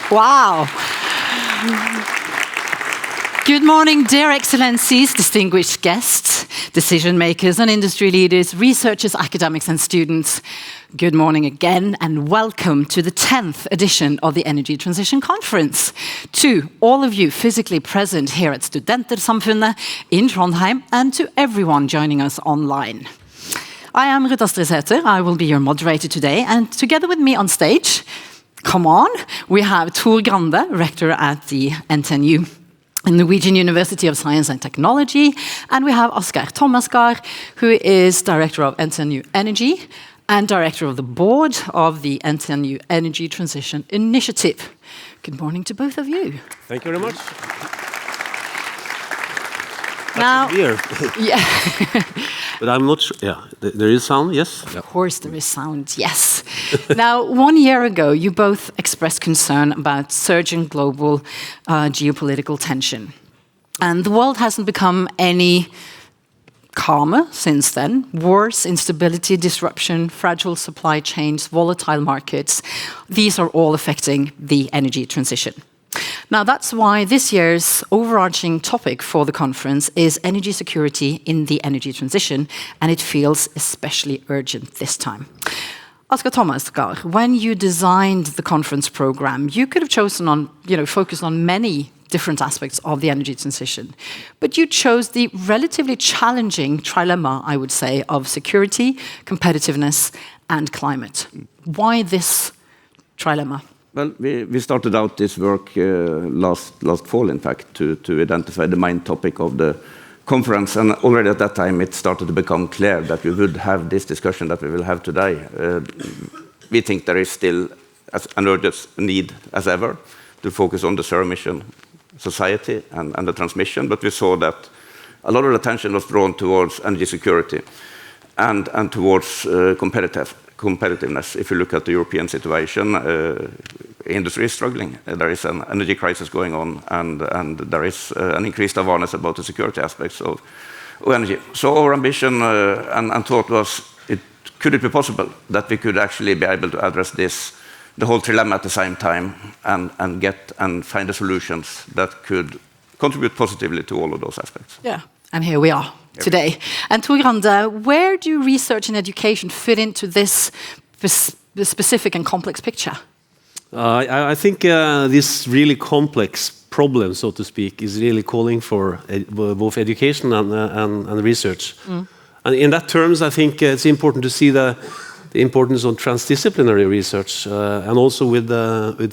Wow. Good morning, dear Excellencies, distinguished guests, decision makers and industry leaders, researchers, academics and students. Good morning again and welcome to the 10th edition of the Energy Transition Conference. To all of you physically present here at Studentersamfunnet in Trondheim and to everyone joining us online. I am Ruta Strisæter, I will be your moderator today, and together with me on stage, come on, we have Tor Grande, rector at the NTNU Norwegian University of Science and Technology, and we have Asgeir Thomasgaard, who is director of NTNU Energy and director of the board of the NTNU Energy Transition Initiative. Good morning to both of you. Thank you very much. Now, yeah. But I'm not sure. Yeah, there is sound, yes? Of course there is sound, yes. Now, 1 year ago, you both expressed concern about surging global geopolitical tension. And the world hasn't become any calmer since then. Wars, instability, disruption, fragile supply chains, volatile markets, these are all affecting the energy transition. Now, that's why this year's overarching topic for the conference is energy security in the energy transition, and it feels especially urgent this time. Asgeir Thomasgaard, when you designed the conference program, you could have chosen on, focused on many different aspects of the energy transition, but you chose the relatively challenging trilemma, I would say, of security, competitiveness, and climate. Why this trilemma? Well, we started out this work last fall, in fact, to identify the main topic of the conference, and already at that time it started to become clear that we would have this discussion that we will have today. We think there is still an urgent need, as ever, to focus on the zero-emission society and the transmission, but we saw that a lot of attention was drawn towards energy security and towards competitiveness. If you look at the European situation, industry is struggling. There is an energy crisis going on, and there is an increased awareness about the security aspects of energy. So our ambition and thought was, could it be possible that we could actually be able to address the whole trilemma at the same time, and find the solutions that could contribute positively to all of those aspects? Yeah, and here we are today. And Tor Grande, where do research and education fit into this specific and complex picture? I think this really complex problem, so to speak, is really calling for both education and research. And in that terms, I think it's important to see the importance of transdisciplinary research and also with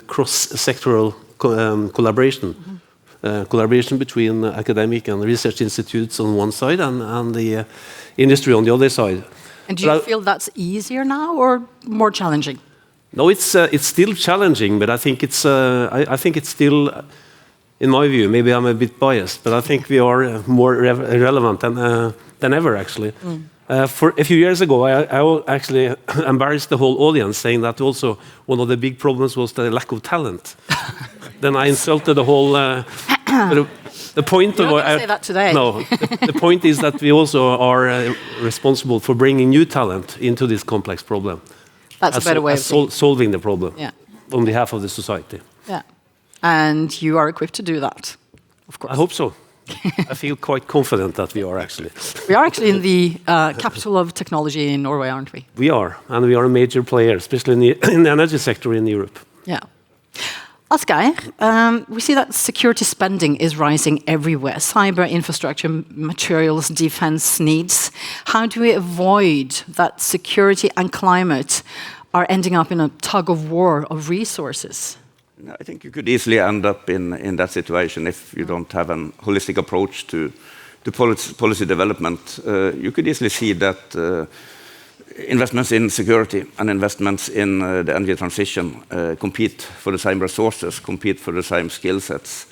cross-sectoral collaboration. Collaboration between academic and research institutes on one side and the industry on the other side. And do you feel that's easier now or more challenging? No, it's still challenging, but I think it's still, in my view, maybe I'm a bit biased, but I think we are more relevant than ever, actually. For a few years ago, I actually embarrassed the whole audience, saying that also one of the big problems was the lack of talent. Then I insulted the whole. The point You're not going to say that today. No, the point is that we also are responsible for bringing new talent into this complex problem. That's a better way of solving the problem. Yeah. On behalf of the society. Yeah, and you are equipped to do that, of course. I hope so. I feel quite confident that we are actually. We are actually in the capital of technology in Norway, aren't we? We are, and we are a major player, especially in the energy sector in Europe. Yeah. Asgeir, we see that security spending is rising everywhere. Cyber infrastructure, materials, defense needs. How do we avoid that security and climate are ending up in a tug of war of resources? I think you could easily end up in that situation if you don't have a holistic approach to policy development. You could easily see that investments in security and investments in the energy transition compete for the same resources, compete for the same skill sets,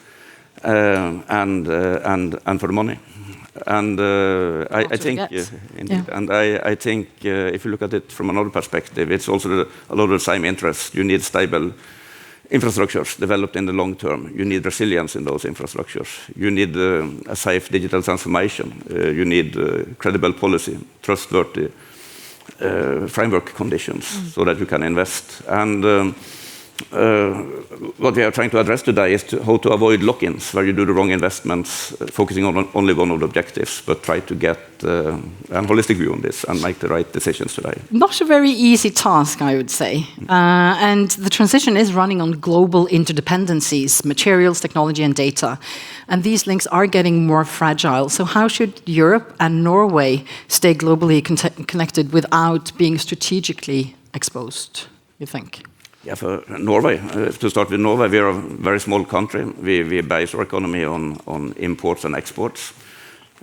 and for the money. And I think, indeed, and I think if you look at it from another perspective, it's also a lot of the same interests. You need stable infrastructures developed in the long term. You need resilience in those infrastructures. You need a safe digital transformation. You need credible policy, trustworthy framework conditions so that you can invest. And what we are trying to address today is how to avoid lock-ins, where you do the wrong investments, focusing on only one of the objectives, but try to get a holistic view on this and make the right decisions today. Not a very easy task, I would say. And the transition is running on global interdependencies, materials, technology, and data. And these links are getting more fragile. So how should Europe and Norway stay globally connected without being strategically exposed, you think? Yeah, for Norway, to start with Norway, we are a very small country. We base our economy on imports and exports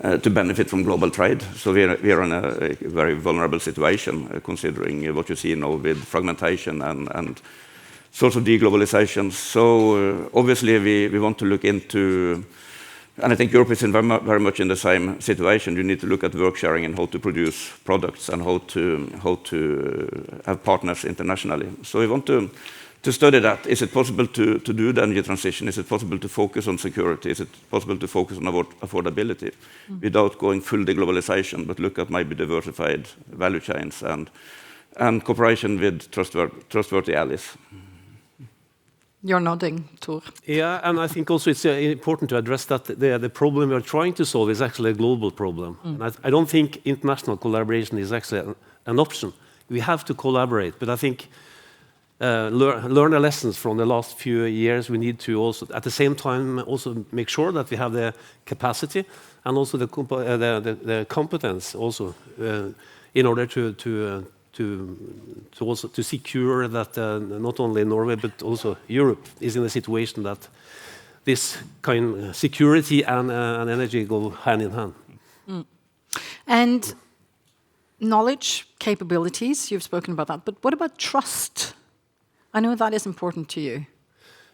to benefit from global trade. So we are in a very vulnerable situation, considering what you see now with fragmentation and sorts of deglobalization. So obviously we want to look into, and I think Europe is very much in the same situation. You need to look at work sharing and how to produce products and how to have partners internationally. So we want to study that. Is it possible to do the energy transition? Is it possible to focus on security? Is it possible to focus on affordability without going full deglobalization, but look at maybe diversified value chains and cooperation with trustworthy allies? You're nodding, Tor. Yeah, and I think also it's important to address that the problem we're trying to solve is actually a global problem. And I don't think international collaboration is actually an option. We have to collaborate, but I think learn the lessons from the last few years. We need to also, at the same time, also make sure that we have the capacity and also the competence also in order to also to secure that not only Norway but also Europe is in a situation that this kind of security and energy go hand in hand. And knowledge, capabilities, you've spoken about that, but what about trust? I know that is important to you.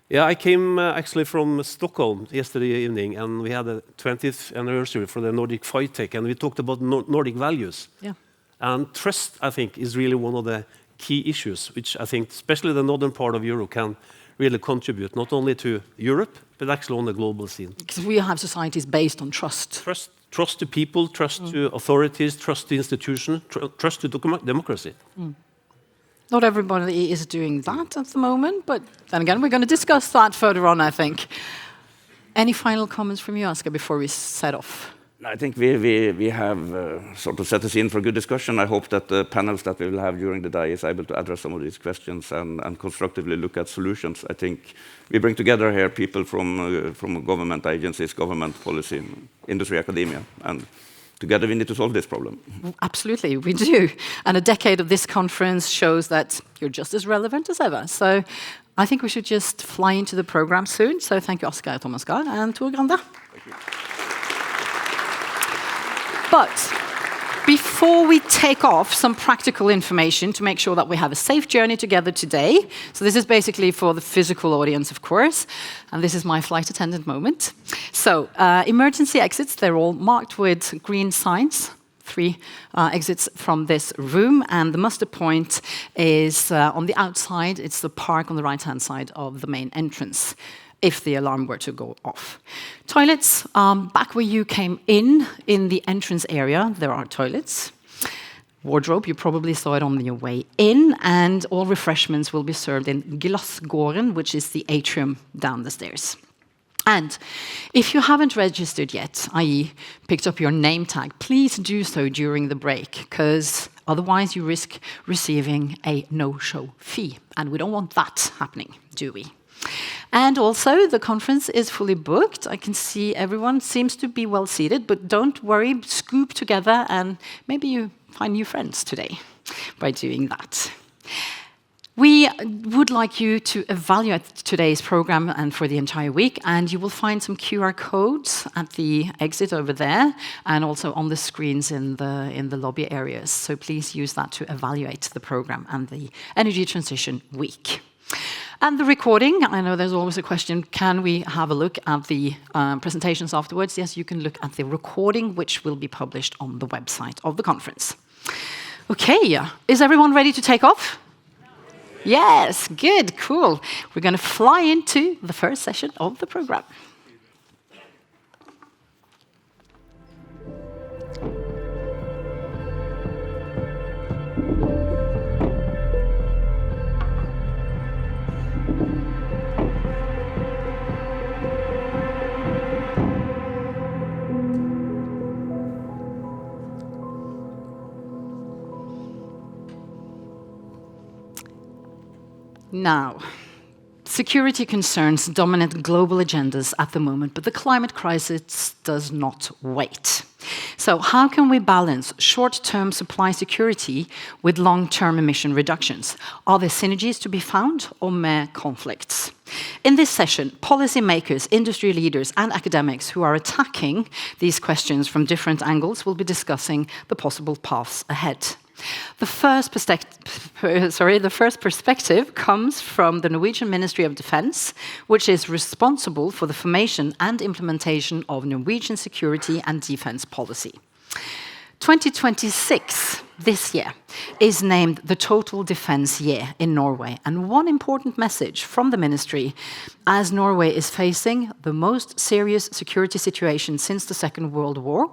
Yeah, I came actually from Stockholm yesterday evening, and we had the 20th anniversary for the Nordic Fight Tech, and we talked about Nordic values. Yeah. And trust, I think, is really one of the key issues, which I think, especially the northern part of Europe, can really contribute not only to Europe, but actually on the global scene. Because we have societies based on trust. Trust to people, trust to authorities, trust to institutions, trust to democracy. Not everybody is doing that at the moment, but then again, we're going to discuss that further on, I think. Any final comments from you, Asker, before we set off? I think we have sort of set the scene for a good discussion. I hope that the panels that we will have during the day is able to address some of these questions and constructively look at solutions. I think we bring together here people from government agencies, government policy, industry, academia, and together we need to solve this problem. Absolutely, we do. And a decade of this conference shows that you're just as relevant as ever. So I think we should just fly into the program soon. So thank you, Asker Thomaskar and Tor Grande. Thank you. But before we take off, some practical information to make sure that we have a safe journey together today. So this is basically for the physical audience, of course. And this is my flight attendant moment. So emergency exits, they're all marked with green signs. 3 exits from this room. And the muster point is on the outside. It's the park on the right-hand side of the main entrance, if the alarm were to go off. Toilets, back where you came in the entrance area, there are toilets. Wardrobe, you probably saw it on your way in, and all refreshments will be served in Glassgården, which is the atrium down the stairs. And if you haven't registered yet, i.e. picked up your name tag, please do so during the break, because otherwise you risk receiving a no-show fee. And we don't want that happening, do we? And also, the conference is fully booked. I can see everyone seems to be well seated, but don't worry, scoop together and maybe you find new friends today by doing that. We would like you to evaluate today's program and for the entire week, and you will find some QR codes at the exit over there and also on the screens in the lobby areas. So please use that to evaluate the program and the Energy Transition Week. And the recording, I know there's always a question, can we have a look at the presentations afterwards? Yes, you can look at the recording, which will be published on the website of the conference. Okay, is everyone ready to take off? Yes, good, cool. We're going to fly into the first session of the program. Now, security concerns dominate global agendas at the moment, but the climate crisis does not wait. So how can we balance short-term supply security with long-term emission reductions? Are there synergies to be found or mere conflicts? In this session, policymakers, industry leaders, and academics who are attacking these questions from different angles will be discussing the possible paths ahead. The first perspective comes from the Norwegian Ministry of Defence, which is responsible for the formation and implementation of Norwegian security and defence policy. 2026, this year, is named the Total Defence Year in Norway. And one important message from the ministry, as Norway is facing the most serious security situation since the Second World War,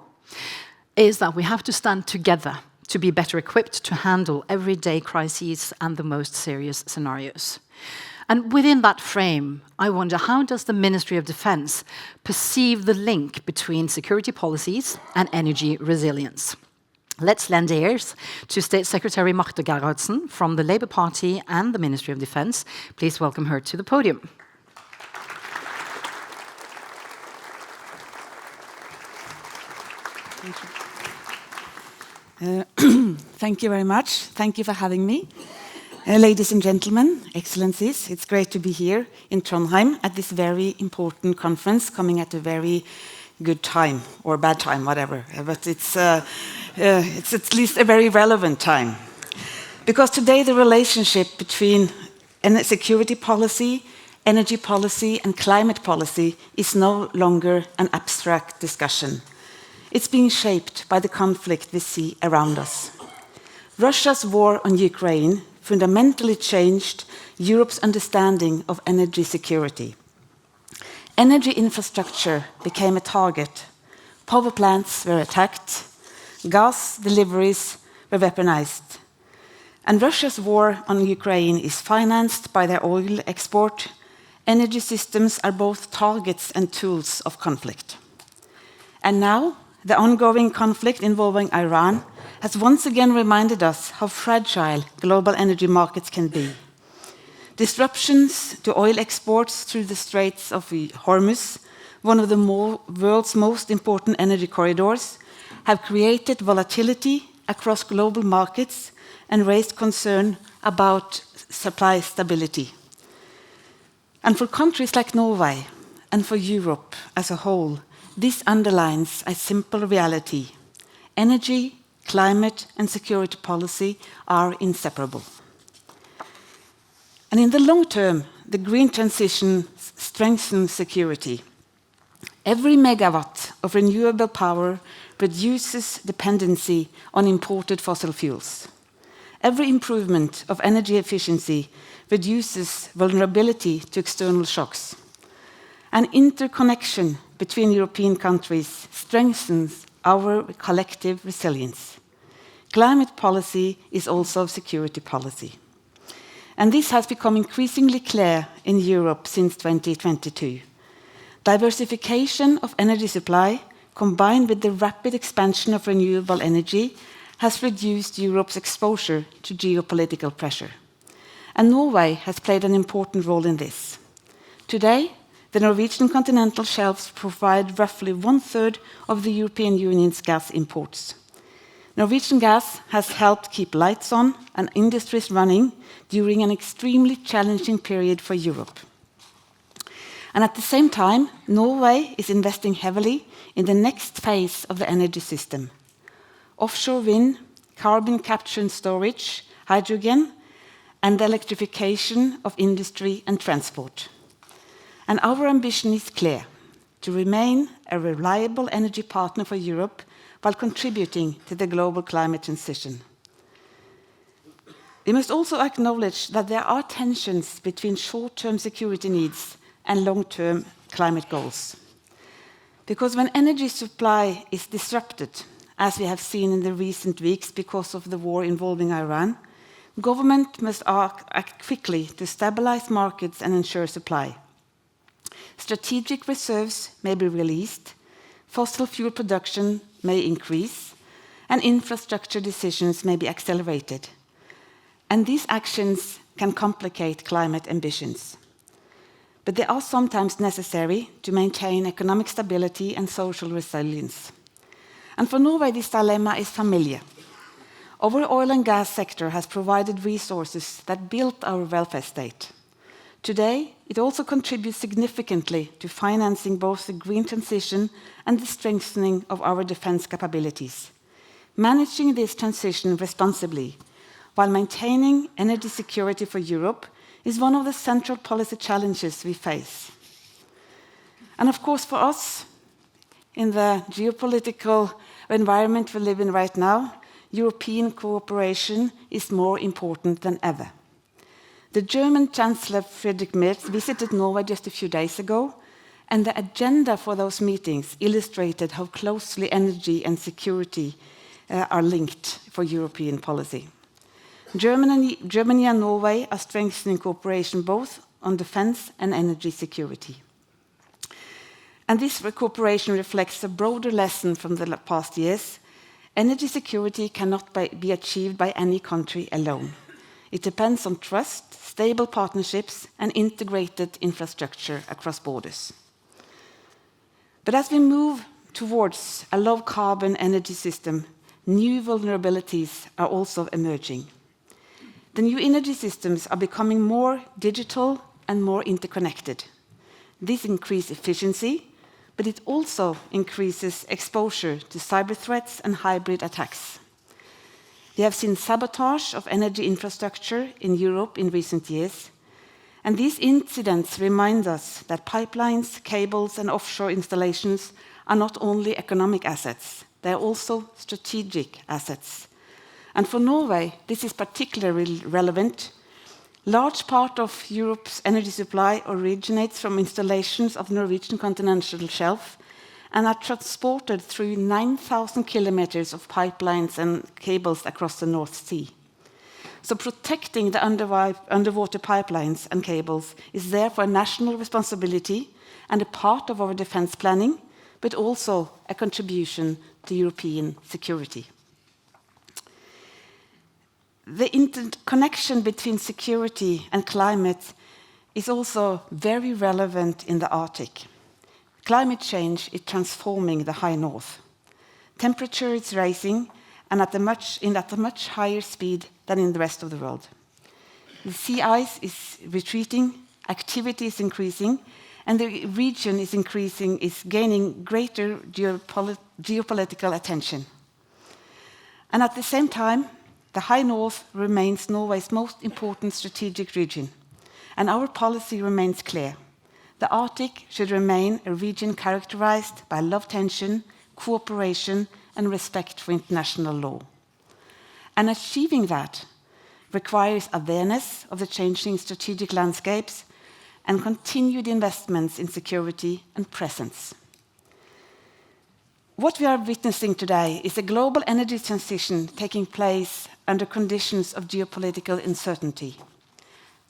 is that we have to stand together to be better equipped to handle everyday crises and the most serious scenarios. And within that frame, I wonder, how does the Ministry of Defence perceive the link between security policies and energy resilience? Let's lend ears to State Secretary Marte Gerhardsen from the Labour Party and the Ministry of Defence. Please welcome her to the podium. Thank you. Thank you very much. Thank you for having me. Ladies and gentlemen, Excellencies, it's great to be here in Trondheim at this very important conference, coming at a very good time, or bad time, whatever. But it's at least a very relevant time. Because today the relationship between security policy, energy policy, and climate policy is no longer an abstract discussion. It's being shaped by the conflict we see around us. Russia's war on Ukraine fundamentally changed Europe's understanding of energy security. Energy infrastructure became a target. Power plants were attacked. Gas deliveries were weaponized. And Russia's war on Ukraine is financed by their oil export. Energy systems are both targets and tools of conflict. And now, the ongoing conflict involving Iran has once again reminded us how fragile global energy markets can be. Disruptions to oil exports through the Straits of Hormuz, one of the world's most important energy corridors, have created volatility across global markets and raised concern about supply stability. And for countries like Norway and for Europe as a whole, this underlines a simple reality. Energy, climate, and security policy are inseparable. And in the long term, the green transition strengthens security. Every megawatt of renewable power reduces dependency on imported fossil fuels. Every improvement of energy efficiency reduces vulnerability to external shocks. An interconnection between European countries strengthens our collective resilience. Climate policy is also security policy. And this has become increasingly clear in Europe since 2022. Diversification of energy supply, combined with the rapid expansion of renewable energy, has reduced Europe's exposure to geopolitical pressure. And Norway has played an important role in this. Today, the Norwegian continental shelves provide roughly 1/3 of the European Union's gas imports. Norwegian gas has helped keep lights on and industries running during an extremely challenging period for Europe. And at the same time, Norway is investing heavily in the next phase of the energy system. Offshore wind, carbon capture and storage, hydrogen, and the electrification of industry and transport. And our ambition is clear: to remain a reliable energy partner for Europe while contributing to the global climate transition. We must also acknowledge that there are tensions between short-term security needs and long-term climate goals. Because when energy supply is disrupted, as we have seen in the recent weeks because of the war involving Iran, government must act quickly to stabilize markets and ensure supply. Strategic reserves may be released, fossil fuel production may increase, and infrastructure decisions may be accelerated. And these actions can complicate climate ambitions. But they are sometimes necessary to maintain economic stability and social resilience. And for Norway, this dilemma is familiar. Our oil and gas sector has provided resources that built our welfare state. Today, it also contributes significantly to financing both the green transition and the strengthening of our defense capabilities. Managing this transition responsibly while maintaining energy security for Europe is one of the central policy challenges we face. And of course, for us, in the geopolitical environment we live in right now, European cooperation is more important than ever. The German Chancellor Friedrich Merz visited Norway just a few days ago, and the agenda for those meetings illustrated how closely energy and security are linked for European policy. Germany and Norway are strengthening cooperation both on defense and energy security. And this cooperation reflects a broader lesson from the past years. Energy security cannot be achieved by any country alone. It depends on trust, stable partnerships, and integrated infrastructure across borders. But as we move towards a low-carbon energy system, new vulnerabilities are also emerging. The new energy systems are becoming more digital and more interconnected. This increases efficiency, but it also increases exposure to cyber threats and hybrid attacks. We have seen sabotage of energy infrastructure in Europe in recent years, and these incidents remind us that pipelines, cables, and offshore installations are not only economic assets, they are also strategic assets. And for Norway, this is particularly relevant. Large part of Europe's energy supply originates from installations of the Norwegian continental shelf and are transported through 9,000 kilometers of pipelines and cables across the North Sea. So protecting the underwater pipelines and cables is therefore a national responsibility and a part of our defense planning, but also a contribution to European security. The interconnection between security and climate is also very relevant in the Arctic. Climate change is transforming the high north. Temperature is rising and at a much higher speed than in the rest of the world. The sea ice is retreating, activity is increasing, and the region is gaining greater geopolitical attention. And at the same time, the high north remains Norway's most important strategic region, and our policy remains clear. The Arctic should remain a region characterized by low tension, cooperation, and respect for international law. And achieving that requires awareness of the changing strategic landscapes and continued investments in security and presence. What we are witnessing today is a global energy transition taking place under conditions of geopolitical uncertainty.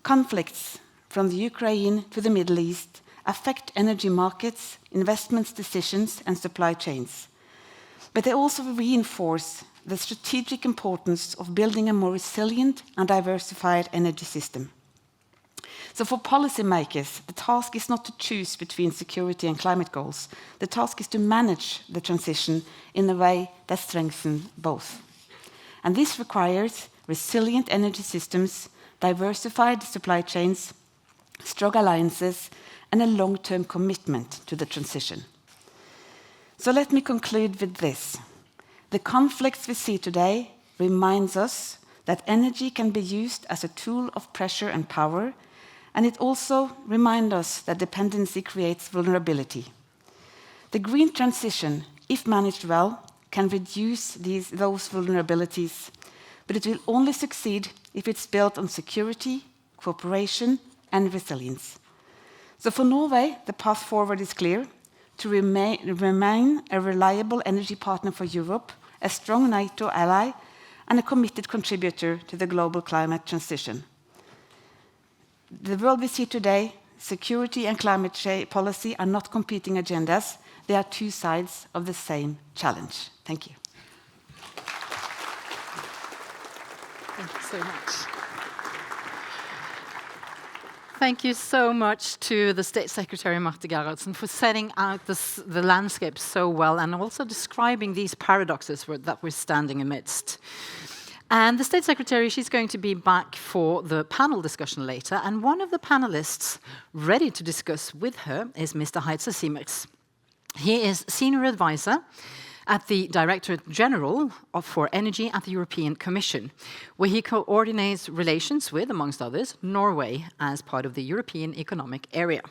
Conflicts from the Ukraine to the Middle East affect energy markets, investment decisions, and supply chains. But they also reinforce the strategic importance of building a more resilient and diversified energy system. So for policymakers, the task is not to choose between security and climate goals. The task is to manage the transition in a way that strengthens both. And this requires resilient energy systems, diversified supply chains, strong alliances, and a long-term commitment to the transition. So let me conclude with this. The conflicts we see today reminds us that energy can be used as a tool of pressure and power, and it also reminds us that dependency creates vulnerability. The green transition, if managed well, can reduce those vulnerabilities, but it will only succeed if it's built on security, cooperation, and resilience. So for Norway, the path forward is clear: to remain a reliable energy partner for Europe, a strong NATO ally, and a committed contributor to the global climate transition. The world we see today, security and climate policy are not competing agendas. They are two sides of the same challenge. Thank you. Thank you so much. Thank you so much to the State Secretary Marte Gerhardsen for setting out the landscape so well and also describing these paradoxes that we're standing amidst. And the State Secretary, she's going to be back for the panel discussion later, and one of the panelists ready to discuss with her is Mr. Heitzer Siemers. He is Senior Advisor at the Directorate General for Energy at the European Commission, where he coordinates relations with, amongst others, Norway as part of the European Economic Area.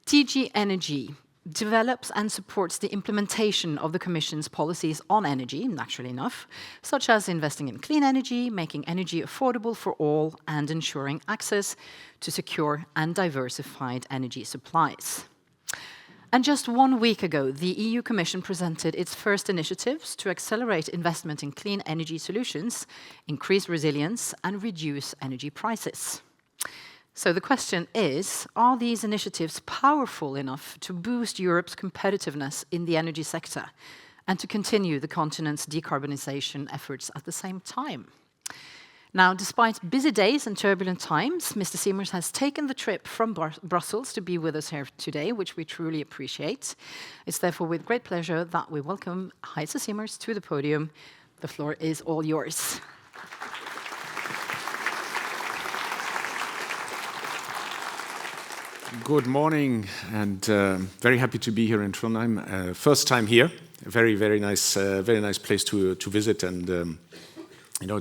TG Energy develops and supports the implementation of the Commission's policies on energy, naturally enough, such as investing in clean energy, making energy affordable for all, and ensuring access to secure and diversified energy supplies. And just 1 week ago, the EU Commission presented its first initiatives to accelerate investment in clean energy solutions, increase resilience, and reduce energy prices. So the question is, are these initiatives powerful enough to boost Europe's competitiveness in the energy sector and to continue the continent's decarbonization efforts at the same time? Now, despite busy days and turbulent times, Mr. Siemers has taken the trip from Brussels to be with us here today, which we truly appreciate. It's therefore with great pleasure that we welcome Heitzer Siemers to the podium. The floor is all yours. Good morning, and very happy to be here in Trondheim. First time here, a very nice place to visit, and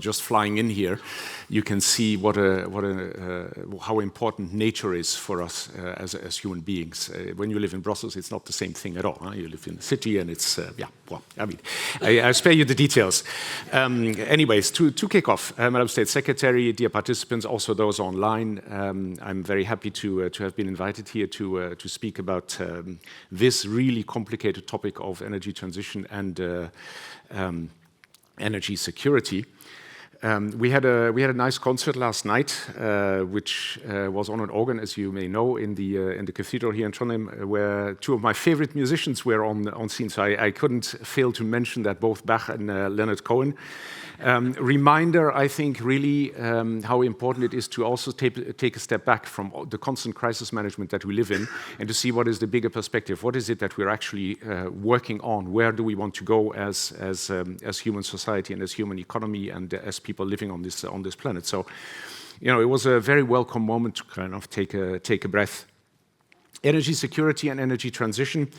just flying in here, you can see how important nature is for us as human beings. When you live in Brussels, it's not the same thing at all. Huh? You live in the city, and it's I spare you the details. Anyways, to kick off, Madam State Secretary, dear participants, also those online, I'm very happy to have been invited here to speak about this really complicated topic of energy transition and energy security. We had a nice concert last night, which was on an organ, as you may know, in the cathedral here in Trondheim, where two of my favorite musicians were on scene. So I couldn't fail to mention that, both Bach and Leonard Cohen. Reminder, I think, really how important it is to also take a step back from the constant crisis management that we live in, and to see what is the bigger perspective. What is it that we're actually working on? Where do we want to go as human society and as human economy and as people living on this planet? So, it was a very welcome moment to kind of take a breath. Energy security and energy transition.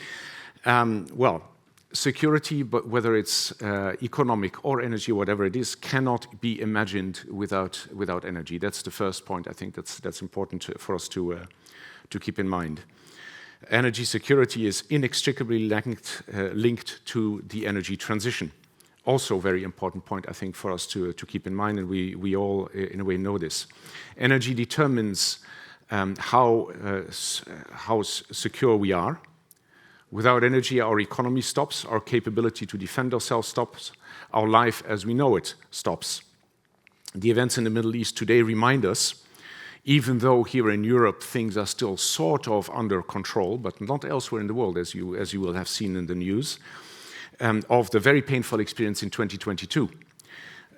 Security, but whether it's economic or energy, whatever it is, cannot be imagined without energy. That's the first point. I think that's important for us to keep in mind. Energy security is inextricably linked to the energy transition. Also a very important point, I think, for us to keep in mind, and we all, in a way, know this. Energy determines how secure we are. Without energy, our economy stops, our capability to defend ourselves stops, our life as we know it stops. The events in the Middle East today remind us, even though here in Europe things are still sort of under control, but not elsewhere in the world, as you will have seen in the news, of the very painful experience in 2022.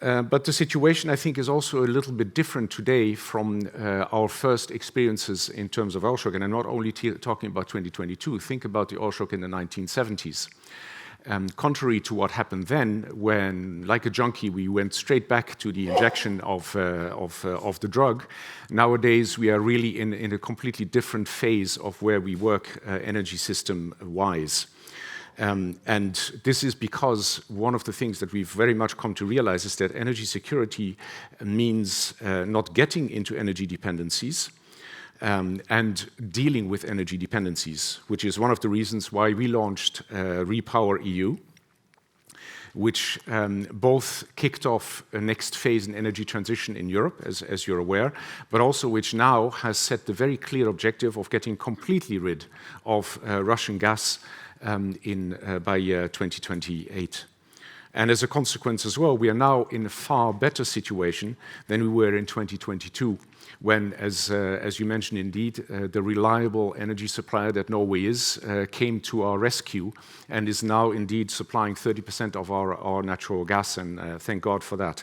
But the situation, I think, is also a little bit different today from our first experiences in terms of oil shock. And I'm not only talking about 2022. Think about the oil shock in the 1970s. Contrary to what happened then, when, like a junkie, we went straight back to the injection of the drug, nowadays we are really in a completely different phase of where we work energy system-wise. And this is because one of the things that we've very much come to realize is that energy security means not getting into energy dependencies and dealing with energy dependencies, which is one of the reasons why we launched Repower EU, which both kicked off a next phase in energy transition in Europe, as you're aware, but also which now has set the very clear objective of getting completely rid of Russian gas by 2028. And as a consequence as well, we are now in a far better situation than we were in 2022, when, as you mentioned indeed, the reliable energy supplier that Norway is came to our rescue and is now indeed supplying 30% of our natural gas, and thank God for that.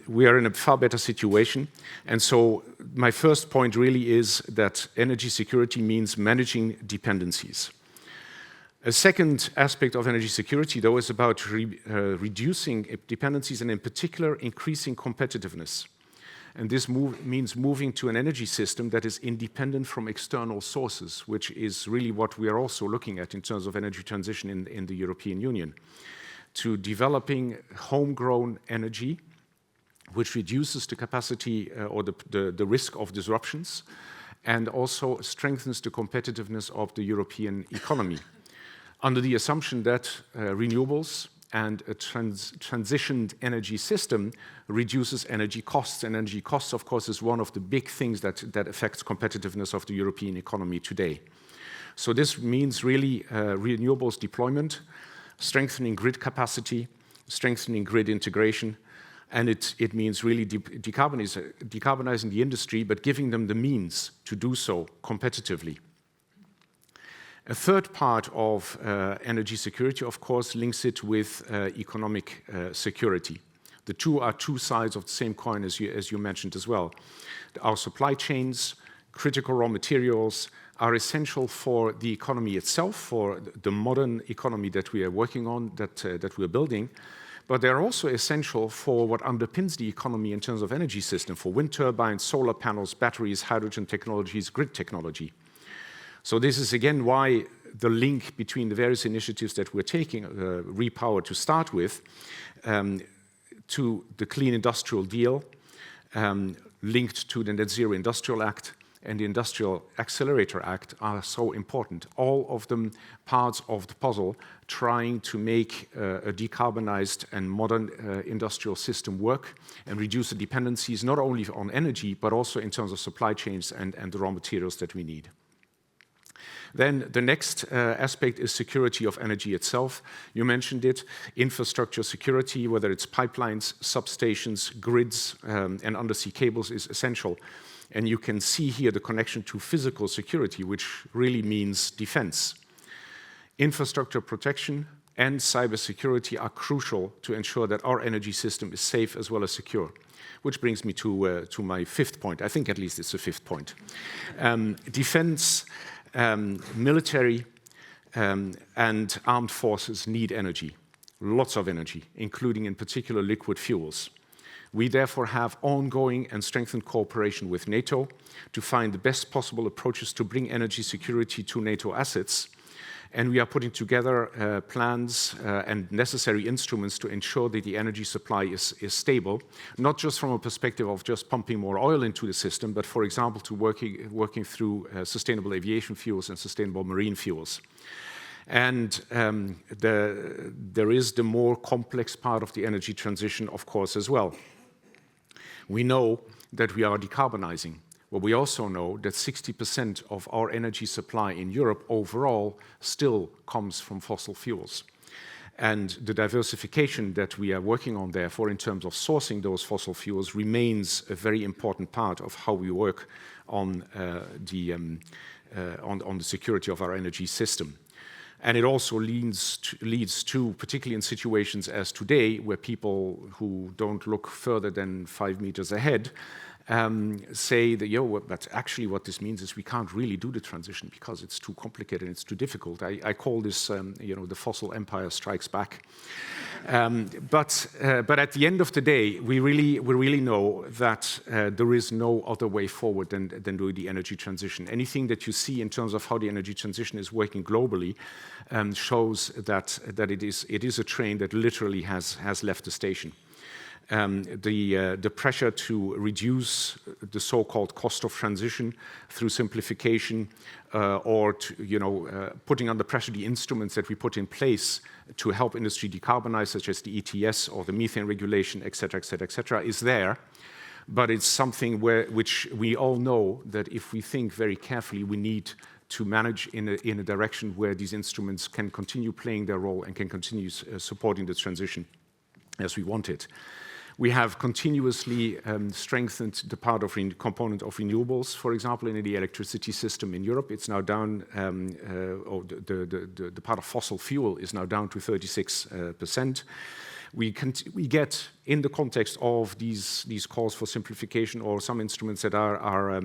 we are in a far better situation. And so my first point really is that energy security means managing dependencies. A second aspect of energy security, though, is about reducing dependencies and in particular increasing competitiveness. And this means moving to an energy system that is independent from external sources, which is really what we are also looking at in terms of energy transition in the European Union. To developing homegrown energy, which reduces the capacity or the risk of disruptions, and also strengthens the competitiveness of the European economy, under the assumption that renewables and a transitioned energy system reduces energy costs. And energy costs, of course, is one of the big things that affects competitiveness of the European economy today. So this means really renewables deployment, strengthening grid capacity, strengthening grid integration, and it means really decarbonizing the industry, but giving them the means to do so competitively. A third part of energy security, of course, links it with economic security. The two are two sides of the same coin, as you mentioned as well. Our supply chains, critical raw materials, are essential for the economy itself, for the modern economy that we are working on, that we are building. But they're also essential for what underpins the economy in terms of energy system, for wind turbines, solar panels, batteries, hydrogen technologies, grid technology. So this is again why the link between the various initiatives that we're taking, Repower to start with, to the Clean Industrial Deal, linked to the Net Zero Industrial Act and the Industrial Accelerator Act are so important. All of them parts of the puzzle trying to make a decarbonized and modern industrial system work and reduce the dependencies not only on energy, but also in terms of supply chains and the raw materials that we need. Then the next aspect is security of energy itself. You mentioned it, infrastructure security, whether it's pipelines, substations, grids, and undersea cables is essential. And you can see here the connection to physical security, which really means defense. Infrastructure protection and cybersecurity are crucial to ensure that our energy system is safe as well as secure. Which brings me to my fifth point. I think at least it's the fifth point. Defense, military, and armed forces need energy, lots of energy, including in particular liquid fuels. We therefore have ongoing and strengthened cooperation with NATO to find the best possible approaches to bring energy security to NATO assets. And we are putting together plans and necessary instruments to ensure that the energy supply is stable, not just from a perspective of just pumping more oil into the system, but for example, to working through sustainable aviation fuels and sustainable marine fuels. And there is the more complex part of the energy transition, of course, as well. We know that we are decarbonizing. But we also know that 60% of our energy supply in Europe overall still comes from fossil fuels. And the diversification that we are working on, therefore, in terms of sourcing those fossil fuels remains a very important part of how we work on the security of our energy system. And it also leads to, particularly in situations as today, where people who don't look further than 5 meters ahead, say that, but actually what this means is we can't really do the transition because it's too complicated and it's too difficult. I call this, the fossil empire strikes back. But at the end of the day, we really know that there is no other way forward than doing the energy transition. Anything that you see in terms of how the energy transition is working globally shows that it is a train that literally has left the station. The pressure to reduce the so-called cost of transition through simplification or putting under pressure the instruments that we put in place to help industry decarbonize, such as the ETS or the methane regulation, et cetera, is there. But it's something which we all know that if we think very carefully, we need to manage in a direction where these instruments can continue playing their role and can continue supporting the transition as we want it. We have continuously strengthened the part of component of renewables, for example, in the electricity system in Europe. It's now down, the part of fossil fuel is now down to 36%. We get, in the context of these calls for simplification or some instruments that are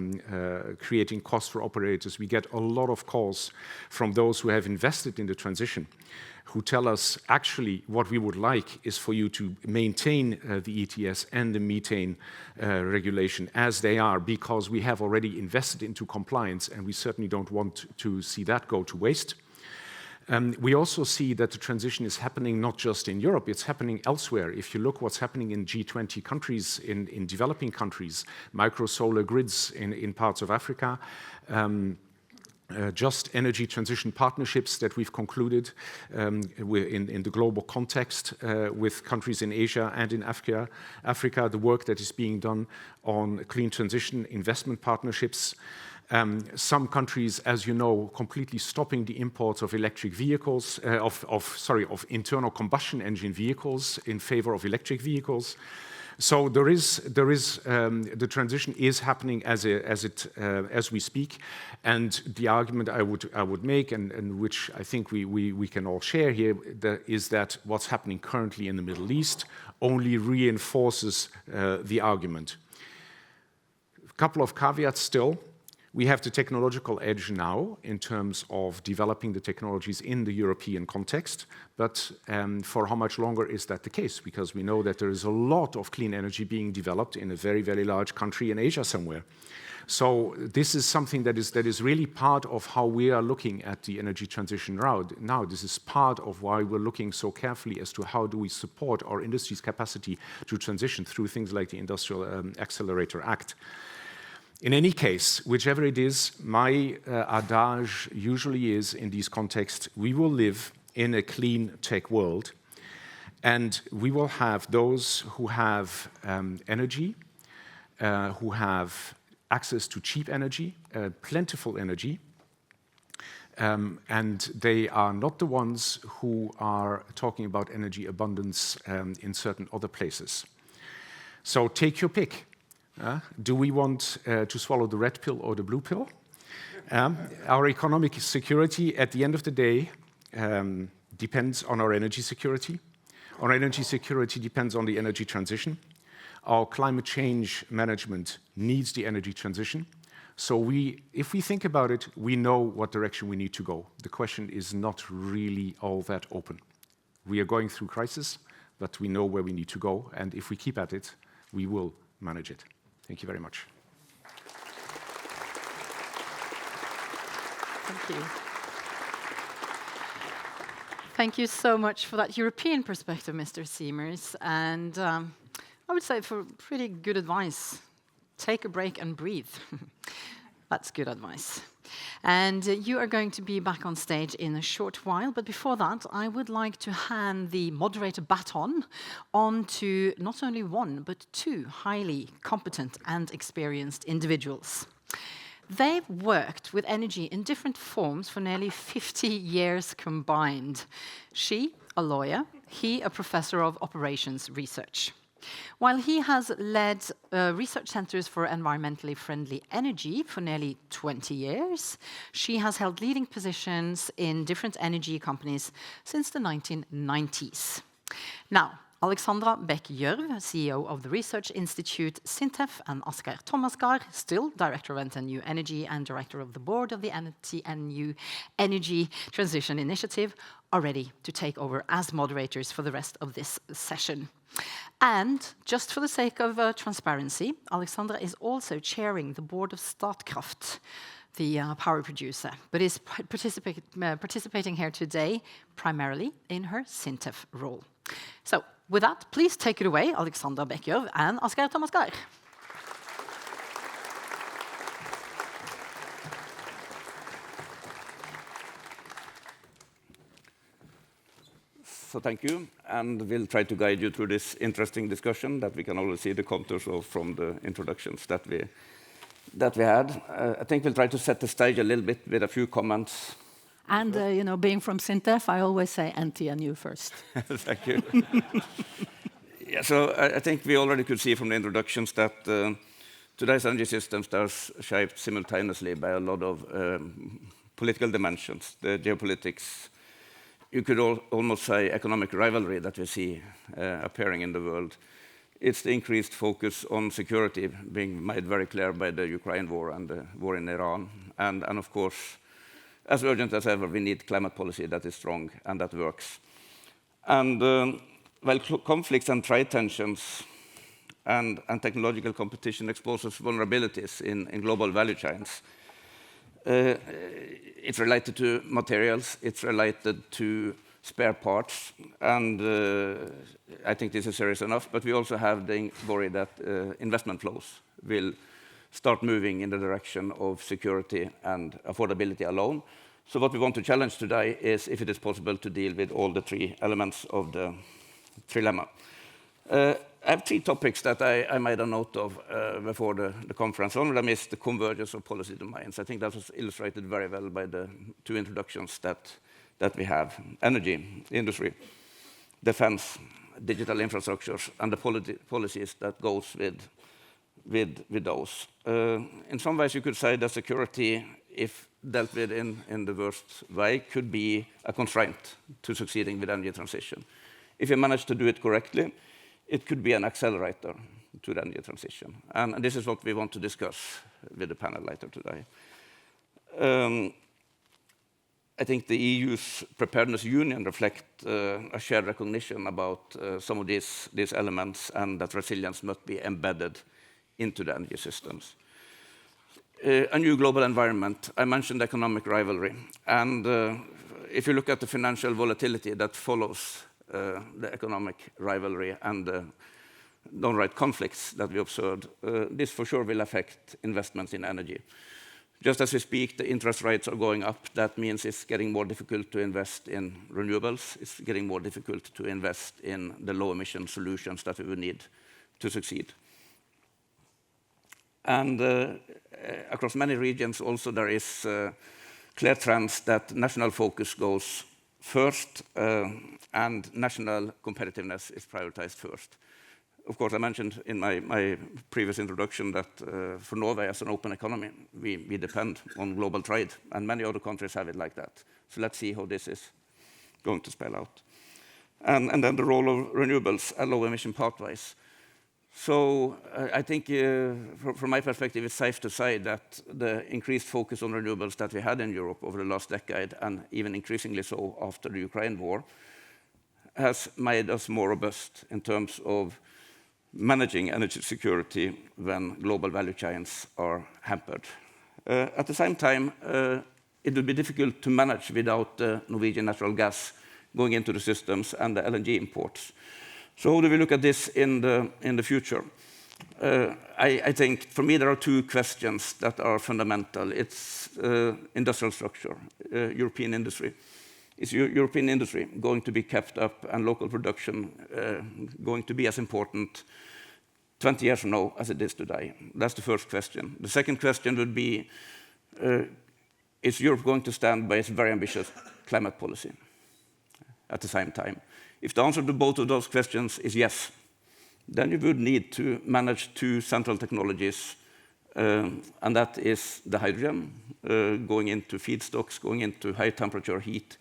creating costs for operators, we get a lot of calls from those who have invested in the transition, who tell us actually what we would like is for you to maintain the ETS and the methane regulation as they are, because we have already invested into compliance and we certainly don't want to see that go to waste. We also see that the transition is happening not just in Europe, it's happening elsewhere. If you look what's happening in G20 countries, in developing countries, micro solar grids in parts of Africa, just energy transition partnerships that we've concluded in the global context with countries in Asia and in Africa, the work that is being done on clean transition investment partnerships. Some countries, as you know, completely stopping the imports of electric vehicles, of internal combustion engine vehicles in favor of electric vehicles. So the transition is happening as we speak, and the argument I would make, and which I think we can all share here, is that what's happening currently in the Middle East only reinforces the argument. A couple of caveats still. We have the technological edge now in terms of developing the technologies in the European context, but for how much longer is that the case? Because we know that there is a lot of clean energy being developed in a very, very large country in Asia somewhere. So this is something that is really part of how we are looking at the energy transition route. Now, this is part of why we're looking so carefully as to how do we support our industry's capacity to transition through things like the Industrial Accelerator Act. In any case, whichever it is, my adage usually is in these contexts, we will live in a clean tech world, and we will have those who have energy, who have access to cheap energy, plentiful energy, and they are not the ones who are talking about energy abundance in certain other places. So take your pick. Do we want to swallow the red pill or the blue pill? Our economic security, at the end of the day, depends on our energy security. Our energy security depends on the energy transition. Our climate change management needs the energy transition. So if we think about it, we know what direction we need to go. The question is not really all that open. We are going through crisis, but we know where we need to go, and if we keep at it, we will manage it. Thank you very much. Thank you. Thank you so much for that European perspective, Mr. Siemers. And I would say for pretty good advice. Take a break and breathe. That's good advice. And you are going to be back on stage in a short while. But before that, I would like to hand the moderator baton on to not only one, but two highly competent and experienced individuals. They've worked with energy in different forms for nearly 50 years combined. She, a lawyer, he, a professor of operations research. While he has led research centers for environmentally friendly energy for nearly 20 years, she has held leading positions in different energy companies since the 1990s. Now, Alexandra Bech-Gjørv, CEO of the Research Institute SINTEF, and Asgeir Thomasgaard, still Director of NTNU Energy and Director of the Board of the NTNU Energy Transition Initiative, are ready to take over as moderators for the rest of this session. And just for the sake of transparency, Alexandra is also chairing the board of Statkraft, the power producer, but is participating here today primarily in her SINTEF role. So, with that, please take it away, Alexandra Bech-Gjørv and Asgeir Thomasgaard. So thank you, and we'll try to guide you through this interesting discussion that we can already see the contours of from the introductions that we had. I think we'll try to set the stage a little bit with a few comments. And, you know, being from SINTEF, I always say NTNU first. Thank you. Yeah, so I think we already could see from the introductions that today's energy systems are shaped simultaneously by a lot of political dimensions, the geopolitics, you could almost say, economic rivalry that we see appearing in the world. It's the increased focus on security being made very clear by the Ukraine war and the war in Iran. And of course, as urgent as ever, we need climate policy that is strong and that works. And while conflicts and trade tensions and technological competition exposes vulnerabilities in global value chains, it's related to materials, it's related to spare parts, and I think this is serious enough, but we also have the worry that investment flows will start moving in the direction of security and affordability alone. So what we want to challenge today is if it is possible to deal with all the three elements of the trilemma. I have three topics that I made a note of before the conference. One of them is the convergence of policy domains. I think that was illustrated very well by the two introductions that we have. Energy, industry, defense, digital infrastructures, and the policies that goes with those. In some ways, you could say that security, if dealt with in the worst way, could be a constraint to succeeding with energy transition. If you manage to do it correctly, it could be an accelerator to the energy transition. And this is what we want to discuss with the panel later today. I think the EU's preparedness union reflects a shared recognition about some of these elements, and that resilience must be embedded into the energy systems. A new global environment. I mentioned economic rivalry. And if you look at the financial volatility that follows the economic rivalry and the downright conflicts that we observed, this for sure will affect investments in energy. Just as we speak, the interest rates are going up. That means it's getting more difficult to invest in renewables. It's getting more difficult to invest in the low-emission solutions that we would need to succeed. And across many regions also there is clear trends that national focus goes first and national competitiveness is prioritized first. Of course, I mentioned in my previous introduction that for Norway as an open economy, we depend on global trade, and many other countries have it like that. So let's see how this is going to spell out. And then the role of renewables and low-emission pathways. So I think from my perspective, it's safe to say that the increased focus on renewables that we had in Europe over the last decade, and even increasingly so after the Ukraine war, has made us more robust in terms of managing energy security when global value chains are hampered. At the same time, it will be difficult to manage without Norwegian natural gas going into the systems and the LNG imports. So how do we look at this in the future? I think, for me, there are two questions that are fundamental. It's industrial structure, European industry. Is European industry going to be kept up and local production going to be as important 20 years from now as it is today? That's the first question. The second question would be, is Europe going to stand by its very ambitious climate policy at the same time? If the answer to both of those questions is yes, then you would need to manage two central technologies, and that is the hydrogen, going into feedstocks, going into high-temperature heat,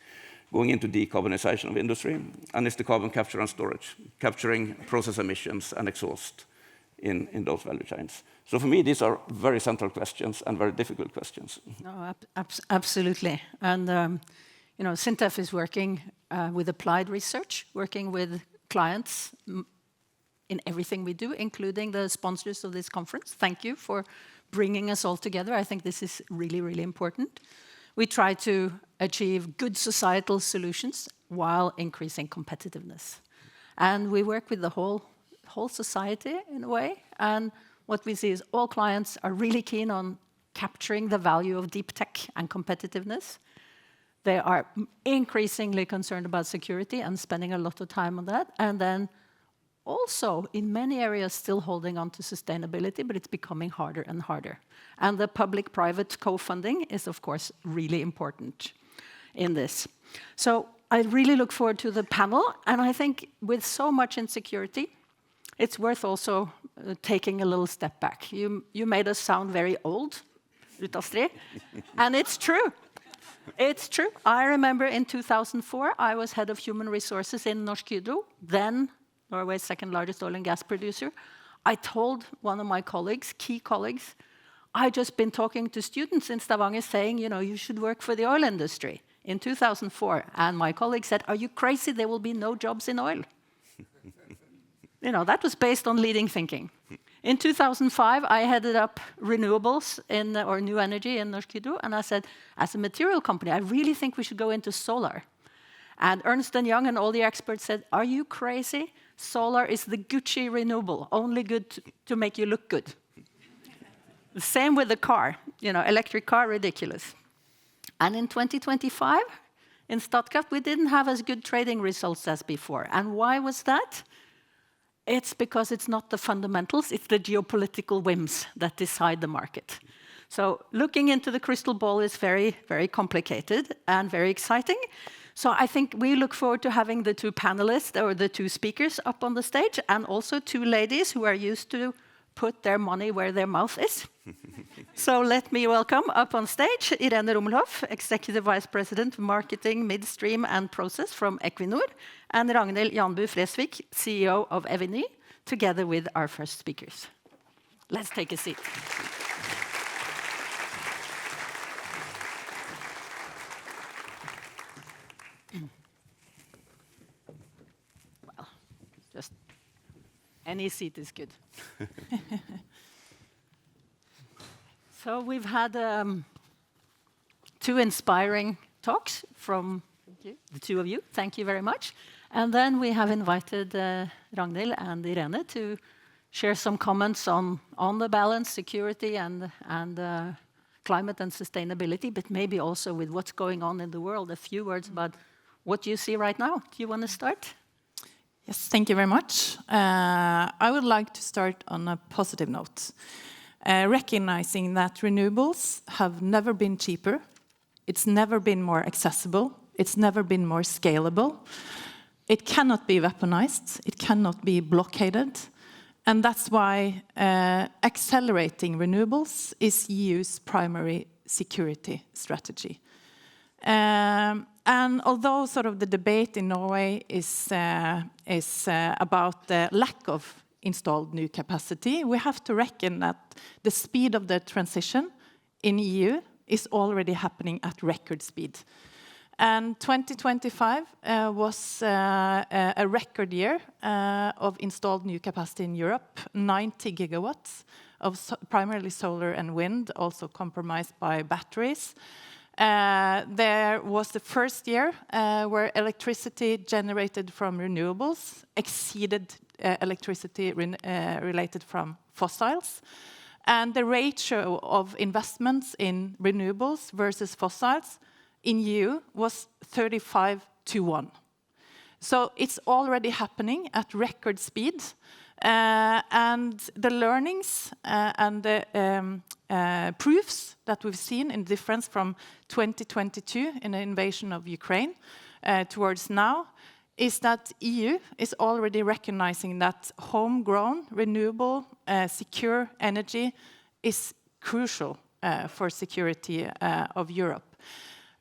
going into decarbonization of industry, and it's the carbon capture and storage, capturing process emissions and exhaust in those value chains. So for me, these are very central questions and very difficult questions. No, absolutely. And you know, SINTEF is working with applied research, working with clients in everything we do, including the sponsors of this conference. Thank you for bringing us all together. I think this is really, really important. We try to achieve good societal solutions while increasing competitiveness. And we work with the whole society in a way. And what we see is all clients are really keen on capturing the value of deep tech and competitiveness. They are increasingly concerned about security and spending a lot of time on that. And then also, in many areas, still holding on to sustainability, but it's becoming harder and harder. And the public-private co-funding is, of course, really important in this. So I really look forward to the panel. And I think with so much insecurity, it's worth also taking a little step back. You made us sound very old, Ruth Astrid, and it's true. It's true. I remember in 2004, I was head of human resources in Norsk Hydro, then Norway's second largest oil and gas producer. I told one of my colleagues, key colleagues, I'd just been talking to students in Stavanger saying, you should work for the oil industry in 2004. And my colleague said, are you crazy? There will be no jobs in oil. That was based on leading thinking. In 2005, I headed up renewables or new energy in Norsk Hydro, and I said, as a material company, I really think we should go into solar. And Ernst & Young and all the experts said, are you crazy? Solar is the Gucci renewable, only good to make you look good. The same with the car, electric car, ridiculous. And in 2025, in Statkraft, we didn't have as good trading results as before. And why was that? It's because it's not the fundamentals, it's the geopolitical whims that decide the market. So looking into the crystal ball is very, very complicated and very exciting. So I think we look forward to having the two panelists or the two speakers up on the stage, and also two ladies who are used to put their money where their mouth is. So let me welcome up on stage Irene Rummelhoff, Executive Vice President, Marketing, Midstream and Process from Equinor, and Ragnhild Janbu Fresvik, CEO of Eviny, together with our first speakers. Let's take a seat. Well, just any seat is good. So we've had two inspiring talks from the two of you. Thank you very much. And then we have invited Ragnhild and Irene to share some comments on the balance, security, and climate and sustainability, but maybe also with what's going on in the world. A few words about what you see right now. Do you want to start? Yes, thank you very much. I would like to start on a positive note. Recognizing that renewables have never been cheaper, it's never been more accessible, it's never been more scalable. It cannot be weaponized, it cannot be blockaded, and that's why accelerating renewables is EU's primary security strategy. And although sort of the debate in Norway is about the lack of installed new capacity, we have to reckon that the speed of the transition in EU is already happening at record speed. And 2025 was a record year of installed new capacity in Europe, 90 gigawatts of primarily solar and wind, also compromised by batteries. There was the first year where electricity generated from renewables exceeded electricity related from fossils. And the ratio of investments in renewables versus fossils in EU was 35-1. So it's already happening at record speed. And the learnings and the proofs that we've seen in difference from 2022 in the invasion of Ukraine towards now is that EU is already recognizing that homegrown, renewable, secure energy is crucial for security of Europe.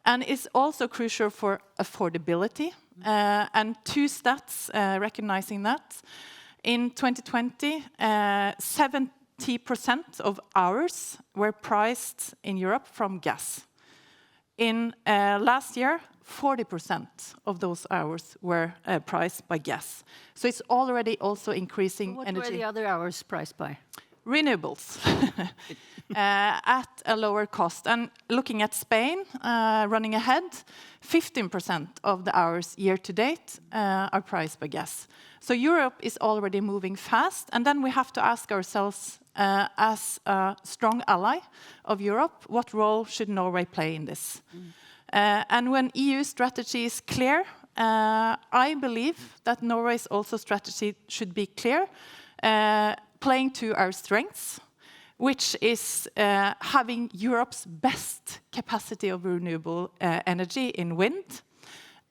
And it's also crucial for affordability. And two stats recognizing that. In 2020, 70% of hours were priced in Europe from gas. In last year, 40% of those hours were priced by gas. So it's already also increasing energy. What were the other hours priced by? Renewables at a lower cost. And looking at Spain, running ahead, 15% of the hours year to date are priced by gas. So Europe is already moving fast. And then we have to ask ourselves, as a strong ally of Europe, what role should Norway play in this? And when EU strategy is clear, I believe that Norway's also strategy should be clear, playing to our strengths, which is having Europe's best capacity of renewable energy in wind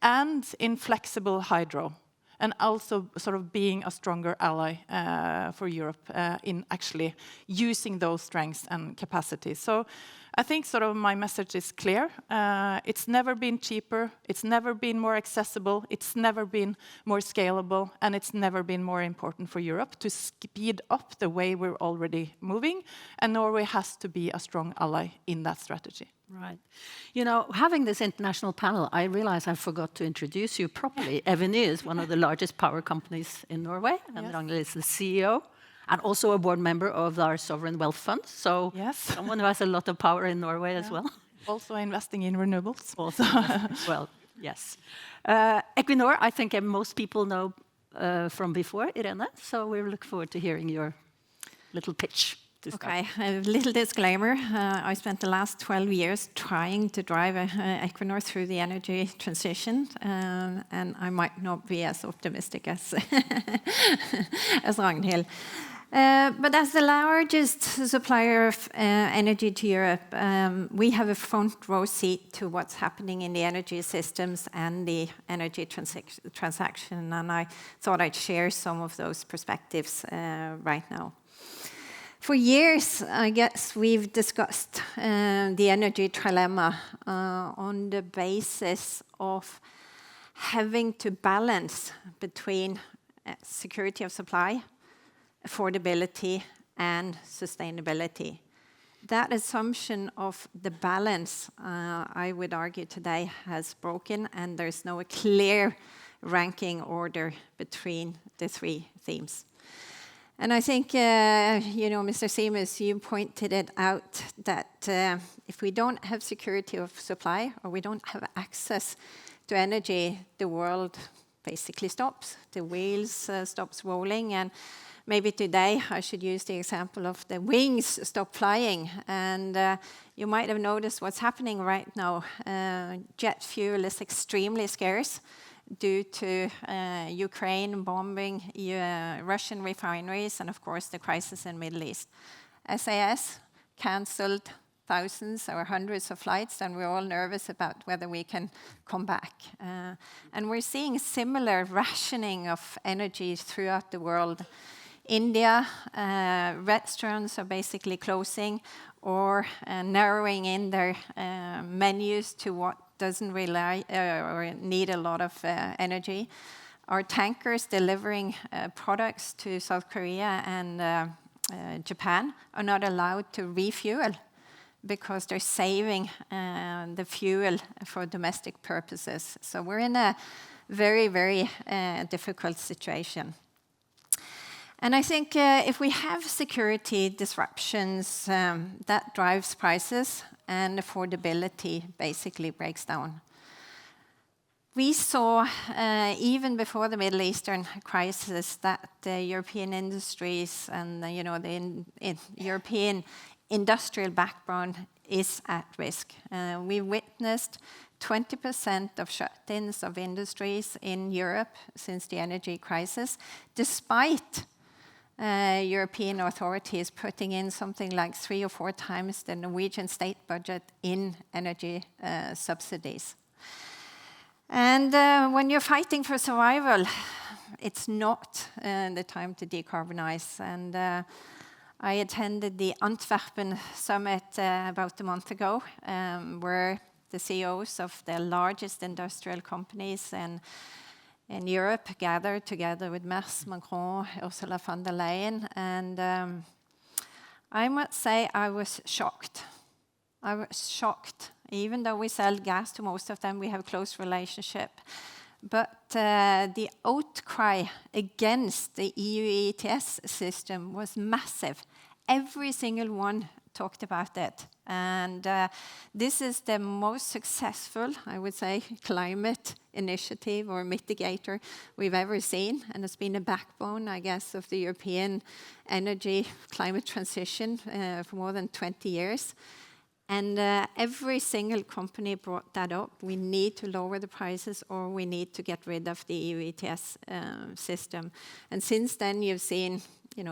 and in flexible hydro, and also sort of being a stronger ally for Europe in actually using those strengths and capacities. So I think sort of my message is clear. It's never been cheaper, it's never been more accessible, it's never been more scalable, and it's never been more important for Europe to speed up the way we're already moving, and Norway has to be a strong ally in that strategy. Right. You know, having this international panel, I realize I forgot to introduce you properly. Eviny is one of the largest power companies in Norway, and Yes. Ragnhild is the CEO, and also a board member of our sovereign wealth fund. So Yes. someone who has a lot of power in Norway as well. Also investing in renewables. Also, well, yes. Equinor, I think most people know from before, Irene, so we look forward to hearing your little pitch. Okay, a little disclaimer. I spent the last 12 years trying to drive Equinor through the energy transition, and I might not be as optimistic as, as Ragnhild. But as the largest supplier of energy to Europe, we have a front row seat to what's happening in the energy systems and the energy transaction, and I thought I'd share some of those perspectives right now. For years, I guess we've discussed the energy trilemma on the basis of having to balance between security of supply, affordability, and sustainability. That assumption of the balance, I would argue today, has broken, and there's no clear ranking order between the three themes. And I think, you know, Mr. Siemens, you pointed it out that if we don't have security of supply or we don't have access to energy, the world basically stops. The wheels stops rolling, and maybe today I should use the example of the wings stop flying. And you might have noticed what's happening right now. Jet fuel is extremely scarce due to Ukraine bombing Russian refineries and, of course, the crisis in the Middle East. SAS cancelled thousands or hundreds of flights, and we're all nervous about whether we can come back. And we're seeing similar rationing of energy throughout the world. India, restaurants are basically closing or narrowing in their menus to what doesn't rely or need a lot of energy. Our tankers delivering products to South Korea and Japan are not allowed to refuel because they're saving the fuel for domestic purposes. So we're in a very, very difficult situation. And I think if we have security disruptions, that drives prices, and affordability basically breaks down. We saw, even before the Middle Eastern crisis, that the European industries and the European industrial backbone is at risk. We witnessed 20% of shut-ins of industries in Europe since the energy crisis, despite European authorities putting in something like 3 or 4 times the Norwegian state budget in energy subsidies. And when you're fighting for survival, it's not the time to decarbonize. And I attended the Antwerpen summit about a month ago, where the CEOs of the largest industrial companies in Europe gathered together with Merz, Macron, Ursula von der Leyen, and I must say I was shocked. I was shocked. Even though we sell gas to most of them, we have a close relationship. But the outcry against the EU ETS system was massive. Every single one talked about it. And this is the most successful, I would say, climate initiative or mitigator we've ever seen. And it's been a backbone, I guess, of the European energy climate transition for more than 20 years. And every single company brought that up. We need to lower the prices, or we need to get rid of the EU ETS system. And since then, you've seen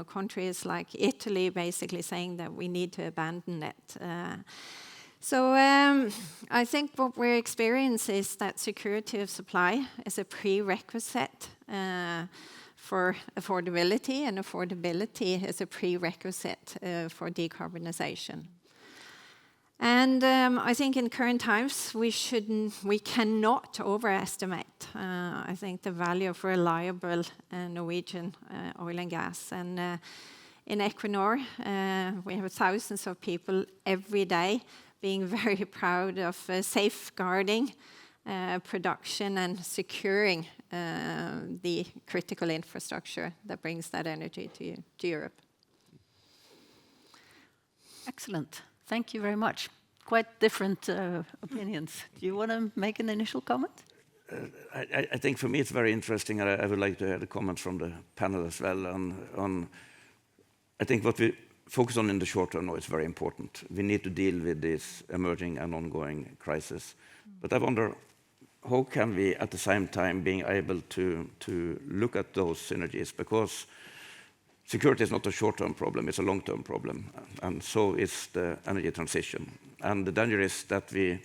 countries like Italy basically saying that we need to abandon it. So I think what we're experiencing is that security of supply is a prerequisite for affordability, and affordability is a prerequisite for decarbonization. And I think in current times, we cannot overestimate, I think, the value of reliable Norwegian oil and gas. And in Equinor, we have thousands of people every day being very proud of safeguarding production and securing the critical infrastructure that brings that energy to Europe. Excellent. Thank you very much. Quite different opinions. Do you want to make an initial comment? I think for me it's very interesting, and I would like to hear the comments from the panel as well. I think what we focus on in the short term now is very important. We need to deal with this emerging and ongoing crisis. But I wonder, how can we at the same time being able to look at those synergies? Because security is not a short-term problem, it's a long-term problem, and so is the energy transition. And the danger is that we,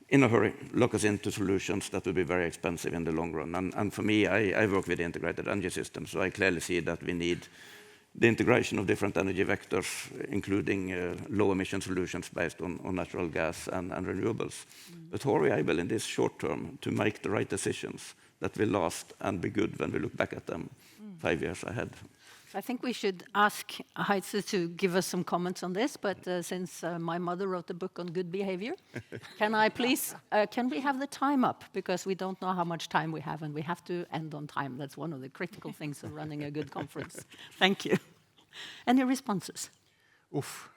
in a hurry, lock us into solutions that will be very expensive in the long run. And for me, I work with the integrated energy system, so I clearly see that we need the integration of different energy vectors, including low-emission solutions based on natural gas and renewables. But how are we able in this short term to make the right decisions that will last and be good when we look back at them 5 years ahead? I think we should ask Heitze to give us some comments on this, but since my mother wrote a book on good behavior, can I please, can we have the time up? Because we don't know how much time we have, and we have to end on time. That's one of the critical things of running a good conference. Thank you. Any responses? Oof.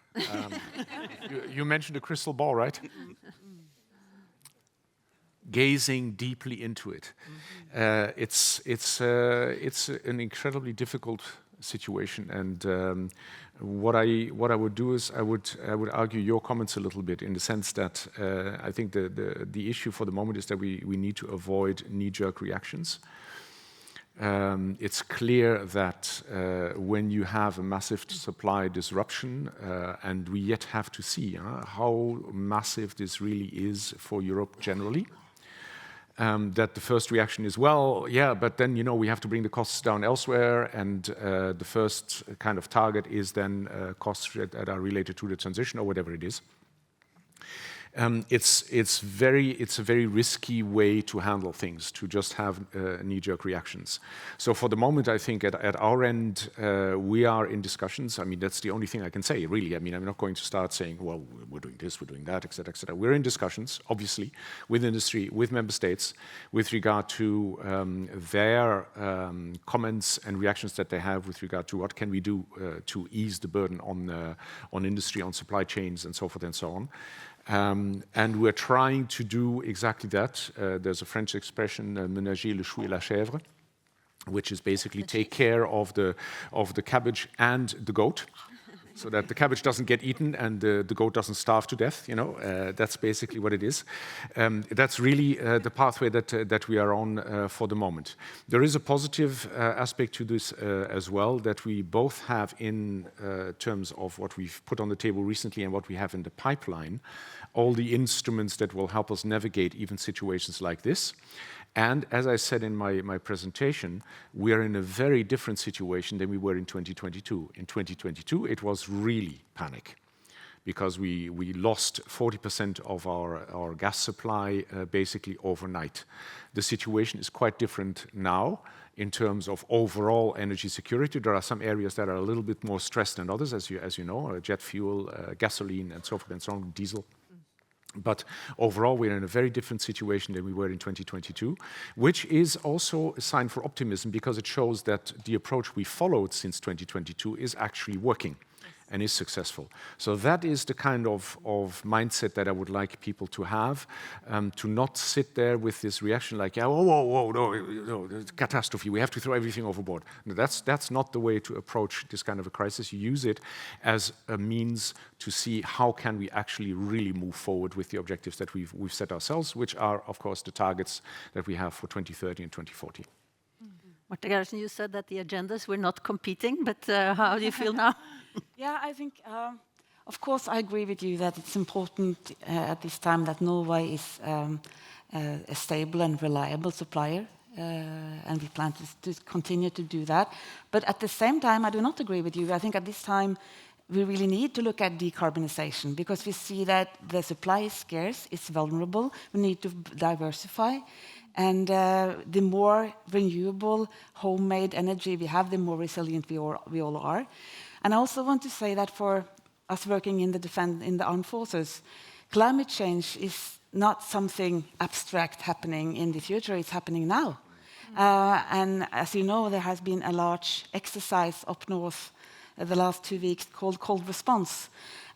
You mentioned a crystal ball, right? Gazing deeply into it. It's an incredibly difficult situation, and what I would do is I would argue your comments a little bit, in the sense that I think the issue for the moment is that we need to avoid knee-jerk reactions. It's clear that when you have a massive supply disruption, and we yet have to see how massive this really is for Europe generally, that the first reaction is, well, yeah, but then, we have to bring the costs down elsewhere, and the first kind of target is then costs that are related to the transition or whatever it is. It's a very risky way to handle things, to just have knee-jerk reactions. So for the moment, I think at our end, we are in discussions. I mean, that's the only thing I can say, really. I mean, I'm not going to start saying, well, we're doing this, we're doing that, et cetera, et cetera. We're in discussions, obviously, with industry, with member states, with regard to their comments and reactions that they have with regard to what can we do to ease the burden on industry, on supply chains, and so forth and so on. And we're trying to do exactly that. There's a French expression, ménager le chou et la chèvre, which is basically take care of the cabbage and the goat, so that the cabbage doesn't get eaten and the goat doesn't starve to death. That's basically what it is. That's really the pathway that we are on for the moment. There is a positive aspect to this as well, that we both have in terms of what we've put on the table recently and what we have in the pipeline, all the instruments that will help us navigate even situations like this. And as I said in my presentation, we are in a very different situation than we were in 2022. In 2022, it was really panic, because we lost 40% of our gas supply basically overnight. The situation is quite different now in terms of overall energy security. There are some areas that are a little bit more stressed than others, as you know, jet fuel, gasoline, and so forth and so on, diesel. But overall, we're in a very different situation than we were in 2022, which is also a sign for optimism, because it shows that the approach we followed since 2022 is actually working and is successful. So that is the kind of mindset that I would like people to have, to not sit there with this reaction like, whoa, no, catastrophe, we have to throw everything overboard. No, that's not the way to approach this kind of a crisis. You use it as a means to see how can we actually really move forward with the objectives that we've set ourselves, which are, of course, the targets that we have for 2030 and 2040. Marte Gerhardsen, you said that the agendas were not competing, but how do you feel now? Yeah, I think, of course, I agree with you that it's important at this time that Norway is a stable and reliable supplier, and we plan to continue to do that. But at the same time, I do not agree with you. I think at this time, we really need to look at decarbonization because we see that the supply is scarce, it's vulnerable, we need to diversify. And the more renewable homemade energy we have, the more resilient we all are. And I also want to say that for us working in the armed forces, climate change is not something abstract happening in the future, it's happening now. And as you know, there has been a large exercise up north the last 2 weeks called Cold Response.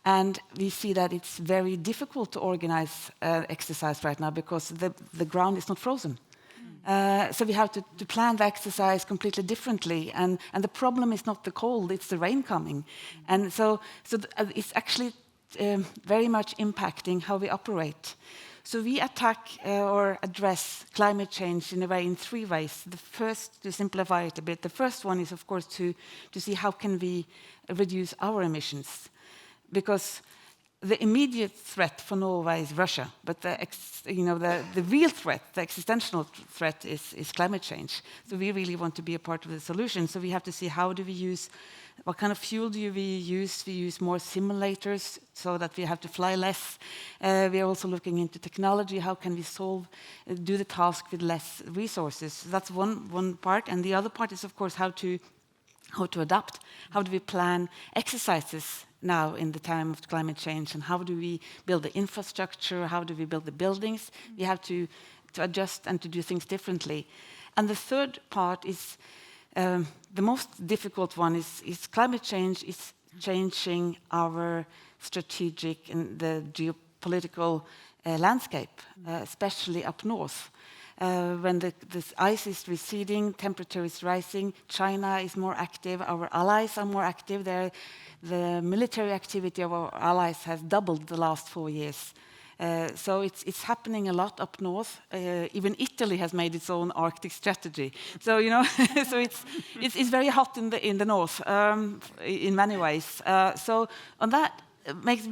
And we see that it's very difficult to organize exercise right now because the ground is not frozen. So we have to plan the exercise completely differently. And the problem is not the cold, it's the rain coming. And so it's actually very much impacting how we operate. So we attack or address climate change in 3 ways. The first, to simplify it a bit, the first one is, of course, to see how can we reduce our emissions. Because the immediate threat for Norway is Russia, but the real threat, the existential threat is climate change. So we really want to be a part of the solution. So we have to see how do we use, what kind of fuel do we use? We use more simulators so that we have to fly less. We are also looking into technology. How can we do the task with less resources? So that's one part. And the other part is, of course, how to adapt. How do we plan exercises now in the time of climate change, and how do we build the infrastructure, how do we build the buildings? We have to adjust and to do things differently. And the third part is, the most difficult one is climate change is changing our strategic and the geopolitical landscape, especially up north. When the ice is receding, temperature is rising, China is more active, our allies are more active. The military activity of our allies has doubled the last 4 years. So it's happening a lot up north. Even Italy has made its own Arctic strategy. So so it's very hot in the north in many ways. So on that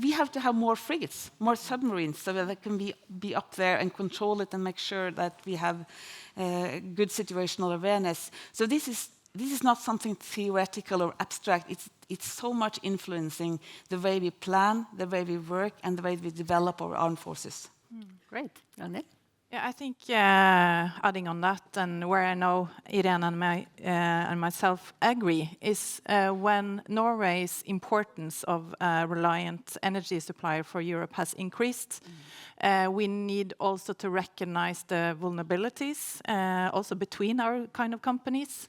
we have to have more frigates, more submarines, so that they can be up there and control it and make sure that we have good situational awareness. So this is not something theoretical or abstract. It's so much influencing the way we plan, the way we work, and the way we develop our armed forces. Great. Janne? Yeah, I think adding on that, and where I know Irene and myself agree, is when Norway's importance of reliant energy supplier for Europe has increased. We need also to recognize the vulnerabilities, also between our kind of companies.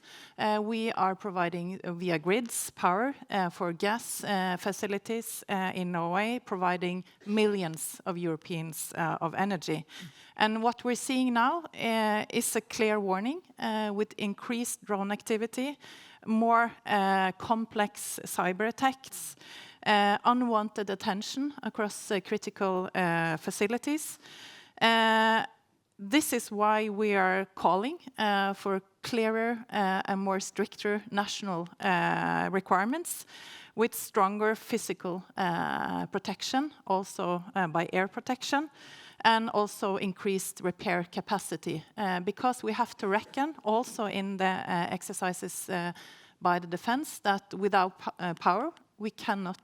We are providing via grids power for gas facilities in Norway, providing millions of Europeans of energy. And what we're seeing now is a clear warning with increased drone activity, more complex cyber attacks, unwanted attention across critical facilities. This is why we are calling for clearer and more stricter national requirements with stronger physical protection, also by air protection, and also increased repair capacity, because we have to reckon also in the exercises by the defense that without power we cannot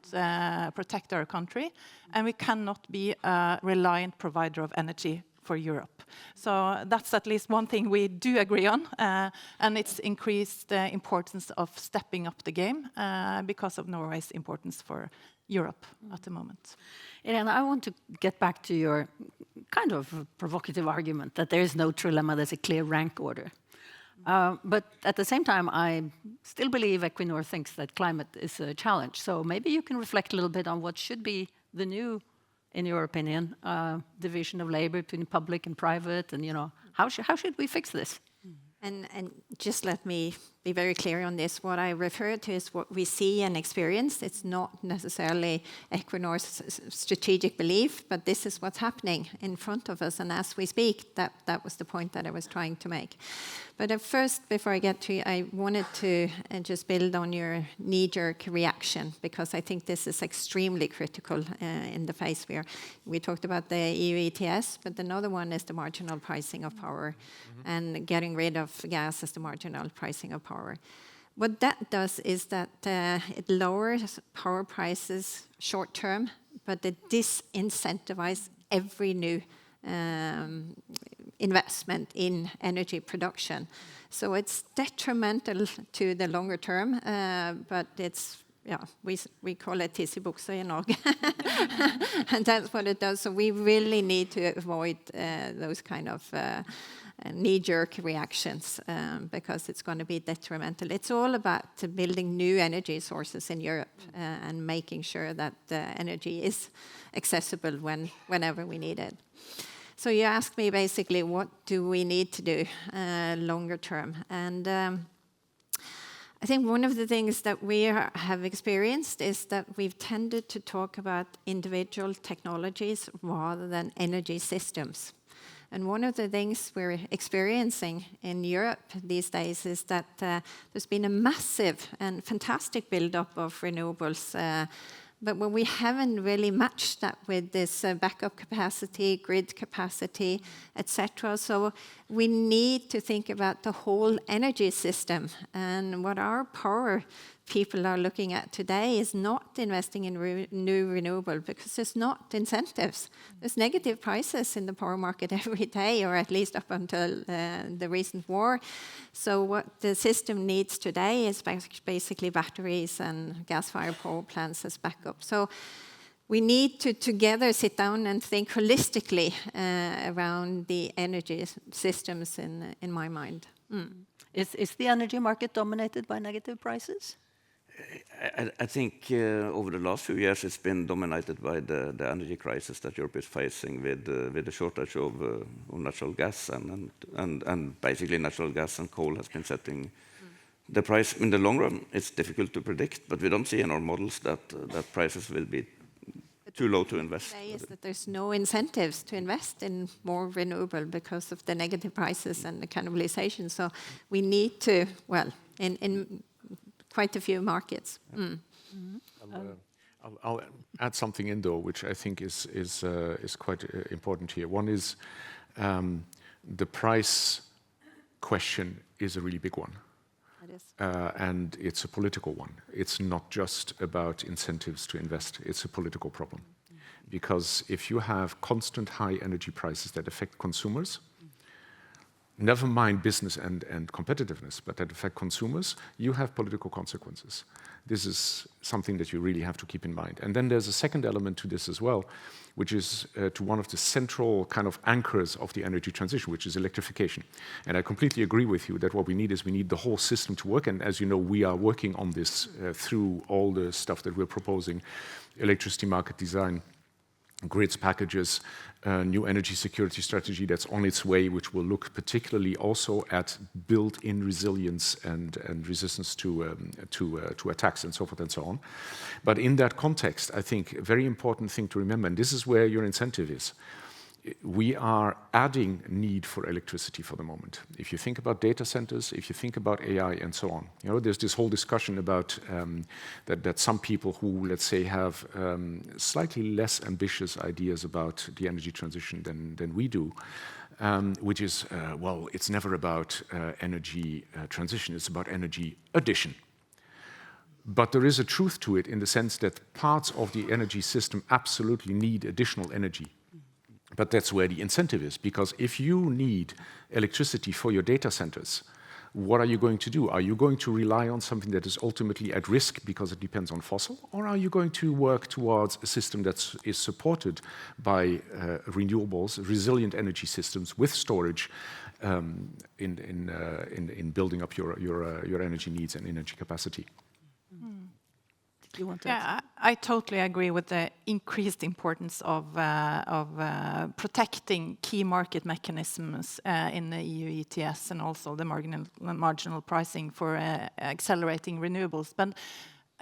protect our country, and we cannot be a reliant provider of energy for Europe. So that's at least one thing we do agree on, and it's increased the importance of stepping up the game because of Norway's importance for Europe at the moment. And I want to get back to your kind of provocative argument that there is no trilemma, there's a clear rank order. But at the same time, I still believe Equinor thinks that climate is a challenge. So maybe you can reflect a little bit on what should be the new, in your opinion, division of labor between public and private, and how should we fix this? And just let me be very clear on this. What I refer to is what we see and experience. It's not necessarily Equinor's strategic belief, but this is what's happening in front of us. And as we speak, that was the point that I was trying to make. But first, before I get to you, I wanted to just build on your knee-jerk reaction, because I think this is extremely critical in the phase we talked about the EU ETS, but another one is the marginal pricing of power, and getting rid of gas as the marginal pricing of power. What that does is that it lowers power prices short term, but it disincentivizes every new investment in energy production. So it's detrimental to the longer term, but it's, yeah, we call it tissebukser in Norge. And that's what it does. So we really need to avoid those kind of knee-jerk reactions because it's going to be detrimental. It's all about building new energy sources in Europe and making sure that energy is accessible whenever we need it. So you asked me basically, what do we need to do longer term? And I think one of the things that we have experienced is that we've tended to talk about individual technologies rather than energy systems. And one of the things we're experiencing in Europe these days is that there's been a massive and fantastic build-up of renewables, but when we haven't really matched that with this backup capacity, grid capacity, etc. So we need to think about the whole energy system. And what our power people are looking at today is not investing in new renewable because there's not incentives. There's negative prices in the power market every day, or at least up until the recent war. So what the system needs today is basically batteries and gas-fired power plants as backup. So we need to together sit down and think holistically around the energy systems in my mind. Is the energy market dominated by negative prices? I think over the last few years it's been dominated by the energy crisis that Europe is facing with the shortage of natural gas and basically natural gas and coal has been setting the price. In the long run, it's difficult to predict, but we don't see in our models that prices will be too low to invest. What is that there's no incentives to invest in more renewable because of the negative prices and the cannibalization. So we need to, well, in quite a few markets. I'll add something in though, which I think is quite important here. One is the price question is a really big one. It is. And it's a political one. It's not just about incentives to invest. It's a political problem. Because if you have constant high energy prices that affect consumers, never mind business and competitiveness, but that affect consumers, you have political consequences. This is something that you really have to keep in mind. And then there's a second element to this as well, which is to one of the central kind of anchors of the energy transition, which is electrification. And I completely agree with you that what we need is we need the whole system to work. And as you know, we are working on this through all the stuff that we're proposing, electricity market design, grids packages, new energy security strategy that's on its way, which will look particularly also at built-in resilience and resistance to attacks and so forth and so on. But in that context, I think a very important thing to remember, and this is where your incentive is, we are adding need for electricity for the moment. If you think about data centers, if you think about AI and so on, you know, there's this whole discussion about that some people who, let's say, have slightly less ambitious ideas about the energy transition than we do, which is, well, it's never about energy transition, it's about energy addition. But there is a truth to it in the sense that parts of the energy system absolutely need additional energy. But that's where the incentive is, because if you need electricity for your data centers, what are you going to do? Are you going to rely on something that is ultimately at risk because it depends on fossil? Or are you going to work towards a system that is supported by renewables, resilient energy systems with storage in building up your energy needs and energy capacity? Yeah, I totally agree with the increased importance of protecting key market mechanisms in the EU ETS and also the marginal pricing for accelerating renewables. But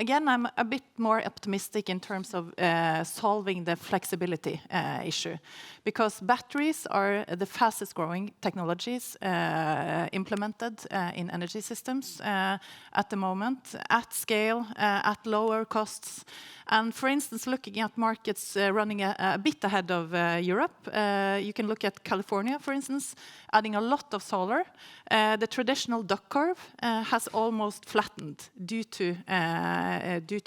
Again, I'm a bit more optimistic in terms of solving the flexibility issue, because batteries are the fastest growing technologies implemented in energy systems at the moment, at scale, at lower costs. And for instance, looking at markets running a bit ahead of Europe, you can look at California, for instance, adding a lot of solar. The traditional duck curve has almost flattened due to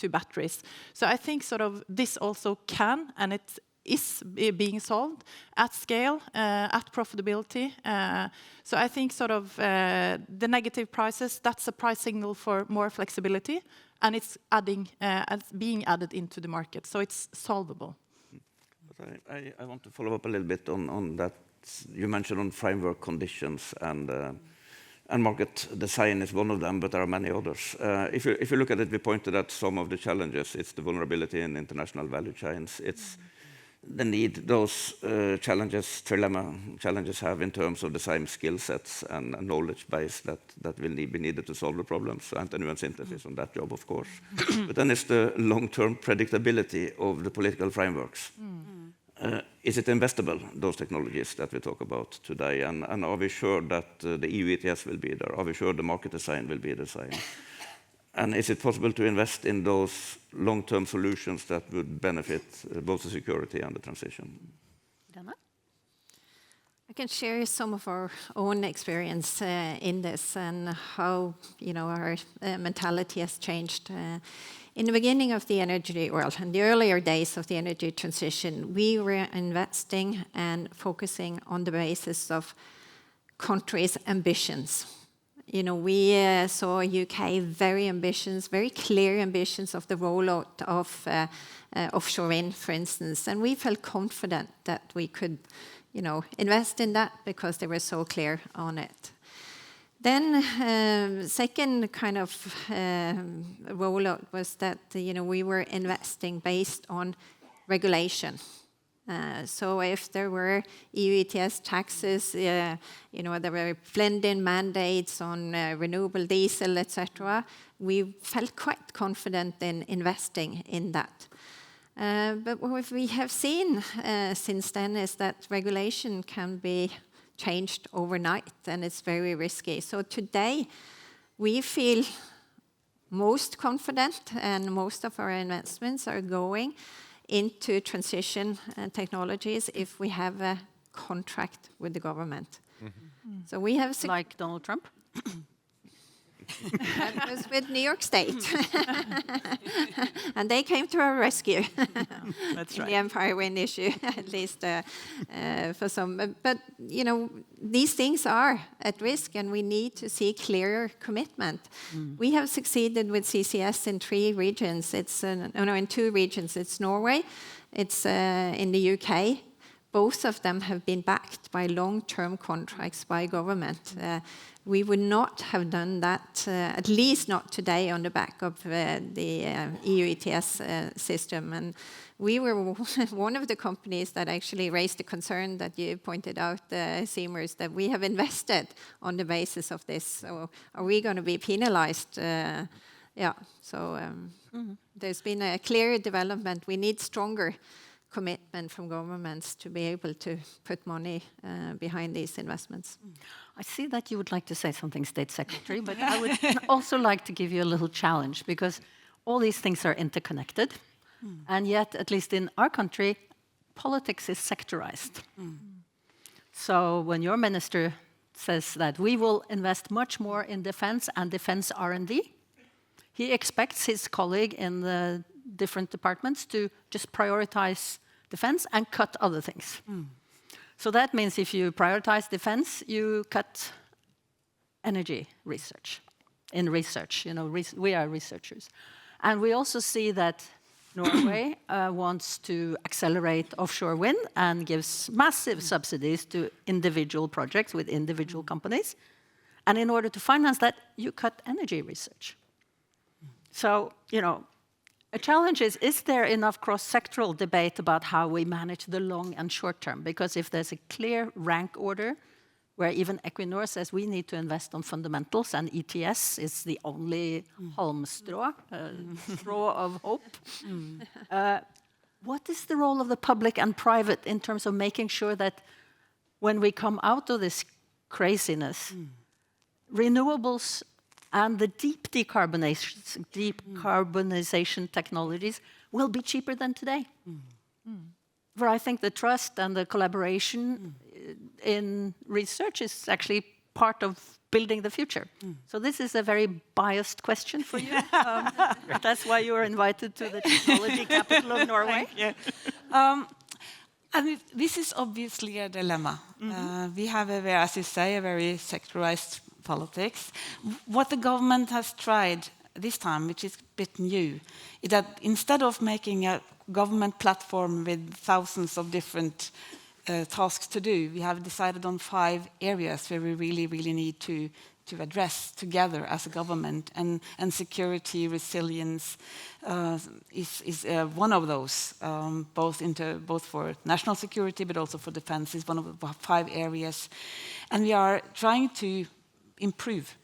batteries. So I think sort of this also can, and it is being solved at scale, at profitability. So I think sort of the negative prices, that's a price signal for more flexibility, and it's being added into the market, so it's solvable. But I want to follow up a little bit on that. You mentioned on framework conditions, and market design is one of them, but there are many others. If you look at it, we pointed at some of the challenges. It's the vulnerability in international value chains. It's the need those challenges have in terms of the same skill sets and knowledge base that will be needed to solve the problems. NTNU and SINTEF is on that job, of course. But then it's the long-term predictability of the political frameworks. Is it investable, those technologies that we talk about today? And are we sure that the EU ETS will be there? Are we sure the market design will be the same? And is it possible to invest in those long-term solutions that would benefit both the security and the transition? Dana? I can share some of our own experience in this and how our mentality has changed. In the beginning of the energy world, in the earlier days of the energy transition, we were investing and focusing on the basis of countries' ambitions. We saw UK very clear ambitions of the rollout of offshore wind, for instance, and we felt confident that we could, invest in that because they were so clear on it. Then, second kind of rollout was that we were investing based on regulation. So if there were EU ETS taxes, there were blend-in mandates on renewable diesel, etc., we felt quite confident in investing in that. But what we have seen since then is that regulation can be changed overnight, and it's very risky. So today, we feel most confident, and most of our investments are going into transition technologies if we have a contract with the government. So we have... Like Donald Trump? That was with New York State. And they came to our rescue. That's in right. the Empire Wind issue, at least for some. But, these things are at risk, and we need to see clearer commitment. We have succeeded with CCS in 3 regions. It's in 2 regions. It's Norway, it's in the UK. Both of them have been backed by long-term contracts by government. We would not have done that, at least not today, on the back of the EU ETS system. And we were one of the companies that actually raised the concern that you pointed out, Seamers, that we have invested on the basis of this. So are we going to be penalized? There's been a clear development. We need stronger commitment from governments to be able to put money behind these investments. I see that you would like to say something, State Secretary, but I would also like to give you a little challenge, because all these things are interconnected, and yet, at least in our country, politics is sectorized. So when your minister says that we will invest much more in defense and defense R&D, he expects his colleague in the different departments to just prioritize defense and cut other things. So that means if you prioritize defense, you cut energy research. In research, we are researchers. And we also see that Norway wants to accelerate offshore wind and gives massive subsidies to individual projects with individual companies. And in order to finance that, you cut energy research. So, a challenge is there enough cross-sectoral debate about how we manage the long and short term? Because if there's a clear rank order where even Equinor says we need to invest on fundamentals, and ETS is the only halmstrå, straw of hope. What is the role of the public and private in terms of making sure that when we come out of this craziness, renewables and the deep decarbonization technologies will be cheaper than today? Where I think the trust and the collaboration in research is actually part of building the future. So this is a very biased question for you. That's why you were invited to the technology capital of Norway. I mean, this is obviously a dilemma. We have, as you say, a very sectorized politics. What the government has tried this time, which is a bit new, is that instead of making a government platform with thousands of different tasks to do, we have decided on 5 areas where we really need to address together as a government, and security, resilience is one of those, both for national security but also for defense, is one of the 5 areas. And we are trying to improve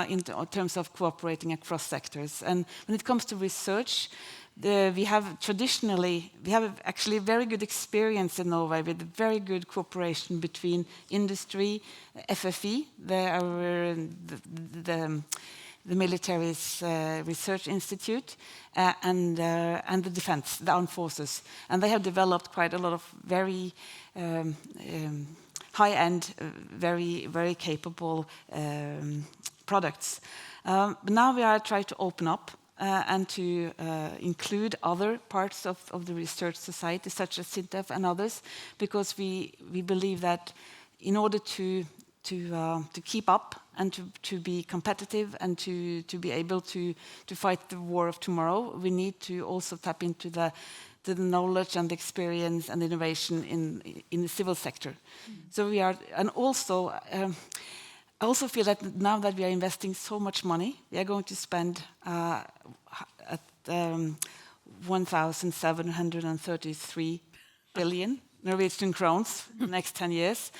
in terms of cooperating across sectors. And when it comes to research, we have actually very good experience in Norway with very good cooperation between industry, FFI, the military's research institute, and the defense, the armed forces. And they have developed quite a lot of very high-end, very capable products. But now we are trying to open up and to include other parts of the research society, such as SINTEF and others, because we believe that in order to keep up and to be competitive and to be able to fight the war of tomorrow, we need to also tap into the knowledge and the experience and innovation in the civil sector. So we are, and also. I also feel that now that we are investing so much money, we are going to spend 1,733 billion Norwegian crowns the next 10 years.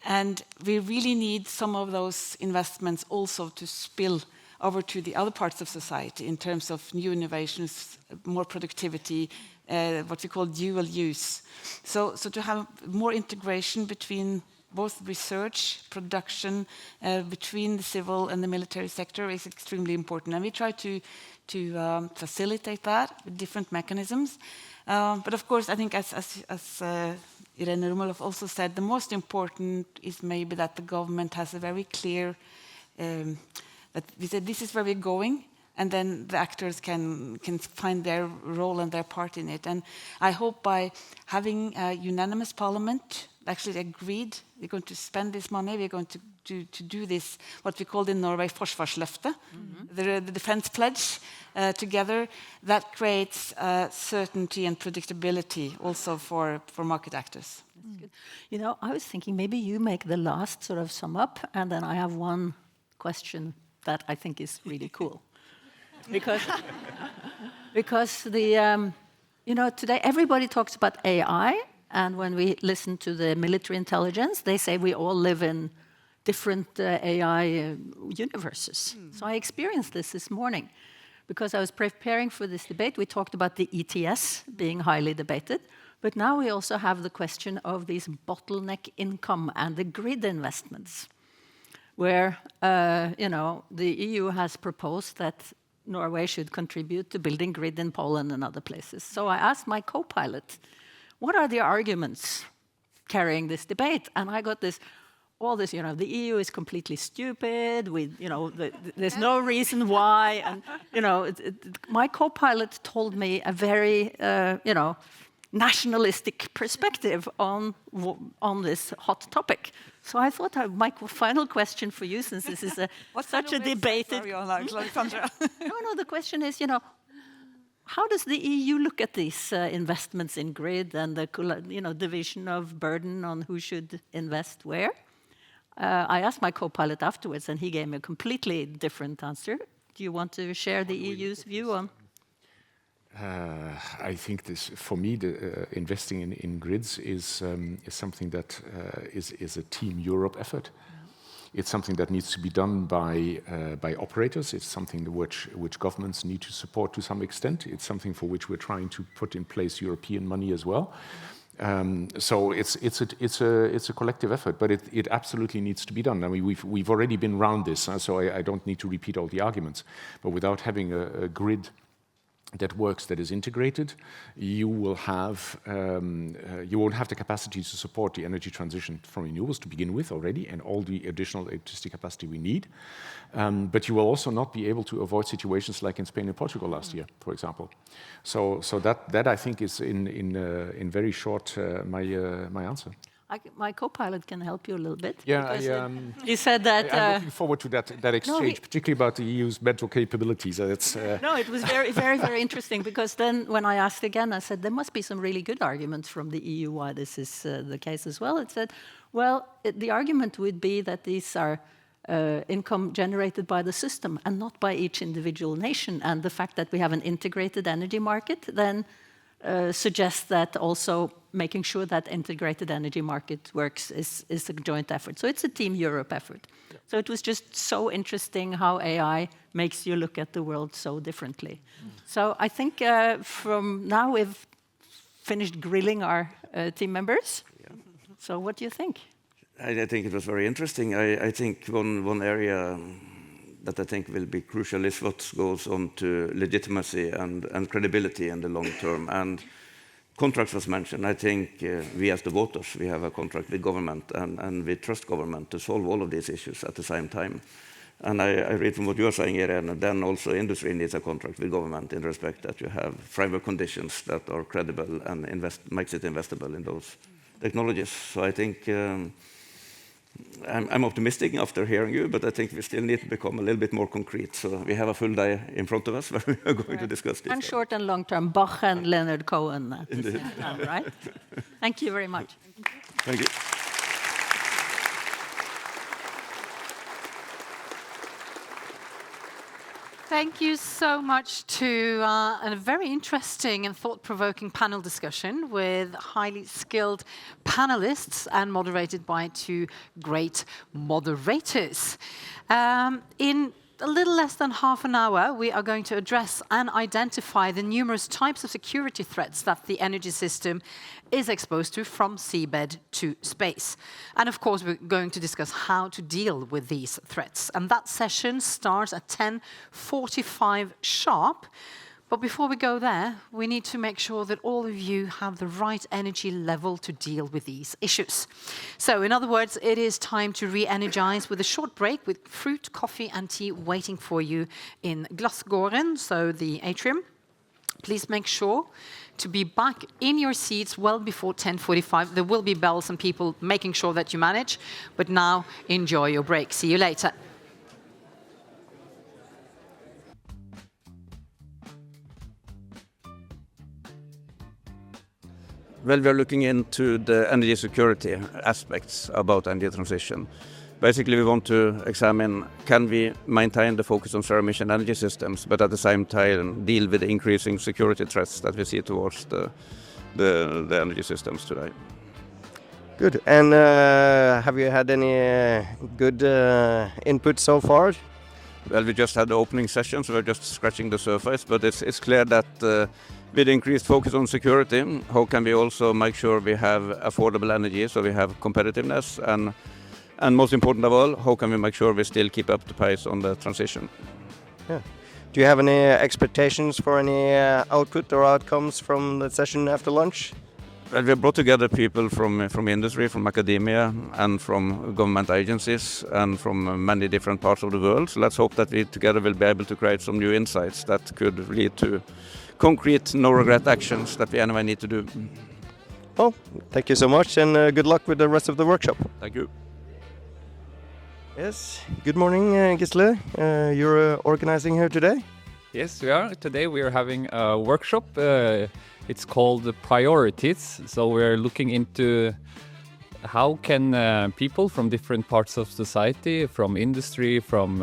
And we really need some of those investments also to spill over to the other parts of society in terms of new innovations, more productivity, what we call dual use. So to have more integration between both research, production, between the civil and the military sector is extremely important. And we try to facilitate that with different mechanisms. But of course, I think as Irene Rummelhoff also said, the most important is maybe that the government has a very clear, that we said this is where we're going, and then the actors can find their role and their part in it. And I hope by having a unanimous parliament actually agreed, we're going to spend this money, we're going to do this, what we called in Norway, forsvarsløftet, the defense pledge together, that creates certainty and predictability also for market actors. Good. You know, I was thinking maybe you make the last sort of sum up, and then I have one question that I think is really cool. Because the, you know, today everybody talks about AI, and when we listen to the military intelligence, they say we all live in different AI universes. So I experienced this morning. Because I was preparing for this debate, we talked about the ETS being highly debated, but now we also have the question of these bottleneck income and the grid investments, where, you know, the EU has proposed that Norway should contribute to building grid in Poland and other places. So I asked my co-pilot, what are the arguments carrying this debate? And I got all this, you know, the EU is completely stupid, you know, there's no reason why. And, you know, my co-pilot told me a very, you know, nationalistic perspective on this hot topic. So I thought my final question for you, since this is such a debated... No, the question is, you know, how does the EU look at these investments in grid and the, you know, division of burden on who should invest where? I asked my co-pilot afterwards, and he gave me a completely different answer. Do you want to share the EU's view on? I think this, for me, investing in grids is something that is a Team Europe effort. It's something that needs to be done by operators. It's something which governments need to support to some extent. It's something for which we're trying to put in place European money as well. So it's a collective effort, but it absolutely needs to be done. I mean, we've already been around this, so I don't need to repeat all the arguments. But without having a grid that works, that is integrated, you won't have the capacity to support the energy transition from renewables to begin with already, and all the additional electricity capacity we need. But you will also not be able to avoid situations like in Spain and Portugal last year, for example. So that I think is in very short my answer. My co-pilot can help you a little bit. Yeah, he said that. I'm looking forward to that exchange, particularly about the EU's mental capabilities. No, it was very, very, very interesting, because then when I asked again, I said there must be some really good arguments from the EU why this is the case as well. It said, well, the argument would be that these are income generated by the system and not by each individual nation, and the fact that we have an integrated energy market then suggests that also making sure that integrated energy market works is a joint effort. So it's a Team Europe effort. Yeah. So it was just so interesting how AI makes you look at the world so differently. So I think from now we've finished grilling our team members. Yeah. So what do you think? I think it was very interesting. I think one area that I think will be crucial is what goes on to legitimacy and credibility in the long term. And contracts was mentioned. I think we as the voters, we have a contract with government, and we trust government to solve all of these issues at the same time. And I read from what you are saying here, and then also industry needs a contract with government in respect that you have framework conditions that are credible and makes it investable in those technologies. So I think I'm optimistic after hearing you, but I think we still need to become a little bit more concrete. So we have a full day in front of us where we are going to discuss this. And short and long term, Bach and Leonard Cohen. Right? Thank you very much. Thank you. Thank you so much to a very interesting and thought-provoking panel discussion with highly skilled panelists and moderated by two great moderators. In a little less than half an hour, we are going to address and identify the numerous types of security threats that the energy system is exposed to, from seabed to space. And of course, we're going to discuss how to deal with these threats. And that session starts at 10:45 sharp. But before we go there, we need to make sure that all of you have the right energy level to deal with these issues. So in other words, it is time to re-energize with a short break with fruit, coffee and tea waiting for you in Glassgården, so the atrium. Please make sure to be back in your seats well before 10:45. There will be bells and people making sure that you manage, but now enjoy your break. See you later. Well, we are looking into the energy security aspects about energy transition. Basically, we want to examine, can we maintain the focus on zero-emission energy systems, but at the same time deal with the increasing security threats that we see towards the energy systems today. Good. And have you had any good input so far? Well, we just had the opening session, so we're just scratching the surface, but it's clear that with increased focus on security, how can we also make sure we have affordable energy, so we have competitiveness, and most important of all, how can we make sure we still keep up the pace on the transition? Yeah. Do you have any expectations for any output or outcomes from the session after lunch? Well, we brought together people from industry, from academia, and from government agencies, and from many different parts of the world. So let's hope that we together will be able to create some new insights that could lead to concrete, no-regret actions that we anyway need to do. Well, thank you so much, and good luck with the rest of the workshop. Thank you. Yes, good morning, Gisle. You're organizing here today? Yes, we are. Today we are having a workshop. It's called Priorities. So we're looking into how can people from different parts of society, from industry, from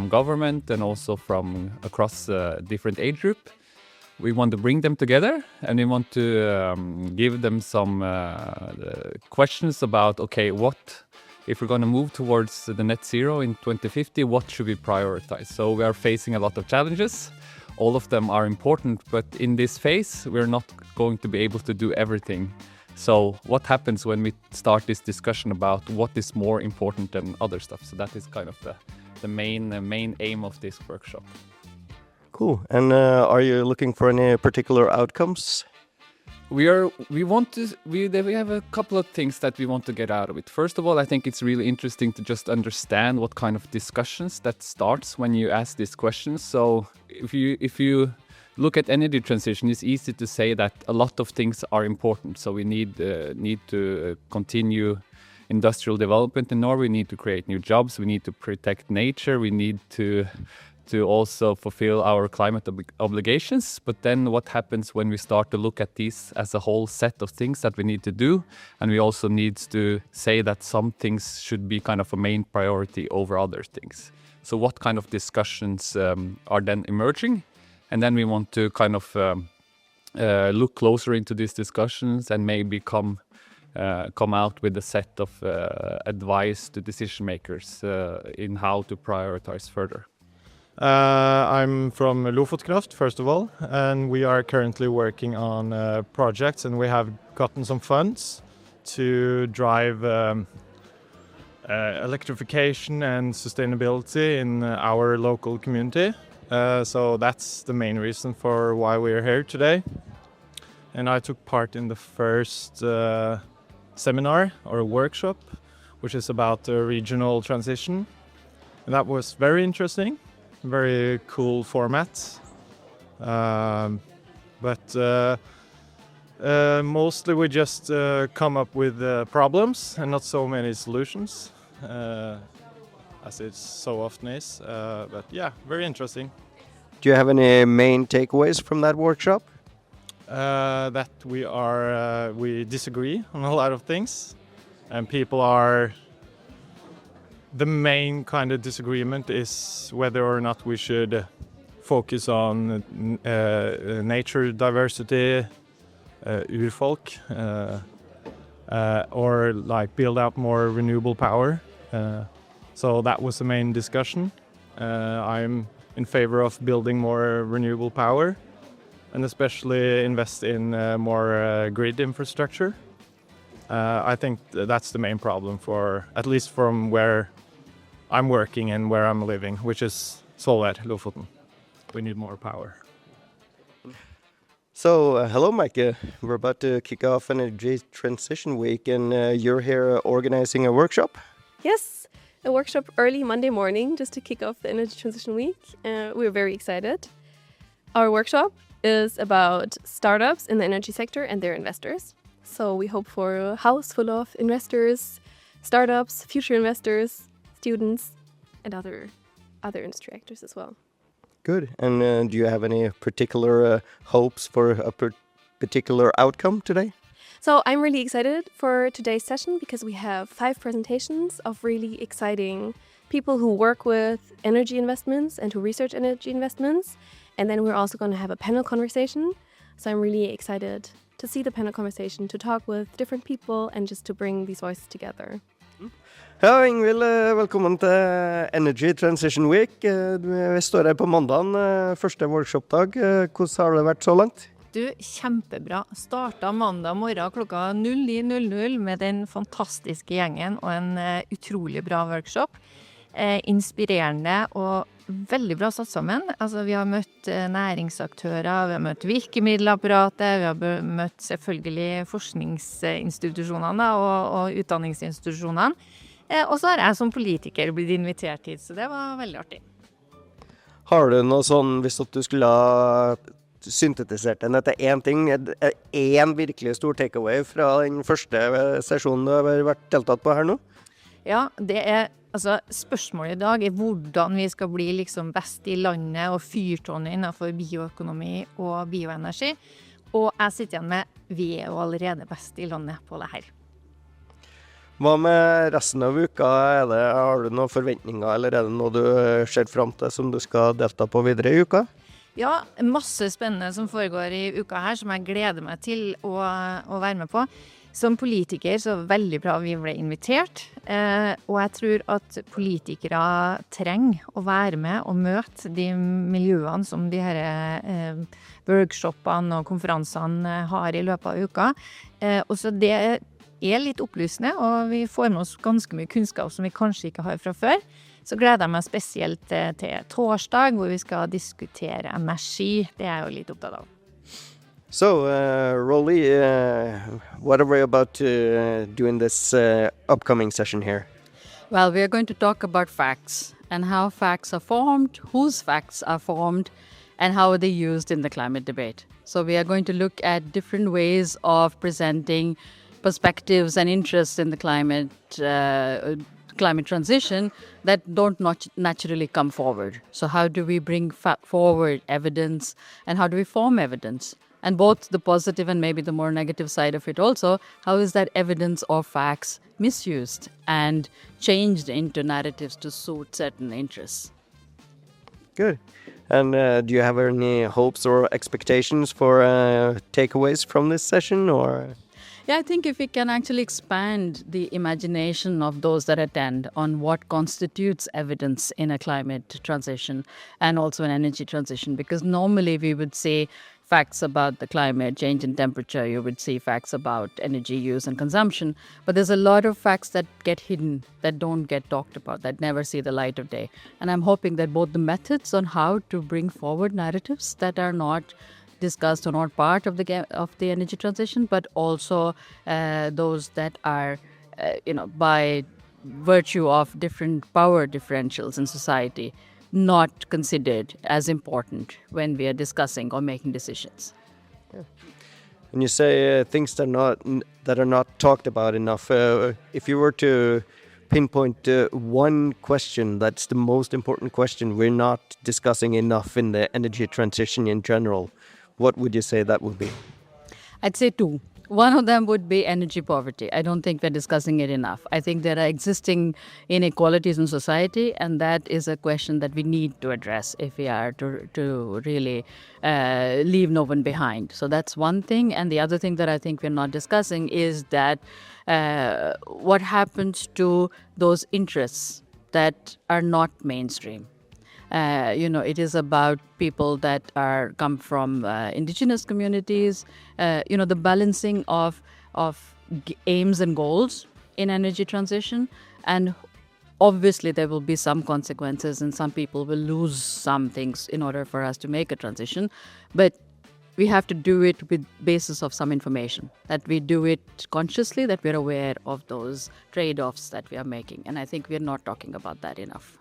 government, and also from across different age group, we want to bring them together, and we want to give them some questions about, okay, what if we're going to move towards the net zero in 2050, what should we prioritize? So we are facing a lot of challenges. All of them are important, but in this phase, we're not going to be able to do everything. So what happens when we start this discussion about what is more important than other stuff? So that is kind of the main aim of this workshop. Cool. And are you looking for any particular outcomes? We have a couple of things that we want to get out of it. First of all, I think it's really interesting to just understand what kind of discussions that starts when you ask these questions. So if you look at energy transition, it's easy to say that a lot of things are important. So we need to continue industrial development in Norway. We need to create new jobs. We need to protect nature. We need to also fulfill our climate obligations. But then what happens when we start to look at these as a whole set of things that we need to do? And we also need to say that some things should be kind of a main priority over other things. So what kind of discussions are then emerging? And then we want to kind of look closer into these discussions and maybe come out with a set of advice to decision makers in how to prioritize further. I'm from Lofotkraft, first of all, and we are currently working on projects, and we have gotten some funds to drive electrification and sustainability in our local community. So that's the main reason for why we're here today. And I took part in the first seminar or workshop, which is about the regional transition. And that was very interesting. Very cool format, but mostly we just come up with problems and not so many solutions, as it so often is. But yeah, very interesting. Do you have any main takeaways from that workshop? That we disagree on a lot of things, and people are. The main kind of disagreement is whether or not we should focus on nature diversity, urfolk, or like build out more renewable power. So that was the main discussion. I'm in favor of building more renewable power and especially invest in more grid infrastructure. I think that's the main problem for, at least from where I'm working and where I'm living, which is Svolvær, Lofoten. We need more power. So, hello, Mike. We're about to kick off Energy Transition Week, and you're here organizing a workshop? Yes, a workshop early Monday morning just to kick off the Energy Transition Week. We're very excited. Our workshop is about startups in the energy sector and their investors. So we hope for a house full of investors, startups, future investors, students, and other industry actors as well. Good. And do you have any particular hopes for a particular outcome today? So I'm really excited for today's session because we have 5 presentations of really exciting people who work with energy investments and who research energy investments. And then we're also going to have a panel conversation. So I'm really excited to see the panel conversation, to talk with different people and just to bring these voices together. Ja, Ingvild, velkommen til Energy Transition Week. Vi står her på mandagen, første workshopdag. Hvordan har det vært så langt? Du, kjempebra. Startet mandag morgen klokka 09:00 med den fantastiske gjengen og en utrolig bra workshop. Inspirerende og veldig bra satt sammen. Altså, vi har møtt næringsaktører, vi har møtt virkemiddelapparatet, vi har møtt selvfølgelig forskningsinstitusjonene og utdanningsinstitusjonene. Og så har jeg som politiker blitt invitert hit, så det var veldig artig. Har du noe sånn, hvis du skulle ha syntetisert den etter én ting, én virkelig stor takeaway fra den første sesjonen du har vært deltatt på her nå? Ja, altså, spørsmålet i dag hvordan vi skal bli liksom best i landet og fyrtårnet innenfor bioøkonomi og bioenergi. Og jeg sitter igjen med, vi jo allerede best i landet på det her. Hva med resten av uka? Har du noen forventninger, eller er det noe du ser frem til som du skal delta på videre i uka? Ja, masse spennende som foregår I uka her, som jeg gleder meg til å være med på. Som politiker så veldig bra vi ble invitert, og jeg tror at politikere trenger å være med og møte de miljøene som de her workshopene og konferansene har I løpet av uka. Og så det litt opplysende, og vi får med oss ganske mye kunnskap som vi kanskje ikke har fra før. Så gleder jeg meg spesielt til torsdag, hvor vi skal diskutere energi. Det jeg jo litt opptatt av. So, Rolly, what are we about to do in this upcoming session here? Well, we are going to talk about facts and how facts are formed, whose facts are formed, and how are they used in the climate debate. So we are going to look at different ways of presenting perspectives and interests in the climate transition that don't naturally come forward. So how do we bring forward evidence, and how do we form evidence? And both the positive and maybe the more negative side of it also, how is that evidence or facts misused and changed into narratives to suit certain interests? Good. And do you have any hopes or expectations for takeaways from this session, or? Yeah, I think if we can actually expand the imagination of those that attend on what constitutes evidence in a climate transition and also an energy transition, because normally we would say facts about the climate, change in temperature, you would see facts about energy use and consumption, but there's a lot of facts that get hidden, that don't get talked about, that never see the light of day. And I'm hoping that both the methods on how to bring forward narratives that are not discussed or not part of the energy transition, but also those that are, by virtue of different power differentials in society, not considered as important when we are discussing or making decisions. Yeah. And you say things that are not talked about enough. If you were to pinpoint one question that's the most important question we're not discussing enough in the energy transition in general, what would you say that would be? I'd say two. One of them would be energy poverty. I don't think we're discussing it enough. I think there are existing inequalities in society, and that is a question that we need to address if we are to really leave no one behind. So that's one thing. And the other thing that I think we're not discussing is that what happens to those interests that are not mainstream. It is about people that come from indigenous communities, the balancing of aims and goals in energy transition. And obviously there will be some consequences and some people will lose some things in order for us to make a transition. But we have to do it with basis of some information, that we do it consciously, that we're aware of those trade-offs that we are making. And I think we're not talking about that enough.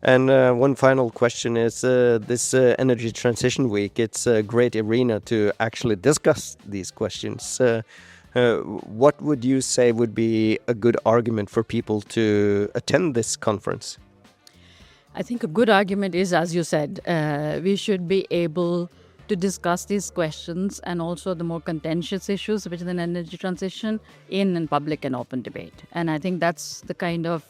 And one final question is this Energy Transition Week, it's a great arena to actually discuss these questions. What would you say would be a good argument for people to attend this conference? I think a good argument is, as you said, we should be able to discuss these questions and also the more contentious issues within energy transition in public and open debate. And I think that's the kind of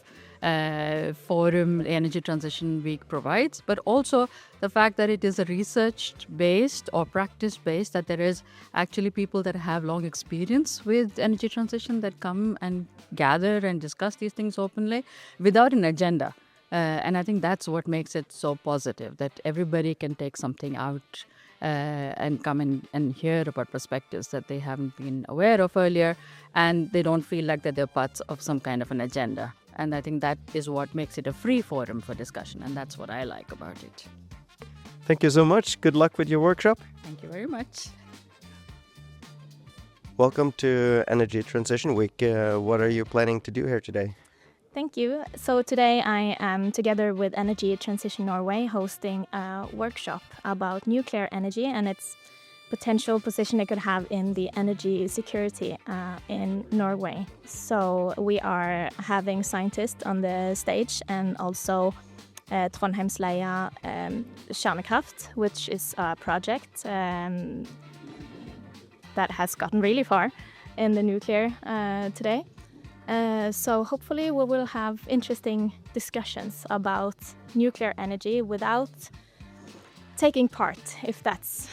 forum Energy Transition Week provides, but also the fact that it is a research-based or practice-based, that there is actually people that have long experience with energy transition that come and gather and discuss these things openly without an agenda. And I think that's what makes it so positive, that everybody can take something out and come and hear about perspectives that they haven't been aware of earlier, and they don't feel like that they're parts of some kind of an agenda. And I think that is what makes it a free forum for discussion, and that's what I like about it. Thank you so much. Good luck with your workshop. Thank you very much. Welcome to Energy Transition Week. What are you planning to do here today? Thank you. So today I am together with Energy Transition Norway hosting a workshop about nuclear energy and its potential position it could have in the energy security in Norway. So we are having scientists on the stage and also Trondheim's Kjernekraft, which is a project that has gotten really far in the nuclear today. So hopefully we will have interesting discussions about nuclear energy without taking part, if that's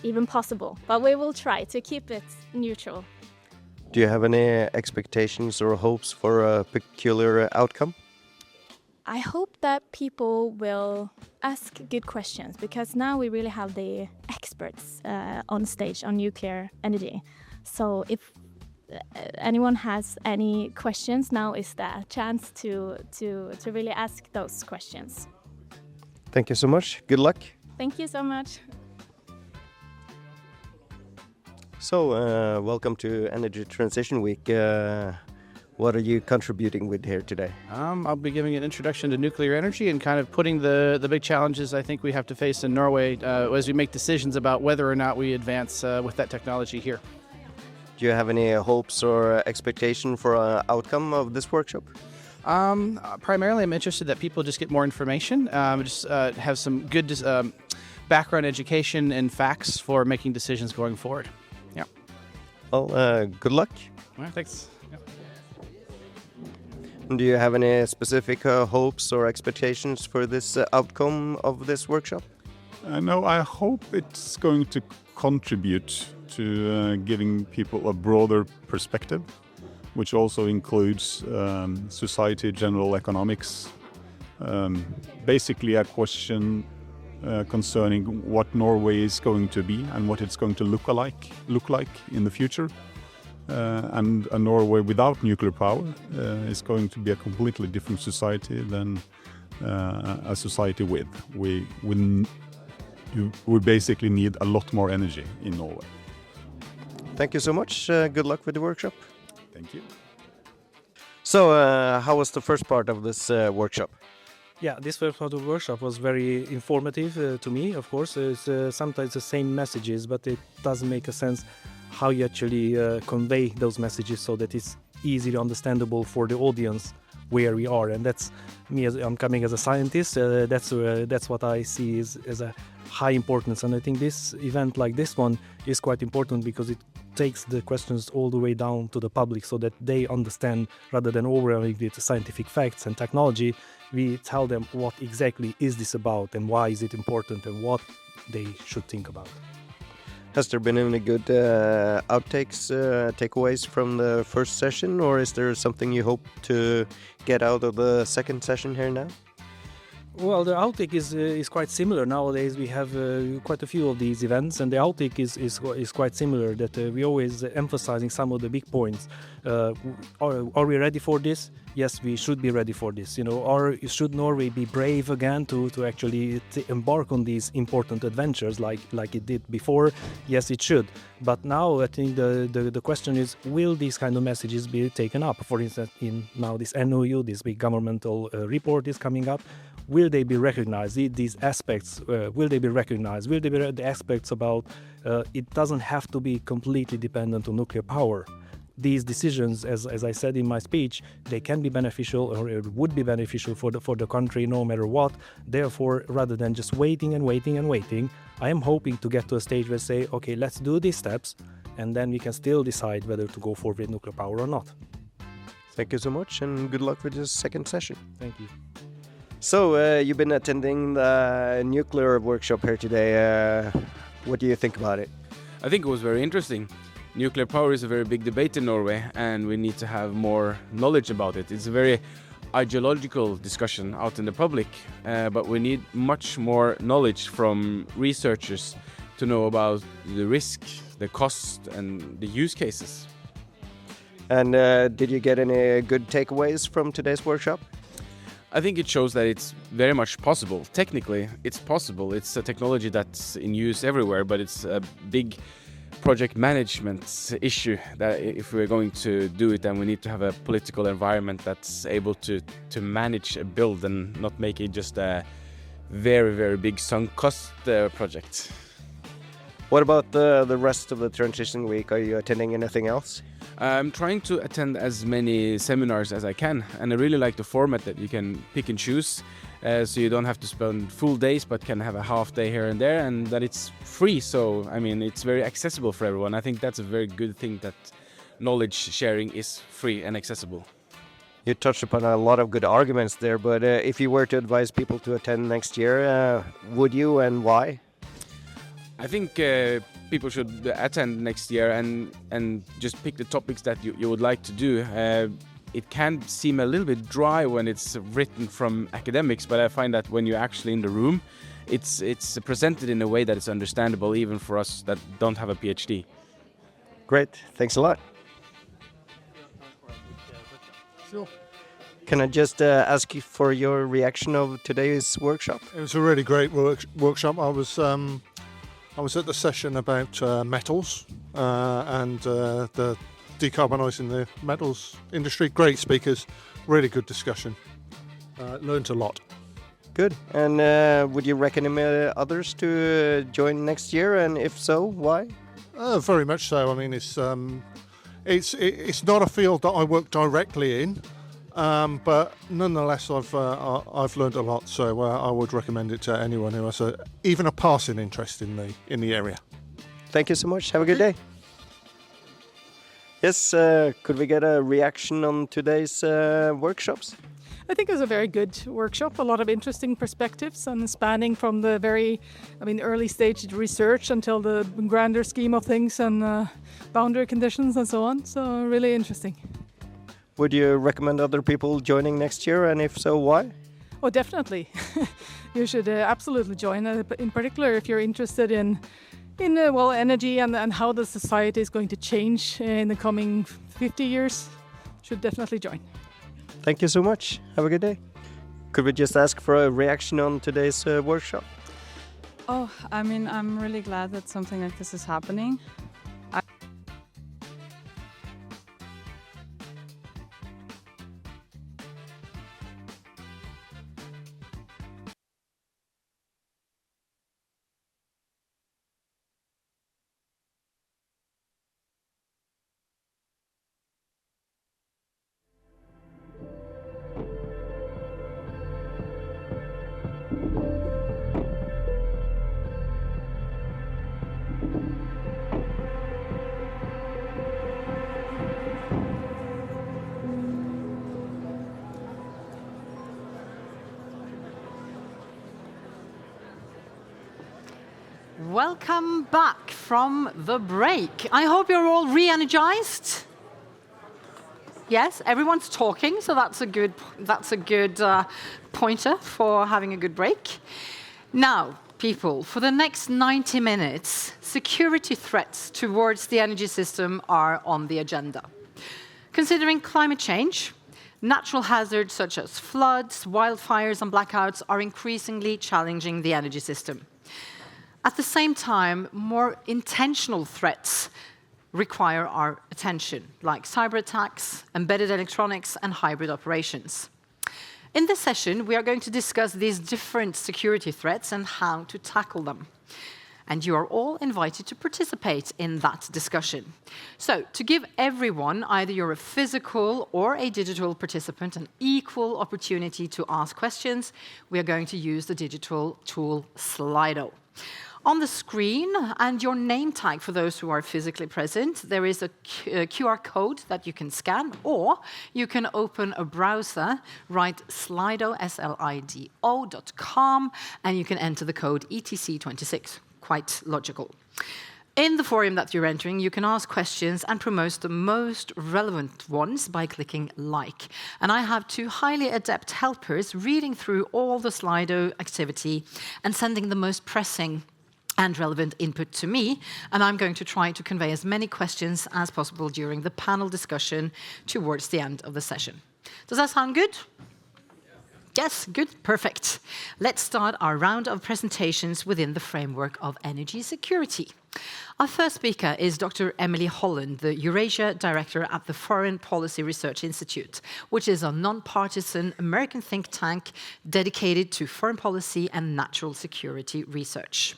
even possible. But we will try to keep it neutral. Do you have any expectations or hopes for a peculiar outcome? I hope that people will ask good questions, because now we really have the experts on stage on nuclear energy. So if anyone has any questions, now is the chance to really ask those questions. Thank you so much. Good luck. Thank you so much. So, welcome to Energy Transition Week. What are you contributing with here today? I'll be giving an introduction to nuclear energy and kind of putting the big challenges I think we have to face in Norway as we make decisions about whether or not we advance with that technology here. Do you have any hopes or expectation for an outcome of this workshop? Primarily, I'm interested that people just get more information, have some good background education and facts for making decisions going forward. Yeah. Well, good luck. Well, thanks. Do you have any specific hopes or expectations for this outcome of this workshop? No, I hope it's going to contribute to giving people a broader perspective, which also includes society, general economics, basically a question concerning what Norway is going to be and what it's going to look like in the future. And a Norway without nuclear power is going to be a completely different society than a society with. We basically need a lot more energy in Norway. Thank you so much. Good luck with the workshop. Thank you. So, how was the first part of this workshop? Yeah, this first part of the workshop was very informative to me, of course. It's sometimes the same messages, but it doesn't make a sense how you actually convey those messages so that it's easily understandable for the audience where we are. And that's me, I'm coming as a scientist, that's what I see as a high importance. And I think this event like this one is quite important because it takes the questions all the way down to the public so that they understand, rather than overwhelming with scientific facts and technology, we tell them what exactly is this about and why is it important and what they should think about. Has there been any good outtakes, takeaways from the first session, or is there something you hope to get out of the second session here now? Well, the outtake is quite similar. Nowadays we have quite a few of these events, and the outtake is quite similar, that we always emphasizing some of the big points. Are we ready for this? Yes, we should be ready for this. Or should Norway be brave again to actually embark on these important adventures like it did before? Yes, it should. But now I think the question is, will these kind of messages be taken up? For instance, in now this NOU, this big governmental report is coming up. Will they be recognized? These aspects, will they be recognized? Will they be the aspects about it doesn't have to be completely dependent on nuclear power? These decisions, as I said in my speech, they can be beneficial, or it would be beneficial for the country no matter what. Therefore, rather than just waiting, I am hoping to get to a stage where say, okay, let's do these steps, and then we can still decide whether to go forward with nuclear power or not. Thank you so much, and good luck with this second session. Thank you. So, you've been attending the nuclear workshop here today. What do you think about it? I think it was very interesting. Nuclear power is a very big debate in Norway, and we need to have more knowledge about it. It's a very ideological discussion out in the public, but we need much more knowledge from researchers to know about the risk, the cost, and the use cases. And did you get any good takeaways from today's workshop? I think it shows that it's very much possible. Technically, it's possible. It's a technology that's in use everywhere, but it's a big project management issue that if we're going to do it, then we need to have a political environment that's able to manage a build and not make it just a very, very big sunk cost project. What about the rest of the transition week? Are you attending anything else? I'm trying to attend as many seminars as I can, and I really like the format that you can pick and choose, so you don't have to spend full days but can have a half day here and there, and that it's free. So I mean, it's very accessible for everyone. I think that's a very good thing, that knowledge sharing is free and accessible. You touched upon a lot of good arguments there, but if you were to advise people to attend next year, would you, and why? I think people should attend next year and just pick the topics that you would like to do. It can seem a little bit dry when it's written from academics, but I find that when you're actually in the room, it's presented in a way that is understandable even for us that don't have a PhD. Great, thanks a lot. Sure. Can I just ask you for your reaction of today's workshop? It was a really great workshop. I was at the session about metals and the decarbonising the metals industry. Great speakers, really good discussion. Learned a lot. Good. And would you recommend others to join next year? And if so, why? Very much so. I mean, it's not a field that I work directly in, but nonetheless, I've learned a lot. So I would recommend it to anyone who has even a passing interest in the area. Thank you so much. Have a good day. Yes, could we get a reaction on today's workshops? I think it was a very good workshop, a lot of interesting perspectives and spanning from the early stage research until the grander scheme of things and boundary conditions and so on. So really interesting. Would you recommend other people joining next year, and if so, why? Oh, definitely. You should absolutely join, in particular if you're interested in energy and how the society is going to change in the coming 50 years. Should definitely join. Thank you so much. Have a good day. Could we just ask for a reaction on today's workshop? Oh, I'm really glad that something like this is happening. Welcome back from the break. I hope you're all re-energized. Yes, everyone's talking, so that's a good pointer for having a good break. Now, people, for the next 90 minutes, security threats towards the energy system are on the agenda. Considering climate change, natural hazards such as floods, wildfires, and blackouts are increasingly challenging the energy system. At the same time, more intentional threats require our attention, like cyber attacks, embedded electronics, and hybrid operations. In this session, we are going to discuss these different security threats and how to tackle them. And you are all invited to participate in that discussion. So, to give everyone, either you're a physical or a digital participant, an equal opportunity to ask questions, we are going to use the digital tool Slido. On the screen, and your name tag for those who are physically present, there is a QR code that you can scan, or you can open a browser, write Slido, slido.com, and you can enter the code ETC26. Quite logical. In the forum that you're entering, you can ask questions and promote the most relevant ones by clicking like. And I have two highly adept helpers reading through all the Slido activity and sending the most pressing and relevant input to me, and I'm going to try to convey as many questions as possible during the panel discussion towards the end of the session. Does that sound good? Yes, good, perfect. Let's start our round of presentations within the framework of energy security. Our first speaker is Dr. Emily Holland, the Eurasia Director at the Foreign Policy Research Institute, which is a non-partisan American think tank dedicated to foreign policy and national security research.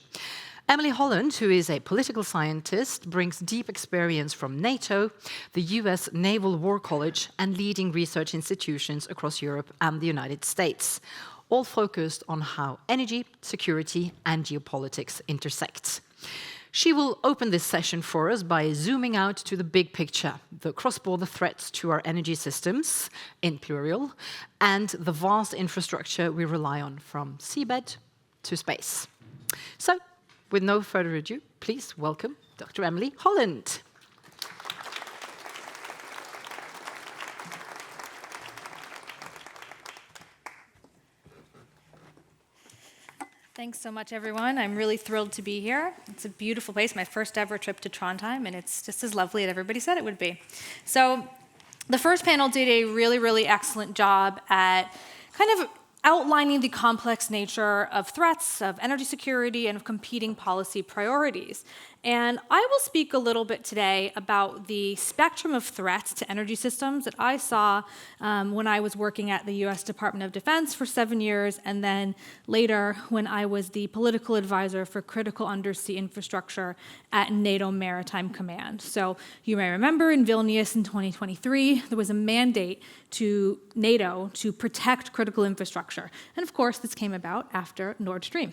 Emily Holland, who is a political scientist, brings deep experience from NATO, the US Naval War College, and leading research institutions across Europe and the United States, all focused on how energy, security, and geopolitics intersect. She will open this session for us by zooming out to the big picture, the cross-border threats to our energy systems, in plural, and the vast infrastructure we rely on from seabed to space. So, with no further ado, please welcome Dr. Emily Holland. Thanks so much, everyone. I'm really thrilled to be here. It's a beautiful place, my first ever trip to Trondheim, and it's just as lovely as everybody said it would be. So the first panel did a really, really excellent job at kind of outlining the complex nature of threats, of energy security, and of competing policy priorities. And I will speak a little bit today about the spectrum of threats to energy systems that I saw when I was working at the US Department of Defense for 7 years, and then later when I was the political advisor for critical undersea infrastructure at NATO Maritime Command. So you may remember in Vilnius in 2023, there was a mandate to NATO to protect critical infrastructure. And of course, this came about after Nord Stream.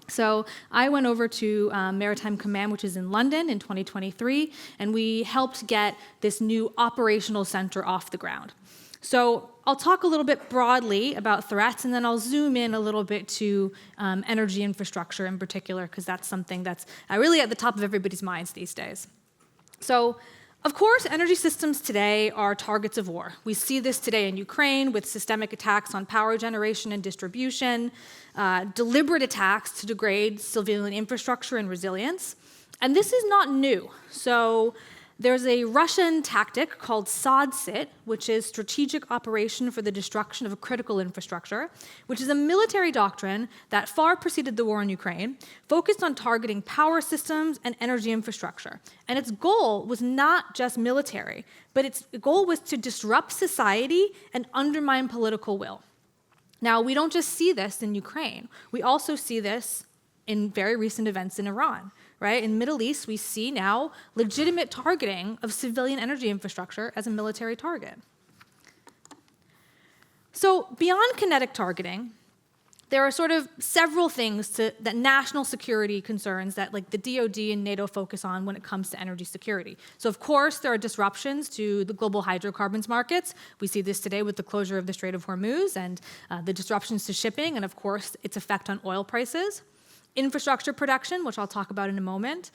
So I went over to Maritime Command, which is in London in 2023, and we helped get this new operational center off the ground. So I'll talk a little bit broadly about threats, and then I'll zoom in a little bit to energy infrastructure in particular, because that's something that's really at the top of everybody's minds these days. So, of course, energy systems today are targets of war. We see this today in Ukraine with systemic attacks on power generation and distribution, deliberate attacks to degrade civilian infrastructure and resilience. And this is not new. So there's a Russian tactic called SODSIT, which is Strategic Operation for the Destruction of Critical Infrastructure, which is a military doctrine that far preceded the war in Ukraine, focused on targeting power systems and energy infrastructure. And its goal was not just military, but its goal was to disrupt society and undermine political will. Now, we don't just see this in Ukraine. We also see this in very recent events in Iran. Right? In the Middle East, we see now legitimate targeting of civilian energy infrastructure as a military target. So beyond kinetic targeting, there are sort of several things that national security concerns that like the DoD and NATO focus on when it comes to energy security. So of course, there are disruptions to the global hydrocarbons markets. We see this today with the closure of the Strait of Hormuz and the disruptions to shipping, and of course, its effect on oil prices. Infrastructure production, which I'll talk about in a moment,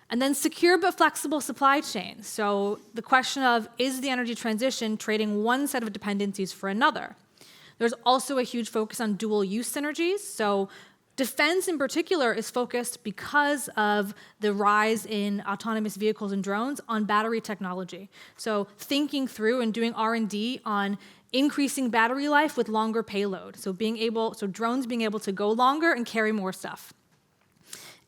and then secure but flexible supply chains. So the question of, is the energy transition trading one set of dependencies for another? There's also a huge focus on dual use synergies. So defense in particular is focused because of the rise in autonomous vehicles and drones on battery technology. So thinking through and doing R&D on increasing battery life with longer payload. So drones being able to go longer and carry more stuff.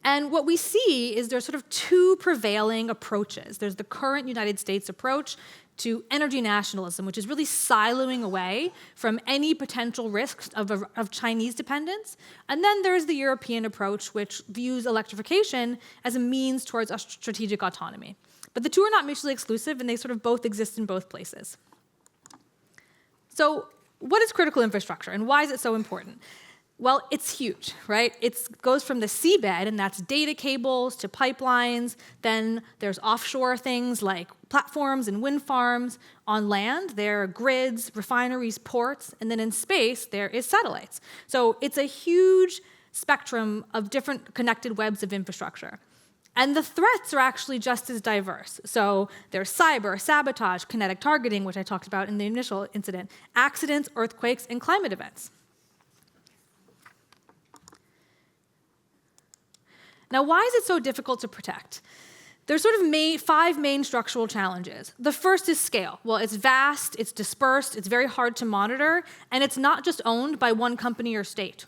And what we see is there's sort of two prevailing approaches. There's the current United States approach to energy nationalism, which is really siloing away from any potential risks of Chinese dependence. And then there's the European approach, which views electrification as a means towards a strategic autonomy. But the two are not mutually exclusive, and they sort of both exist in both places. So what is critical infrastructure, and why is it so important? Well, it's huge, right? It goes from the seabed, and that's data cables, to pipelines. Then there's offshore things like platforms and wind farms. On land, there are grids, refineries, ports, and then in space, there is satellites. So it's a huge spectrum of different connected webs of infrastructure. And the threats are actually just as diverse. So there's cyber, sabotage, kinetic targeting, which I talked about in the initial incident, accidents, earthquakes, and climate events. Now, why is it so difficult to protect? There's sort of 5 main structural challenges. The first is scale. Well, it's vast, it's dispersed, it's very hard to monitor, and it's not just owned by one company or state.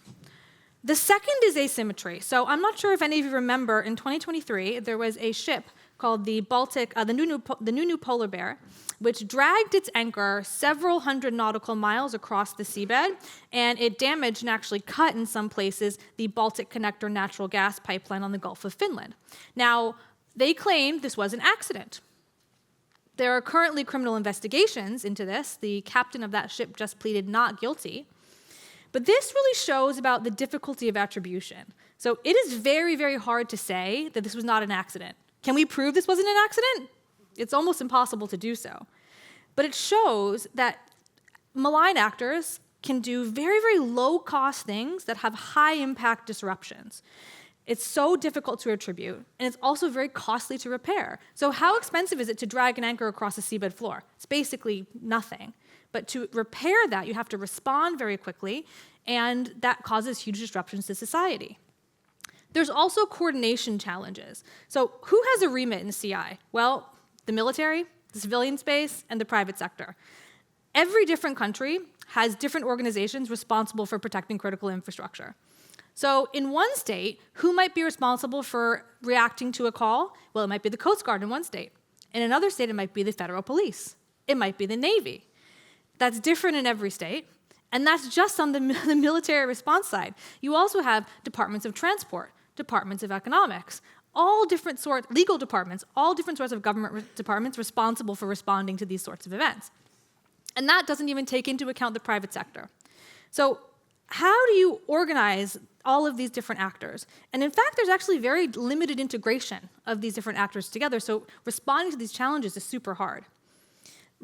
The second is asymmetry. So I'm not sure if any of you remember, in 2023, there was a ship called the NTNU Polar Bear, which dragged its anchor several hundred nautical miles across the seabed, and it damaged and actually cut, in some places, the Baltic Connector natural gas pipeline on the Gulf of Finland. Now, they claimed this was an accident. There are currently criminal investigations into this. The captain of that ship just pleaded not guilty. But this really shows about the difficulty of attribution. So it is very, very hard to say that this was not an accident. Can we prove this wasn't an accident? It's almost impossible to do so. But it shows that malign actors can do very, very low-cost things that have high-impact disruptions. It's so difficult to attribute, and it's also very costly to repair. So how expensive is it to drag an anchor across a seabed floor? It's basically nothing. But to repair that, you have to respond very quickly, and that causes huge disruptions to society. There's also coordination challenges. So who has a remit in CI? Well, the military, the civilian space, and the private sector. Every different country has different organizations responsible for protecting critical infrastructure. So in one state, who might be responsible for reacting to a call? Well, it might be the Coast Guard in one state. In another state, it might be the federal police. It might be the Navy. That's different in every state, and that's just on the military response side. You also have departments of transport, departments of economics, all different sorts, legal departments, all different sorts of government departments responsible for responding to these sorts of events. And that doesn't even take into account the private sector. So how do you organize all of these different actors? And in fact, there's actually very limited integration of these different actors together, so responding to these challenges is super hard.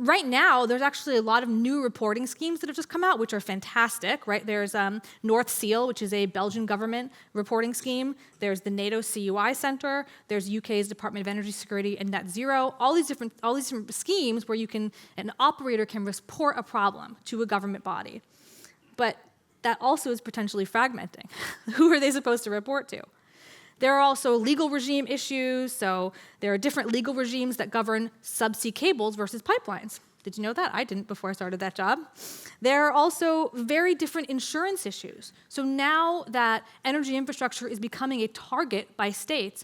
Right now, there's actually a lot of new reporting schemes that have just come out, which are fantastic, right? There's North Seal, which is a Belgian government reporting scheme. There's the NATO CUI Center. There's UK's Department of Energy Security and Net Zero. All these different schemes where an operator can report a problem to a government body. But that also is potentially fragmenting. Who are they supposed to report to? There are also legal regime issues, so there are different legal regimes that govern subsea cables versus pipelines. Did you know that? I didn't before I started that job. There are also very different insurance issues. So now that energy infrastructure is becoming a target by states,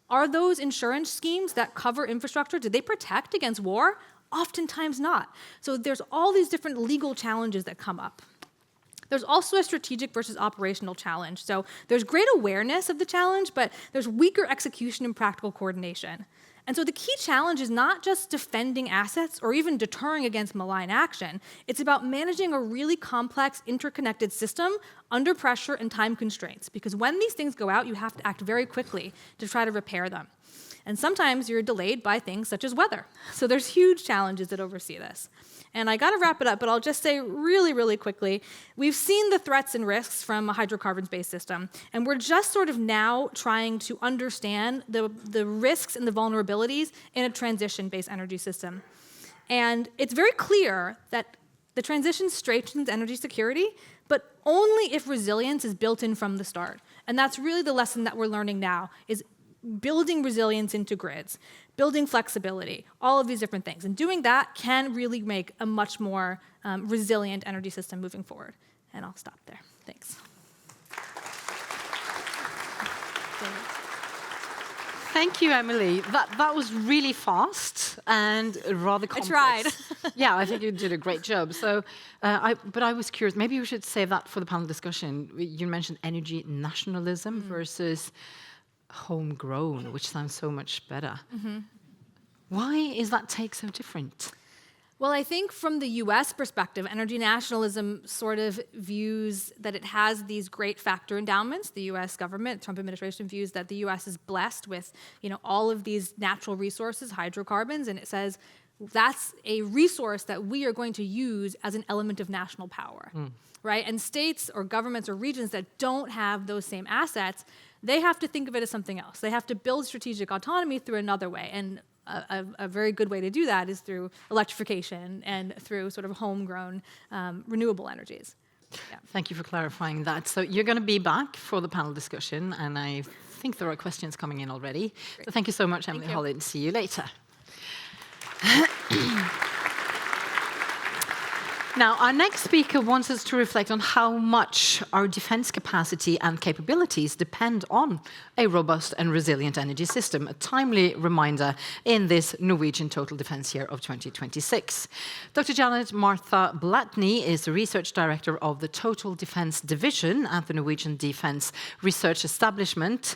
are those insurance schemes that cover infrastructure, do they protect against war? Oftentimes not. So there's all these different legal challenges that come up. There's also a strategic versus operational challenge. So there's great awareness of the challenge, but there's weaker execution and practical coordination. And so the key challenge is not just defending assets or even deterring against malign action. It's about managing a really complex, interconnected system under pressure and time constraints. Because when these things go out, you have to act very quickly to try to repair them. And sometimes you're delayed by things such as weather. So there's huge challenges that oversee this. And I got to wrap it up, but I'll just say really, really quickly, we've seen the threats and risks from a hydrocarbons-based system, and we're just sort of now trying to understand the risks and the vulnerabilities in a transition-based energy system. And it's very clear that the transition strengthens energy security, but only if resilience is built in from the start. And that's really the lesson that we're learning now, is building resilience into grids, building flexibility, all of these different things. And doing that can really make a much more resilient energy system moving forward. And I'll stop there. Thanks. Thank you, Emily. That was really fast and rather complex. I tried. Yeah, I think you did a great job. So, but I was curious, maybe we should save that for the panel discussion. You mentioned energy nationalism versus homegrown, which sounds so much better. Mm-hmm. Why is that take so different? Well, I think from the US perspective, energy nationalism sort of views that it has these great factor endowments. The US government, Trump administration views that the US is blessed with, all of these natural resources, hydrocarbons, and it says that's a resource that we are going to use as an element of national power, right? And states or governments or regions that don't have those same assets, they have to think of it as something else. They have to build strategic autonomy through another way. And a very good way to do that is through electrification and through sort of homegrown renewable energies. Yeah. Thank you for clarifying that. So you're going to be back for the panel discussion, and I think there are questions coming in already. Great. So thank you so much, Emily Hollin. See you later. Now, our next speaker wants us to reflect on how much our defense capacity and capabilities depend on a robust and resilient energy system, a timely reminder in this Norwegian Total Defense Year of 2026. Dr. Janet Martha Blatney is the Research Director of the Total Defense Division at the Norwegian Defense Research Establishment,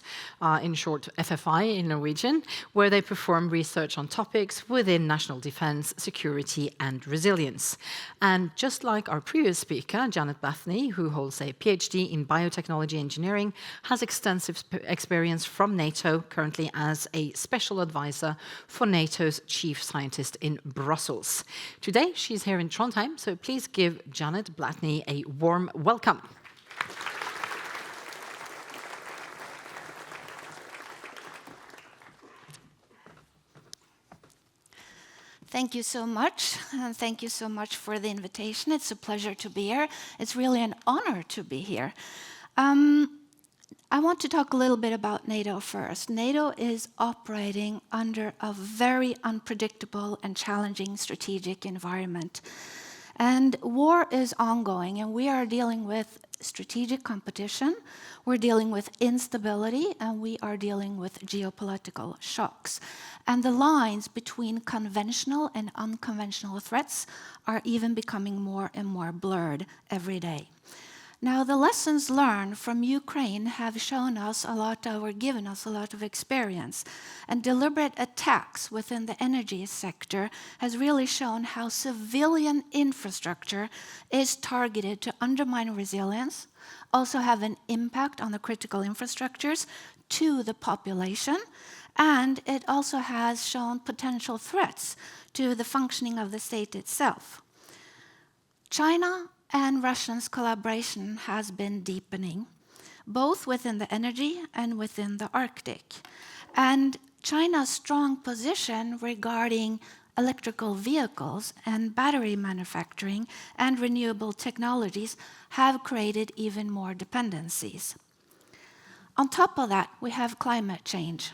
in short FFI in Norwegian, where they perform research on topics within national defense, security, and resilience. And just like our previous speaker, Janet Blathney, who holds a PhD in biotechnology engineering, has extensive experience from NATO, currently as a special advisor for NATO's chief scientist in Brussels. Today, she's here in Trondheim, so please give Janet Blathney a warm welcome. Thank you so much, and thank you so much for the invitation. It's a pleasure to be here. It's really an honor to be here. I want to talk a little bit about NATO first. NATO is operating under a very unpredictable and challenging strategic environment. And war is ongoing, and we are dealing with strategic competition, we're dealing with instability, and we are dealing with geopolitical shocks. And the lines between conventional and unconventional threats are even becoming more and more blurred every day. Now, the lessons learned from Ukraine have shown us a lot, or given us a lot of experience. And deliberate attacks within the energy sector has really shown how civilian infrastructure is targeted to undermine resilience, also have an impact on the critical infrastructures to the population, and it also has shown potential threats to the functioning of the state itself. China and Russia's collaboration has been deepening, both within the energy and within the Arctic. And China's strong position regarding electrical vehicles and battery manufacturing and renewable technologies have created even more dependencies. On top of that, we have climate change.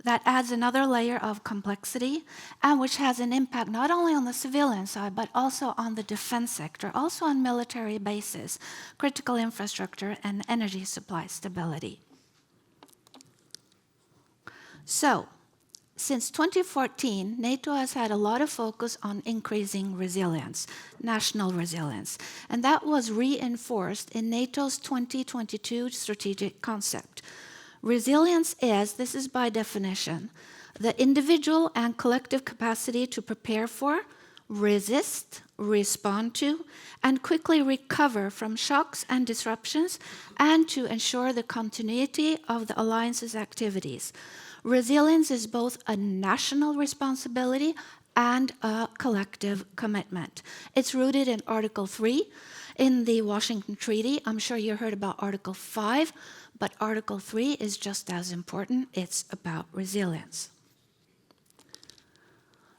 That adds another layer of complexity, and which has an impact not only on the civilian side, but also on the defense sector, also on military bases, critical infrastructure, and energy supply stability. So, since 2014, NATO has had a lot of focus on increasing resilience, national resilience, and that was reinforced in NATO's 2022 strategic concept. Resilience is, this is by definition, the individual and collective capacity to prepare for, resist, respond to, and quickly recover from shocks and disruptions, and to ensure the continuity of the alliance's activities. Resilience is both a national responsibility and a collective commitment. It's rooted in Article 3 in the Washington Treaty. I'm sure you heard about Article 5, but Article 3 is just as important. It's about resilience.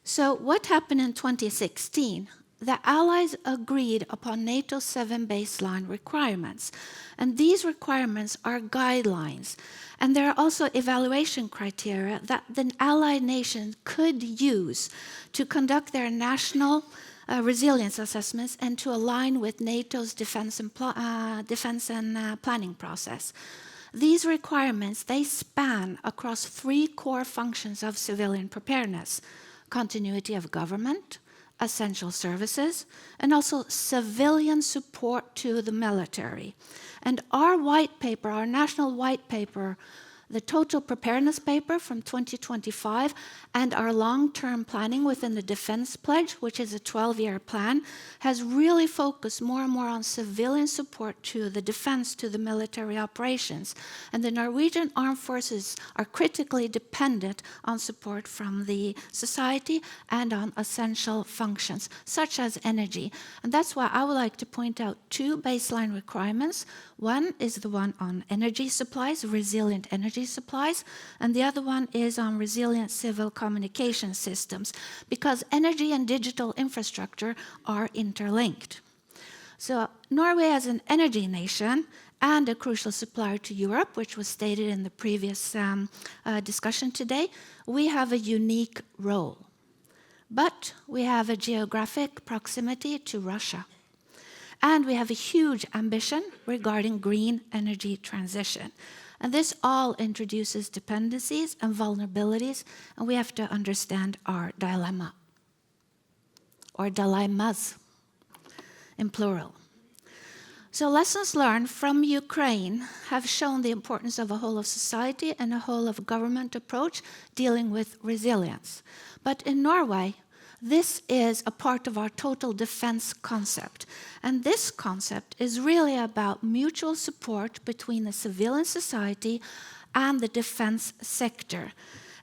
So what happened in 2016? The Allies agreed upon NATO's 7 baseline requirements. And these requirements are guidelines. And there are also evaluation criteria that the Allied nations could use to conduct their national resilience assessments and to align with NATO's defense and planning process. These requirements, they span across 3 core functions of civilian preparedness: continuity of government, essential services, and also civilian support to the military. And our white paper, our national white paper, the total preparedness paper from 2025, and our long-term planning within the Defense Pledge, which is a 12-year plan, has really focused more and more on civilian support to the defense, to the military operations. And the Norwegian armed forces are critically dependent on support from the society and on essential functions, such as energy. And that's why I would like to point out 2 baseline requirements. One is the one on energy supplies, resilient energy supplies, and the other one is on resilient civil communication systems, because energy and digital infrastructure are interlinked. So Norway as an energy nation and a crucial supplier to Europe, which was stated in the previous discussion today, we have a unique role. But we have a geographic proximity to Russia. And we have a huge ambition regarding green energy transition. And this all introduces dependencies and vulnerabilities, and we have to understand our dilemma, or dilemmas in plural. So lessons learned from Ukraine have shown the importance of a whole of society and a whole of government approach dealing with resilience. But in Norway, This is a part of our total defense concept. And this concept is really about mutual support between the civilian society and the defense sector.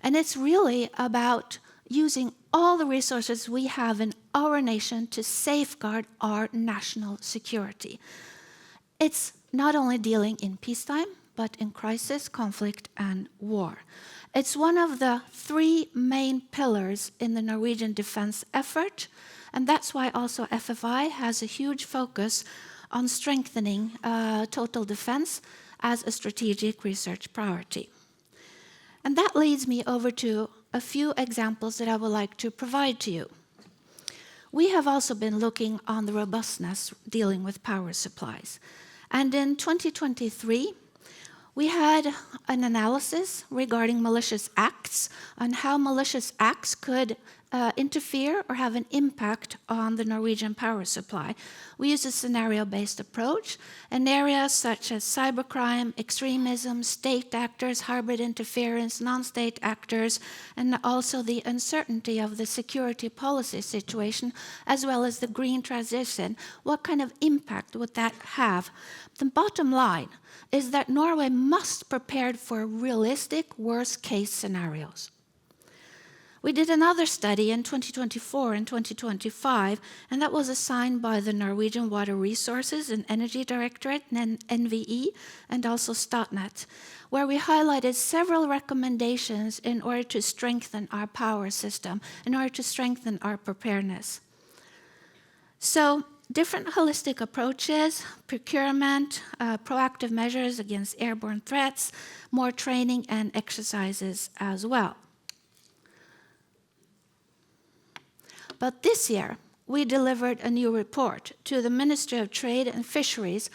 And it's really about using all the resources we have in our nation to safeguard our national security. It's not only dealing in peacetime, but in crisis, conflict, and war. It's one of the 3 main pillars in the Norwegian defense effort, and that's why also FFI has a huge focus on strengthening total defense as a strategic research priority. And that leads me over to a few examples that I would like to provide to you. We have also been looking on the robustness dealing with power supplies. And in 2023, we had an analysis regarding malicious acts on how malicious acts could interfere or have an impact on the Norwegian power supply. We use a scenario-based approach, and areas such as cybercrime, extremism, state actors, hybrid interference, non-state actors, and also the uncertainty of the security policy situation, as well as the green transition. What kind of impact would that have? The bottom line is that Norway must prepare for realistic worst-case scenarios. We did another study in 2024 and 2025, and that was assigned by the Norwegian Water Resources and Energy Directorate, NVE, and also Statnett, where we highlighted several recommendations in order to strengthen our power system, in order to strengthen our preparedness. So, different holistic approaches, procurement, proactive measures against airborne threats, more training and exercises as well. But this year, we delivered a new report to the Ministry of Trade and Fisheries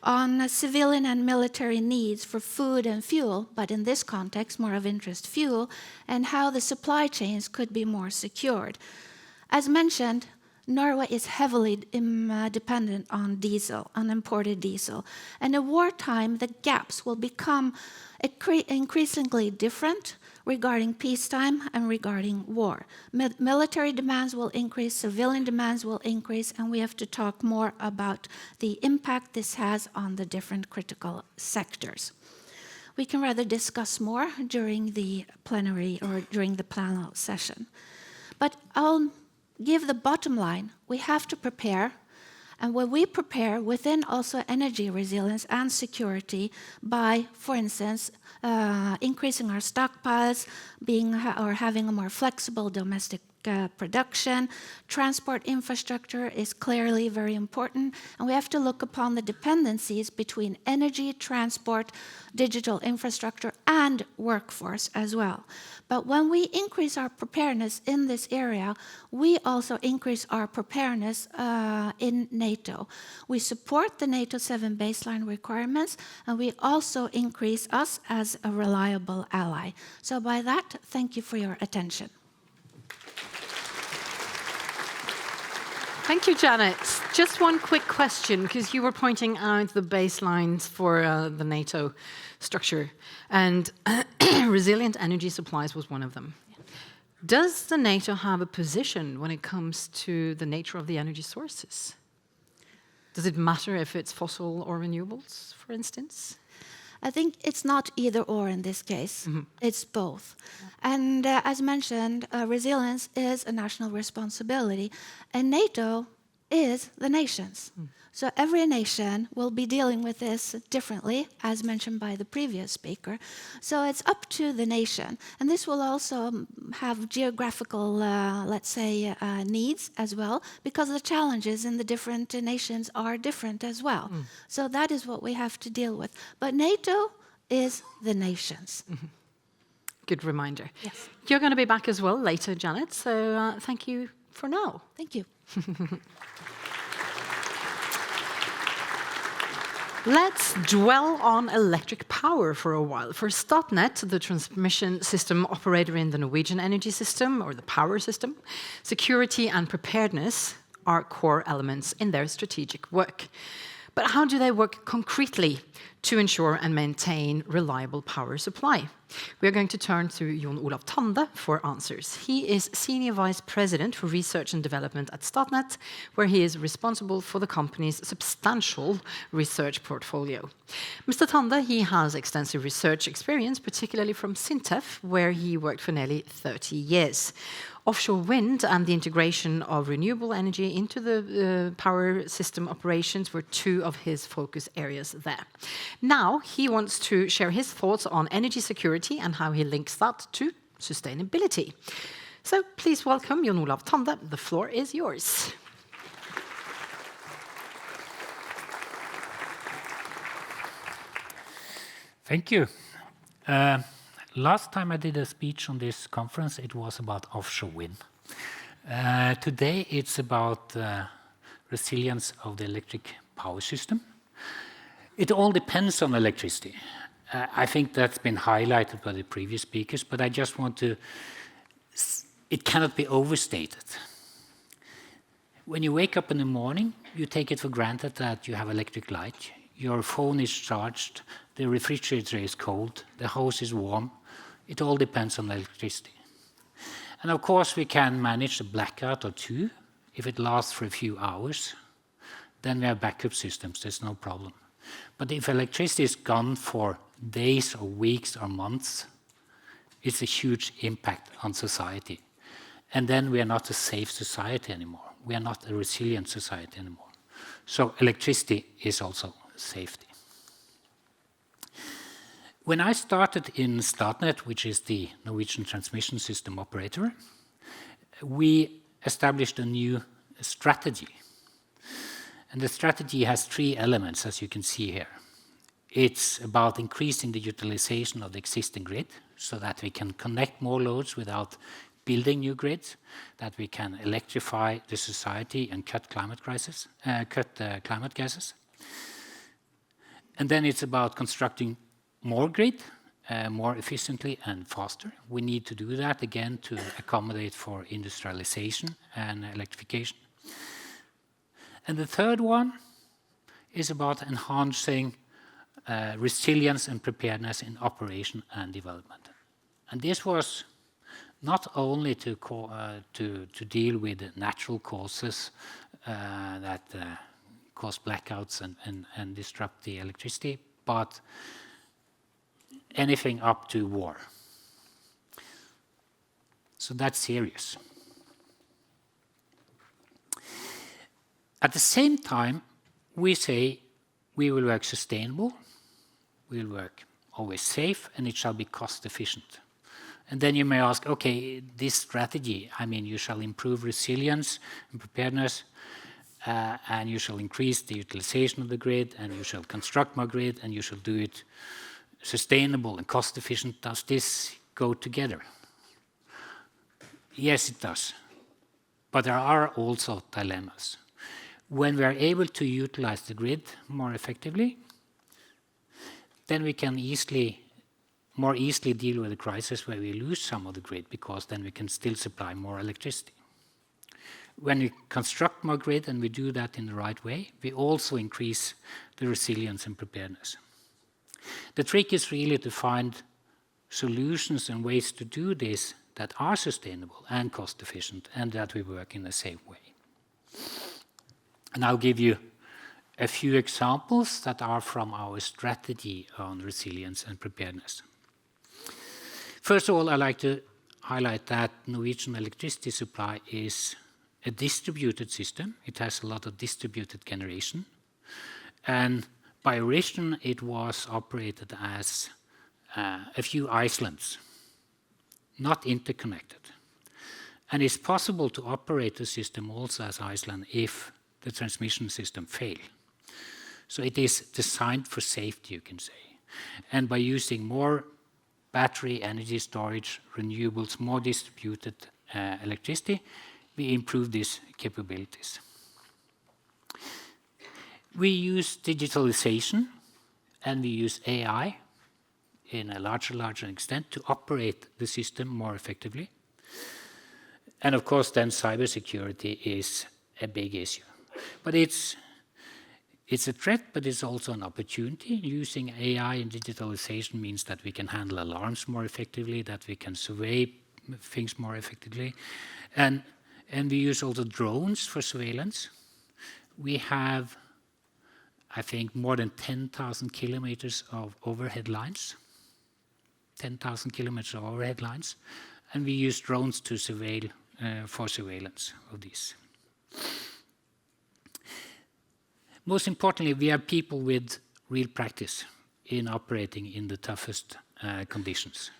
on civilian and military needs for food and fuel, but in this context, more of interest fuel, and how the supply chains could be more secured. As mentioned, Norway is heavily dependent on diesel, on imported diesel. And in wartime, the gaps will become increasingly different regarding peacetime and regarding war. Military demands will increase, civilian demands will increase, and we have to talk more about the impact this has on the different critical sectors. We can rather discuss more during the plenary or during the panel session. But I'll give the bottom line. We have to prepare, and when we prepare within also energy resilience and security by, for instance, increasing our stockpiles, having a more flexible domestic production. Transport infrastructure is clearly very important, and we have to look upon the dependencies between energy, transport, digital infrastructure, and workforce as well. But when we increase our preparedness in this area, we also increase our preparedness in NATO. We support the NATO 7 baseline requirements, and we also increase us as a reliable ally. So by that, thank you for your attention. Thank you, Janet. Just one quick question, because you were pointing out the baselines for the NATO structure, and resilient energy supplies was one of them. Yeah. Does the NATO have a position when it comes to the nature of the energy sources? Does it matter if it's fossil or renewables, for instance? I think it's not either or in this case. Mm-hmm. It's both. And as mentioned, resilience is a national responsibility, and NATO is the nations. Mm. So every nation will be dealing with this differently, as mentioned by the previous speaker. So it's up to the nation. And this will also have geographical, let's say, needs as well, because the challenges in the different nations are different as well. Mm. So that is what we have to deal with. But NATO is the nations. Mm-hmm. Good reminder. Yes. You're going to be back as well later, Janet, so thank you for now. Thank you. Let's dwell on electric power for a while. For Statnett, the transmission system operator in the Norwegian energy system, or the power system, security and preparedness are core elements in their strategic work. But how do they work concretely to ensure and maintain reliable power supply? We are going to turn to Jon Olav Tande for answers. He is Senior Vice President for Research and Development at Statnett, where he is responsible for the company's substantial research portfolio. Mr. Tande, he has extensive research experience, particularly from SINTEF, where he worked for nearly 30 years. Offshore wind and the integration of renewable energy into the power system operations were two of his focus areas there. Now he wants to share his thoughts on energy security and how he links that to sustainability. So please welcome Jon Olav Tande. The floor is yours. Thank you. Last time I did a speech on this conference, it was about offshore wind. Today it's about resilience of the electric power system. It all depends on electricity. I think that's been highlighted by the previous speakers, but I just want to, it cannot be overstated. When you wake up in the morning, you take it for granted that you have electric light, your phone is charged, the refrigerator is cold, the house is warm. It all depends on electricity. And of course, we can manage a blackout or two. If it lasts for a few hours, then we have backup systems, there's no problem. But if electricity is gone for days or weeks or months, it's a huge impact on society. And then we are not a safe society anymore. We are not a resilient society anymore. So electricity is also safety. When I started in Statnett, which is the Norwegian transmission system operator, we established a new strategy. And the strategy has three elements, as you can see here. It's about increasing the utilization of the existing grid so that we can connect more loads without building new grids, that we can electrify the society and cut climate gases. And then it's about constructing more grid, more efficiently and faster. We need to do that again to accommodate for industrialization and electrification. And the third one is about enhancing resilience and preparedness in operation and development. And this was not only to deal with natural causes that cause blackouts and disrupt the electricity, but anything up to war. So that's serious. At the same time, we say we will work sustainable, we will work always safe, and it shall be cost efficient. And then you may ask, okay, this strategy, I mean, you shall improve resilience and preparedness, and you shall increase the utilization of the grid, and you shall construct more grid, and you shall do it sustainable and cost efficient. Does this go together? Yes, it does. But there are also dilemmas. When we are able to utilize the grid more effectively, then we can more easily deal with a crisis where we lose some of the grid, because then we can still supply more electricity. When we construct more grid and we do that in the right way, we also increase the resilience and preparedness. The trick is really to find solutions and ways to do this that are sustainable and cost efficient, and that we work in a safe way. And I'll give you a few examples that are from our strategy on resilience and preparedness. First of all, I'd like to highlight that Norwegian electricity supply is a distributed system. It has a lot of distributed generation. And by origin, it was operated as a few islands, not interconnected. And it's possible to operate the system also as Iceland if the transmission system fails. So it is designed for safety, you can say. And by using more battery, energy storage, renewables, more distributed electricity, we improve these capabilities. We use digitalization and we use AI in a larger extent to operate the system more effectively. And of course, then cybersecurity is a big issue. But it's it's a threat, but it's also an opportunity. Using AI and digitalization means that we can handle alarms more effectively, that we can survey things more effectively. And we use also drones for surveillance. We have, I think, more than 10,000 kilometers of overhead lines. 10,000 kilometers of overhead lines. And we use drones to surveil, for surveillance of these. Most importantly, we have people with real practice in operating in the toughest conditions.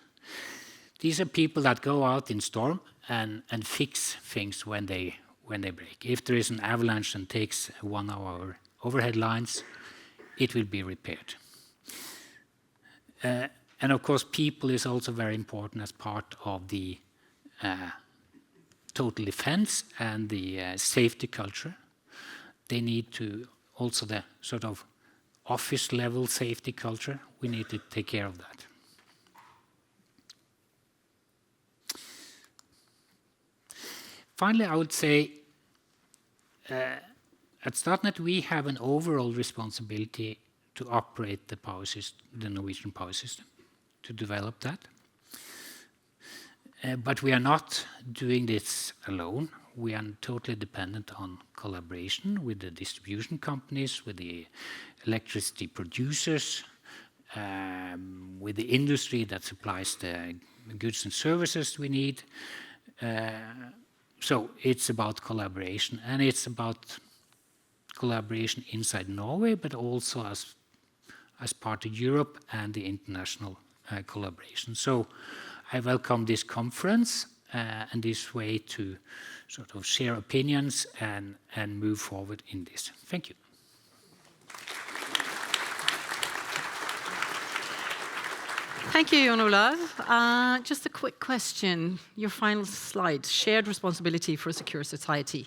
These are people that go out in storm and fix things when they break. If there is an avalanche and takes 1 hour overhead lines, it will be repaired. And of course, people is also very important as part of the total defense and the safety culture. They need to also the sort of office level safety culture. We need to take care of that. Finally, I would say at Statnett we have an overall responsibility to operate the power system, the Norwegian power system, to develop that. But we are not doing this alone. We are totally dependent on collaboration with the distribution companies, with the electricity producers, with the industry that supplies the goods and services we need. So it's about collaboration, and it's about collaboration inside Norway, but also as part of Europe and the international collaboration. So I welcome this conference and this way to sort of share opinions and move forward in this. Thank you. Thank you, Jon Olav. Just a quick question. Your final slide, shared responsibility for a secure society.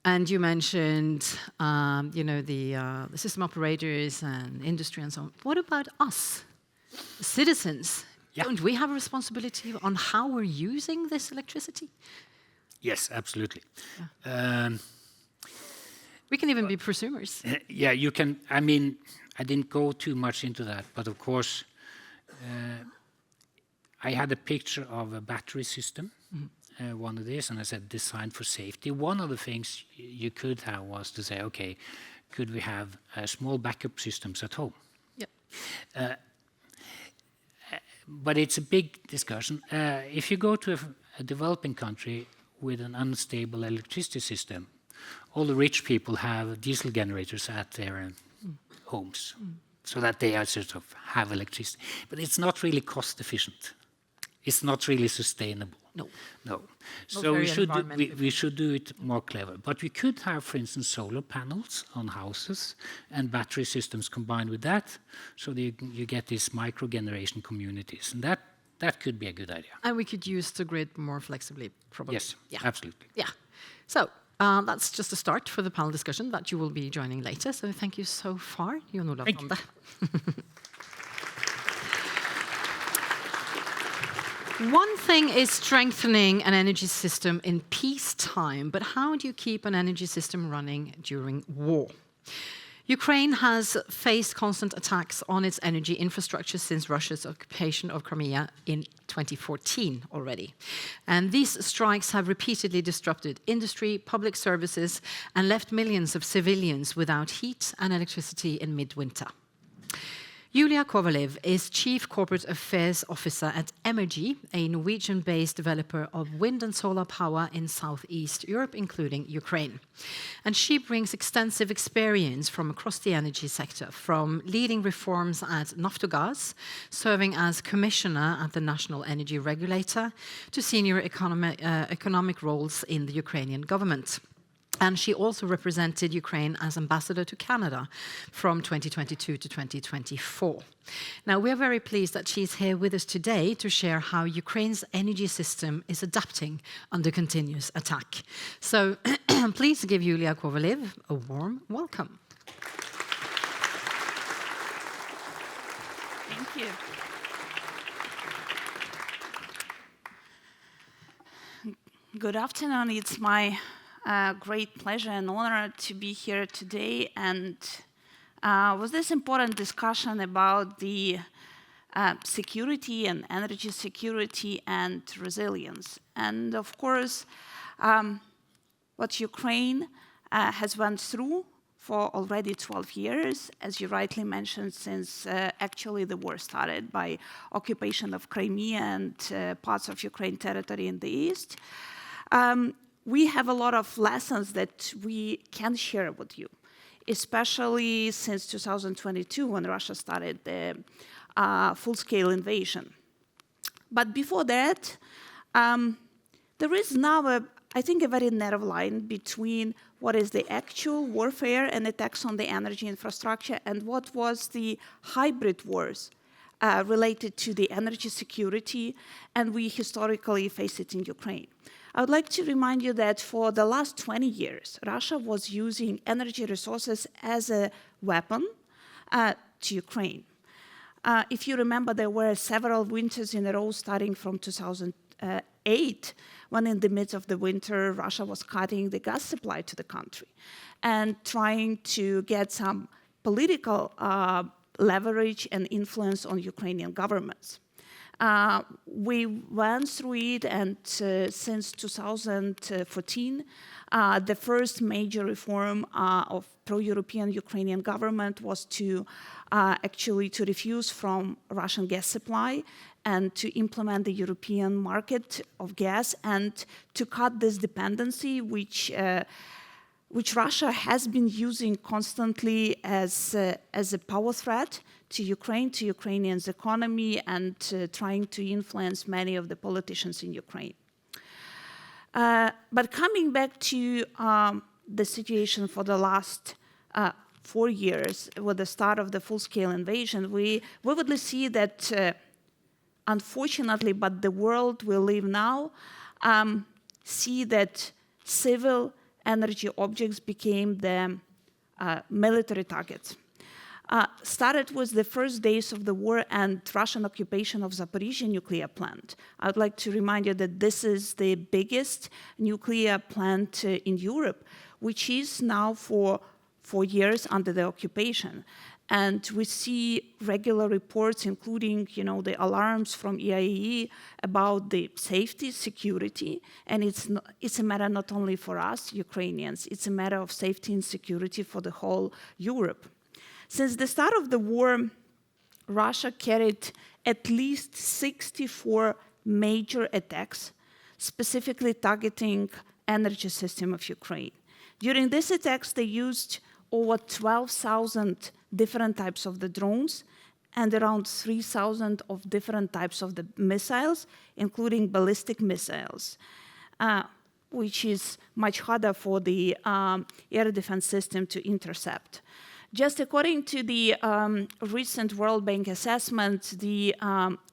And you mentioned, the system operators and industry and so on. What about us, citizens? Yeah. Don't we have a responsibility on how we're using this electricity? Yes, absolutely. Yeah. We can even be prosumers. Yeah, you can. I mean, I didn't go too much into that, but of course, I had a picture of a battery system, one of these, and I said designed for safety. One of the things you could have was to say, okay, could we have small backup systems at home? Yep. But it's a big discussion. If you go to a developing country with an unstable electricity system, all the rich people have diesel generators at their homes, so that they are sort of have electricity. But it's not really cost efficient. It's not really sustainable. No. So we should do it more clever. But we could have, for instance, solar panels on houses and battery systems combined with that, so that you get these micro-generation communities. And that could be a good idea. And we could use the grid more flexibly, probably. Yes, absolutely. Yeah. So that's just a start for the panel discussion that you will be joining later. So thank you so far, Jon Olav Lande. One thing is strengthening an energy system in peacetime, but how do you keep an energy system running during war? Ukraine has faced constant attacks on its energy infrastructure since Russia's occupation of Crimea in 2014 already. And these strikes have repeatedly disrupted industry, public services, and left millions of civilians without heat and electricity in midwinter. Julia Kovalev is Chief Corporate Affairs Officer at Emergy, a Norwegian-based developer of wind and solar power in Southeast Europe, including Ukraine. And she brings extensive experience from across the energy sector, from leading reforms at Naftogaz, serving as commissioner at the National Energy Regulator, to senior economic roles in the Ukrainian government. And she also represented Ukraine as ambassador to Canada from 2022 to 2024. Now, we are very pleased that she's here with us today to share how Ukraine's energy system is adapting under continuous attack. So please give Julia Kovalev a warm welcome. Thank you. Good afternoon. It's my a great pleasure and honor to be here today and with this important discussion about the security and energy security and resilience. And of course, what Ukraine has went through for already 12 years, as you rightly mentioned, since actually the war started by occupation of Crimea and parts of Ukraine territory in the east. We have a lot of lessons that we can share with you, especially since 2022 when Russia started the full-scale invasion. But before that, there is now, I think, a very narrow line between what is the actual warfare and attacks on the energy infrastructure and what was the hybrid wars related to the energy security, and we historically face it in Ukraine. I would like to remind you that for the last 20 years, Russia was using energy resources as a weapon to Ukraine. If you remember, there were several winters in a row starting from 2008, when in the midst of the winter, Russia was cutting the gas supply to the country and trying to get some political leverage and influence on Ukrainian governments. We went through it, and since 2014, the first major reform of pro-European Ukrainian government was to actually to refuse from Russian gas supply and to implement the European market of gas and to cut this dependency, which Russia has been using constantly as a power threat to Ukraine, to Ukrainians' economy, and trying to influence many of the politicians in Ukraine. But coming back to the situation for the last 4 years, with the start of the full-scale invasion, we vividly see that, unfortunately, but the world we live now, see that civil energy objects became the military targets. Started with the first days of the war and Russian occupation of Zaporizhzhia nuclear plant. I would like to remind you that this is the biggest nuclear plant in Europe, which is now for 4 years under the occupation. And we see regular reports, including, the alarms from IAEA about the safety, security, and it's a matter not only for us, Ukrainians, it's a matter of safety and security for the whole Europe. Since the start of the war, Russia carried at least 64 major attacks, specifically targeting energy system of Ukraine. During these attacks, they used over 12,000 different types of the drones and around 3,000 of different types of the missiles, including ballistic missiles, which is much harder for the air defense system to intercept. Just according to the recent World Bank assessment, the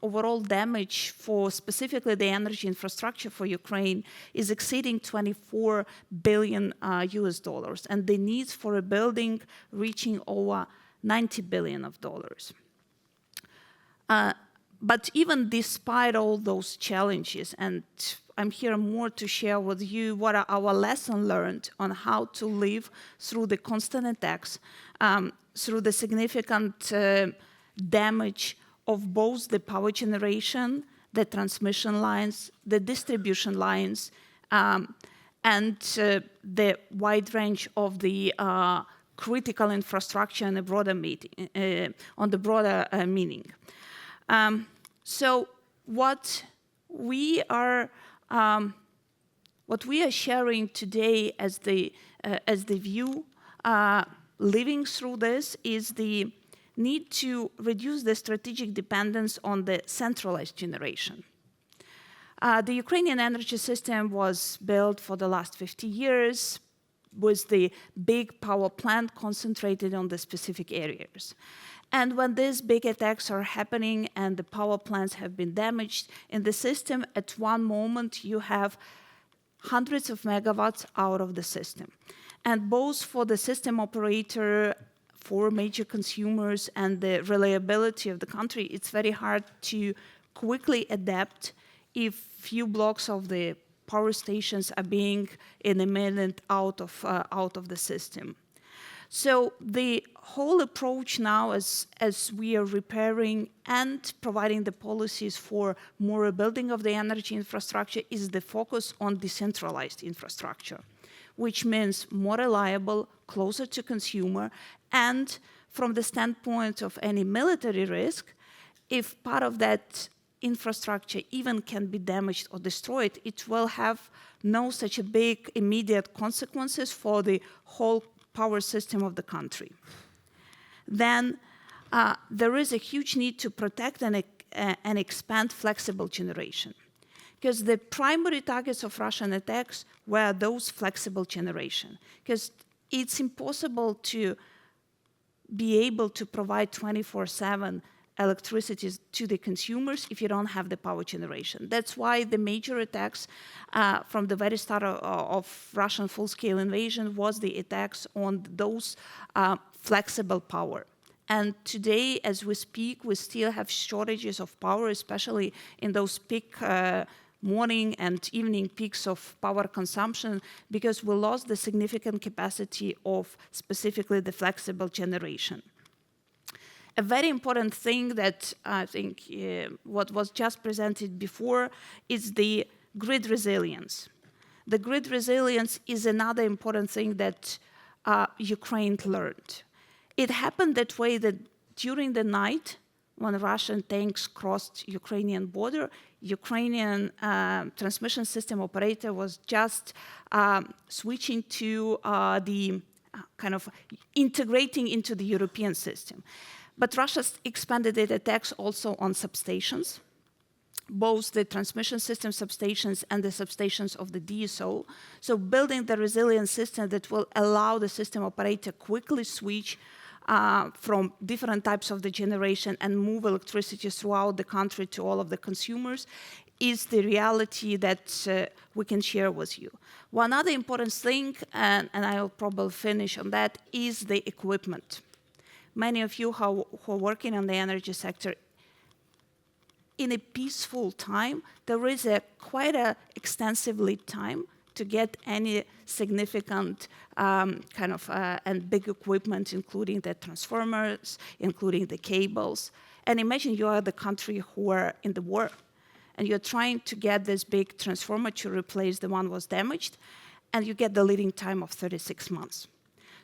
overall damage for specifically the energy infrastructure for Ukraine is exceeding $24 billion US dollars, and the needs for rebuilding reaching over $90 billion of dollars. But even despite all those challenges, and I'm here more to share with you what are our lessons learned on how to live through the constant attacks, through the significant damage of both the power generation, the transmission lines, the distribution lines, and the wide range of the critical infrastructure and the broader meaning. So what we are sharing today as the view, living through this, is the need to reduce the strategic dependence on the centralized generation. The Ukrainian energy system was built for the last 50 years with the big power plant concentrated on the specific areas. And when these big attacks are happening and the power plants have been damaged in the system, at one moment you have hundreds of megawatts out of the system. And both for the system operator, for major consumers, and the reliability of the country, it's very hard to quickly adapt if few blocks of the power stations are being in a minute out of the system. So the whole approach now, as we are repairing and providing the policies for more rebuilding of the energy infrastructure, is the focus on decentralized infrastructure, which means more reliable, closer to consumer, and from the standpoint of any military risk, if part of that infrastructure even can be damaged or destroyed, it will have no such a big immediate consequences for the whole power system of the country. Then there is a huge need to protect and expand flexible generation, because the primary targets of Russian attacks were those flexible generation, because it's impossible to be able to provide 24/7 electricity to the consumers if you don't have the power generation. That's why the major attacks from the very start of Russian full-scale invasion was the attacks on those flexible power. And today, as we speak, we still have shortages of power, especially in those peak morning and evening peaks of power consumption, because we lost the significant capacity of specifically the flexible generation. A very important thing that I think what was just presented before is the grid resilience. The grid resilience is another important thing that Ukraine learned. It happened that way that during the night, when Russian tanks crossed Ukrainian border, Ukrainian transmission system operator was just switching to the kind of integrating into the European system. But Russia expanded its attacks also on substations, both the transmission system substations and the substations of the DSO. So building the resilient system that will allow the system operator quickly switch from different types of the generation and move electricity throughout the country to all of the consumers is the reality that we can share with you. One other important thing, and I'll probably finish on that, is the equipment. Many of you who are working on the energy sector, in a peaceful time, there is quite an extensive lead time to get any significant and big equipment, including the transformers, including the cables. And imagine you are the country who are in the war, and you're trying to get this big transformer to replace the one that was damaged, and you get the leading time of 36 months.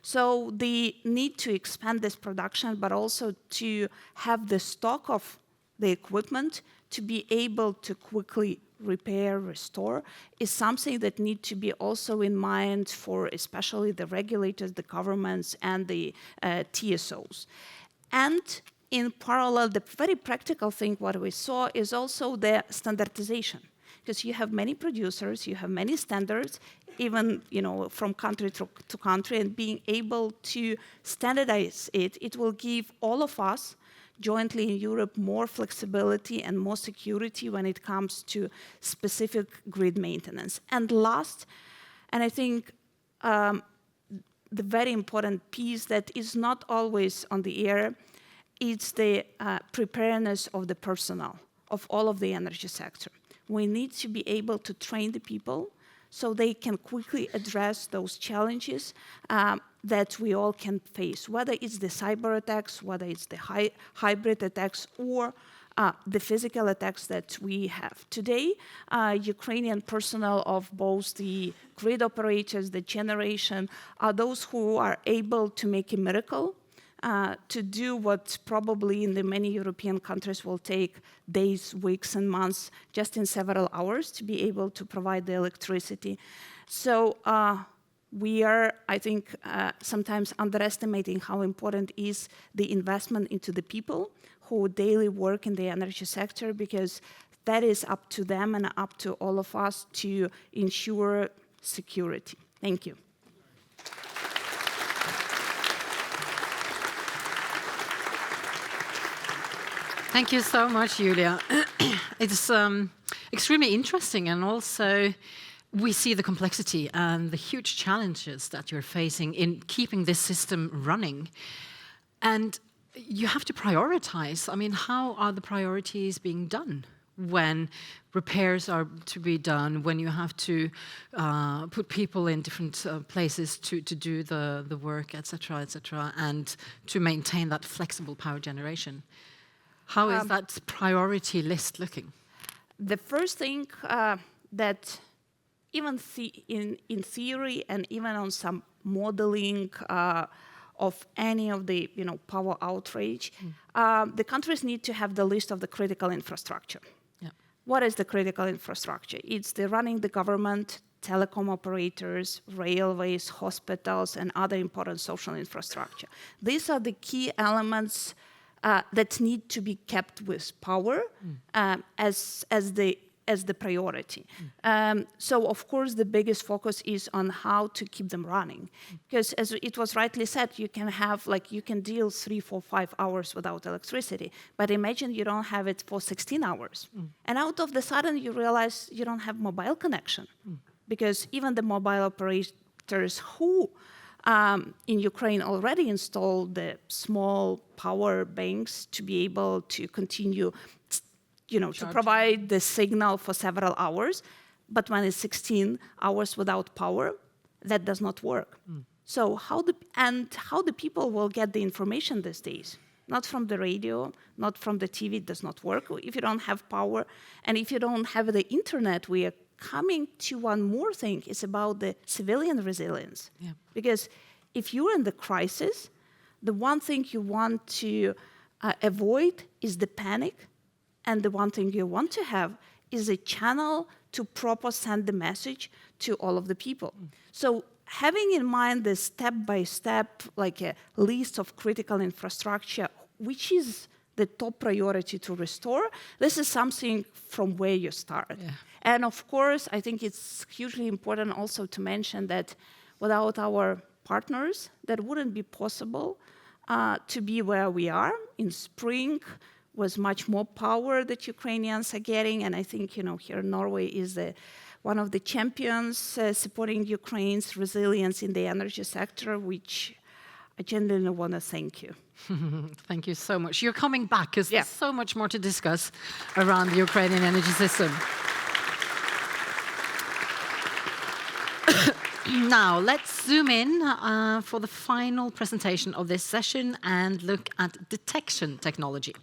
So the need to expand this production, but also to have the stock of the equipment to be able to quickly repair, restore, is something that need to be also in mind for especially the regulators, the governments, and the TSOs. And in parallel, the very practical thing what we saw is also the standardization. Because you have many producers, you have many standards, even from country to country, and being able to standardize it, it will give all of us jointly in Europe more flexibility and more security when it comes to specific grid maintenance. And last, and I think the very important piece that is not always on the air, is the preparedness of the personnel of all of the energy sector. We need to be able to train the people so they can quickly address those challenges that we all can face, whether it's the cyber attacks, whether it's the hybrid attacks, or the physical attacks that we have. Today, Ukrainian personnel of both the grid operators, the generation, are those who are able to make a miracle, to do what probably in the many European countries will take days, weeks, and months, just in several hours, to be able to provide the electricity. So we are, I think, sometimes underestimating how important is the investment into the people who daily work in the energy sector, because that is up to them and up to all of us to ensure security. Thank you. Thank you so much, Julia. It's extremely interesting, and also we see the complexity and the huge challenges that you're facing in keeping this system running. And you have to prioritize. I mean, how are the priorities being done? when repairs are to be done, when you have to put people in different places to do the work, etc., and to maintain that flexible power generation. How is that priority list looking? The first thing that even in theory and even on some modeling of any of the power outrage, the countries need to have the list of the critical infrastructure. Yeah. What is the critical infrastructure? It's the running the government, telecom operators, railways, hospitals, and other important social infrastructure. These are the key elements that need to be kept with power as the priority. So of course the biggest focus is on how to keep them running, because as it was rightly said, you can deal 3, 4, 5 hours without electricity, but imagine you don't have it for 16 hours, and out of the sudden you realize you don't have mobile connection, because even the mobile operators who in Ukraine already installed the small power banks to be able to continue to provide the signal for several hours, but when it's 16 hours without power, that does not work. So how the people will get the information these days? Not from the radio, not from the TV, it does not work. If you don't have power, and if you don't have the internet, we are coming to one more thing, it's about the civilian resilience. Yeah. Because if you're in the crisis, the one thing you want to avoid is the panic, and the one thing you want to have is a channel to proper send the message to all of the people. So having in mind the step-by-step, like a list of critical infrastructure, which is the top priority to restore, this is something from where you start. Yeah. And of course, I think it's hugely important also to mention that without our partners, that wouldn't be possible to be where we are. In spring was much more power that Ukrainians are getting, and I think here Norway is one of the champions supporting Ukraine's resilience in the energy sector, which I genuinely want to thank you. Thank you so much. You're coming back because there's so much more to discuss around the Ukrainian energy system. Now, let's zoom in for the final presentation of this session and look at detection technology.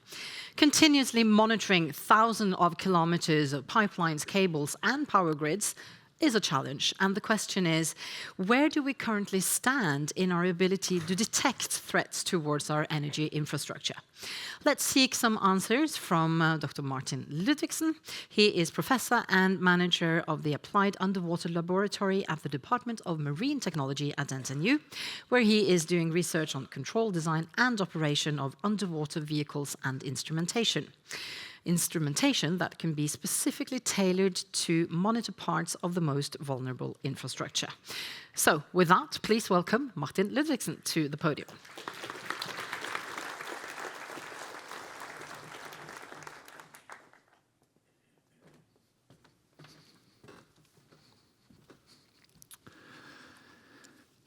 Continuously monitoring thousands of kilometers of pipelines, cables, and power grids is a challenge. And the question is, where do we currently stand in our ability to detect threats towards our energy infrastructure? Let's seek some answers from Dr. Martin Ludvigsen. He is professor and manager of the Applied Underwater Laboratory at the Department of Marine Technology at NTNU, where he is doing research on control, design, and operation of underwater vehicles and instrumentation. Instrumentation that can be specifically tailored to monitor parts of the most vulnerable infrastructure. So, with that, please welcome Martin Ludvigsen to the podium.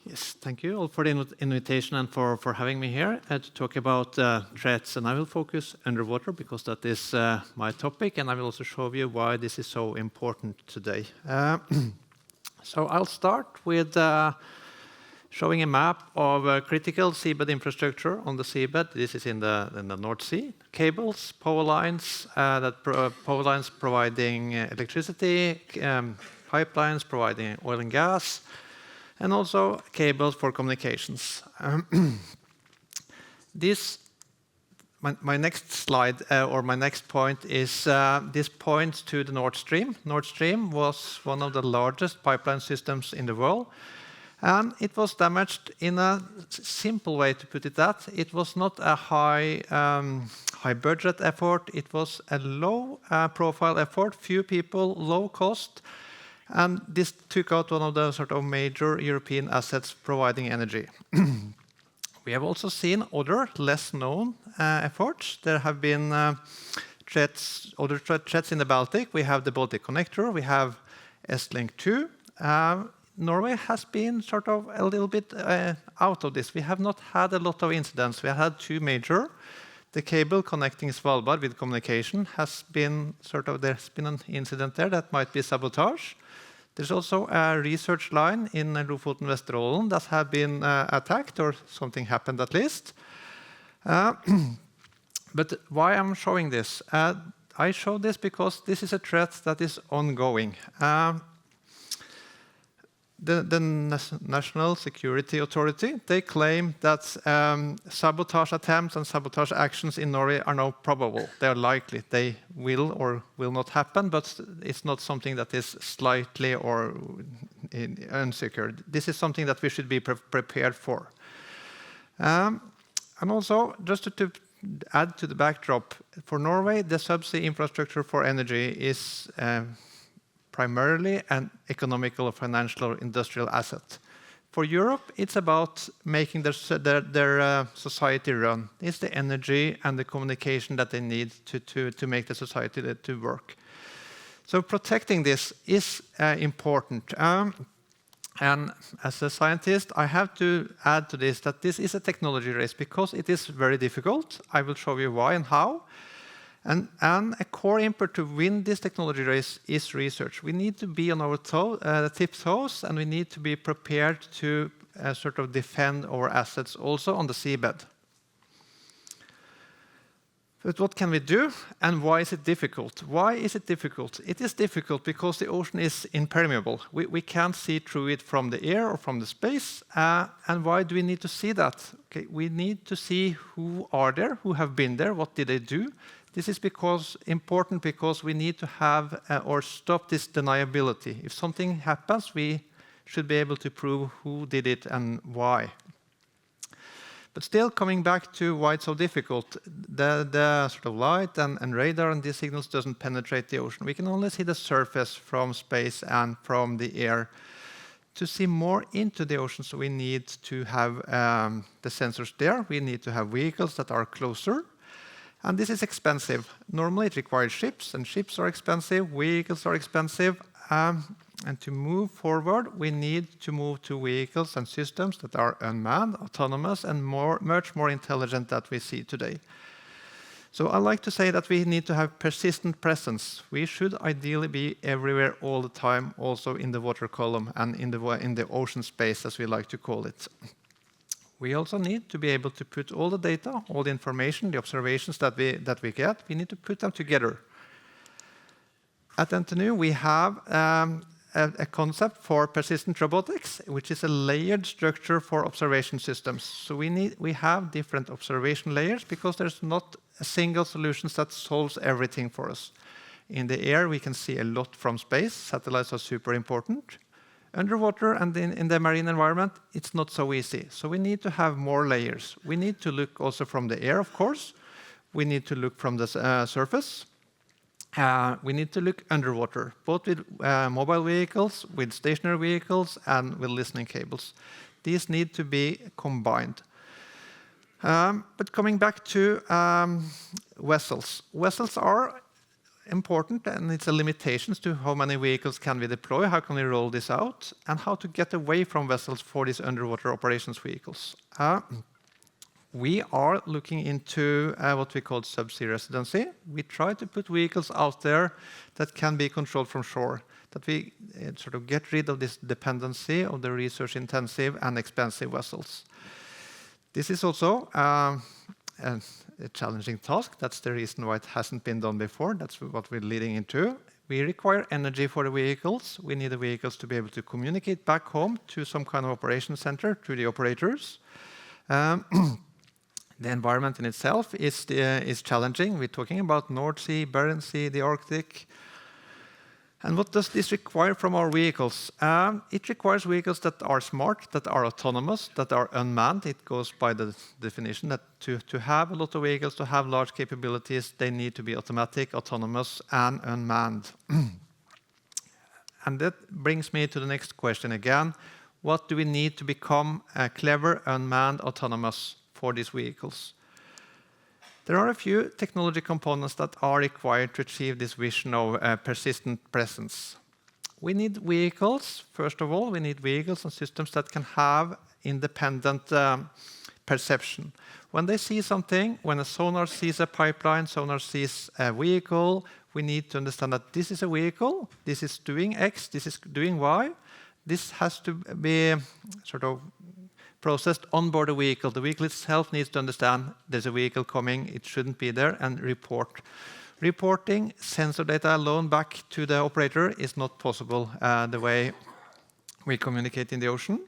Yes, thank you all for the invitation and for having me here to talk about threats. And I will focus underwater because that is my topic, and I will also show you why this is so important today. So I'll start with showing a map of critical seabed infrastructure on the seabed. This is in the North Sea. Cables, power lines providing electricity, pipelines providing oil and gas, and also cables for communications. My next slide, or my next point, is this points to the Nord Stream. Nord Stream was one of the largest pipeline systems in the world, and it was damaged in a simple way to put it that. It was not a high budget effort, it was a low profile effort, few people, low cost, and this took out one of the sort of major European assets providing energy. We have also seen other less known efforts. There have been other threats in the Baltic. We have the Baltic Connector, we have S-Link 2. Norway has been sort of a little bit out of this. We have not had a lot of incidents. We have had two major. The cable connecting Svalbard with communication has been there's been an incident there that might be sabotage. There's also a research line in Lofoten Vesterålen that have been attacked, or something happened at least. But why I'm showing this? I show this because this is a threat that is ongoing. The National Security Authority, they claim that sabotage attempts and sabotage actions in Norway are now probable. They are likely. They will or will not happen, but it's not something that is slightly or unsecured. This is something that we should be prepared for. And also, just to add to the backdrop, for Norway, the subsea infrastructure for energy is primarily an economical, financial, or industrial asset. For Europe, it's about making their society run. It's the energy and the communication that they need to make the society to work. So protecting this is important. And as a scientist, I have to add to this that this is a technology race because it is very difficult. I will show you why and how. And a core input to win this technology race is research. We need to be on our tiptoes, and we need to be prepared to sort of defend our assets also on the seabed. But what can we do, and why is it difficult? Why is it difficult? It is difficult because the ocean is impermeable. We can't see through it from the air or from the space. And why do we need to see that? Okay, we need to see who are there, who have been there, what did they do. This is important because we need to have or stop this deniability. If something happens, we should be able to prove who did it and why. But still, coming back to why it's so difficult, the sort of light and radar and these signals doesn't penetrate the ocean. We can only see the surface from space and from the air. To see more into the ocean, so we need to have the sensors there. We need to have vehicles that are closer. And this is expensive. Normally it requires ships, and ships are expensive, vehicles are expensive. And to move forward, we need to move to vehicles and systems that are unmanned, autonomous, and much more intelligent than we see today. So I like to say that we need to have persistent presence. We should ideally be everywhere all the time, also in the water column and in the ocean space, as we like to call it. We also need to be able to put all the data, all the information, the observations that we get, we need to put them together. At NTNU, we have a concept for persistent robotics, which is a layered structure for observation systems. So we have different observation layers because there's not a single solution that solves everything for us. In the air, we can see a lot from space. Satellites are super important. Underwater and in the marine environment, it's not so easy. So we need to have more layers. We need to look also from the air, of course. We need to look from the surface. We need to look underwater, both with mobile vehicles, with stationary vehicles, and with listening cables. These need to be combined. But coming back to vessels. Vessels are important, and it's a limitations to how many vehicles can we deploy, how can we roll this out, and how to get away from vessels for these underwater operations vehicles. We are looking into what we call subsea residency. We try to put vehicles out there that can be controlled from shore, that we sort of get rid of this dependency of the research-intensive and expensive vessels. This is also a challenging task. That's the reason why it hasn't been done before. That's what we're leading into. We require energy for the vehicles. We need the vehicles to be able to communicate back home to some kind of operation center, to the operators. The environment in itself is challenging. We're talking about North Sea, Barents Sea, the Arctic. And what does this require from our vehicles? It requires vehicles that are smart, that are autonomous, that are unmanned. It goes by the definition that to have a lot of vehicles, to have large capabilities, they need to be automatic, autonomous, and unmanned. And that brings me to the next question again. What do we need to become clever, unmanned, autonomous for these vehicles? There are a few technology components that are required to achieve this vision of persistent presence. We need vehicles. First of all, we need vehicles and systems that can have independent perception. When they see something, when a sonar sees a pipeline, sonar sees a vehicle, we need to understand that this is a vehicle, this is doing X, this is doing Y. This has to be sort of processed on board the vehicle. The vehicle itself needs to understand there's a vehicle coming, it shouldn't be there, and report. Reporting sensor data alone back to the operator is not possible the way we communicate in the ocean.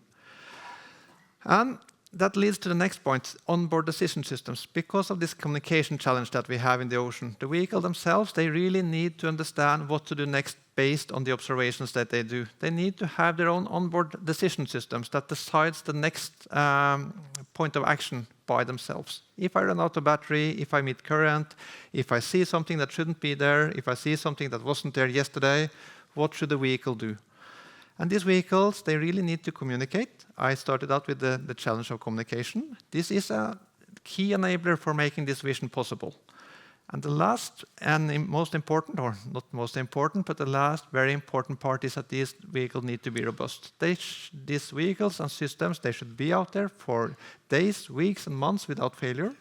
And that leads to the next point, onboard decision systems. Because of this communication challenge that we have in the ocean, the vehicle themselves, they really need to understand what to do next based on the observations that they do. They need to have their own onboard decision systems that decides the next point of action by themselves. If I run out of battery, if I meet current, if I see something that shouldn't be there, if I see something that wasn't there yesterday, what should the vehicle do? And these vehicles, they really need to communicate. I started out with the challenge of communication. This is a key enabler for making this vision possible. And the last and most important, or not most important, but the last very important part is that these vehicles need to be robust. These vehicles and systems, they should be out there for days, weeks, and months without failure.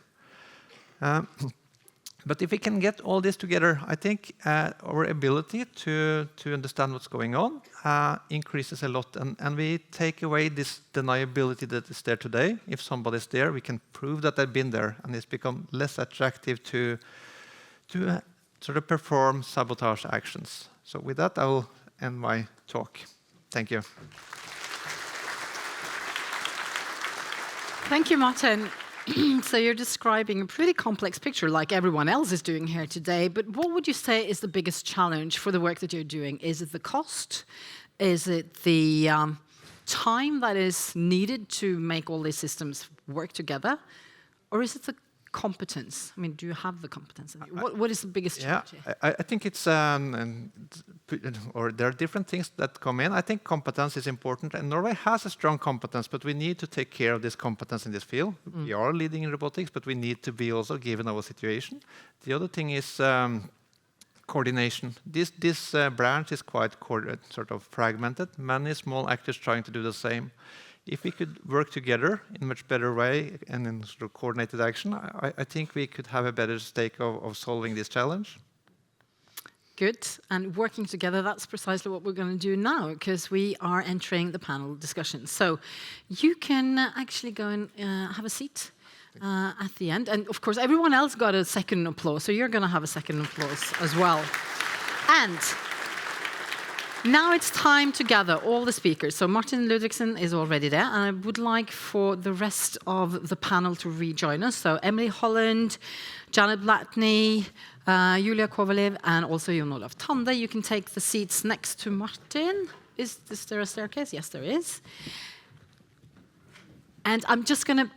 But if we can get all this together, I think our ability to understand what's going on increases a lot. And we take away this deniability that is there today. If somebody's there, we can prove that they've been there. And it's become less attractive to sort of perform sabotage actions. So with that, I will end my talk. Thank you. Thank you, Martin. So you're describing a pretty complex picture like everyone else is doing here today, but what would you say is the biggest challenge for the work that you're doing? Is it the cost? Is it the time that is needed to make all these systems work together? Or is it the competence? I mean, do you have the competence? What is the biggest challenge? Yeah, I think it's, or there are different things that come in. I think competence is important, and Norway has a strong competence, but we need to take care of this competence in this field. We are leading in robotics, but we need to be also given our situation. The other thing is coordination. This branch is quite sort of fragmented. Many small actors trying to do the same. If we could work together in a much better way and in sort of coordinated action, I think we could have a better stake of solving this challenge. Good. And working together, that's precisely what we're going to do now, because we are entering the panel discussion. So you can actually go and have a seat at the end. And of course, everyone else got a second applause, so you're going to have a second applause as well. And now it's time to gather all the speakers. So Martin Ludvigsen is already there, and I would like for the rest of the panel to rejoin us. So Emily Holland, Janet Blatney, Julia Kovalev, and also Jon Olav Tande. You can take the seats next to Martin. Is there a staircase? Yes, there is. And I'm just gonna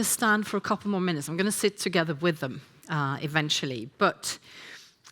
stand for a couple more minutes. I'm gonna sit together with them eventually, but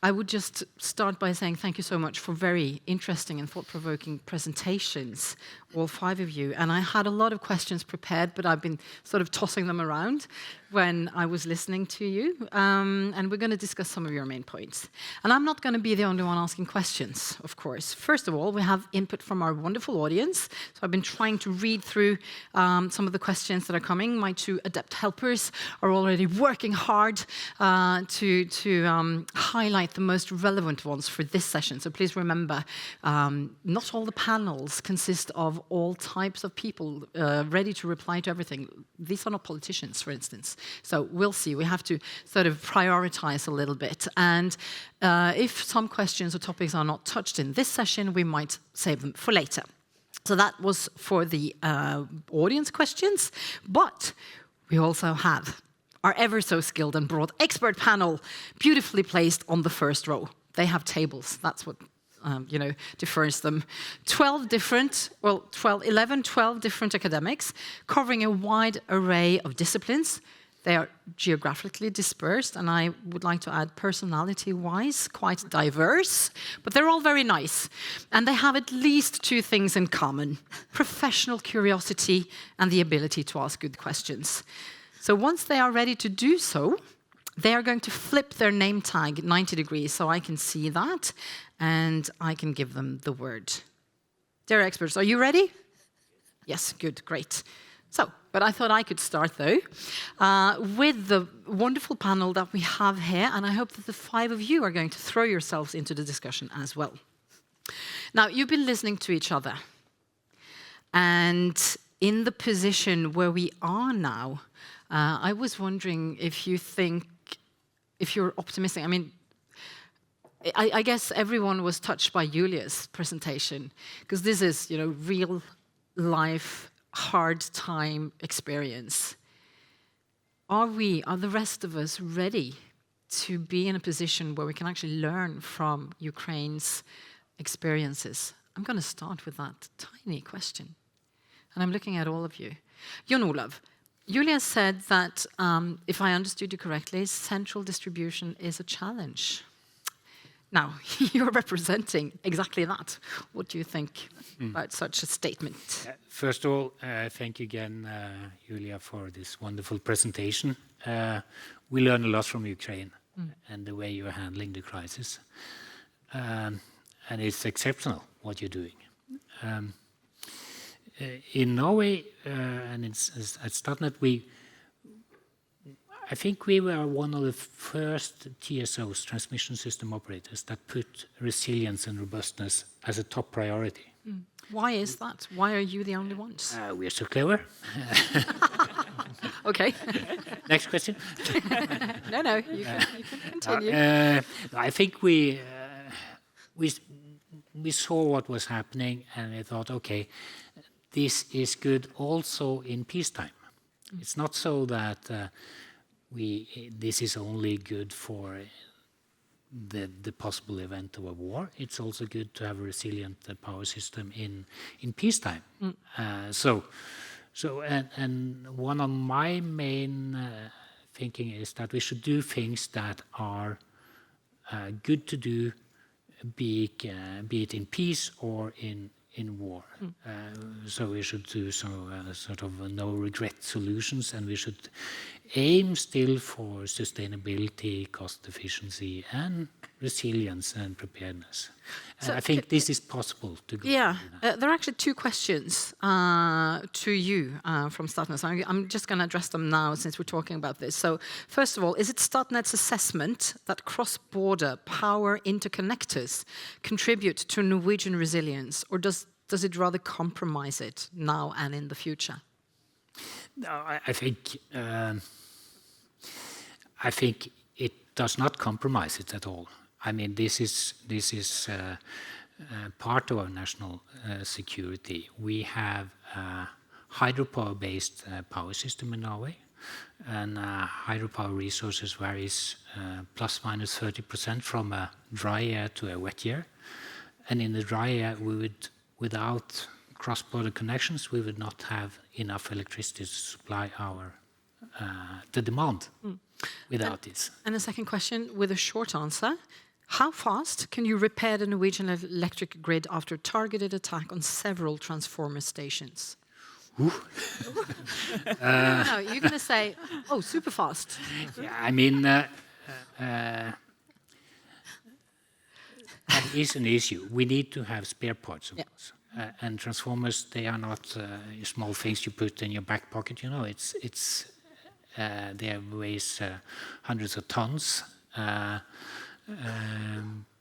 I would just start by saying thank you so much for very interesting and thought-provoking presentations, all five of you. And I had a lot of questions prepared, but I've been sort of tossing them around when I was listening to you. And we're going to discuss some of your main points. And I'm not going to be the only one asking questions, of course. First of all, we have input from our wonderful audience. So I've been trying to read through some of the questions that are coming. My two adept helpers are already working hard to highlight the most relevant ones for this session. So please remember, not all the panels consist of all types of people ready to reply to everything. These are not politicians, for instance. So we'll see. We have to sort of prioritize a little bit. And if some questions or topics are not touched in this session, we might save them for later. So that was for the audience questions. But we also have our ever so skilled and broad expert panel beautifully placed on the first row. They have tables. That's what differs them. 12 different academics covering a wide array of disciplines. They are geographically dispersed, and I would like to add personality-wise, quite diverse, but they're all very nice. And they have at least two things in common: professional curiosity and the ability to ask good questions. So once they are ready to do so, they are going to flip their name tag 90 degrees so I can see that, and I can give them the word. Dear experts, are you ready? Yes, good, great. So But I thought I could start, though, with the wonderful panel that we have here, and I hope that the 5 of you are going to throw yourselves into the discussion as well. Now, you've been listening to each other, and in the position where we are now, I was wondering if you think, if you're optimistic. I mean, I guess everyone was touched by Julia's presentation, because this is, you know, real life, hard time experience. Are the rest of us ready to be in a position where we can actually learn from Ukraine's experiences? I'm going to start with that tiny question. And I'm looking at all of you. Jon Olav, Julia said that, if I understood you correctly, central distribution is a challenge. Now, you're representing exactly that. What do you think about such a statement? First of all, thank you again, Julia, for this wonderful presentation. We learn a lot from Ukraine and the way you're handling the crisis. And it's exceptional what you're doing. In Norway, and at Statnett, I think we were one of the first TSOs, transmission system operators, that put resilience and robustness as a top priority. Why is that? Why are you the only ones? We are so clever. Okay. Next question. No, you can continue. I think we saw what was happening, and we thought, okay, this is good also in peacetime. It's not so that this is only good for the possible event of a war. It's also good to have a resilient power system in peacetime. And one of my main thinking is that we should do things that are good to do, be it in peace or in war. So we should do some sort of no regret solutions, and we should aim still for sustainability, cost efficiency, and resilience and preparedness. So I think this is possible to go. Yeah, there are actually 2 questions to you from Statnett. So I'm just going to address them now since we're talking about this. So first of all, is it Statnett's assessment that cross-border power interconnectors contribute to Norwegian resilience, or does it rather compromise it now and in the future? No, I think it does not compromise it at all. I mean, this is part of our national security. We have a hydropower-based power system in Norway, and hydropower resources varies plus minus 30% from a dry year to a wet year. And in the dry year, without cross-border connections, we would not have enough electricity to supply the demand without this. And a second question with a short answer. How fast can you repair the Norwegian electric grid after a targeted attack on several transformer stations? No, you're going to say, oh, super fast. Yeah, I mean, that is an issue. We need to have spare parts, of course. And transformers, they are not small things you put in your back pocket. You know, they weigh hundreds of tons.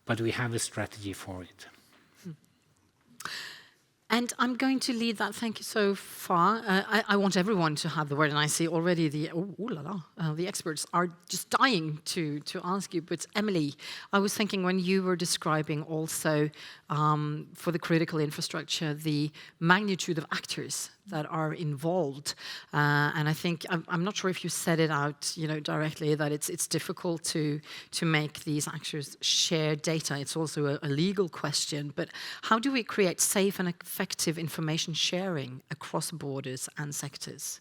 But we have a strategy for it. And I'm going to lead that. Thank you so far. I want everyone to have the word, and I see already the experts are just dying to ask you. But Emily, I was thinking when you were describing also for the critical infrastructure the magnitude of actors that are involved, and I think I'm not sure if you said it out, directly, that it's difficult to make these actors share data. It's also a legal question. But how do we create safe and effective information sharing across borders and sectors?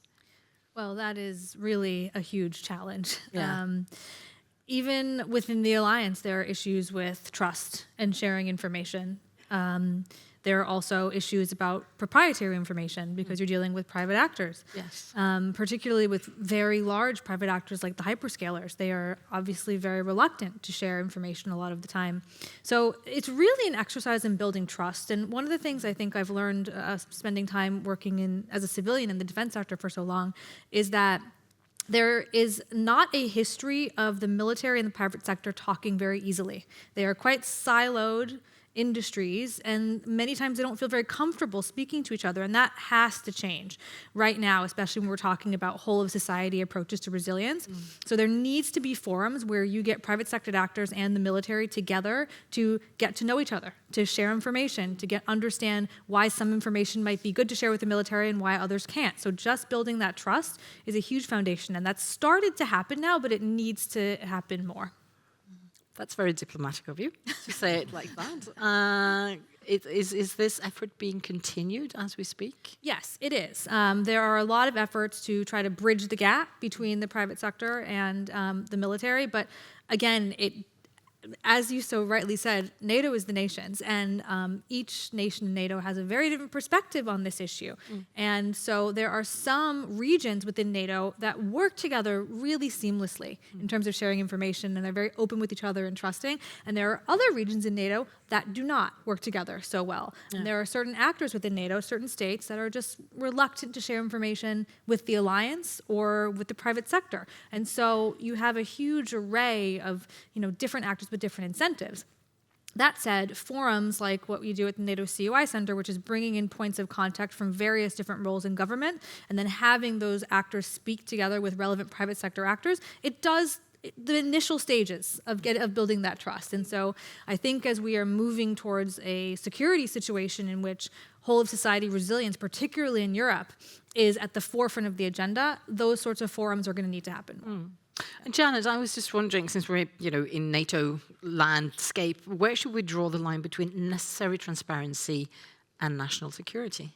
Well, that is really a huge challenge. Yeah. Even within the alliance, there are issues with trust and sharing information. There are also issues about proprietary information because you're dealing with private actors. Yes. Particularly with very large private actors like the hyperscalers. They are obviously very reluctant to share information a lot of the time. So it's really an exercise in building trust. And one of the things I think I've learned spending time working as a civilian in the defense sector for so long is that there is not a history of the military and the private sector talking very easily. They are quite siloed industries, and many times they don't feel very comfortable speaking to each other, and that has to change right now, especially when we're talking about whole of society approaches to resilience. So there needs to be forums where you get private sector actors and the military together to get to know each other, to share information, to understand why some information might be good to share with the military and why others can't. So just building that trust is a huge foundation, and that's started to happen now, but it needs to happen more. That's very diplomatic of you to say it like that. Is this effort being continued as we speak? Yes, it is. There are a lot of efforts to try to bridge the gap between the private sector and the military, but again, as you so rightly said, NATO is the nations, and each nation in NATO has a very different perspective on this issue. And so there are some regions within NATO that work together really seamlessly in terms of sharing information, and they're very open with each other and trusting. And there are other regions in NATO that do not work together so well. Yeah. And there are certain actors within NATO, certain states, that are just reluctant to share information with the alliance or with the private sector. And so you have a huge array of different actors with different incentives. That said, forums like what we do at the NATO COI Center, which is bringing in points of contact from various different roles in government, and then having those actors speak together with relevant private sector actors, it does the initial stages of building that trust. And so I think as we are moving towards a security situation in which whole of society resilience, particularly in Europe, is at the forefront of the agenda, those sorts of forums are going to need to happen. And Janet, I was just wondering, since we're in NATO landscape, where should we draw the line between necessary transparency and national security?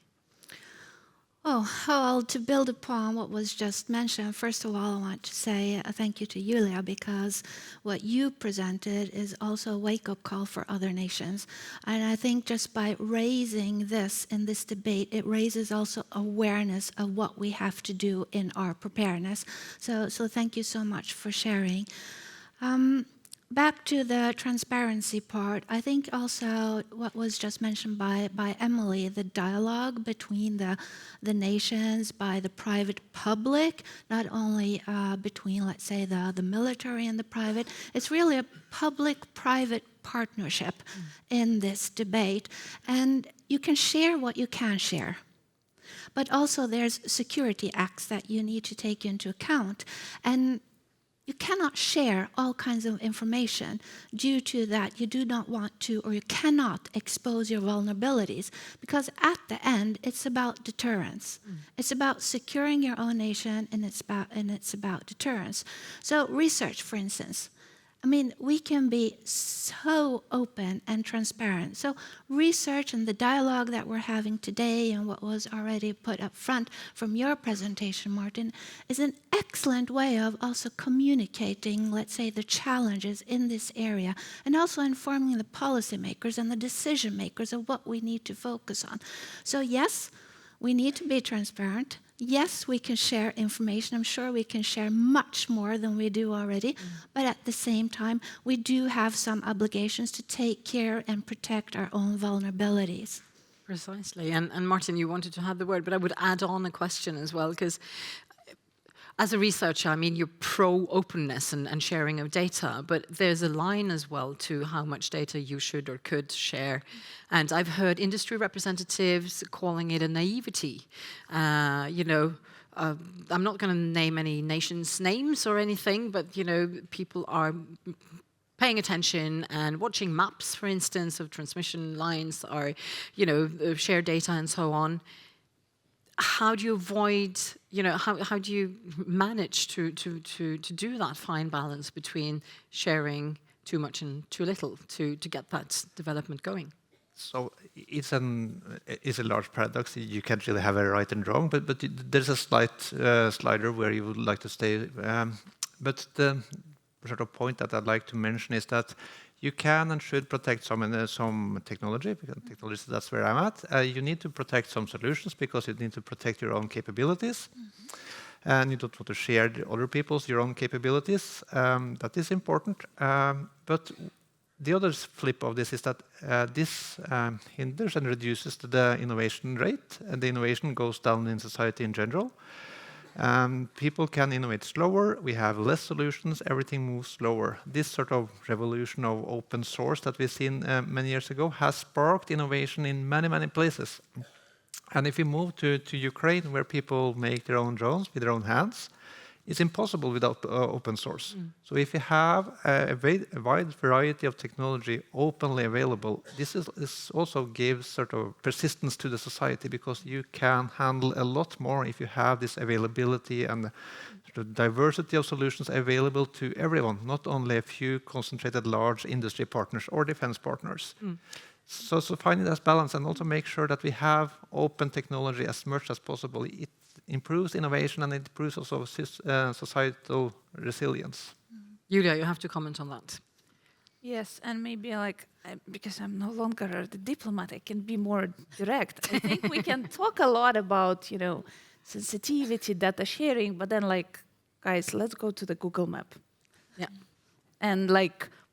Oh, well, to build upon what was just mentioned, first of all, I want to say thank you to Julia, because what you presented is also a wake-up call for other nations. And I think just by raising this in this debate, it raises also awareness of what we have to do in our preparedness. So thank you so much for sharing. Back to the transparency part, I think also what was just mentioned by Emily, the dialogue between the nations, by the private public, not only between, let's say, the military and the private. It's really a public-private partnership in this debate. And you can share what you can share. But also there's security acts that you need to take into account. And you cannot share all kinds of information due to that you do not want to, or you cannot expose your vulnerabilities, because at the end it's about deterrence. It's about securing your own nation, and it's about deterrence. So research, for instance. I mean, we can be so open and transparent. So research and the dialogue that we're having today and what was already put up front from your presentation, Martin, is an excellent way of also communicating, let's say, the challenges in this area, and also informing the policymakers and the decision makers of what we need to focus on. So yes, we need to be transparent. Yes, we can share information. I'm sure we can share much more than we do already. But at the same time, we do have some obligations to take care and protect our own vulnerabilities. Precisely. And Martin, you wanted to have the word, but I would add on a question as well, because as a researcher, I mean, you're pro-openness and sharing of data, but there's a line as well to how much data you should or could share. And I've heard industry representatives calling it a naivety. I'm not going to name any nations' names or anything, but, people are paying attention and watching maps, for instance, of transmission lines or, share data and so on. How do you avoid, how do you manage to do that fine balance between sharing too much and too little to get that development going? So it's a large paradox. You can't really have a right and wrong, but there's a slight slider where you would like to stay. But sort of point that I'd like to mention is that you can and should protect some technology, because technology, that's where I'm at. You need to protect some solutions because you need to protect your own capabilities. And you don't want to share other people's, your own capabilities. That is important. But the other flip of this is that this hinders and reduces the innovation rate, and the innovation goes down in society in general. People can innovate slower, we have less solutions, everything moves slower. This sort of revolution of open source that we've seen many years ago has sparked innovation in many, many places. And if we move to Ukraine, where people make their own drones with their own hands, it's impossible without open source. So if you have a wide variety of technology openly available, this also gives sort of persistence to the society, because you can handle a lot more if you have this availability and sort of diversity of solutions available to everyone, not only a few concentrated large industry partners or defense partners. So finding that balance, and also make sure that we have open technology as much as possible. It improves innovation and it improves also societal resilience. Julia, you have to comment on that. Yes, and maybe because I'm no longer the diplomat, I can be more direct. I think we can talk a lot about, sensitivity, data sharing, but then guys, let's go to the Google map. Yeah. And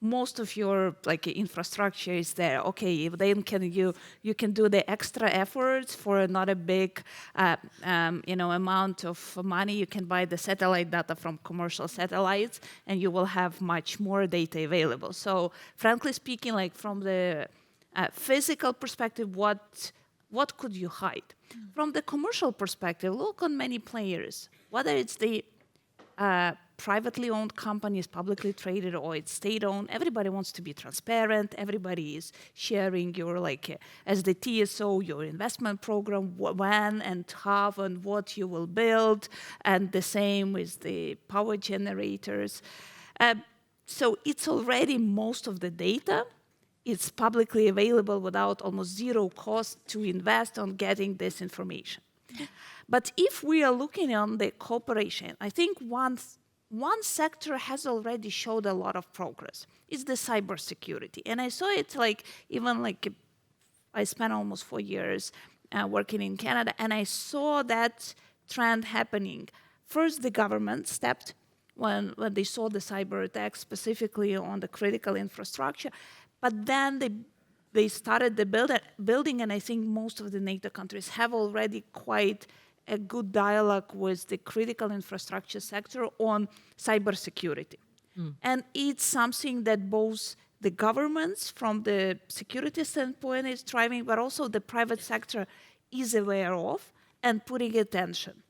most of your infrastructure is there. Okay, then you can do the extra efforts for not a big amount of money. You can buy the satellite data from commercial satellites, and you will have much more data available. So, frankly speaking, from the physical perspective, what could you hide? From the commercial perspective, look on many players, whether it's the privately owned companies, publicly traded, or it's state-owned. Everybody wants to be transparent. Everybody is sharing your, as the TSO, your investment program, when and how and what you will build, and the same with the power generators. So it's already most of the data. It's publicly available without almost zero cost to invest on getting this information. But if we are looking on the cooperation, I think one sector has already showed a lot of progress. It's the cybersecurity. And I saw it I spent almost 4 years working in Canada, and I saw that trend happening. First, the government stepped when they saw the cyber attacks, specifically on the critical infrastructure. But then they started the building, and I think most of the NATO countries have already quite a good dialogue with the critical infrastructure sector on cybersecurity. And it's something that both the governments from the security standpoint is driving, but also the private sector is aware of and putting attention.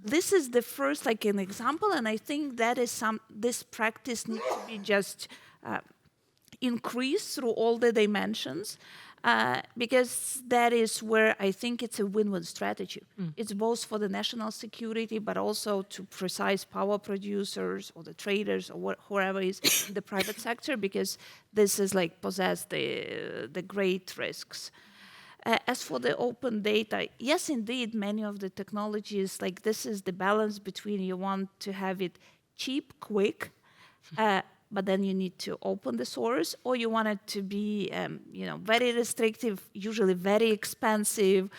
This is the first an example, and I think that is this practice needs to be just increased through all the dimensions. Because that is where I think it's a win-win strategy. It's both for the national security, but also to precise power producers or the traders or whoever is in the private sector, because this is possess the great risks. As for the open data, yes, indeed, many of the technologies, this is the balance between you want to have it cheap, quick, but then you need to open the source, or you want it to be, very restrictive, usually very expensive,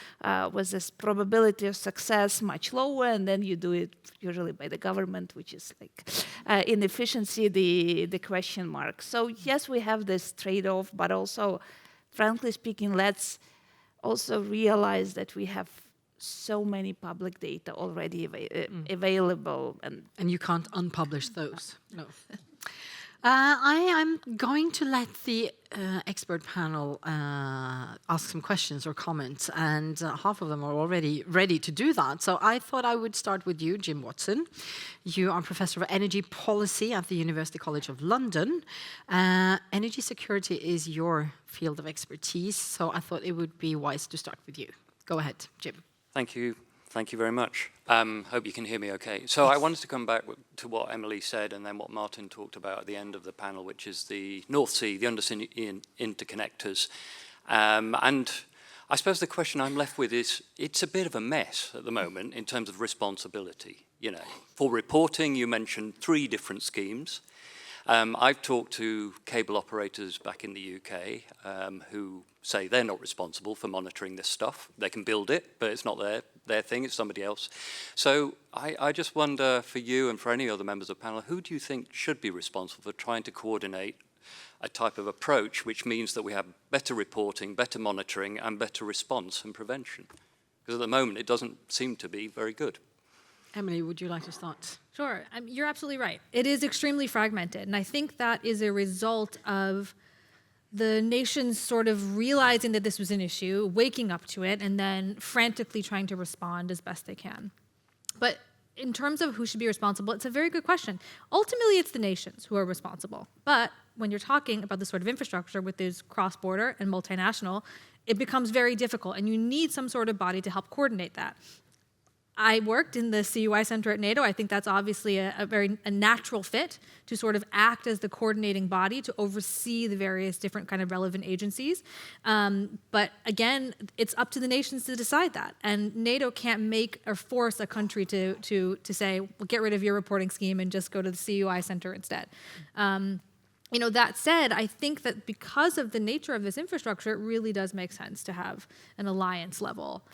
with this probability of success much lower, and then you do it usually by the government, which is inefficiency, the question mark. So yes, we have this trade-off, but also, frankly speaking, let's also realize that we have so many public data already available. And you can't unpublish those, no. I am going to let the expert panel ask some questions or comments, and half of them are already ready to do that. So I thought I would start with you, Jim Watson. You are Professor of Energy Policy at the University College of London. Energy security is your field of expertise, so I thought it would be wise to start with you. Go ahead, Jim. Thank you. Thank you very much. Hope you can hear me okay. So I wanted to come back to what Emily said and then what Martin talked about at the end of the panel, which is the North Sea, the undersea interconnectors. And I suppose the question I'm left with is, it's a bit of a mess at the moment in terms of responsibility. For reporting, you mentioned 3 different schemes. I've talked to cable operators back in the UK who say they're not responsible for monitoring this stuff. They can build it, but it's not their thing, it's somebody else. So I just wonder, for you and for any other members of the panel, who do you think should be responsible for trying to coordinate a type of approach which means that we have better reporting, better monitoring, and better response and prevention? Because at the moment, it doesn't seem to be very good. Emily, would you like to start? Sure. You're absolutely right. It is extremely fragmented. And I think that is a result of the nations sort of realizing that this was an issue, waking up to it, and then frantically trying to respond as best they can. But in terms of who should be responsible, it's a very good question. Ultimately, it's the nations who are responsible. But when you're talking about this sort of infrastructure with this cross-border and multinational, it becomes very difficult, and you need some sort of body to help coordinate that. I worked in the CUI Center at NATO. I think that's obviously a natural fit to sort of act as the coordinating body to oversee the various different kind of relevant agencies. But again, it's up to the nations to decide that. And NATO can't make or force a country to say, well, get rid of your reporting scheme and just go to the CUI Center instead. That said, I think that because of the nature of this infrastructure, it really does make sense to have an alliance level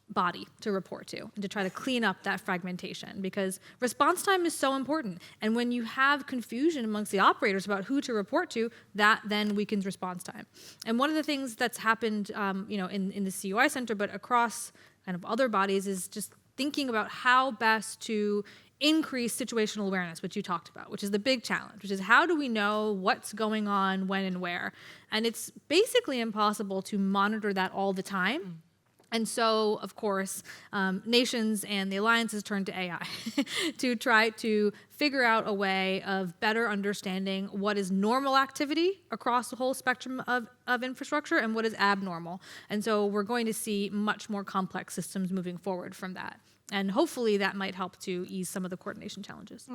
body to report to and to try to clean up that fragmentation, because response time is so important. And when you have confusion amongst the operators about who to report to, that then weakens response time. And one of the things that's happened in the CUI Center, but across kind of other bodies, is just thinking about how best to increase situational awareness, which you talked about, which is the big challenge, which is how do we know what's going on, when and where? And it's basically impossible to monitor that all the time. And so, of course, nations and the alliances turn to AI to try to figure out a way of better understanding what is normal activity across the whole spectrum of infrastructure and what is abnormal. And so we're going to see much more complex systems moving forward from that. And hopefully that might help to ease some of the coordination challenges.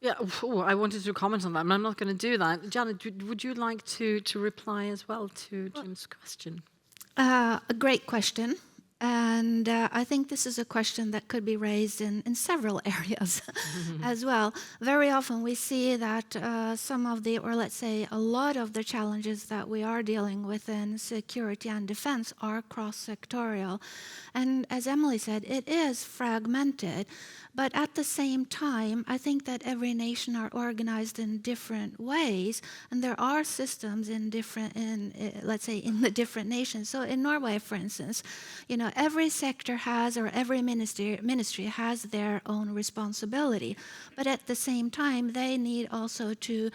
Yeah, I wanted to comment on that, but I'm not going to do that. Janet, would you like to reply as well to Jim's question? A great question. And I think this is a question that could be raised in several areas as well. Very often we see that some of the, or let's say a lot of the challenges that we are dealing with in security and defense are cross-sectorial. And as Emily said, it is fragmented. But at the same time, I think that every nation are organized in different ways, and there are systems in let's say, in the different nations. So in Norway, for instance, every sector has, or every ministry has their own responsibility. But at the same time, they need also to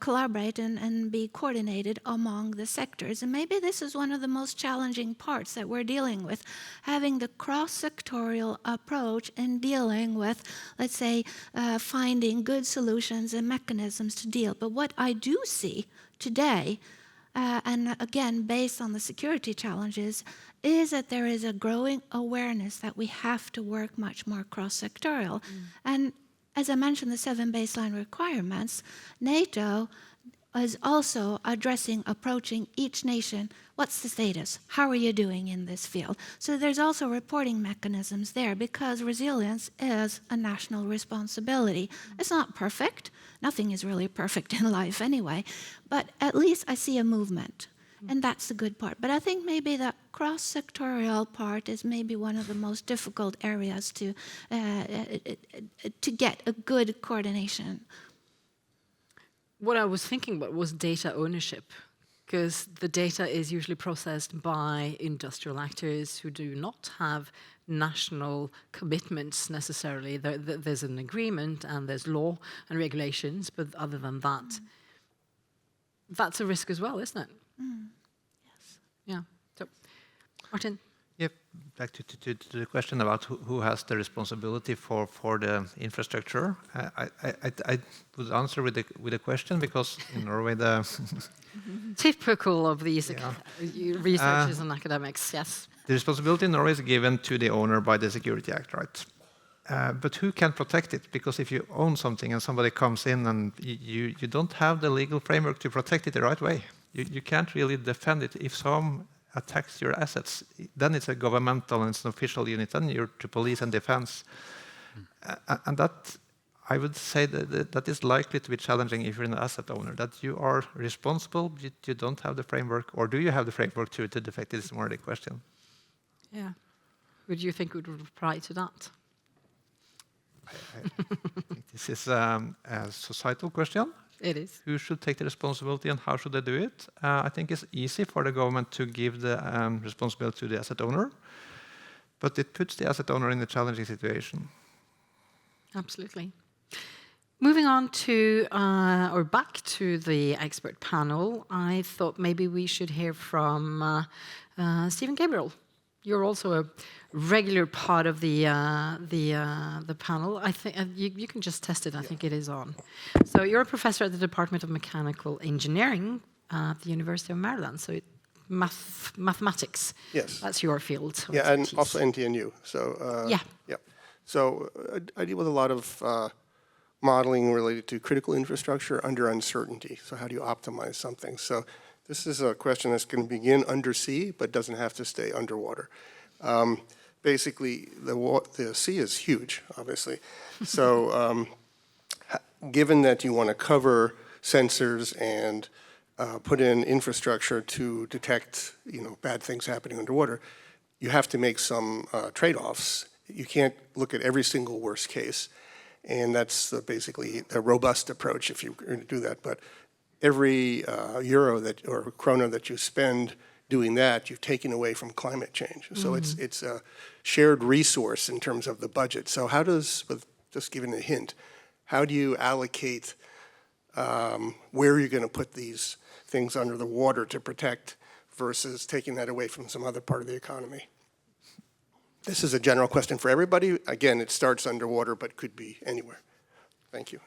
collaborate and be coordinated among the sectors. And maybe this is one of the most challenging parts that we're dealing with, having the cross-sectorial approach and dealing with, let's say, finding good solutions and mechanisms to deal. But what I do see today, and again, based on the security challenges, is that there is a growing awareness that we have to work much more cross-sectorial. And as I mentioned, the 7 baseline requirements, NATO is also approaching each nation. What's the status? How are you doing in this field? So there's also reporting mechanisms there, because resilience is a national responsibility. It's not perfect. Nothing is really perfect in life anyway. But at least I see a movement. And that's the good part. But I think maybe the cross-sectorial part is maybe one of the most difficult areas to get a good coordination. What I was thinking about was data ownership, because the data is usually processed by industrial actors who do not have national commitments necessarily. There's an agreement and there's law and regulations, but other than that, that's a risk as well, isn't it? Yes. Yeah. So, Martin? Yep. Back to the question about who has the responsibility for the infrastructure. I would answer with a question, because in Norway typical of these researchers and academics, yes. The responsibility in Norway is given to the owner by the Security Act, right? But who can protect it? Because if you own something and somebody comes in and you don't have the legal framework to protect it the right way, you can't really defend it. If some attacks your assets, then it's a governmental and it's an official unit, then you're to police and defense. And that, I would say that is likely to be challenging if you're an asset owner, that you are responsible, you don't have the framework, or do you have the framework to detect it is more the question. Yeah. Would you think would reply to that? I think this is a societal question. It is. Who should take the responsibility and how should they do it? I think it's easy for the government to give the responsibility to the asset owner, but it puts the asset owner in a challenging situation. Absolutely. Moving on to, or back to the expert panel, I thought maybe we should hear from Stephen Gabriel. You're also a regular part of the panel. I think you can just test it. I think it is on. So you're a professor at the Department of Mechanical Engineering at the University of Maryland. So mathematics. Yes. That's your field. Yeah, and also NTNU. So yeah. So I deal with a lot of modeling related to critical infrastructure under uncertainty. So how do you optimize something? So this is a question that's going to begin undersea, but doesn't have to stay underwater. Basically, the sea is huge, obviously. So given that you want to cover sensors and put in infrastructure to detect, bad things happening underwater, you have to make some trade-offs. You can't look at every single worst case, and that's basically a robust approach if you're going to do that. But every euro or krona that you spend doing that, you've taken away from climate change. So it's a shared resource in terms of the budget. So how does, just giving a hint, how do you allocate where you're going to put these things under the water to protect versus taking that away from some other part of the economy? This is a general question for everybody. Again, it starts underwater, but could be anywhere. Thank you.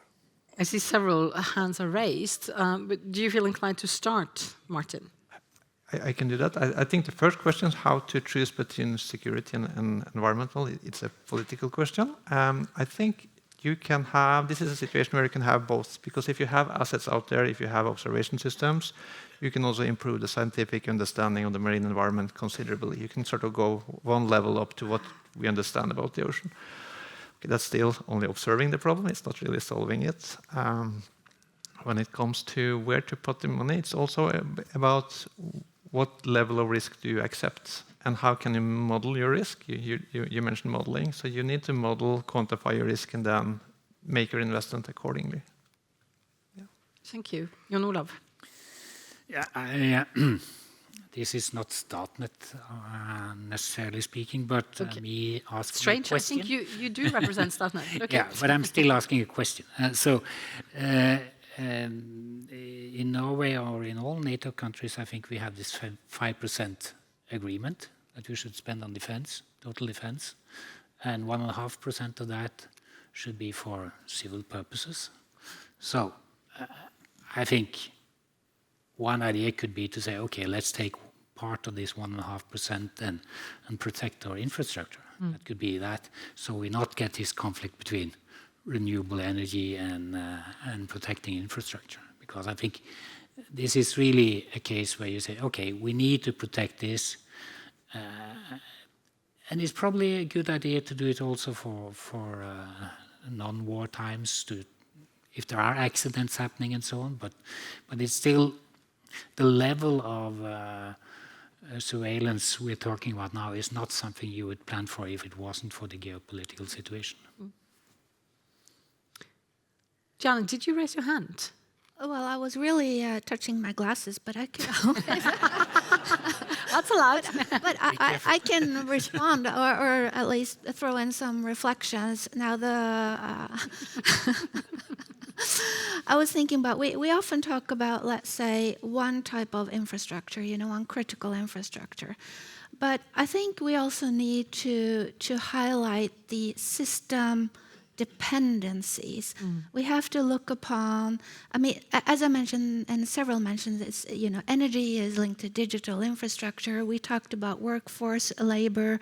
I see several hands are raised, but do you feel inclined to start, Martin? I can do that. I think the first question is how to choose between security and environmental. It's a political question. I think you can have, this is a situation where you can have both, because if you have assets out there, if you have observation systems, you can also improve the scientific understanding of the marine environment considerably. You can sort of go one level up to what we understand about the ocean. Okay, that's still only observing the problem, it's not really solving it. When it comes to where to put the money, it's also about what level of risk do you accept and how can you model your risk? You mentioned modeling, so you need to model, quantify your risk, and then make your investment accordingly. Yeah. Thank you. Jon Olav. Yeah, this is not Statnett necessarily speaking, but me asking Strange, a question. I think you do represent Statnett. Okay. Yeah, but I'm still asking a question. In Norway or in all NATO countries, I think we have this 5% agreement that we should spend on defense, total defense, and 1.5% of that should be for civil purposes. So I think one idea could be to say, okay, let's take part of this 1.5% and protect our infrastructure. That could be that, so we not get this conflict between renewable energy and protecting infrastructure. Because I think this is really a case where you say, okay, we need to protect this. And it's probably a good idea to do it also for non-war times, if there are accidents happening and so on. But it's still the level of surveillance we're talking about now is not something you would plan for if it wasn't for the geopolitical situation. Janet, did you raise your hand? Well, I was really touching my glasses, but I can. That's allowed. But I can respond, or at least throw in some reflections. Now, I was thinking about, we often talk about, let's say, one type of infrastructure, one critical infrastructure. But I think we also need to highlight the system dependencies. We have to look upon, as I mentioned, and several mentioned this, energy is linked to digital infrastructure. We talked about workforce, labor,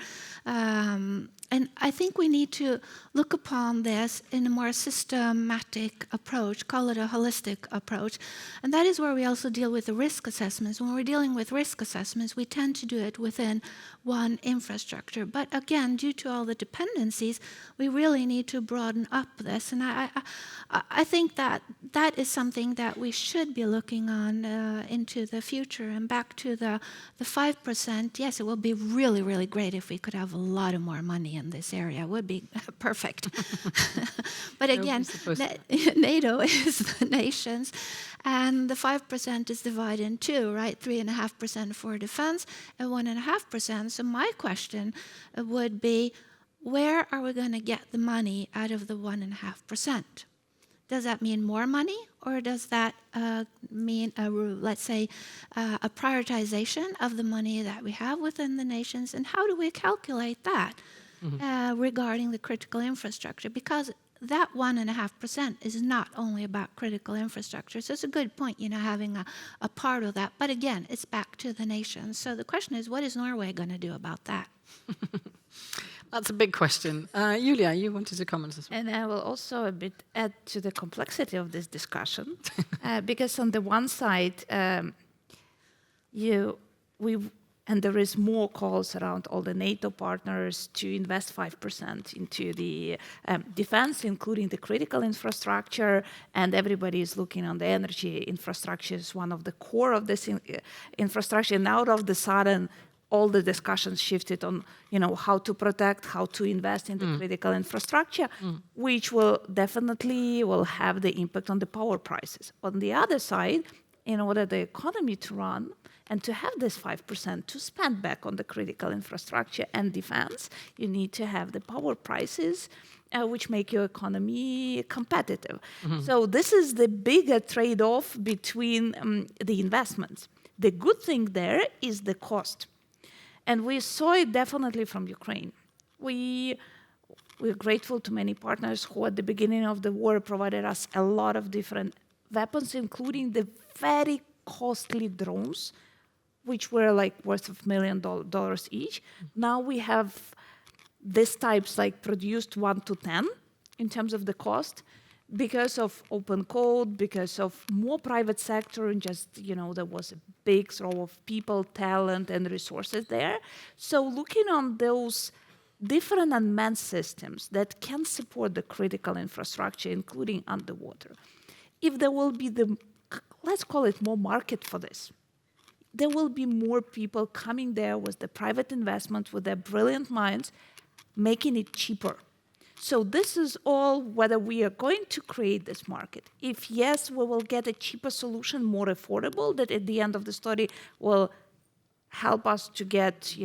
And I think we need to look upon this in a more systematic approach, call it a holistic approach. And that is where we also deal with the risk assessments. When we're dealing with risk assessments, we tend to do it within one infrastructure. But again, due to all the dependencies, we really need to broaden up this. And I think that that is something that we should be looking on into the future. And back to the 5%, yes, it will be really, really great if we could have a lot of more money in this area. It would be perfect. But again, NATO is the nations, and the 5% is divided in two, right? 3.5% for defense and 1.5%. So my question would be, where are we going to get the money out of the 1.5%? Does that mean more money, or does that mean, let's say, a prioritization of the money that we have within the nations? And how do we calculate that regarding the critical infrastructure? Because that 1.5% is not only about critical infrastructure. So it's a good point, having a part of that. But again, it's back to the nations. So the question is, what is Norway going to do about that? That's a big question. Julia, you wanted to comment as well. And I will also a bit add to the complexity of this discussion, because on the one side, there is more calls around all the NATO partners to invest 5% into the defense, including the critical infrastructure, and everybody is looking on the energy infrastructure as one of the core of this infrastructure. And out of the sudden, all the discussions shifted on, how to protect, how to invest in the critical infrastructure, which will definitely have the impact on the power prices. On the other side, in order the economy to run and to have this 5% to spend back on the critical infrastructure and defense, you need to have the power prices which make your economy competitive. So this is the bigger trade-off between the investments. The good thing there is the cost. And we saw it definitely from Ukraine. We're grateful to many partners who at the beginning of the war provided us a lot of different weapons, including the very costly drones, which were worth of $1 million each. Now we have these types produced 1 to 10 in terms of the cost, because of open code, because of more private sector, and just, there was a big throw of people, talent, and resources there. So looking on those different unmanned systems that can support the critical infrastructure, including underwater, if there will be let's call it more market for this, there will be more people coming there with the private investment, with their brilliant minds, making it cheaper. So this is all whether we are going to create this market. If yes, we will get a cheaper solution, more affordable, that at the end of the story will help us to get,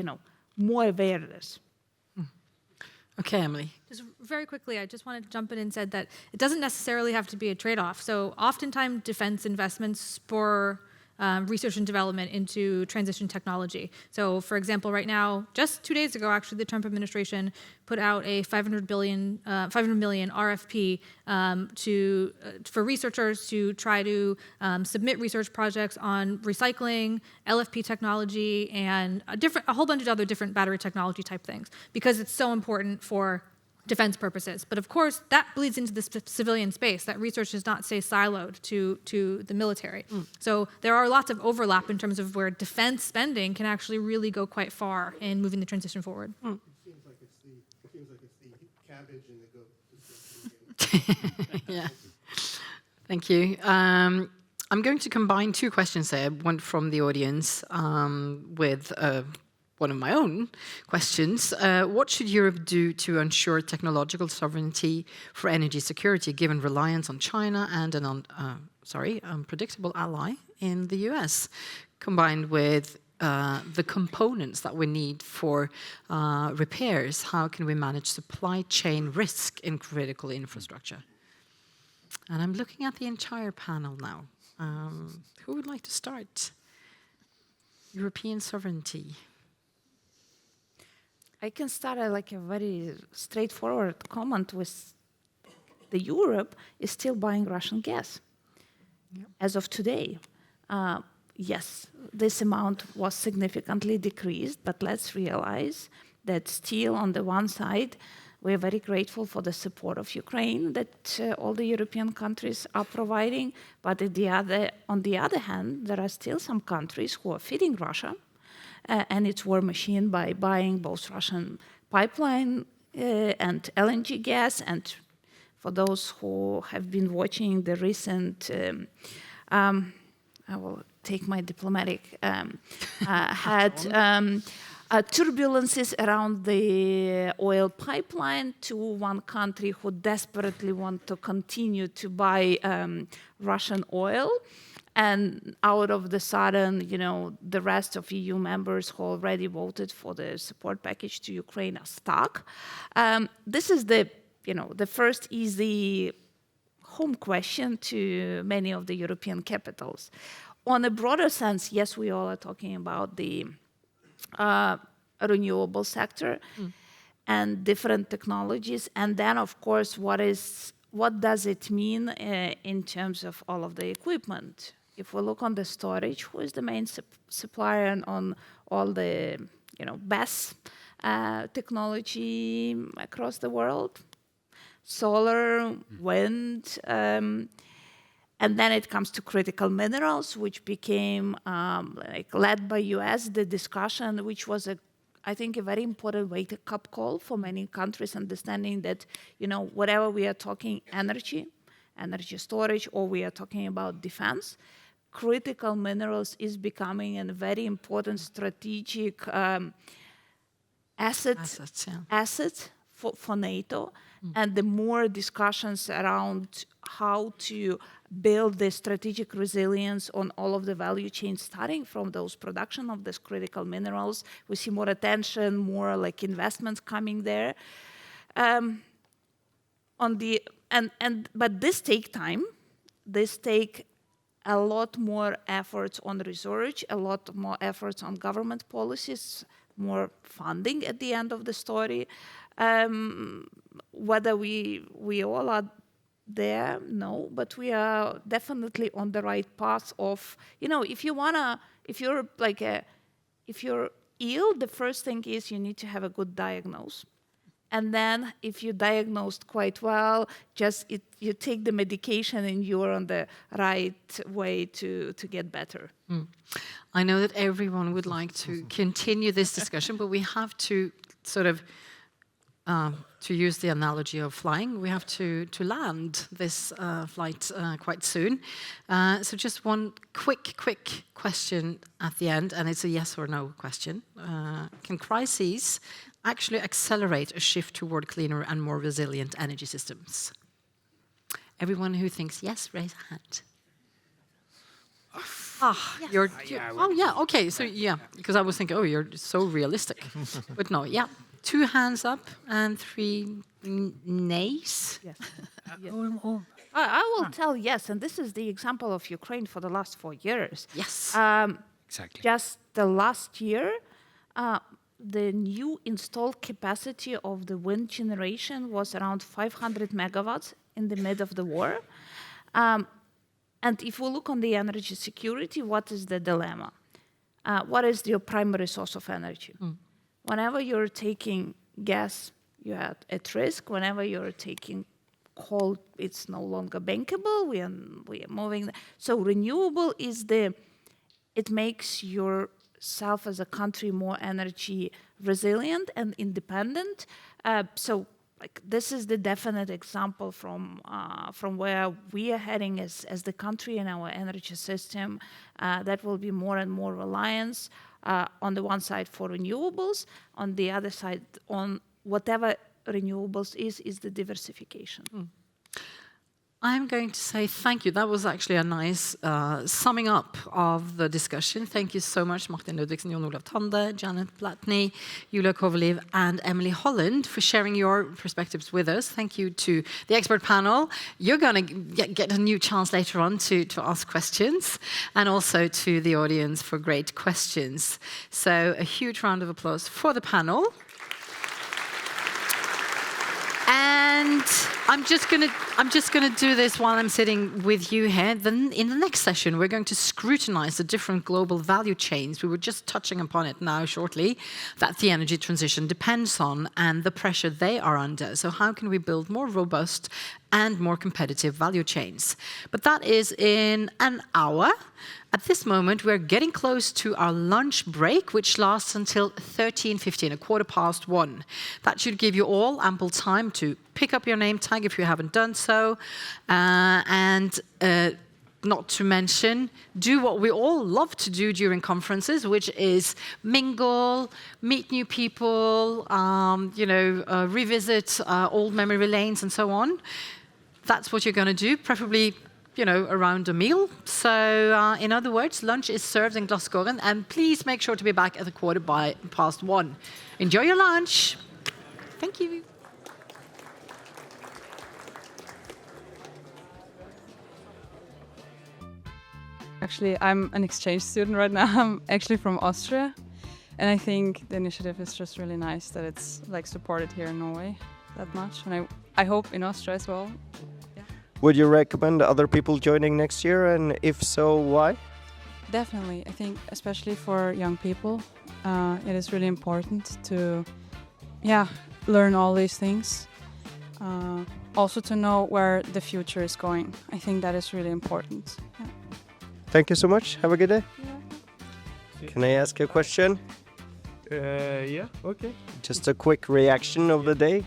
more awareness. Okay, Emily. Just very quickly, I just wanted to jump in and said that it doesn't necessarily have to be a trade-off. So oftentimes defense investments spur research and development into transition technology. So for example, right now, just 2 days ago, actually, the Trump administration put out a $500 million RFP for researchers to try to submit research projects on recycling, LFP technology, and a whole bunch of other different battery technology type things, because it's so important for defense purposes. But of course, that bleeds into the civilian space. That research does not stay siloed to the military. So there are lots of overlap in terms of where defense spending can actually really go quite far in moving the transition forward. It seems like it's the cabbage and the goat. Yeah. Thank you. I'm going to combine two questions there, one from the audience with one of my own questions. What should Europe do to ensure technological sovereignty for energy security, given reliance on China and an unpredictable ally in the US, combined with the components that we need for repairs? How can we manage supply chain risk in critical infrastructure? And I'm looking at the entire panel now. Who would like to start? European sovereignty. I can start a very straightforward comment with the Europe is still buying Russian gas. Yep. As of today. Yes, this amount was significantly decreased, but let's realize that still on the one side, we are very grateful for the support of Ukraine that all the European countries are providing. But on the other hand, there are still some countries who are feeding Russia and its war machine by buying both Russian pipeline and LNG gas. And for those who have been watching the recent, I will take my diplomatic hat, turbulences around the oil pipeline to one country who desperately want to continue to buy Russian oil. And out of the sudden, the rest of EU members who already voted for the support package to Ukraine are stuck. This is the first easy home question to many of the European capitals. On a broader sense, yes, we all are talking about the renewable sector and different technologies. And then, of course, what does it mean in terms of all of the equipment? If we look on the storage, who is the main supplier on all the BESS technology across the world? Solar, wind, and then it comes to critical minerals, which became led by US, the discussion, which was I think a very important wake-up call for many countries, understanding that whatever we are talking energy storage, or we are talking about defense, critical minerals is becoming a very important strategic asset for NATO. And the more discussions around how to build the strategic resilience on all of the value chains, starting from those production of these critical minerals, we see more attention, more investments coming there. But this take time. This take a lot more efforts on research, a lot more efforts on government policies, more funding at the end of the story. Whether we all are there, no, but we are definitely on the right path of, if you're ill, the first thing is you need to have a good diagnosis. And then if you diagnosed quite well, you take the medication and you're on the right way to get better. I know that everyone would like to continue this discussion, but we have to sort of to use the analogy of flying, we have to land this flight quite soon. So just one quick question at the end, and it's a yes or no question. Can crises actually accelerate a shift toward cleaner and more resilient energy systems? Everyone who thinks yes, raise a hand. Yes. Okay, so because I was thinking, you're so realistic. But no, 2 hands up and 3 nays. Yes. I will tell yes, and this is the example of Ukraine for the last 4 years. Yes, exactly. Just the last year, the new installed capacity of the wind generation was around 500 megawatts in the mid of the war. And if we look on the energy security, what is the dilemma? What is your primary source of energy? Whenever you're taking gas, you're at risk. Whenever you're taking coal, it's no longer bankable. We are moving. So renewable it makes yourself as a country more energy resilient and independent. So this is the definite example from where we are heading as the country in our energy system. That will be more and more reliance on the one side for renewables, on the other side on whatever renewables is the diversification. I'm going to say thank you. That was actually a nice summing up of the discussion. Thank you so much, Martin Ludvigsen, Jon Olav Tande, Janet Blatney, Julia Kovaliv, and Emily Holland for sharing your perspectives with us. Thank you to the expert panel. You're going to get a new chance later on to ask questions, and also to the audience for great questions. So a huge round of applause for the panel. And And I'm just gonna do this while I'm sitting with you here. Then in the next session, we're going to scrutinize the different global value chains. We were just touching upon it now shortly, that the energy transition depends on and the pressure they are under. So how can we build more robust and more competitive value chains? But that is in an hour. At this moment, we're getting close to our lunch break, which lasts until 13:15, 1:15. That should give you all ample time to pick up your name tag if you haven't done so, and not to mention, do what we all love to do during conferences, which is mingle, meet new people, revisit old memory lanes and so on. That's what you're going to do, preferably around a meal. So in other words, lunch is served in Glasgow, and please make sure to be back at 1:15. Enjoy your lunch. Thank you. Actually, I'm an exchange student right now. I'm actually from Austria, and I think the initiative is just really nice that it's supported here in Norway that much, and I hope in Austria as well. Would you recommend other people joining next year, and if so, why? Definitely. I think especially for young people, it is really important to learn all these things. Also to know where the future is going. I think that is really important. Yeah. Thank you so much. Have a good day. Can I ask a question? Yeah, okay. Just a quick reaction of the day.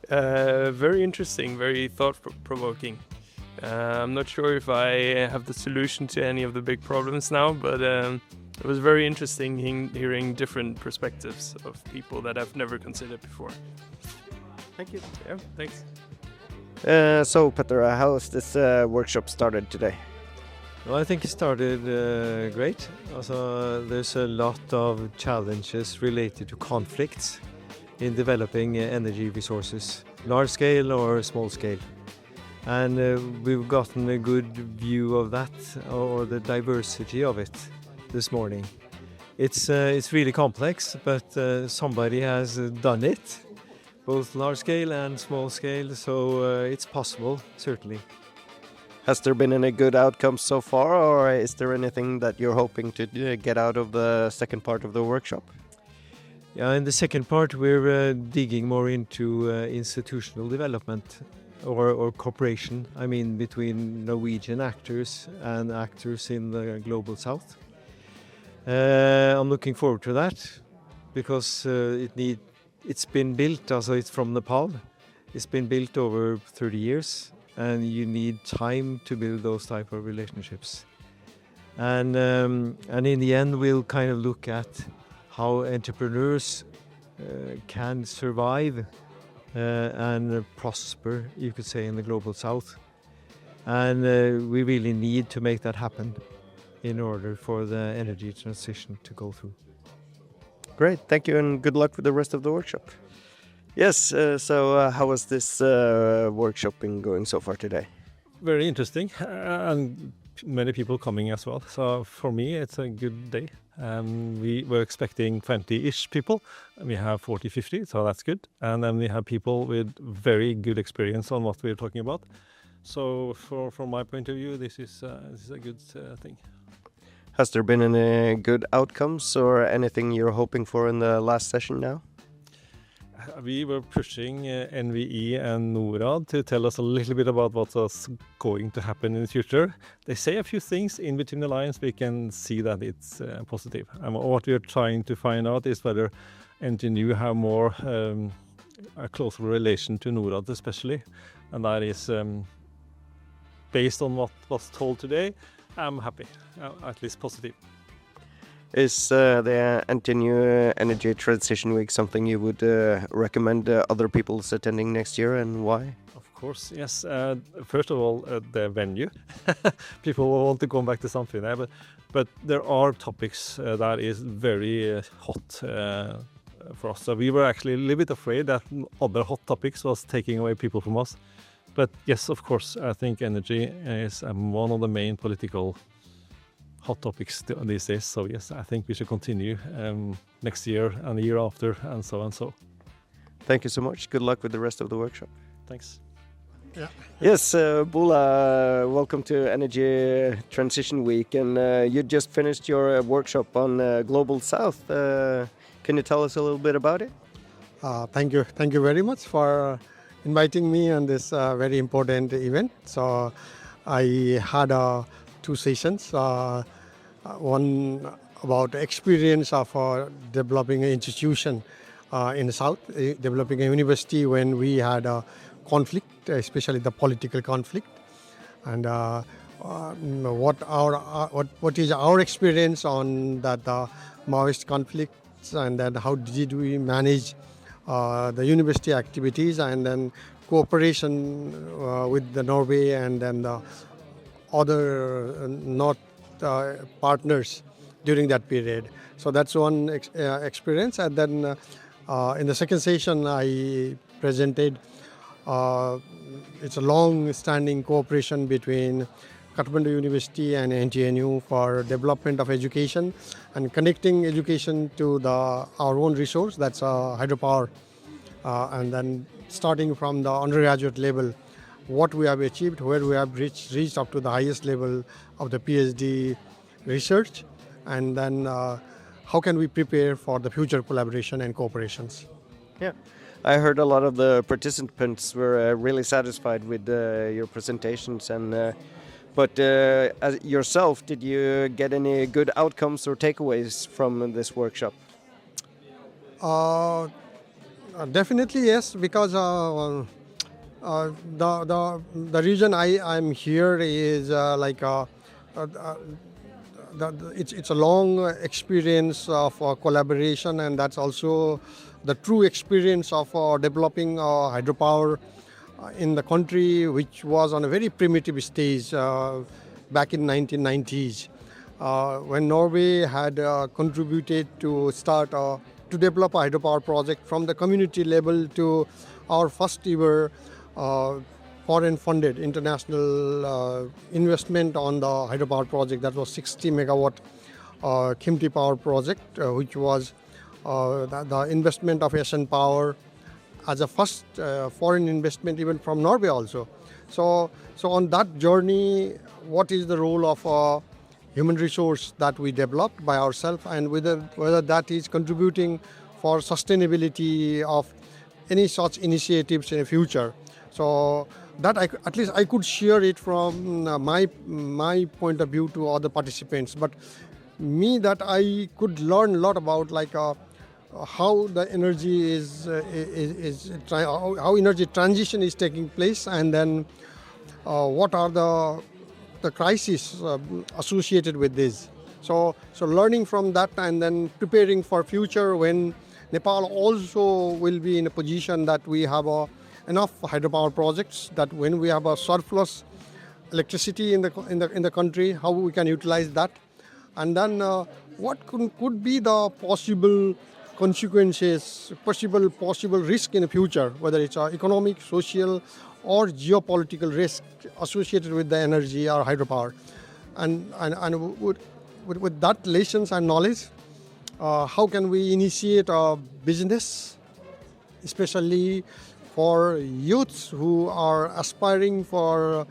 Very interesting, very thought-provoking. I'm not sure if I have the solution to any of the big problems now, but it was very interesting hearing different perspectives of people that I've never considered before. Thank you. Yeah, thanks. So, Petter, how has this workshop started today? Well, I think it started great. Also, there's a lot of challenges related to conflicts in developing energy resources, large scale or small scale. And we've gotten a good view of that, or the diversity of it, this morning. It's really complex, but somebody has done it, both large scale and small scale, so it's possible, certainly. Has there been any good outcomes so far, or is there anything that you're hoping to get out of the second part of the workshop? Yeah, in the second part, we're digging more into institutional development or cooperation, I mean, between Norwegian actors and actors in the global south. I'm looking forward to that because it's been built, also it's from Nepal. It's been built over 30 years, and you need time to build those type of relationships. And in the end, we'll kind of look at how entrepreneurs can survive and prosper, you could say, in the global south. And we really need to make that happen in order for the energy transition to go through. Great, thank you, and good luck with the rest of the workshop. Yes, so how has this workshop been going so far today? Very interesting, and many people coming as well. So for me, it's a good day. We were expecting 20-ish people. We have 40, 50, so that's good. And then we have people with very good experience on what we're talking about. So from my point of view, this is a good thing. Has there been any good outcomes or anything you're hoping for in the last session now? We were pushing NVE and NORAD to tell us a little bit about what's going to happen in the future. They say a few things in between the lines. We can see that it's positive. And what we are trying to find out is whether NTNU have more a closer relation to NORAD especially. And that is based on what was told today. I'm happy, at least positive. Is the NTNU Energy Transition Week something you would recommend other people attending next year, and why? Of course, yes. First of all, the venue. People will want to come back to something there, but there are topics that is very hot for us. So we were actually a little bit afraid that other hot topics was taking away people from us. But yes, of course, I think energy is one of the main political hot topics these days. So yes, I think we should continue next year and the year after, and so on. So thank you so much. Good luck with the rest of the workshop. Thanks. Yeah. Yes, Bula, welcome to Energy Transition Week, and you just finished your workshop on Global South. Can you tell us a little bit about it? Thank you very much for inviting me on this very important event. So I had 2 sessions, one about experience of developing an institution in the South, developing a university when we had a conflict, especially the political conflict, and what is our experience on that Maoist conflicts, and then how did we manage the university activities, and then cooperation with the Norway and then the other North partners during that period. So that's one experience, and then in the second session I presented it's a long-standing cooperation between Kathmandu University and NTNU for development of education and connecting education to our own resource, that's hydropower, and then starting from the undergraduate level, what we have achieved, where we have reached up to the highest level of the PhD research, and then how can we prepare for the future collaboration and cooperations. Yeah. I heard a lot of the participants were really satisfied with your presentations, and but as yourself, did you get any good outcomes or takeaways from this workshop? Definitely yes, because the reason I'm here is it's a long experience of collaboration, and that's also the true experience of developing hydropower in the country, which was on a very primitive stage back in 1990s, when Norway had contributed to start to develop a hydropower project from the community level to our first ever foreign funded international investment on the hydropower project. That was 60 megawatt Kimti power project, which was the investment of SN Power as a first foreign investment even from Norway also. So on that journey, what is the role of human resource that we developed by ourselves, and whether that is contributing for sustainability of any such initiatives in the future. So that at least I could share it from my point of view to other participants. But me, that I could learn a lot about how the energy how energy transition is taking place, and then what are the crises associated with this. So learning from that, and then preparing for future when Nepal also will be in a position that we have enough hydropower projects, that when we have a surplus electricity in the country, how we can utilize that, and then what could be the possible consequences, possible risk in the future, whether it's economic, social, or geopolitical risk associated with the energy or hydropower, and with that lessons and knowledge, how can we initiate a business, especially for youths who are aspiring who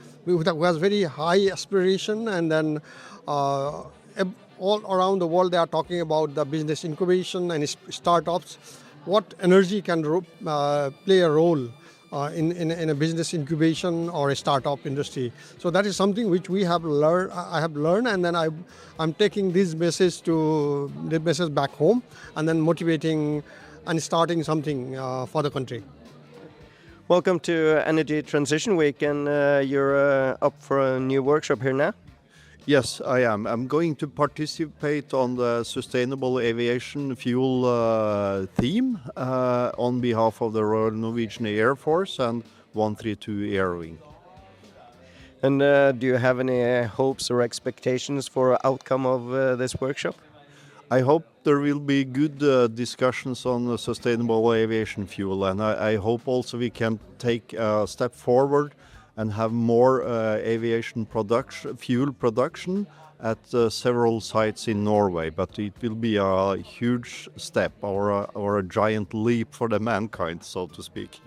has very high aspiration, and then all around the world they are talking about the business incubation and startups. What energy can play a role in a business incubation or a startup industry? So that is something which I have learned, and then I'm taking this message back home, and then motivating and starting something for the country. Welcome to Energy Transition Week, and you're up for a new workshop here now? Yes, I am. I'm going to participate on the sustainable aviation fuel theme on behalf of the Royal Norwegian Air Force and 132 Air Wing. And do you have any hopes or expectations for outcome of this workshop? I hope there will be good discussions on sustainable aviation fuel, and I hope also we can take a step forward and have more aviation fuel production at several sites in Norway. But it will be a huge step or a giant leap for the mankind, so to speak.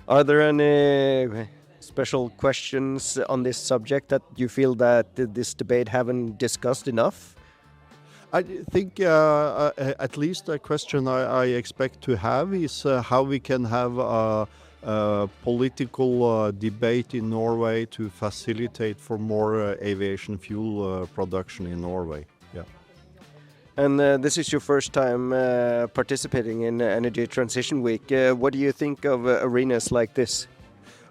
Are there any special questions on this subject that you feel that this debate haven't discussed enough? I think at least a question I expect to have is how we can have a political debate in Norway to facilitate for more aviation fuel production in Norway. Yeah. And this is your first time participating in Energy Transition Week. What do you think of arenas like this?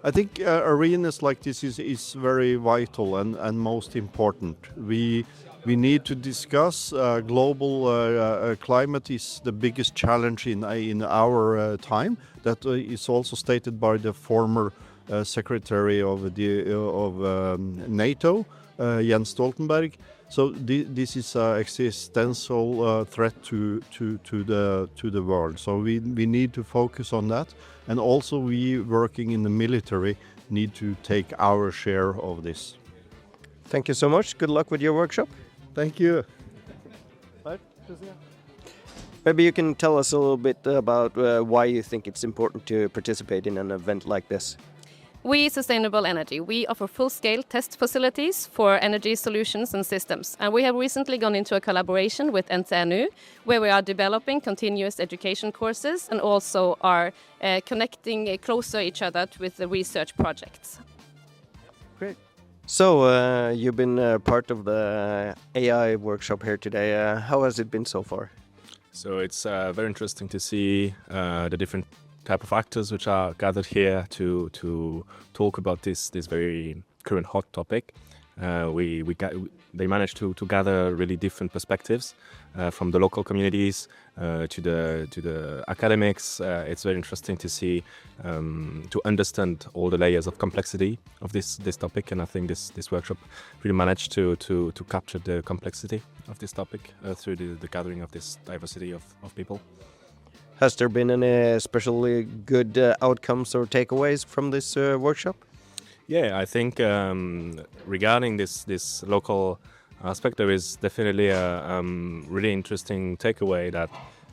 I think arenas like this is very vital and most important. We need to discuss global climate is the biggest challenge in our time. That is also stated by the former Secretary of NATO, Jens Stoltenberg. So this is an existential threat to the world. So we need to focus on that, and also we working in the military need to take our share of this. Thank you so much. Good luck with your workshop. Thank you. Maybe you can tell us a little bit about why you think it's important to participate in an event like this. We Sustainable Energy, we offer full-scale test facilities for energy solutions and systems. And we have recently gone into a collaboration with NTNU, where we are developing continuous education courses and also are connecting closer each other with the research projects. Great. So you've been part of the AI workshop here today. How has it been so far? So it's very interesting to see the different type of actors which are gathered here to talk about this very current hot topic. They managed to gather really different perspectives from the local communities to the academics. It's very interesting to see to understand all the layers of complexity of this topic, and I think this workshop really managed to capture the complexity of this topic through the gathering of this diversity of people. Has there been any especially good outcomes or takeaways from this workshop? Yeah, I think regarding this local aspect, there is definitely a really interesting takeaway that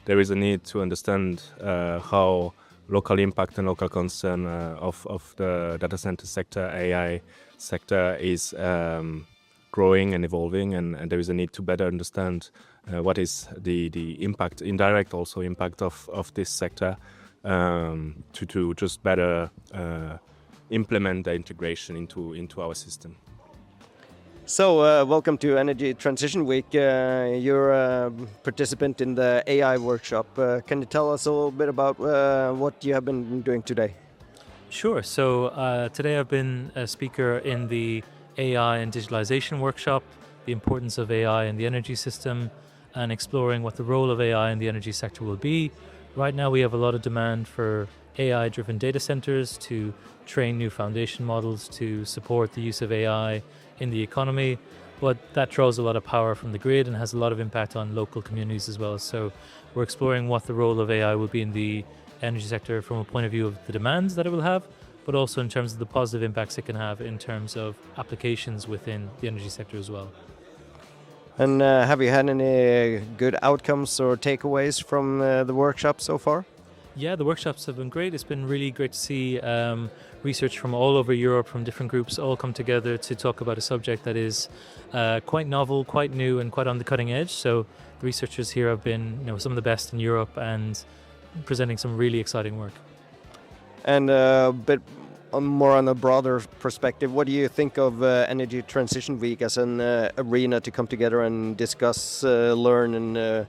there is a need to understand how local impact and local concern of the data center sector, AI sector is growing and evolving, and there is a need to better understand what is the impact, indirect also impact of this sector, to just better implement the integration into our system. So welcome to Energy Transition Week. You're a participant in the AI workshop. Can you tell us a little bit about what you have been doing today? Sure. So today I've been a speaker in the AI and digitalization workshop, the importance of AI in the energy system, and exploring what the role of AI in the energy sector will be. Right now we have a lot of demand for AI-driven data centers to train new foundation models to support the use of AI in the economy, but that draws a lot of power from the grid and has a lot of impact on local communities as well. So we're exploring what the role of AI will be in the energy sector from a point of view of the demands that it will have, but also in terms of the positive impacts it can have in terms of applications within the energy sector as well. And have you had any good outcomes or takeaways from the workshop so far? Yeah, the workshops have been great. It's been really great to see research from all over Europe, from different groups, all come together to talk about a subject that is quite novel, quite new, and quite on the cutting edge. So the researchers here have been, some of the best in Europe and presenting some really exciting work. And a bit more on a broader perspective, what do you think of Energy Transition Week as an arena to come together and discuss, learn, and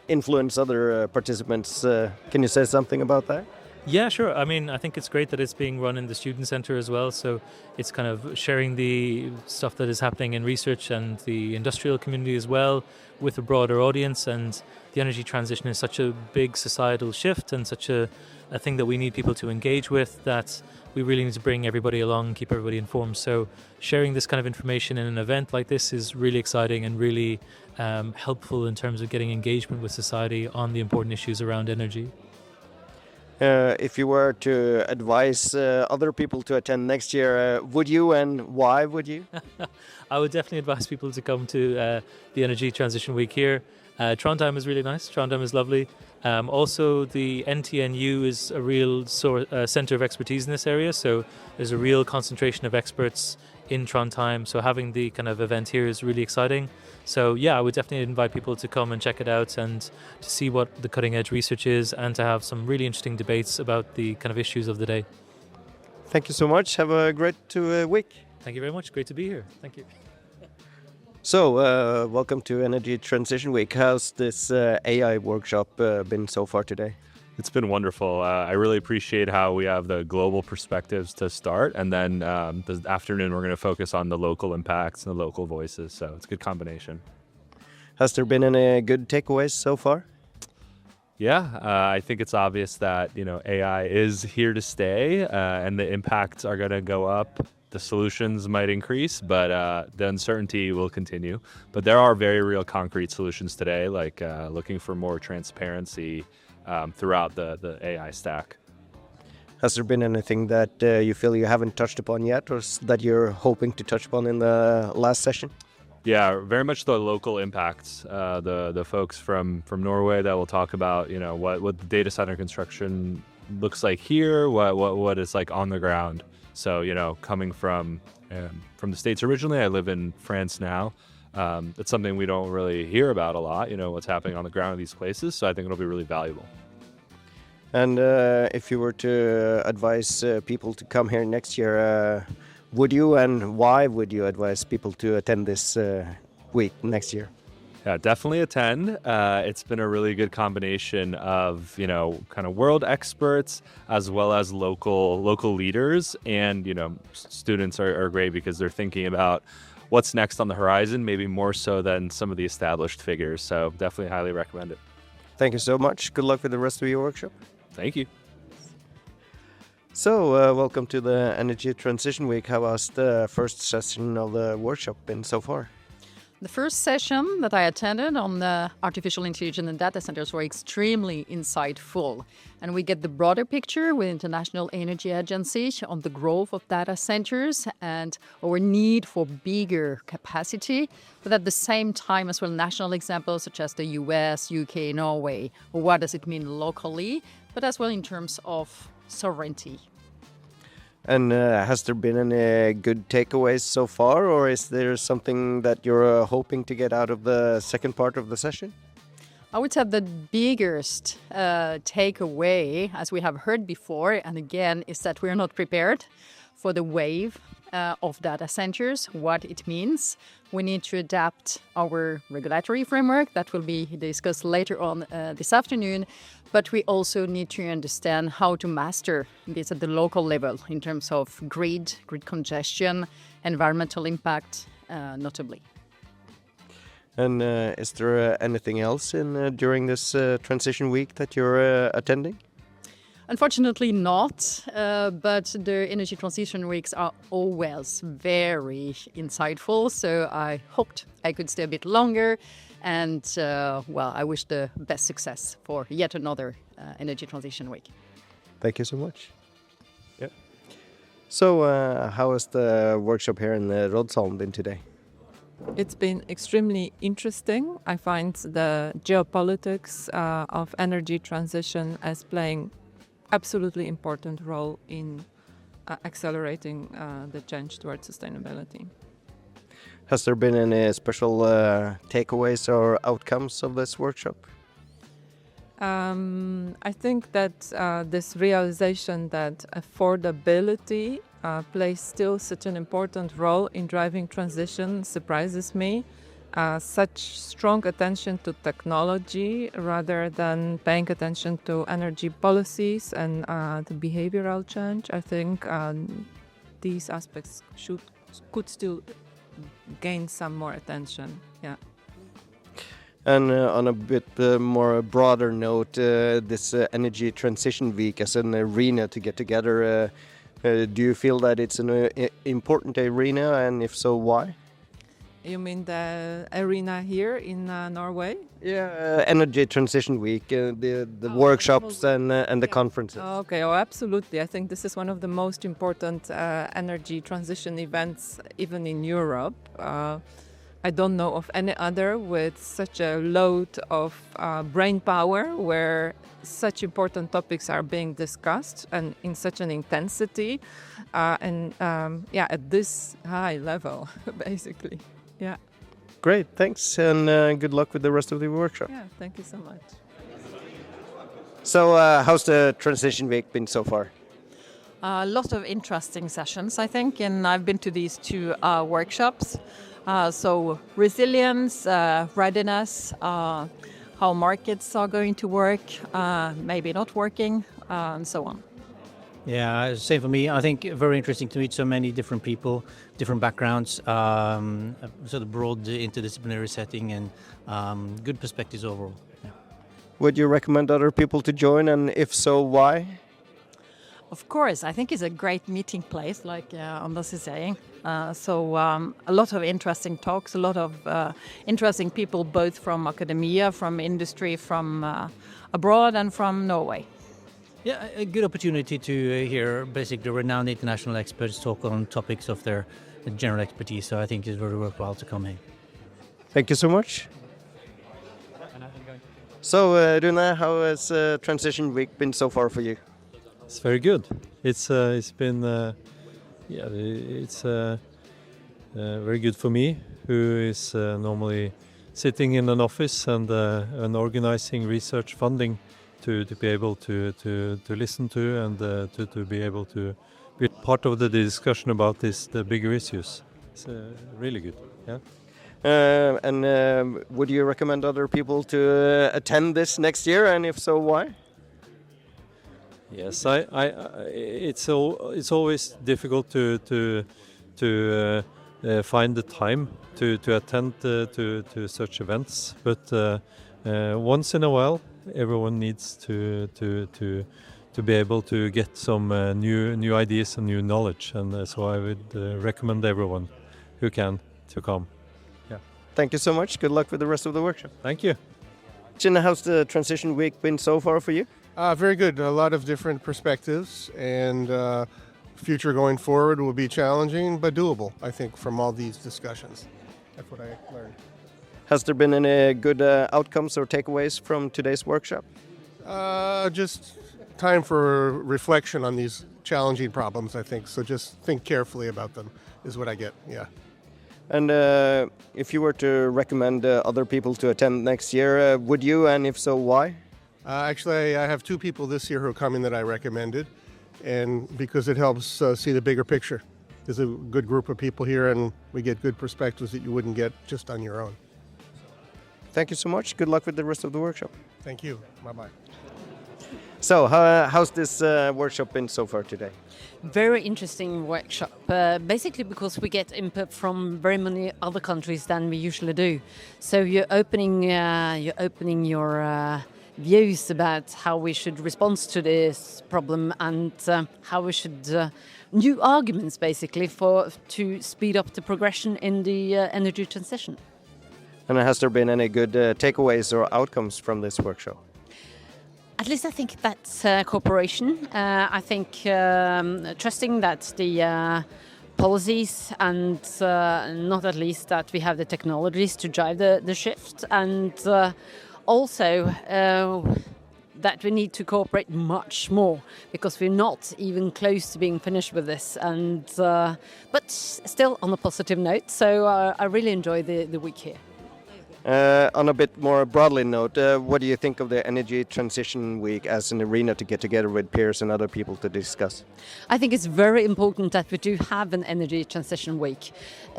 influence other participants? Can you say something about that? Yeah, sure. I mean, I think it's great that it's being run in the student center as well. So it's kind of sharing the stuff that is happening in research and the industrial community as well with a broader audience. And the energy transition is such a big societal shift and such a thing that we need people to engage with, that we really need to bring everybody along and keep everybody informed. So sharing this kind of information in an event like this is really exciting and really helpful in terms of getting engagement with society on the important issues around energy. If you were to advise other people to attend next year, would you, and why would you? I would definitely advise people to come to the Energy Transition Week here. Trondheim is really nice. Trondheim is lovely. Also, the NTNU is a real centre of expertise in this area, so there's a real concentration of experts in Trondheim, so having the kind of event here is really exciting. So yeah, I would definitely invite people to come and check it out and to see what the cutting edge research is and to have some really interesting debates about the kind of issues of the day. Thank you so much. Have a great week. Thank you very much. Great to be here. Thank you. So, welcome to Energy Transition Week. How's this AI workshop been so far today? It's been wonderful. I really appreciate how we have the global perspectives to start, and then this afternoon we're going to focus on the local impacts and the local voices, so it's a good combination. Has there been any good takeaways so far? Yeah, I think it's obvious that AI is here to stay, and the impacts are going to go up. The solutions might increase, but the uncertainty will continue. But there are very real concrete solutions today, like looking for more transparency throughout the AI stack. Has there been anything that you feel you haven't touched upon yet, or that you're hoping to touch upon in the last session? Yeah, very much the local impacts. The folks from Norway that will talk about what the data center construction looks like here, what it's like on the ground. So coming from the States originally, I live in France now. It's something we don't really hear about a lot, what's happening on the ground in these places. So I think it'll be really valuable. And if you were to advise people to come here next year, would you, and why would you advise people to attend this week next year? Yeah, definitely attend. It's been a really good combination of, kind of world experts as well as local leaders. And, students are great because they're thinking about what's next on the horizon, maybe more so than some of the established figures. So definitely highly recommend it. Thank you so much. Good luck with the rest of your workshop. Thank you. So, welcome to the Energy Transition Week. How has the first session of the workshop been so far? The first session that I attended on the artificial intelligence and data centers were extremely insightful. And we get the broader picture with International Energy Agency on the growth of data centers and our need for bigger capacity, but at the same time as well national examples such as the US, UK, Norway. What does it mean locally, but as well in terms of sovereignty. And has there been any good takeaways so far, or is there something that you're hoping to get out of the second part of the session? I would say the biggest takeaway, as we have heard before, and again, is that we're not prepared for the wave of data centers, what it means. We need to adapt our regulatory framework that will be discussed later on this afternoon. But we also need to understand how to master this at the local level in terms of grid congestion, environmental impact, notably. And is there anything else during this transition week that you're attending? Unfortunately not, but the Energy Transition Weeks are always very insightful, so I hoped I could stay a bit longer. And, I wish the best success for yet another Energy Transition Week. Thank you so much. Yeah. So, how has the workshop here in Rådshushallen been today? It's been extremely interesting. I find the geopolitics of energy transition as playing absolutely important role in accelerating the change towards sustainability. Has there been any special takeaways or outcomes of this workshop? I think that this realization that affordability plays still such an important role in driving transition surprises me. Such strong attention to technology rather than paying attention to energy policies and the behavioral change. I think these aspects could still gain some more attention. Yeah. And on a bit more broader note, this Energy Transition Week as an arena to get together, do you feel that it's an important arena, and if so, why? You mean the arena here in Norway? Yeah, Energy Transition Week, the workshops and the conferences. Okay, oh, absolutely. I think this is one of the most important energy transition events, even in Europe. I don't know of any other with such a load of brain power where such important topics are being discussed and in such an intensity at this high level, basically. Yeah. Great, thanks, and good luck with the rest of the workshop. Yeah, thank you so much. So, how's the Transition Week been so far? A lot of interesting sessions, I think, and I've been to these two workshops. So resilience, readiness, how markets are going to work, maybe not working, and so on. Yeah, same for me. I think very interesting to meet so many different people, different backgrounds, sort of broad interdisciplinary setting, and good perspectives overall. Yeah. Would you recommend other people to join, and if so, why? Of course, I think it's a great meeting place, like Anders is saying. So a lot of interesting talks, a lot of interesting people, both from academia, from industry, from abroad, and from Norway. Yeah, a good opportunity to hear basically renowned international experts talk on topics of their general expertise. So I think it's very worthwhile to come here. Thank you so much. So, Rune, how has Transition Week been so far for you? It's very good. It's been very good for me, who is normally sitting in an office and organizing research funding to be able to listen to and to be able to be part of the discussion about the bigger issues. It's really good. Yeah. Would you recommend other people to attend this next year, and if so, why? Yes, it's always difficult to find the time to attend to such events, but once in a while, everyone needs to be able to get some new ideas and new knowledge, and so I would recommend everyone who can to come. Yeah. Thank you so much. Good luck with the rest of the workshop. Thank you. How's the Transition Week been so far for you? Very good. A lot of different perspectives, and future going forward will be challenging but doable, I think, from all these discussions. That's what I learned. Has there been any good outcomes or takeaways from today's workshop? Just time for reflection on these challenging problems, I think. So just think carefully about them is what I get, yeah. And if you were to recommend other people to attend next year, would you, and if so, why? Actually, I have two people this year who are coming that I recommended, and because it helps see the bigger picture. There's a good group of people here, and we get good perspectives that you wouldn't get just on your own. Thank you so much. Good luck with the rest of the workshop. Thank you. Bye-bye. So, how's this workshop been so far today? Very interesting workshop, basically because we get input from very many other countries than we usually do. So you're opening your views about how we should respond to this problem and how we should new arguments basically to speed up the progression in the energy transition. And has there been any good takeaways or outcomes from this workshop? At least I think that's cooperation. I think trusting that the policies and not at least that we have the technologies to drive the shift, and also that we need to cooperate much more because we're not even close to being finished with this, and but still on a positive note. So I really enjoy the week here. On a bit more broadly note, what do you think of the Energy Transition Week as an arena to get together with peers and other people to discuss? I think it's very important that we do have an Energy Transition Week,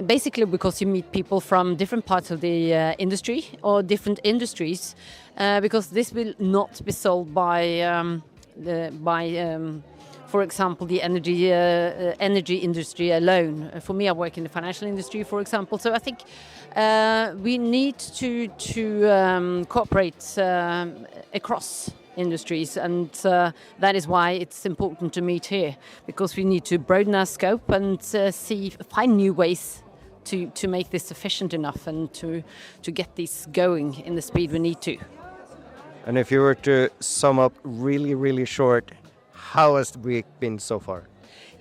basically because you meet people from different parts of the industry or different industries, because this will not be solved by for example, the energy industry alone. For me, I work in the financial industry, for example. So I think we need to cooperate across industries, and that is why it's important to meet here, because we need to broaden our scope and find new ways to make this efficient enough and to get this going in the speed we need to. And if you were to sum up really, really short, how has the week been so far?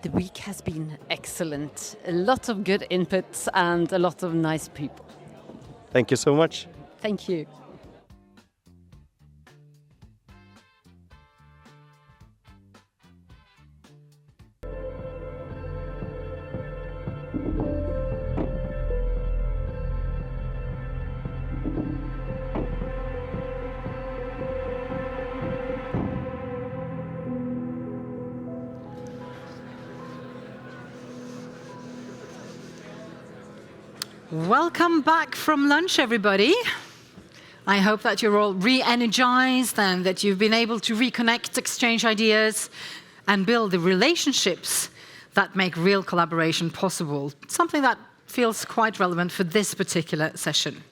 The week has been excellent. A lot of good inputs and a lot of nice people. Thank you so much. Thank you. Welcome back from lunch, everybody. I hope that you're all re-energized and that you've been able to reconnect, exchange ideas, and build the relationships that make real collaboration possible, something that feels quite relevant for this particular session.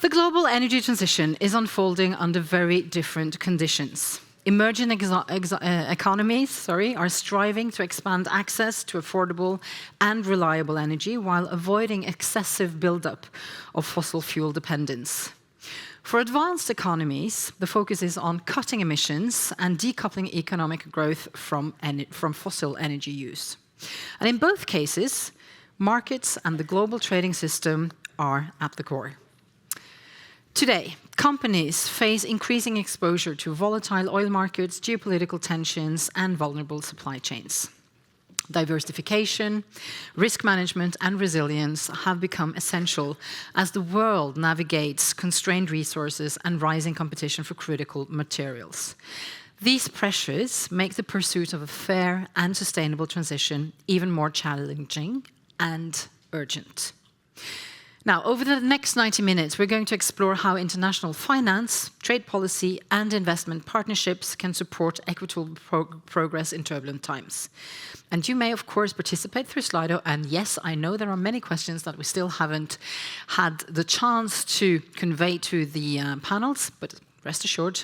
The global energy transition is unfolding under very different conditions. Emerging economies are striving to expand access to affordable and reliable energy while avoiding excessive buildup of fossil fuel dependence. For advanced economies, the focus is on cutting emissions and decoupling economic growth from fossil energy use. And in both cases, markets and the global trading system are at the core. Today, companies face increasing exposure to volatile oil markets, geopolitical tensions, and vulnerable supply chains. Diversification, risk management, and resilience have become essential as the world navigates constrained resources and rising competition for critical materials. These pressures make the pursuit of a fair and sustainable transition even more challenging and urgent. Now, over the next 90 minutes, we're going to explore how international finance, trade policy, and investment partnerships can support equitable progress in turbulent times. And you may, of course, participate through Slido. And yes, I know there are many questions that we still haven't had the chance to convey to the panels, but rest assured,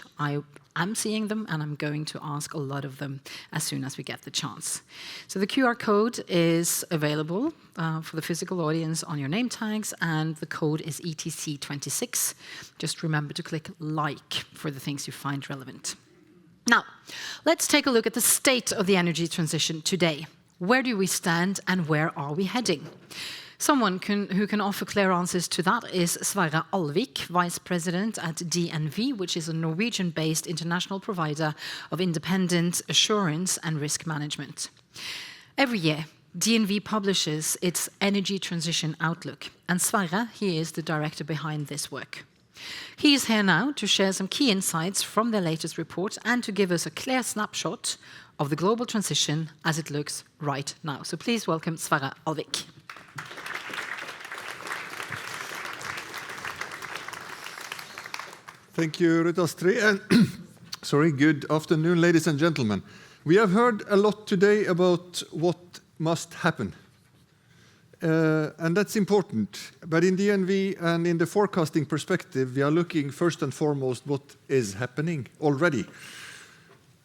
I'm seeing them, and I'm going to ask a lot of them as soon as we get the chance. So the QR code is available for the physical audience on your name tags, and the code is ETC26. Just remember to click like for the things you find relevant. Now, let's take a look at the state of the energy transition today. Where do we stand, and where are we heading? Someone who can offer clear answers to that is Sverre Alvik, Vice President at DNV, which is a Norwegian-based international provider of independent assurance and risk management. Every year, DNV publishes its Energy Transition Outlook, and Sverre, he is the director behind this work. He is here now to share some key insights from their latest report and to give us a clear snapshot of the global transition as it looks right now. So please welcome Sverre Alvik. Thank you, Ruth Astrid, and good afternoon, ladies and gentlemen. We have heard a lot today about what must happen, and that's important. But in DNV and in the forecasting perspective, we are looking first and foremost what is happening already.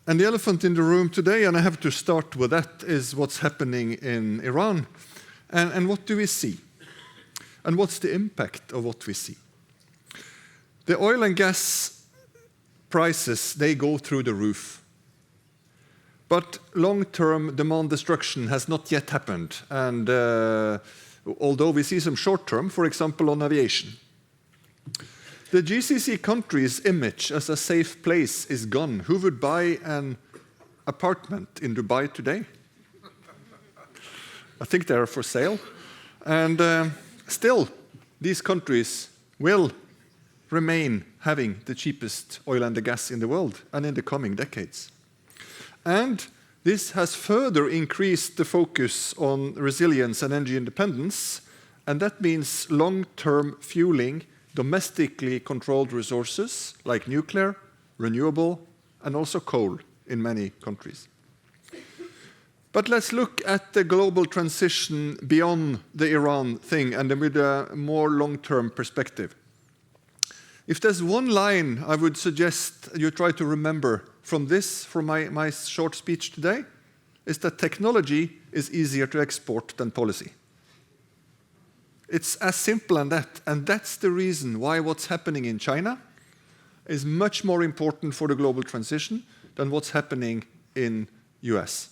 And the elephant in the room today, and I have to start with that, is what's happening in Iran. And what do we see? And what's the impact of what we see? The oil and gas prices, they go through the roof. But long-term demand destruction has not yet happened. And although we see some short-term, for example, on aviation. The GCC countries' image as a safe place is gone. Who would buy an apartment in Dubai today? I think they are for sale. And still, these countries will remain having the cheapest oil and gas in the world and in the coming decades. And this has further increased the focus on resilience and energy independence, and that means long-term fueling domestically controlled resources like nuclear, renewable, and also coal in many countries. But let's look at the global transition beyond the Iran thing and with a more long-term perspective. If there's one line I would suggest you try to remember from my short speech today, is that technology is easier to export than policy. It's as simple as that. And that's the reason why what's happening in China is much more important for the global transition than what's happening in US.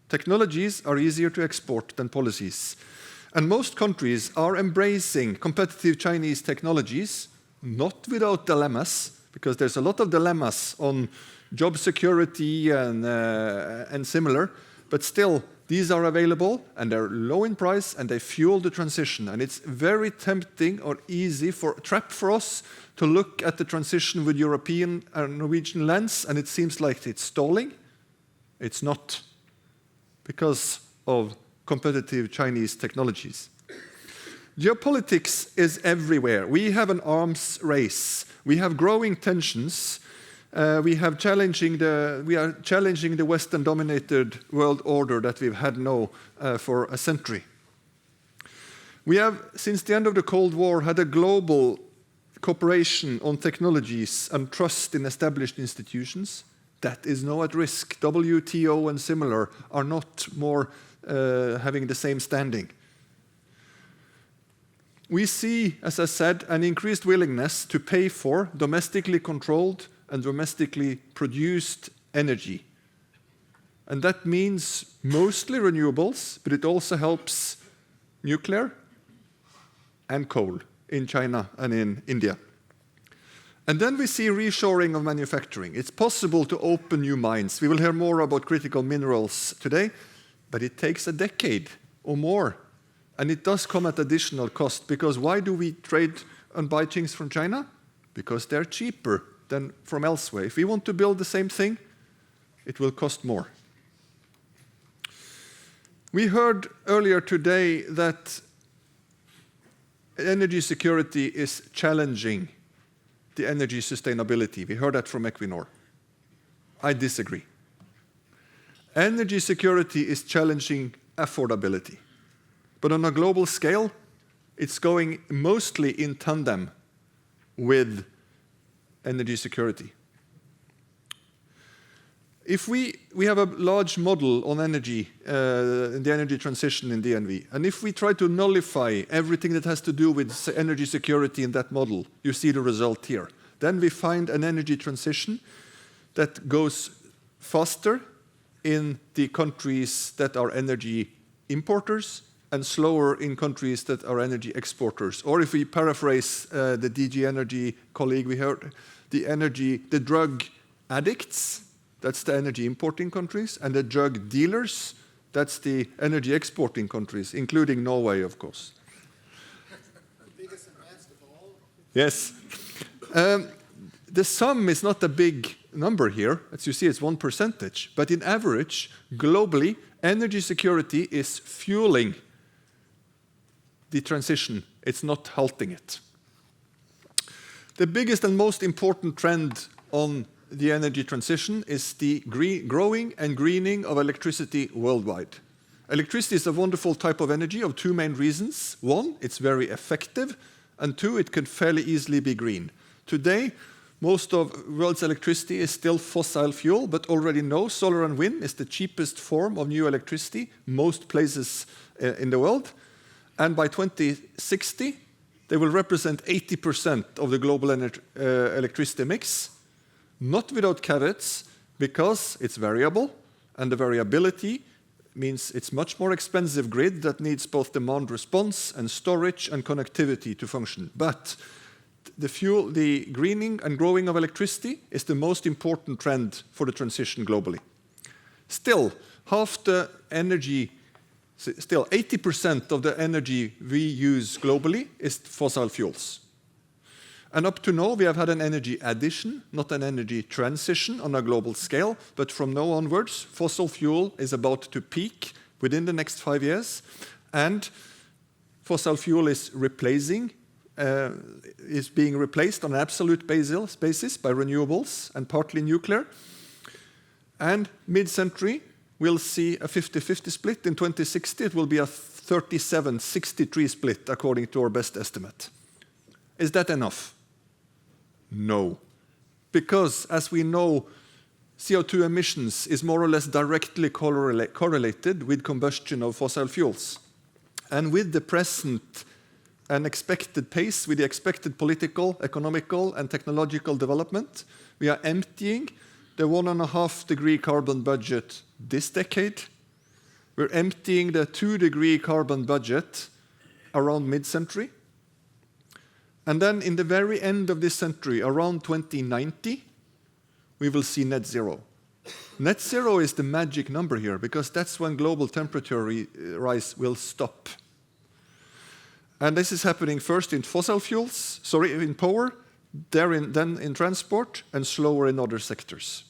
Technologies are easier to export than policies. And most countries are embracing competitive Chinese technologies, not without dilemmas, because there's a lot of dilemmas on job security and similar, but still, these are available and they're low in price and they fuel the transition. And it's very tempting or easy trap for us to look at the transition with European and Norwegian lens, and it seems like it's stalling. It's not, because of competitive Chinese technologies. Geopolitics is everywhere. We have an arms race. We have growing tensions. We are challenging the Western-dominated world order that we've had now for a century. We have, since the end of the Cold War, had a global cooperation on technologies and trust in established institutions. That is now at risk. WTO and similar are not more having the same standing. We see, as I said, an increased willingness to pay for domestically controlled and domestically produced energy. And that means mostly renewables, but it also helps nuclear and coal in China and in India. And then we see reshoring of manufacturing. It's possible to open new mines. We will hear more about critical minerals today, but it takes a decade or more. And it does come at additional cost, because why do we trade and buy things from China? Because they're cheaper than from elsewhere. If we want to build the same thing, it will cost more. We heard earlier today that energy security is challenging the energy sustainability. We heard that from Equinor. I disagree. Energy security is challenging affordability. But on a global scale, it's going mostly in tandem with energy security. If we have a large model on energy, the energy transition in DNV, and if we try to nullify everything that has to do with energy security in that model, you see the result here. Then we find an energy transition that goes faster in the countries that are energy importers and slower in countries that are energy exporters. Or if we paraphrase the DG Energy colleague we heard, the drug addicts, that's the energy importing countries, and the drug dealers, that's the energy exporting countries, including Norway, of course. The biggest and best of all. Yes. The sum is not a big number here. As you see, it's 1%. But in average, globally, energy security is fueling the transition. It's not halting it. The biggest and most important trend on the energy transition is the growing and greening of electricity worldwide. Electricity is a wonderful type of energy of two main reasons. One, it's very effective, and two, it can fairly easily be green. Today, most of the world's electricity is still fossil fuel, but already know solar and wind is the cheapest form of new electricity most places in the world. And by 2060, they will represent 80% of the global electricity mix, not without caveats, because it's variable, and the variability means it's much more expensive grid that needs both demand response and storage and connectivity to function. But the greening and growing of electricity is the most important trend for the transition globally. Still, 80% of the energy we use globally is fossil fuels. And up to now, we have had an energy addition, not an energy transition on a global scale, but from now onwards, fossil fuel is about to peak within the next 5 years, and fossil fuel is being replaced on an absolute basis by renewables and partly nuclear. And mid-century, we'll see a 50-50 split. In 2060, it will be a 37-63 split, according to our best estimate. Is that enough? No. Because, as we know, CO2 emissions is more or less directly correlated with combustion of fossil fuels. And with the present an expected pace with the expected political, economical, and technological development. We are emptying the 1.5-degree carbon budget this decade. We're emptying the 2-degree carbon budget around mid-century. And then in the very end of this century, around 2090, we will see net zero. Net zero is the magic number here, because that's when global temperature rise will stop. And this is happening first in fossil fuels, in power, then in transport, and slower in other sectors.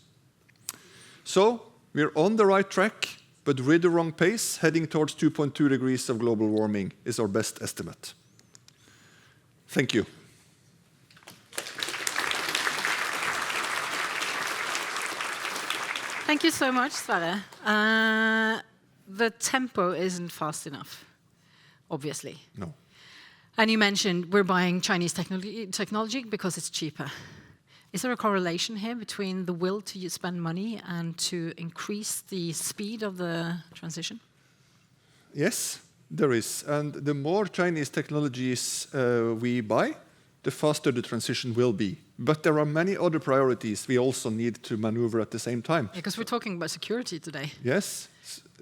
So we're on the right track, but with the wrong pace, heading towards 2.2 degrees of global warming is our best estimate. Thank you. Thank you so much, Sverre. The tempo isn't fast enough, obviously. No. And you mentioned we're buying Chinese technology because it's cheaper. Is there a correlation here between the will to spend money and to increase the speed of the transition? Yes, there is. And the more Chinese technologies we buy, the faster the transition will be. But there are many other priorities we also need to maneuver at the same time. Because we're talking about security today. Yes.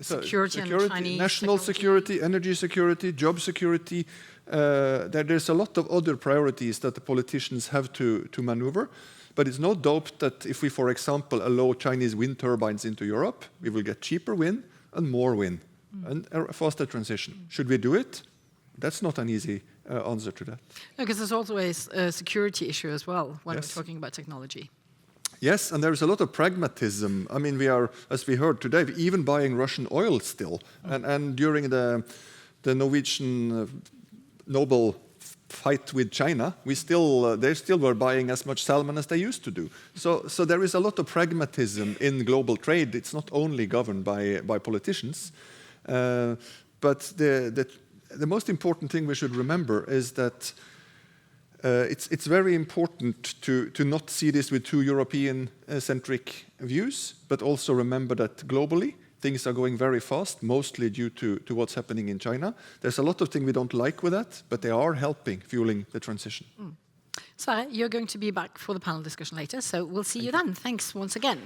Security and Chinese national technology. security, energy security, job security. There's a lot of other priorities that the politicians have to maneuver. But it's no doubt that if we, for example, allow Chinese wind turbines into Europe, we will get cheaper wind and more wind and a faster transition. Should we do it? That's not an easy answer to that. Because there's always a security issue as well when we're talking about technology. Yes, and there's a lot of pragmatism. I mean, we are, as we heard today, even buying Russian oil still. And during the Norwegian Nobel fight with China, they still were buying as much salmon as they used to do. So there is a lot of pragmatism in global trade. It's not only governed by politicians. But the most important thing we should remember is that it's very important to not see this with too European-centric views, but also remember that globally, things are going very fast, mostly due to what's happening in China. There's a lot of things we don't like with that, but they are helping, fueling the transition. Sverre, you're going to be back for the panel discussion later, so we'll see you then. Thanks once again.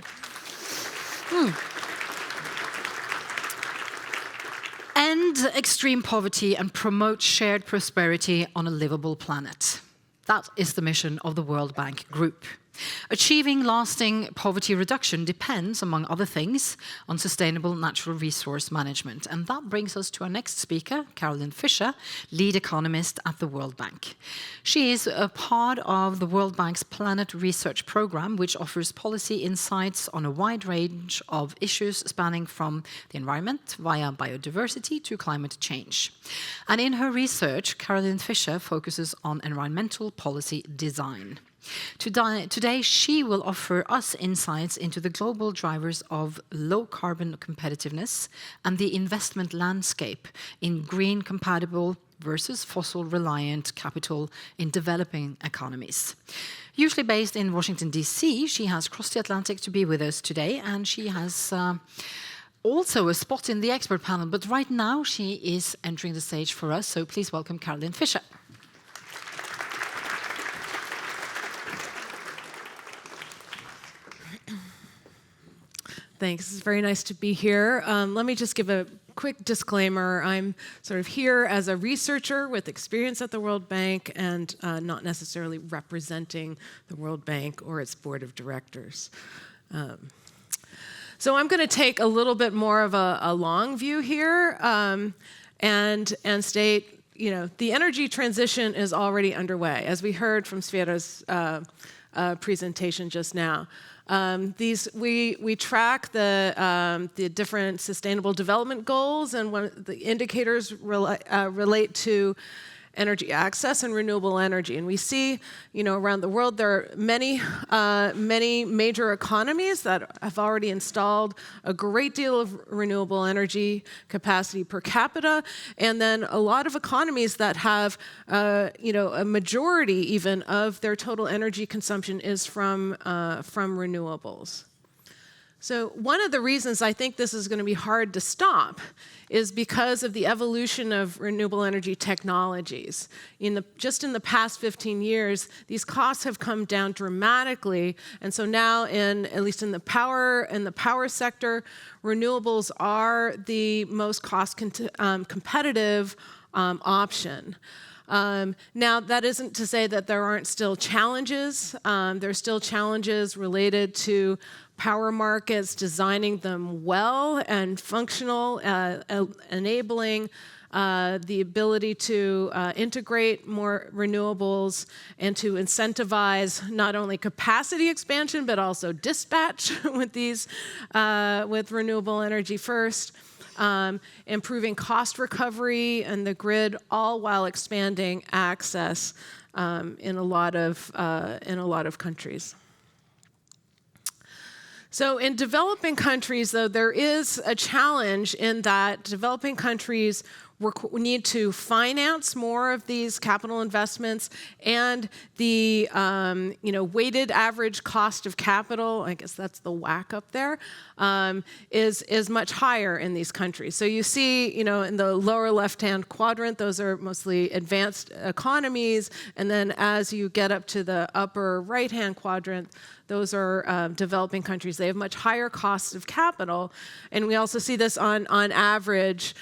End extreme poverty and promote shared prosperity on a livable planet. That is the mission of the World Bank Group. Achieving lasting poverty reduction depends, among other things, on sustainable natural resource management. And that brings us to our next speaker, Caroline Fisher, lead economist at the World Bank. She is a part of the World Bank's Planet Research Program, which offers policy insights on a wide range of issues spanning from the environment via biodiversity to climate change. And in her research, Caroline Fisher focuses on environmental policy design. Today, she will offer us insights into the global drivers of low-carbon competitiveness and the investment landscape in green-compatible versus fossil-reliant capital in developing economies. Usually based in Washington, D.C., she has crossed the Atlantic to be with us today, and she has also a spot in the expert panel. But right now, she is entering the stage for us, so please welcome Caroline Fisher. Thanks. It's very nice to be here. Let me just give a quick disclaimer. I'm sort of here as a researcher with experience at the World Bank and not necessarily representing the World Bank or its board of directors. So I'm going to take a little bit more of a long view here and state, the energy transition is already underway, as we heard from Sverre's presentation just now. We track the different sustainable development goals, and one of the indicators relate to energy access and renewable energy. And we see, around the world there are many major economies that have already installed a great deal of renewable energy capacity per capita, and then a lot of economies that have, a majority even of their total energy consumption is from renewables. So one of the reasons I think this is going to be hard to stop is because of the evolution of renewable energy technologies. Just in the past 15 years, these costs have come down dramatically, and so now, at least in the power sector, renewables are the most cost competitive option. Now, that isn't to say that there aren't still challenges. There's still challenges related to power markets, designing them well and functional, enabling the ability to integrate more renewables and to incentivize not only capacity expansion, but also dispatch with renewable energy first. Improving cost recovery and the grid, all while expanding access in a lot of countries. So in developing countries, though, there is a challenge in that developing countries need to finance more of these capital investments, and the weighted average cost of capital, I guess that's the WACC up there, is much higher in these countries. So you see, in the lower left-hand quadrant, those are mostly advanced economies, and then as you get up to the upper right-hand quadrant, those are developing countries. They have much higher costs of capital. And we also see this on average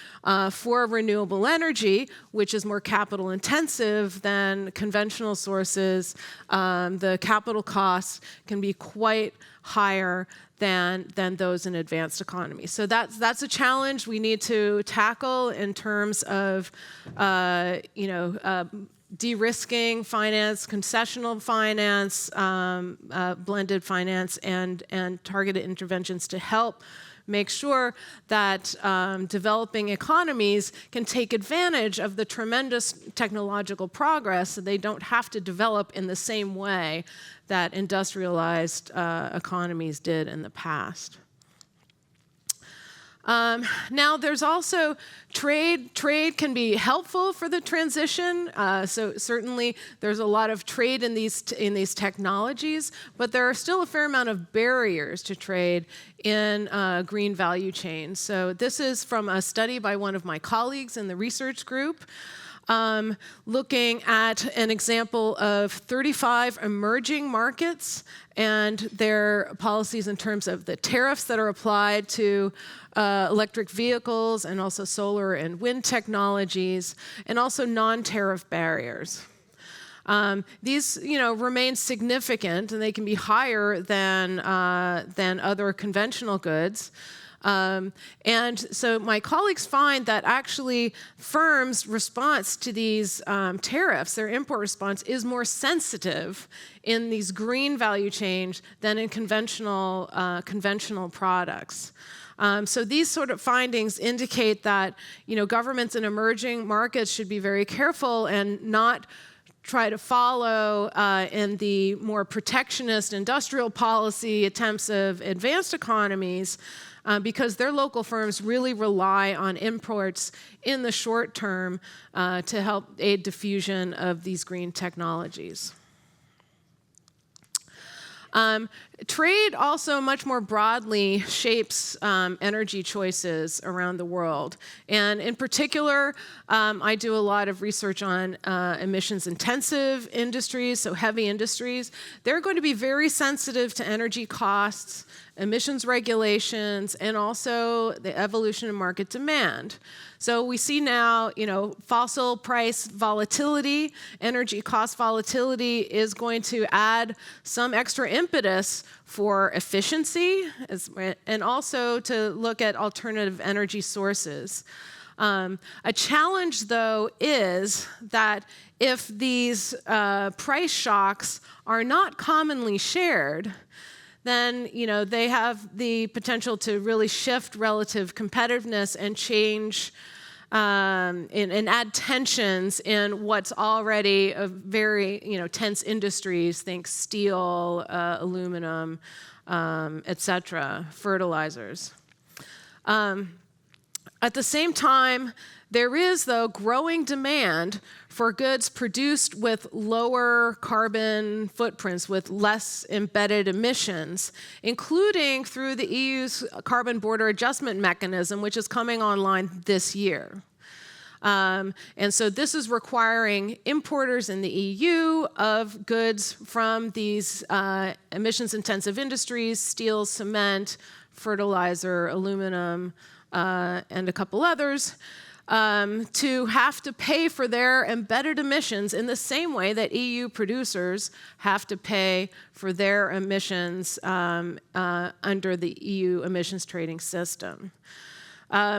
for renewable energy, which is more capital intensive than conventional sources. The capital costs can be quite higher than those in advanced economies. So that's a challenge we need to tackle in terms of de-risking finance, concessional finance, blended finance, and targeted interventions to help make sure that developing economies can take advantage of the tremendous technological progress, so they don't have to develop in the same way that industrialized economies did in the past. Now, there's also trade. Trade can be helpful for the transition. So certainly, there's a lot of trade in these technologies, but there are still a fair amount of barriers to trade in green value chains. So this is from a study by one of my colleagues in the research group, looking at an example of 35 emerging markets and their policies in terms of the tariffs that are applied to electric vehicles and also solar and wind technologies, and also non-tariff barriers. These, remain significant, and they can be higher than other conventional goods. And so my colleagues find that actually firms' response to these tariffs, their import response, is more sensitive in these green value chains than in conventional products. So these sort of findings indicate that governments in emerging markets should be very careful and not try to follow in the more protectionist industrial policy attempts of advanced economies, because their local firms really rely on imports in the short term to help aid diffusion of these green technologies. Trade also much more broadly shapes energy choices around the world. And in particular, I do a lot of research on emissions-intensive industries, so heavy industries. They're going to be very sensitive to energy costs, emissions regulations, and also the evolution of market demand. So we see now, fossil price volatility, energy cost volatility is going to add some extra impetus for efficiency and also to look at alternative energy sources. A challenge, though, is that if these price shocks are not commonly shared, then they have the potential to really shift relative competitiveness and change and add tensions in what's already a very tense industries. Think steel, aluminum, etc., fertilizers. At the same time, there is, though, growing demand for goods produced with lower carbon footprints, with less embedded emissions, including through the EU's Carbon Border Adjustment Mechanism, which is coming online this year. And so this is requiring importers in the EU of goods from these emissions-intensive industries, steel, cement, fertilizer, aluminum, and a couple others, to have to pay for their embedded emissions in the same way that EU producers have to pay for their emissions under the EU emissions trading system.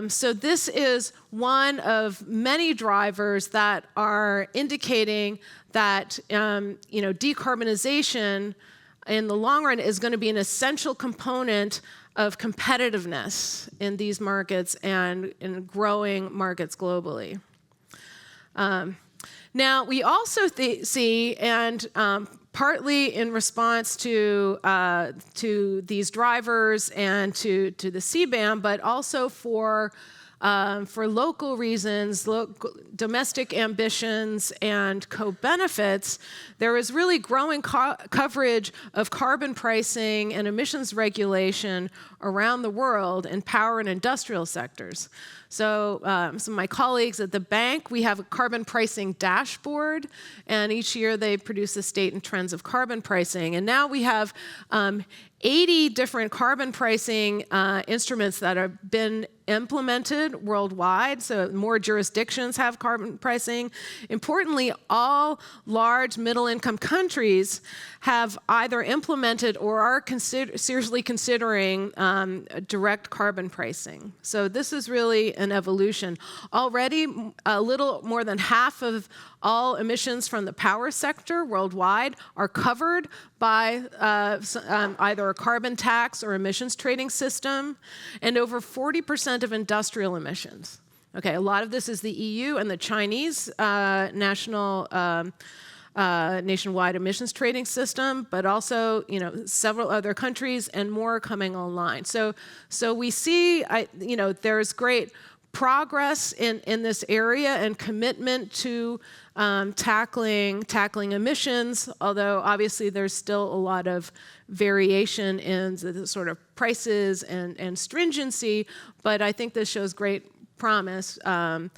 So this is one of many drivers that are indicating that decarbonization in the long run is going to be an essential component of competitiveness in these markets and in growing markets globally. Now, we also see, and partly in response to these drivers and to the CBAM, but also for local reasons, domestic ambitions, and co-benefits, there is really growing coverage of carbon pricing and emissions regulation around the world in power and industrial sectors. So some of my colleagues at the bank, we have a carbon pricing dashboard, and each year they produce a state and trends of carbon pricing. And now we have 80 different carbon pricing instruments that have been implemented worldwide, so more jurisdictions have carbon pricing. Importantly, all large middle-income countries have either implemented or are seriously considering direct carbon pricing. So this is really an evolution. Already, a little more than half of all emissions from the power sector worldwide are covered by either a carbon tax or emissions trading system, and over 40% of industrial emissions. Okay, a lot of this is the EU and the Chinese nationwide emissions trading system, but also several other countries and more coming online. So we see there's great progress in this area and commitment to tackling emissions, although obviously there's still a lot of variation in the sort of prices and stringency, but I think this shows great promise. The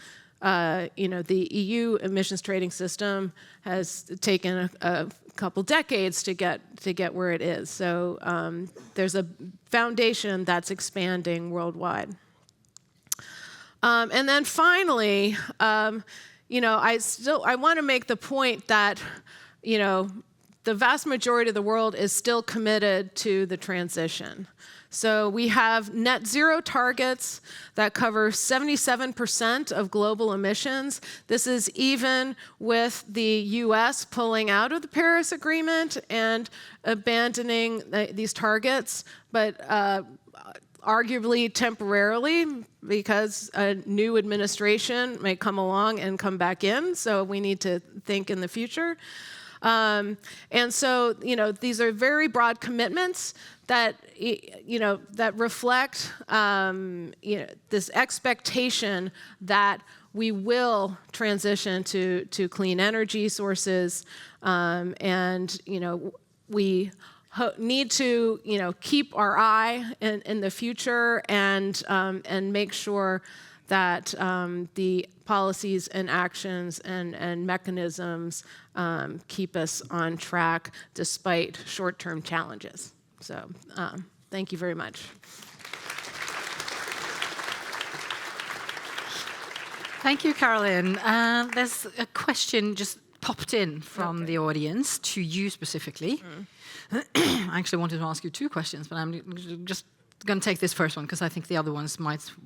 EU emissions trading system has taken a couple decades to get where it is. So there's a foundation that's expanding worldwide. And then finally, I want to make the point that, the vast majority of the world is still committed to the transition. So we have net zero targets that cover 77% of global emissions. This is even with the US pulling out of the Paris Agreement and abandoning these targets, but arguably temporarily, because a new administration may come along and come back in, so we need to think in the future. And so, these are very broad commitments that, that reflect, this expectation that we will transition to clean energy sources, and, we need to, keep our eye in the future and make sure that the policies and actions and mechanisms keep us on track despite short-term challenges. So thank you very much. Thank you, Caroline. There's a question just popped in from the audience to you specifically. I actually wanted to ask you two questions, but I'm just going to take this first one because I think the other ones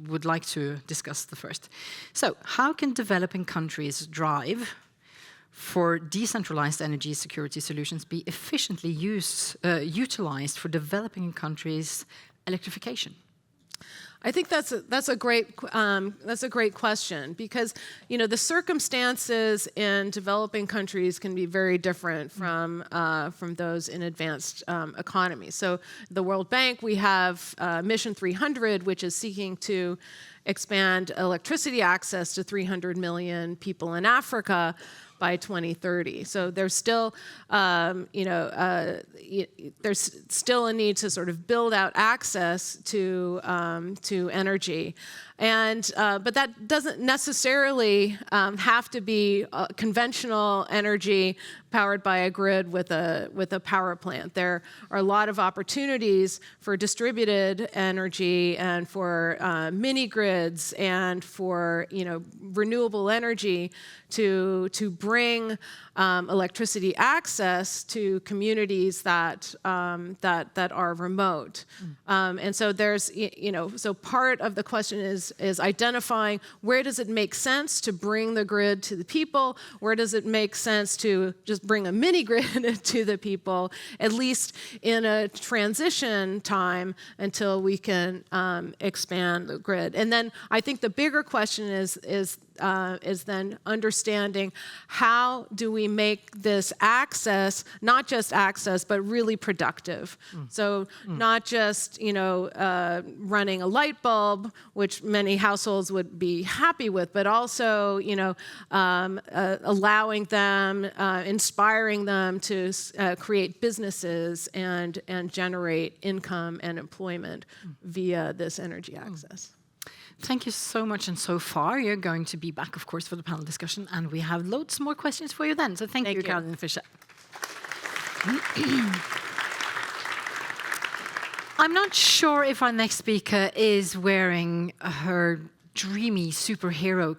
would like to discuss the first. So, how can developing countries drive for decentralized energy security solutions be efficiently utilized for developing countries' electrification? I think that's a great question because the circumstances in developing countries can be very different from those in advanced economies. So the World Bank, we have Mission 300, which is seeking to expand electricity access to 300 million people in Africa by 2030. So there's still, there's still a need to sort of build out access to energy. And but that doesn't necessarily have to be conventional energy powered by a grid with a power plant. There are a lot of opportunities for distributed energy and for mini grids and for renewable energy to bring electricity access to communities that are remote. And so there's so part of the question is identifying where does it make sense to bring the grid to the people, where does it make sense to just bring a mini grid to the people, at least in a transition time until we can expand the grid. And then I think the bigger question is then understanding how do we make this access, not just access, but really productive. So not just, running a light bulb, which many households would be happy with, but also, allowing them, inspiring them to create businesses and generate income and employment via this energy access. Thank you so much. And so far, you're going to be back, of course, for the panel discussion. And we have loads more questions for you then. So thank you, Caroline Fischer. I'm not sure if our next speaker is wearing her dreamy superhero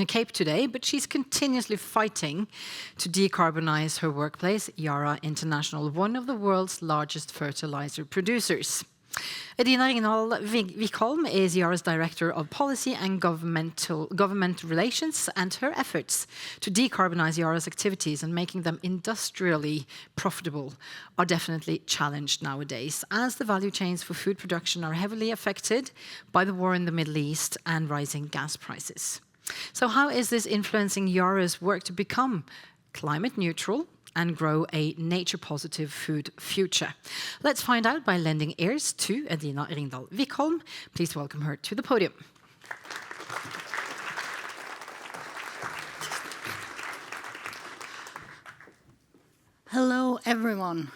cape today, but she's continuously fighting to decarbonize her workplace, Yara International, one of the world's largest fertilizer producers. Edina Ringdal Vikholm is Yara's Director of Policy and Government Relations, and her efforts to decarbonize Yara's activities and making them industrially profitable are definitely challenged nowadays, as the value chains for food production are heavily affected by the war in the Middle East and rising gas prices. So how is this influencing Yara's work to become climate neutral and grow a nature-positive food future? Let's find out by lending ears to Edina Ringdal Vikholm. Please welcome her to the podium. Hello, everyone.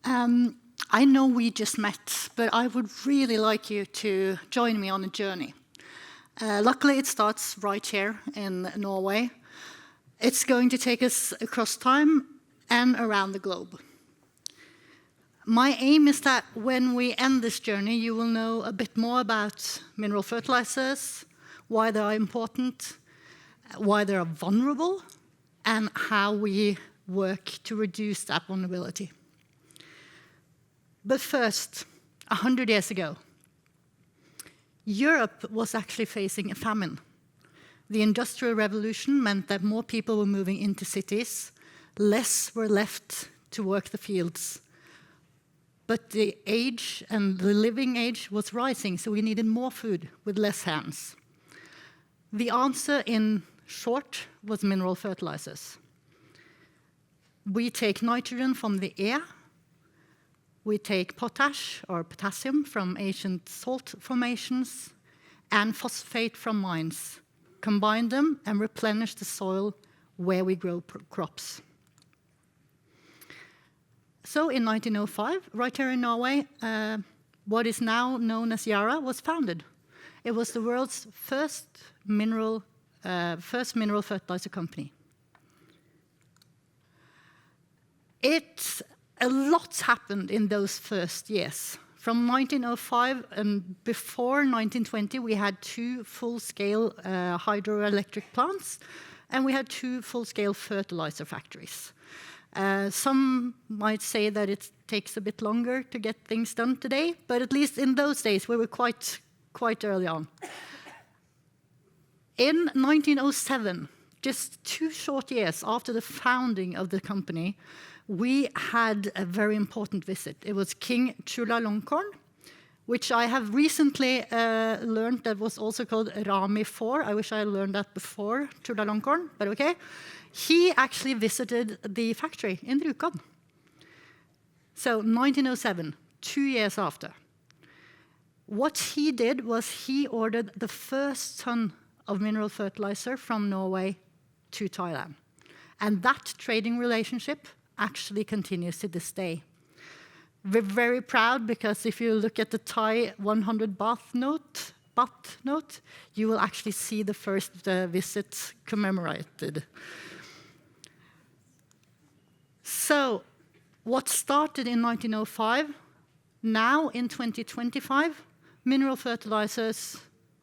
I know we just met, but I would really like you to join me on a journey. Luckily, it starts right here in Norway. It's going to take us across time and around the globe. My aim is that when we end this journey, you will know a bit more about mineral fertilizers, why they are important, why they are vulnerable, and how we work to reduce that vulnerability. But first, 100 years ago, Europe was actually facing a famine. The Industrial Revolution meant that more people were moving into cities, less were left to work the fields. But the age and the living age was rising, so we needed more food with less hands. The answer, in short, was mineral fertilizers. We take nitrogen from the air, we take potash or potassium from ancient salt formations, and phosphate from mines. Combine them and replenish the soil where we grow crops. So in 1905, right here in Norway, what is now known as Yara was founded. It was the world's first mineral fertilizer company. A lot happened in those first years. From 1905 and before 1920, we had 2 full-scale hydroelectric plants, and we had 2 full-scale fertilizer factories. Some might say that it takes a bit longer to get things done today, but at least in those days, we were quite early on. In 1907, just 2 short years after the founding of the company, we had a very important visit. It was King Chulalongkorn, which I have recently learned that was also called Rami IV. I wish I had learned that before Chulalongkorn, but okay. He actually visited the factory in Rjukan. So 1907, 2 years after. What he did was he ordered the first ton of mineral fertilizer from Norway to Thailand. And that trading relationship actually continues to this day. We're very proud because if you look at the Thai 100 baht note, you will actually see the first visit commemorated. So, what started in 1905, now in 2025, mineral fertilizers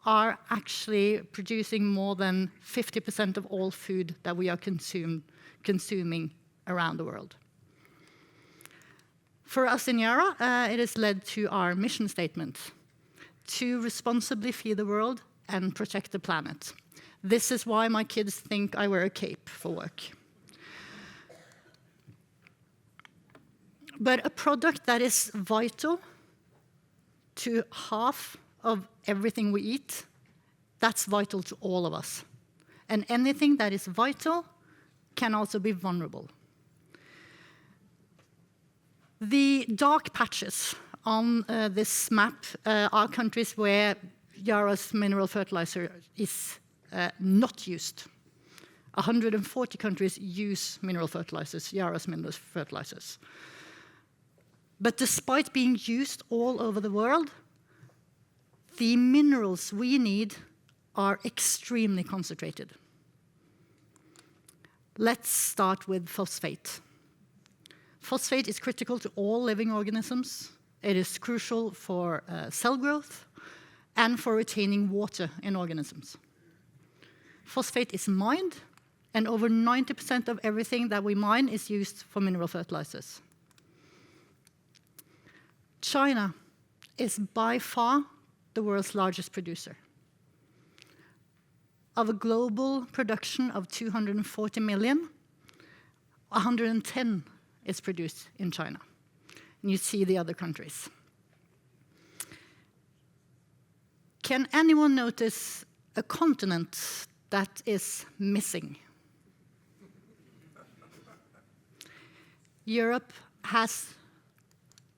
are actually producing more than 50% of all food that we are consuming around the world. For us in Yara, it has led to our mission statement, to responsibly feed the world and protect the planet. This is why my kids think I wear a cape for work. But a product that is vital to half of everything we eat, that's vital to all of us. And anything that is vital can also be vulnerable. The dark patches on this map are countries where Yara's mineral fertilizer is not used. 140 countries use mineral fertilizers, Yara's mineral fertilizers. But despite being used all over the world, the minerals we need are extremely concentrated. Let's start with phosphate. Phosphate is critical to all living organisms. It is crucial for cell growth and for retaining water in organisms. Phosphate is mined, and over 90% of everything that we mine is used for mineral fertilizers. China is by far the world's largest producer. Of a global production of 240 million, 110 is produced in China. And you see the other countries. Can anyone notice a continent that is missing? Europe has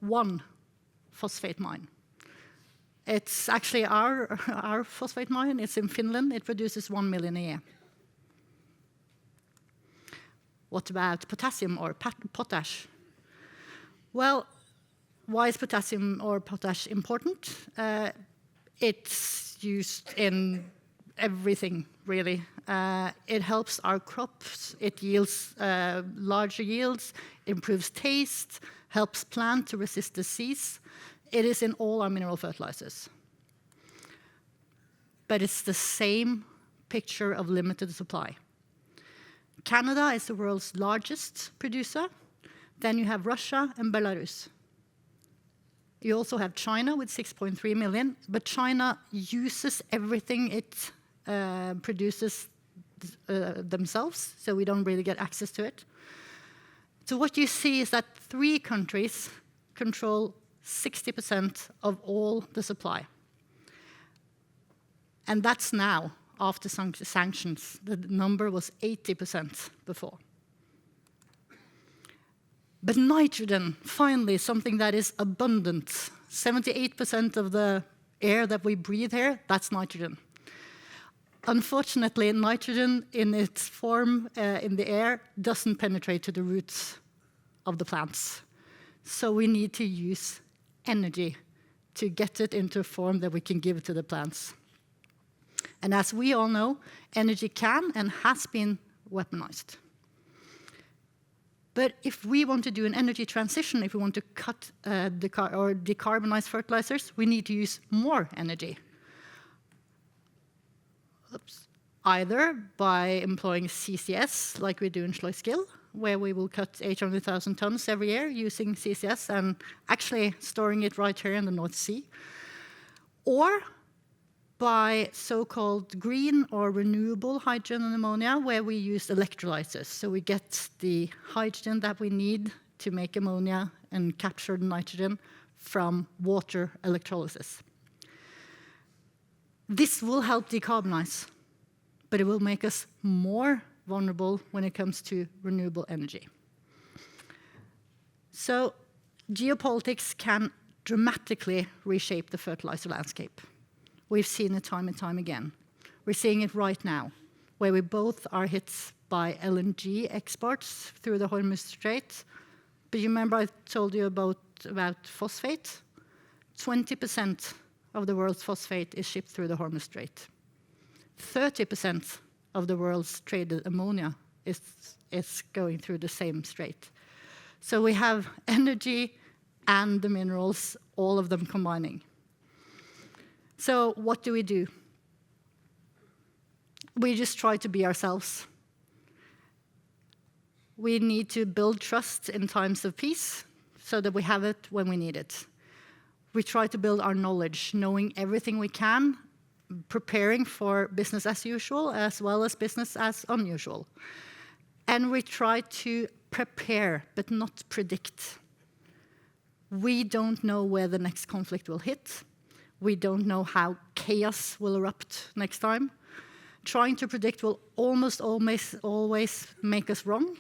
one phosphate mine. It's actually our phosphate mine. It's in Finland. It produces 1 million a year. What about potassium or potash? Well, why is potassium or potash important? It's used in everything, really. It helps our crops. It yields larger yields, improves taste, helps plants to resist disease. It is in all our mineral fertilizers. But it's the same picture of limited supply. Canada is the world's largest producer. Then you have Russia and Belarus. You also have China with 6.3 million, but China uses everything it produces themselves, so we don't really get access to it. So what you see is that 3 countries control 60% of all the supply. And that's now, after sanctions. The number was 80% before. But nitrogen, finally, something that is abundant. 78% of the air that we breathe here, that's nitrogen. Unfortunately, nitrogen in its form in the air doesn't penetrate to the roots of the plants. So we need to use energy to get it into a form that we can give to the plants. And as we all know, energy can and has been weaponized. But if we want to do an energy transition, if we want to cut or decarbonize fertilizers, we need to use more energy. Either by employing CCS, like we do in Sluiskil, where we will cut 800,000 tons every year using CCS and actually storing it right here in the North Sea, or by so-called green or renewable hydrogen and ammonia, where we use electrolyzers. So we get the hydrogen that we need to make ammonia and capture the nitrogen from water electrolysis. This will help decarbonize, but it will make us more vulnerable when it comes to renewable energy. So geopolitics can dramatically reshape the fertilizer landscape. We've seen it time and time again. We're seeing it right now, where we both are hit by LNG exports through the Hormuz Strait. But you remember I told you about phosphate? 20% of the world's phosphate is shipped through the Hormuz Strait. 30% of the world's traded ammonia is going through the same strait. So we have energy and the minerals, all of them combining. So what do? We just try to be ourselves. We need to build trust in times of peace so that we have it when we need it. We try to build our knowledge, knowing everything we can, preparing for business as usual as well as business as unusual. And we try to prepare, but not predict. We don't know where the next conflict will hit. We don't know how chaos will erupt next time. Trying to predict will almost always make us wrong.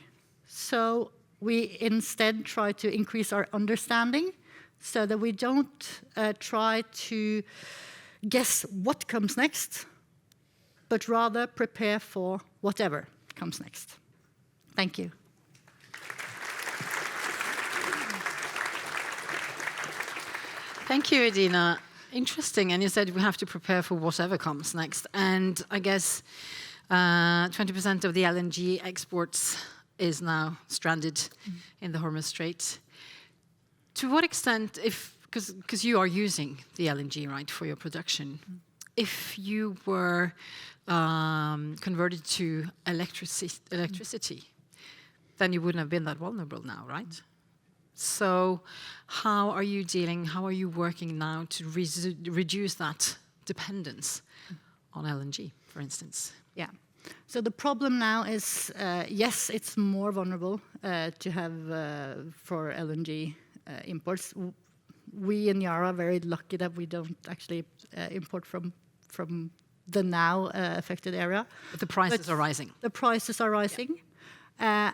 So we instead try to increase our understanding so that we don't try to guess what comes next, but rather prepare for whatever comes next. Thank you. Thank you, Edina. Interesting. And you said we have to prepare for whatever comes next. And I guess 20% of the LNG exports is now stranded in the Hormuz Strait. To what extent, because you are using the LNG, right, for your production, if you were converted to electricity, then you wouldn't have been that vulnerable now, right? So how are you working now to reduce that dependence on LNG, for instance? Yeah. So the problem now is, yes, it's more vulnerable to have for LNG imports. We in Yara are very lucky that we don't actually import from the now affected area. But the prices are rising. The prices are rising. Yeah.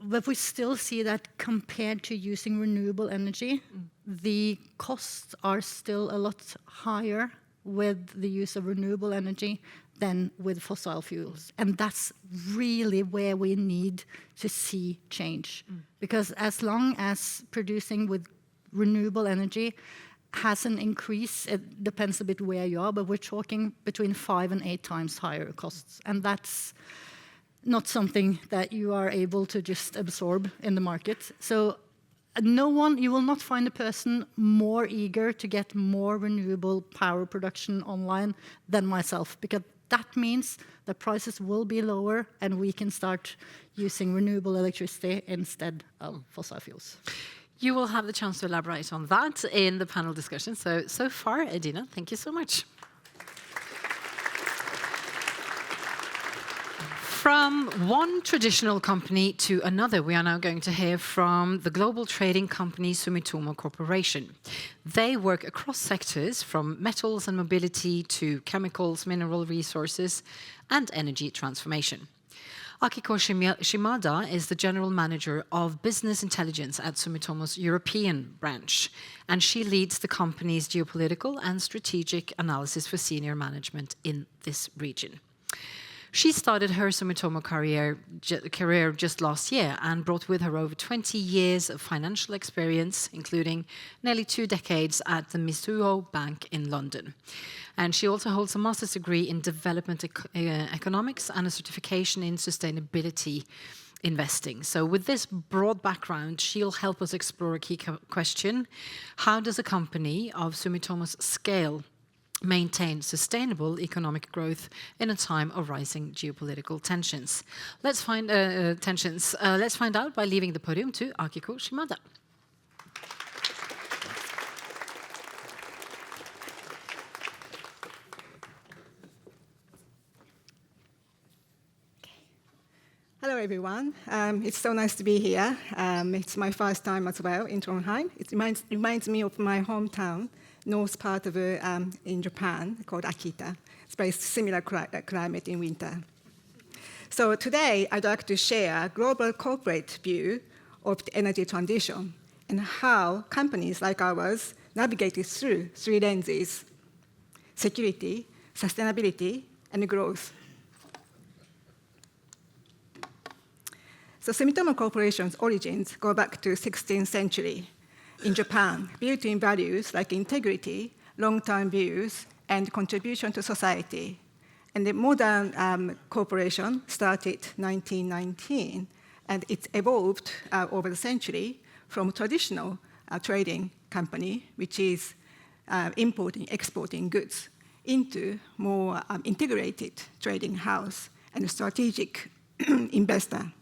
But we still see that compared to using renewable energy, the costs are still a lot higher with the use of renewable energy than with fossil fuels. And that's really where we need to see change. Because as long as producing with renewable energy has an increase, it depends a bit where you are, but we're talking between 5 and 8 times higher costs. And that's not something that you are able to just absorb in the market. So you will not find a person more eager to get more renewable power production online than myself, because that means the prices will be lower and we can start using renewable electricity instead of fossil fuels. You will have the chance to elaborate on that in the panel discussion. So far, Edina, thank you so much. From one traditional company to another, we are now going to hear from the global trading company Sumitomo Corporation. They work across sectors from metals and mobility to chemicals, mineral resources, and energy transformation. Akiko Shimada is the general manager of business intelligence at Sumitomo's European branch, and she leads the company's geopolitical and strategic analysis for senior management in this region. She started her Sumitomo career just last year and brought with her over 20 years of financial experience, including nearly 2 decades at the Mizuho Bank in London. And she also holds a master's degree in development economics and a certification in sustainability investing. So with this broad background, she'll help us explore a key question. How does a company of Sumitomo's scale maintain sustainable economic growth in a time of rising geopolitical tensions? Let's find out by leaving the podium to Akiko Shimada. Hello, everyone. It's so nice to be here. It's my first time as well in Trondheim. It reminds me of my hometown, north part of in Japan, called Akita. It's very similar climate in winter. So today, I'd like to share a global corporate view of the energy transition and how companies like ours navigated through three lenses: security, sustainability, and growth. So Sumitomo Corporation's origins go back to 16th century in Japan, built in values like integrity, long-term views, and contribution to society. And the modern corporation started 1919, and it's evolved over the century from traditional trading company, which is importing, exporting goods, into more integrated trading house and strategic investor.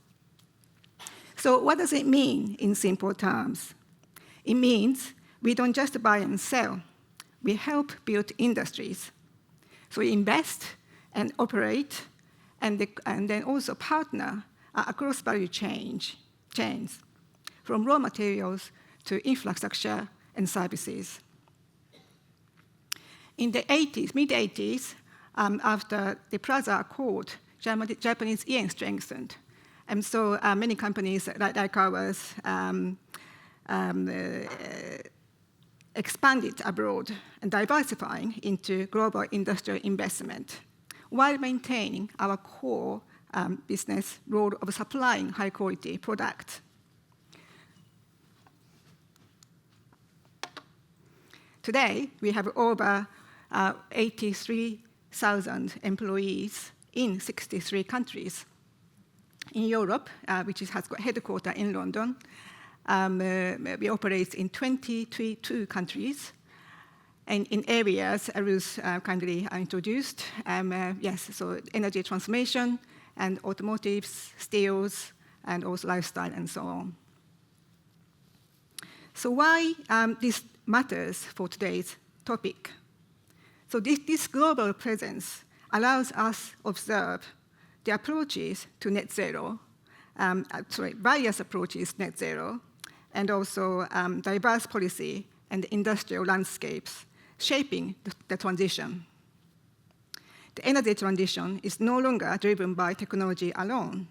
So what does it mean in simple terms? It means we don't just buy and sell. We help build industries. So we invest and operate, and then also partner across value chains, from raw materials to infrastructure and services. In the mid-80s, after the Plaza Accord, Japanese yen strengthened. And so many companies like ours expanded abroad and diversifying into global industrial investment, while maintaining our core business role of supplying high-quality products. Today, we have over 83,000 employees in 63 countries. In Europe, which has got headquarters in London, we operate in 22 countries, and in areas Ruth kindly introduced. Yes, so energy transformation and automotives, steels, and also lifestyle and so on. So why this matters for today's topic? So this global presence allows us to observe the approaches to net zero, various approaches to net zero, and also diverse policy and industrial landscapes shaping the transition. The energy transition is no longer driven by technology alone.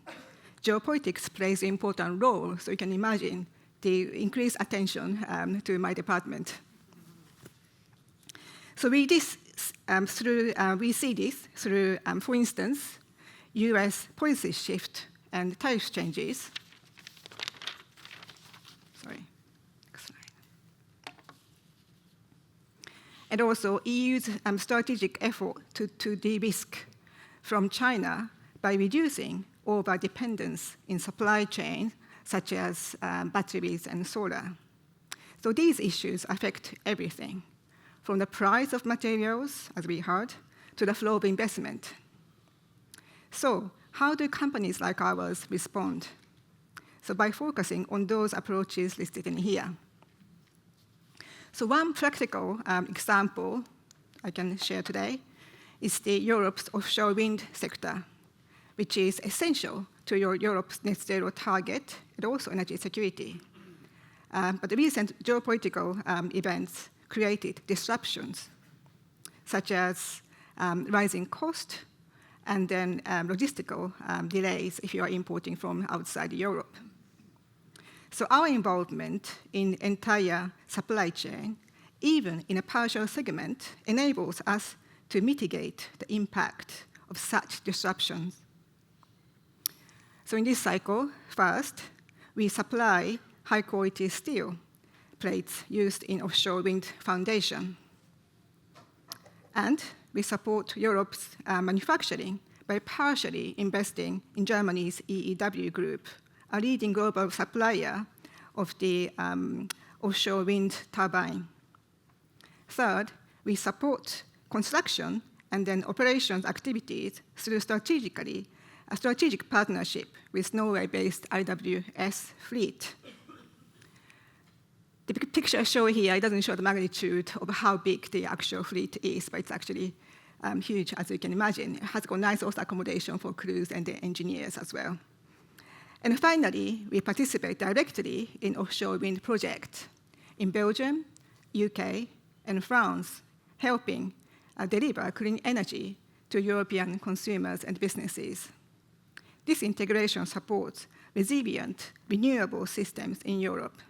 Geopolitics plays an important role, so you can imagine the increased attention to my department. So we see this through, for instance, US policy shift and tariff changes. Sorry, next slide. And also EU's strategic effort to de-risk from China by reducing over-dependence in supply chain, such as batteries and solar. So these issues affect everything, from the price of materials, as we heard, to the flow of investment. So how do companies like ours respond? So by focusing on those approaches listed in here. So one practical example I can share today is Europe's offshore wind sector, which is essential to Europe's net zero target and also energy security. But the recent geopolitical events created disruptions, such as rising cost, and then logistical delays if you are importing from outside Europe. So our involvement in entire supply chain, even in a partial segment, enables us to mitigate the impact of such disruptions. So in this cycle, first, we supply high-quality steel plates used in offshore wind foundation. And we support Europe's manufacturing by partially investing in Germany's EEW Group, a leading global supplier of the offshore wind turbine. Third, we support construction and then operations activities through a strategic partnership with Norway-based IWS fleet. The picture shown here, it doesn't show the magnitude of how big the actual fleet is, but it's actually huge, as you can imagine. It has got nice also accommodation for crews and the engineers as well. And finally, we participate directly in offshore wind projects in Belgium, UK, and France, helping deliver clean energy to European consumers and businesses. This integration supports resilient, renewable systems in Europe.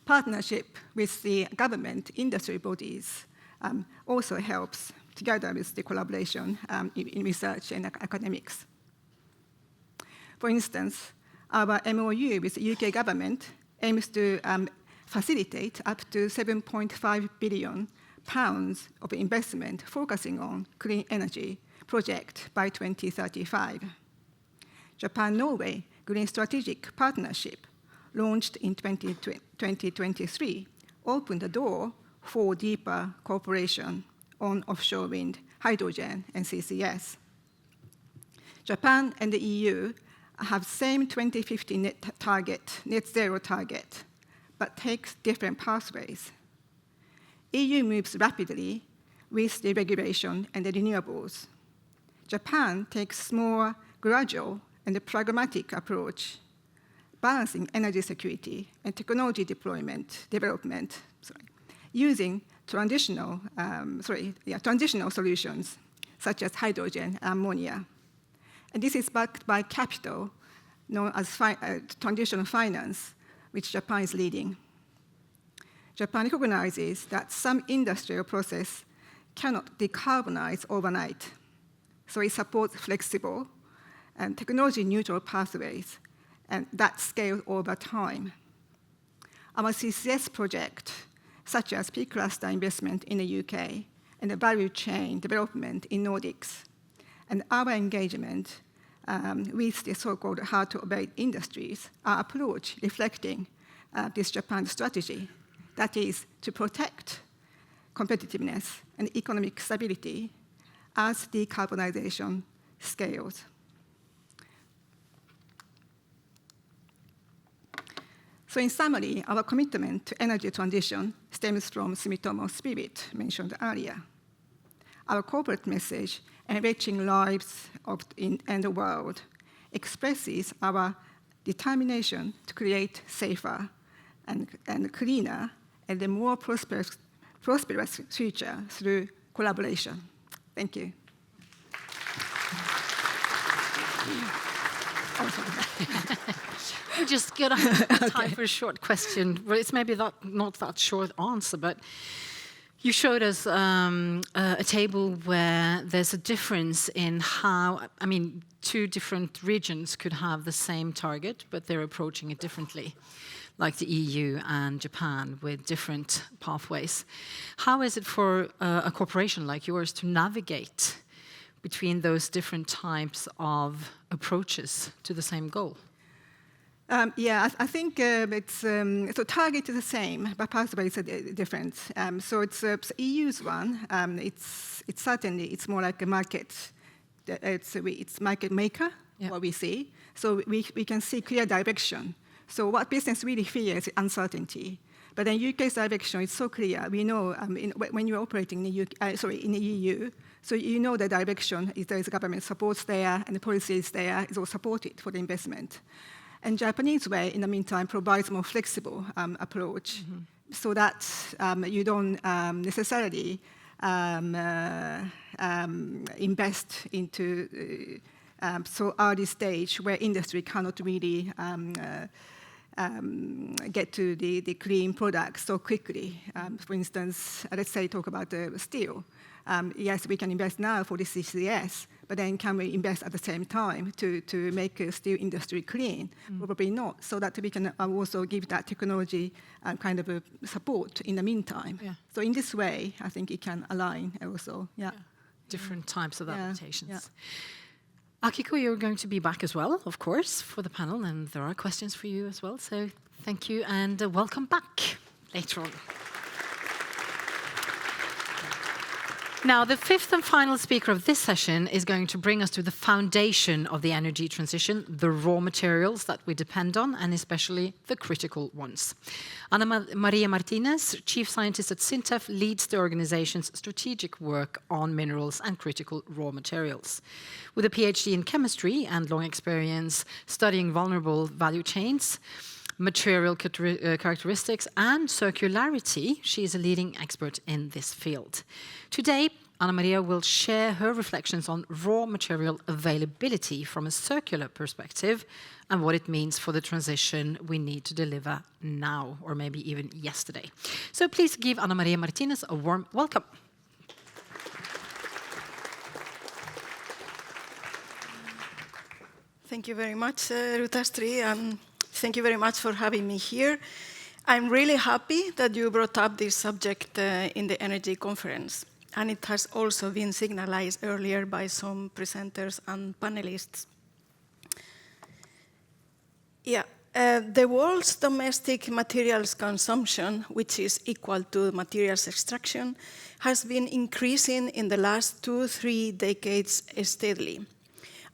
Partnership with the government, industry bodies also helps, together with the collaboration in research and academics. For instance, our MOU with the UK government aims to facilitate up to £7.5 billion of investment focusing on clean energy project by 2035. Japan-Norway Green Strategic Partnership, launched in 2023, opened the door for deeper cooperation on offshore wind, hydrogen, and CCS. Japan and the EU have same 2050 net zero target, but takes different pathways. EU moves rapidly with the regulation and the renewables. Japan takes more gradual and pragmatic approach, balancing energy security and technology development, using transitional solutions such as hydrogen and ammonia. And this is backed by capital known as transitional finance, which Japan is leading. Japan recognizes that some industrial process cannot decarbonize overnight, so it supports flexible and technology-neutral pathways, and that scales over time. Our CCS project, such as P-cluster investment in the UK and the value chain development in Nordics, and our engagement with the so-called hard-to-abate industries, our approach reflecting this Japan strategy, that is to protect competitiveness and economic stability as decarbonization scales. So in summary, our commitment to energy transition stems from Sumitomo's spirit mentioned earlier. Our corporate message, enriching lives and the world, expresses our determination to create safer and cleaner and a more prosperous future through collaboration. Thank you. We just get time for a short question. Well, it's maybe not that short answer, but you showed us a table where there's a difference in how, two different regions could have the same target, but they're approaching it differently, like the EU and Japan with different pathways. How is it for a corporation like yours to navigate between those different types of approaches to the same goal? I think it's so target is the same, but pathway is different. So it's EU's one. It's certainly it's more like a market. It's market maker. Yeah. What we see. So we can see clear direction. So what business really fears is uncertainty. But then UK's direction is so clear. We know when you're operating in the EU. So you know the direction. If there is government supports there and the policy is there, it's all supported for the investment. And Japanese way, in the meantime, provides more flexible approach, so that you don't necessarily invest into so early stage where industry cannot really get to the clean products so quickly. For instance, let's say talk about steel. Yes, we can invest now for the CCS, but then can we invest at the same time to make the steel industry clean? Probably not, so that we can also give that technology kind of a support in the meantime. Yeah. So in this way, I think it can align also. Yeah. Different types of adaptations. Yeah. Akiko, you're going to be back as well, of course, for the panel, and there are questions for you as well. So thank you, and welcome back later on. Now, the fifth and final speaker of this session is going to bring us to the foundation of the energy transition, the raw materials that we depend on, and especially the critical ones. Ana Maria Martinez, Chief Scientist at SINTEF, leads the organization's strategic work on minerals and critical raw materials. With a PhD in chemistry and long experience studying vulnerable value chains, material characteristics and circularity, she is a leading expert in this field. Today, Anna Maria will share her reflections on raw material availability from a circular perspective and what it means for the transition we need to deliver now, or maybe even yesterday. So please give Anna Maria Martinez a warm welcome. Thank you very much, Ruth Astrid, and thank you very much for having me here. I'm really happy that you brought up this subject in the energy conference, and it has also been signalized earlier by some presenters and panelists. Yeah, the world's domestic materials consumption, which is equal to materials extraction, has been increasing in the last 2-3 decades steadily.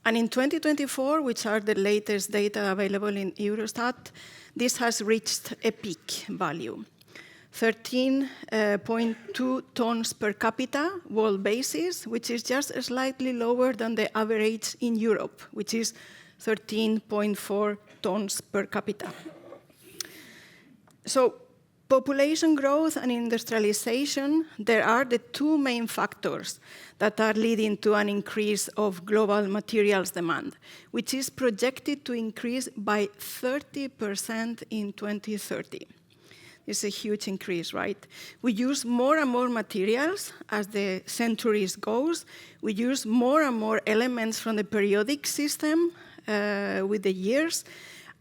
And in 2024, which are the latest data available in Eurostat, this has reached a peak value, 13.2 tons per capita world basis, which is just slightly lower than the average in Europe, which is 13.4 tons per capita. So population growth and industrialization, there are the two main factors that are leading to an increase of global materials demand, which is projected to increase by 30% in 2030. It's a huge increase, right? We use more and more materials as the centuries goes. We use more and more elements from the periodic system with the years.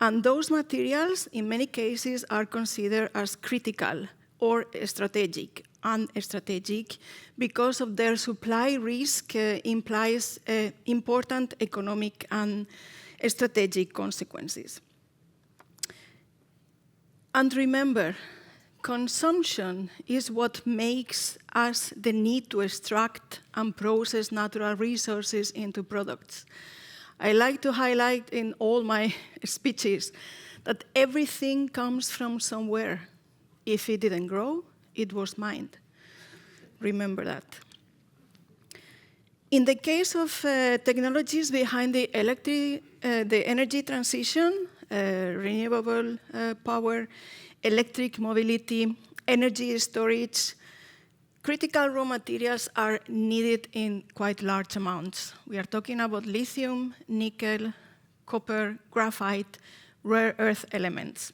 And those materials, in many cases, are considered as critical or strategic, and strategic because of their supply risk implies important economic and strategic consequences. And remember, consumption is what makes us the need to extract and process natural resources into products. I like to highlight in all my speeches that everything comes from somewhere. If it didn't grow, it was mined. Remember that. In the case of technologies behind the energy transition, renewable power, electric mobility, energy storage, critical raw materials are needed in quite large amounts. We are talking about lithium, nickel, copper, graphite, rare earth elements.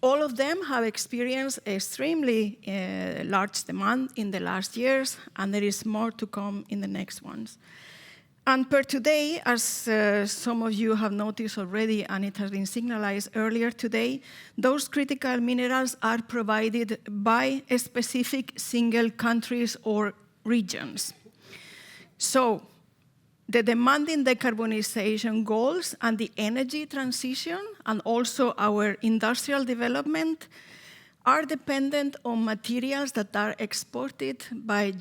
All of them have experienced extremely large demand in the last years, and there is more to come in the next ones. And per today, as some of you have noticed already, and it has been signalized earlier today, those critical minerals are provided by specific single countries or regions. So the demanding decarbonization goals and the energy transition, and also our industrial development, are dependent on materials that are exported by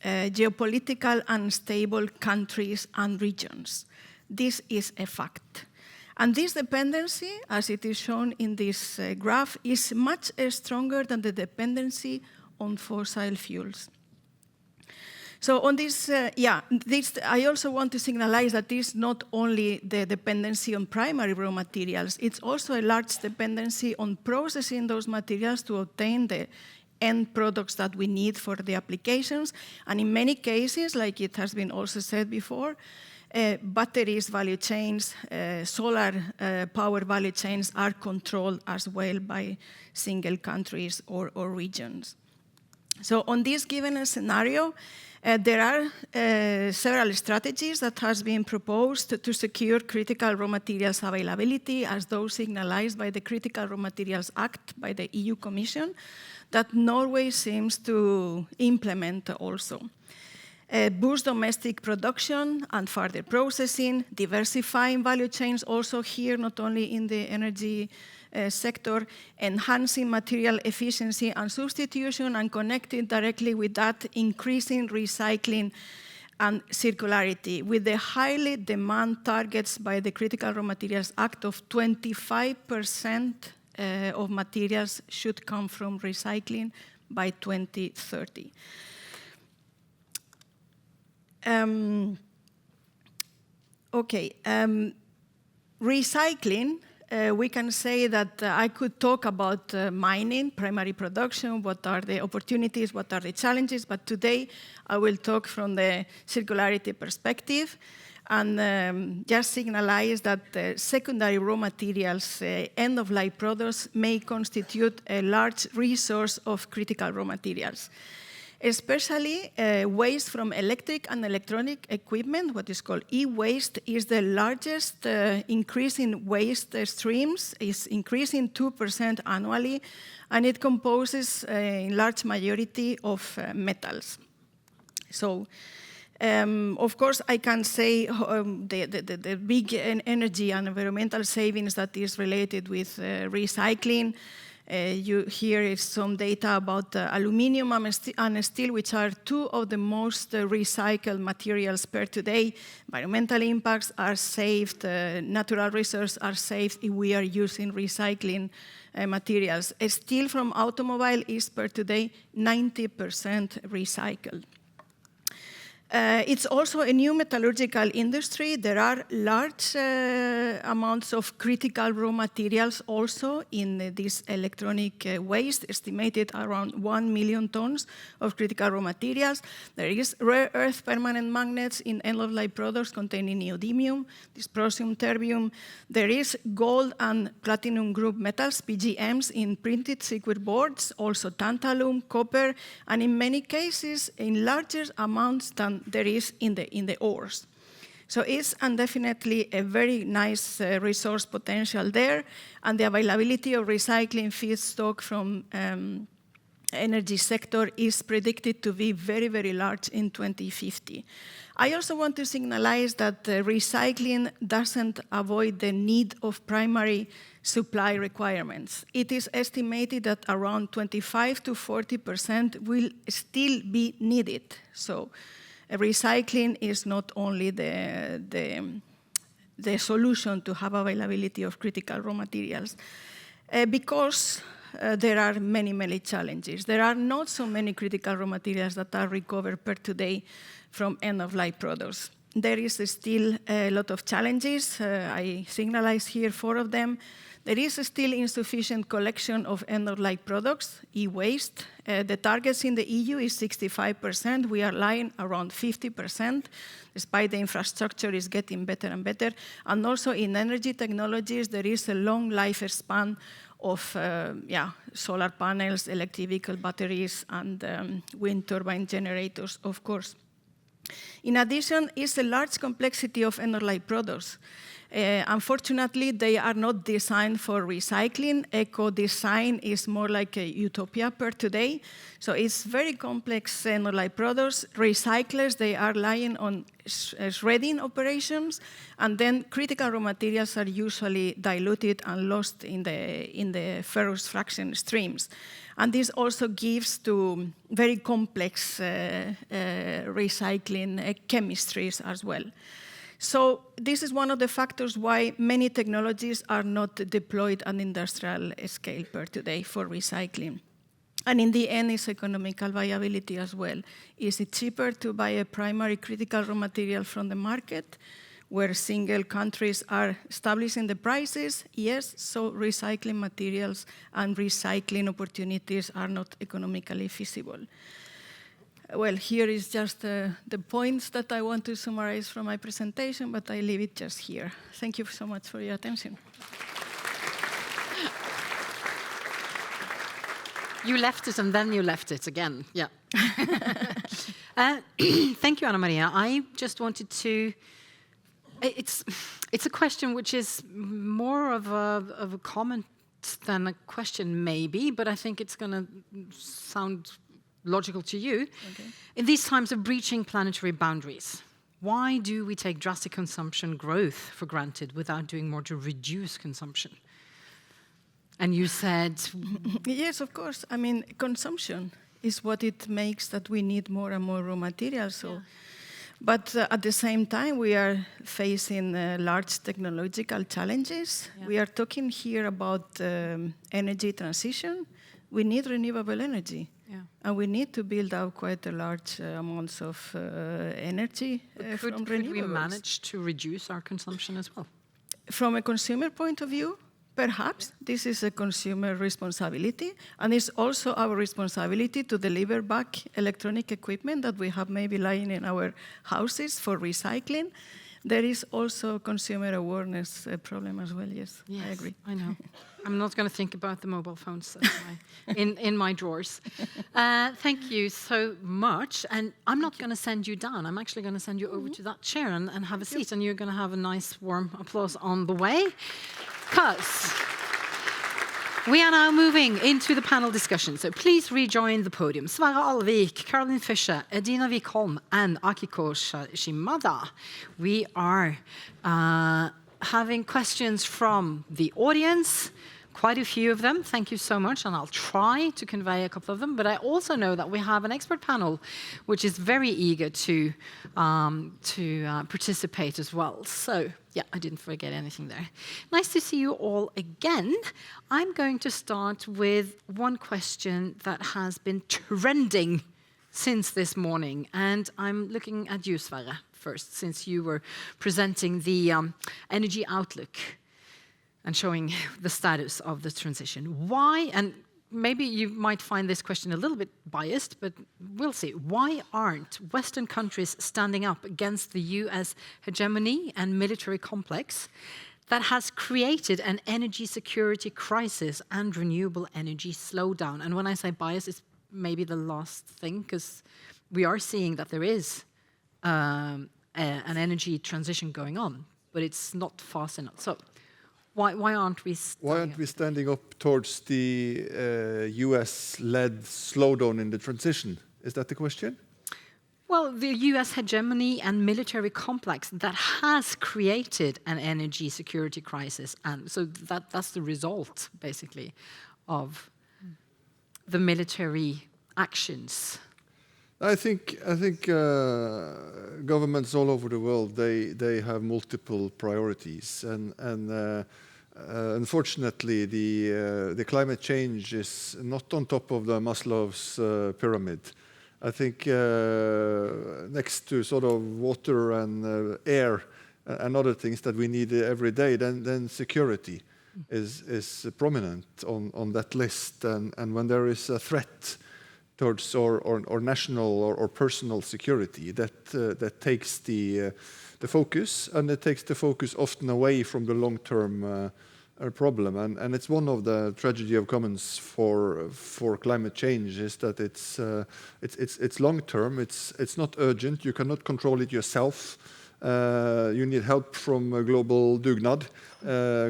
geopolitical unstable countries and regions. This is a fact. And this dependency, as it is shown in this graph, is much stronger than the dependency on fossil fuels. So on this, I also want to signalize that this is not only the dependency on primary raw materials, it's also a large dependency on processing those materials to obtain the end products that we need for the applications. And in many cases, like it has been also said before, batteries value chains, solar power value chains are controlled as well by single countries or regions. So on this given scenario, there are several strategies that has been proposed to secure critical raw materials availability, as those signalized by the Critical Raw Materials Act by the EU Commission, that Norway seems to implement also. Boost domestic production and further processing, diversifying value chains also here, not only in the energy sector, enhancing material efficiency and substitution, and connected directly with that, increasing recycling and circularity, with the highly demand targets by the Critical Raw Materials Act of 25% of materials should come from recycling by 2030. Recycling we can say that I could talk about mining, primary production, what are the opportunities, what are the challenges, but today I will talk from the circularity perspective and just signalize that secondary raw materials, end-of-life products, may constitute a large resource of critical raw materials. Especially waste from electric and electronic equipment, what is called e-waste, is the largest increase in waste streams, is increasing 2% annually, and it composes a large majority of metals. So, of course, I can say the big energy and environmental savings that is related with recycling. Here is some data about aluminum and steel, which are two of the most recycled materials per today. Environmental impacts are saved, natural resources are saved if we are using recycling materials. Steel from automobile is per today 90% recycled. It's also a new metallurgical industry. There are large amounts of critical raw materials also in this electronic waste, estimated around 1 million tons of critical raw materials. There is rare earth permanent magnets in end-of-life products containing neodymium, dysprosium, terbium. There is gold and platinum group metals, PGMs, in printed circuit boards, also tantalum, copper, and in many cases in larger amounts than there is in the ores. So it's definitely a very nice resource potential there, and the availability of recycling feedstock from energy sector is predicted to be very, very large in 2050. I also want to signalize that recycling doesn't avoid the need of primary supply requirements. It is estimated that around 25 to 40% will still be needed. So recycling is not only the solution to have availability of critical raw materials, because there are many, many challenges. There are not so many critical raw materials that are recovered per today from end-of-life products. There is still a lot of challenges. I signalize here 4 of them. There is still insufficient collection of end-of-life products, e-waste. The targets in the EU is 65%. We are lying around 50%, despite the infrastructure is getting better and better. And also in energy technologies, there is a long lifespan of solar panels, electric vehicle batteries, and wind turbine generators, of course. In addition, is a large complexity of end-of-life products. Unfortunately, they are not designed for recycling. Eco-design is more like a utopia per today. So it's very complex end-of-life products. Recyclers, they are relying on shredding operations, and then critical raw materials are usually diluted and lost in the ferrous fraction streams. And this also gives to very complex recycling chemistries as well. So this is one of the factors why many technologies are not deployed on industrial scale per today for recycling. And in the end, it's economical viability as well. Is it cheaper to buy a primary critical raw material from the market, where single countries are establishing the prices? Yes, so recycling materials and recycling opportunities are not economically feasible. Well, here is just the points that I want to summarize from my presentation, but I leave it just here. Thank you so much for your attention. You left it and then you left it again. Yeah. Thank you, Anna Maria. I just wanted to. It's a question which is more of a comment than a question, maybe, but I think it's going to sound logical to you. Okay. In these times of breaching planetary boundaries, why do we take drastic consumption growth for granted without doing more to reduce consumption? And you said... Yes, of course. I mean, consumption is what it makes that we need more and more raw materials. So. Yeah. But at the same time, we are facing large technological challenges. Yeah. We are talking here about energy transition. We need renewable energy. Yeah. And we need to build out quite a large amounts of energy from renewables. Could we manage to reduce our consumption as well? From a consumer point of view, Perhaps this is a consumer responsibility, and it's also our responsibility to deliver back electronic equipment that we have maybe lying in our houses for recycling. There is also consumer awareness problem as well, yes. I agree. I know. I'm not going to think about the mobile phones in my drawers. Thank you so much. And I'm not going to send you down. I'm actually going to send you over to that chair and have a seat. And you're going to have a nice warm applause on the way. Because we are now moving into the panel discussion. So please rejoin the podium. Sverre Alvik, Caroline Fischer, Edina Wikholm, and Akiko Shimada. We are having questions from the audience. Quite a few of them. Thank you so much, and I'll try to convey a couple of them. But I also know that we have an expert panel, which is very eager to participate as well. So, yeah, I didn't forget anything there. Nice to see you all again. I'm going to start with one question that has been trending since this morning, and I'm looking at you, Sverre, first, since you were presenting the energy outlook and showing the status of the transition. Why, and maybe you might find this question a little bit biased, but we'll see. Why aren't Western countries standing up against the US hegemony and military complex that has created an energy security crisis and renewable energy slowdown? And when I say bias, it's maybe the last thing, because we are seeing that there is an energy transition going on, but it's not fast enough. So, why aren't we standing up towards the US-led slowdown in the transition? Is that the question? Well, the US hegemony and military complex that has created an energy security crisis, and so that's the result, basically, of the military actions. I think governments all over the world, they have multiple priorities, and unfortunately the climate change is not on top of the Maslow's pyramid. I think next to sort of water and air and other things that we need every day, then security is prominent on that list, and when there is a threat towards or national or personal security, that takes the focus, and it takes the focus often away from the long-term problem. And it's one of the tragedy of commons for climate change is that it's long-term. It's not urgent. You cannot control it yourself. You need help from a global dugnad,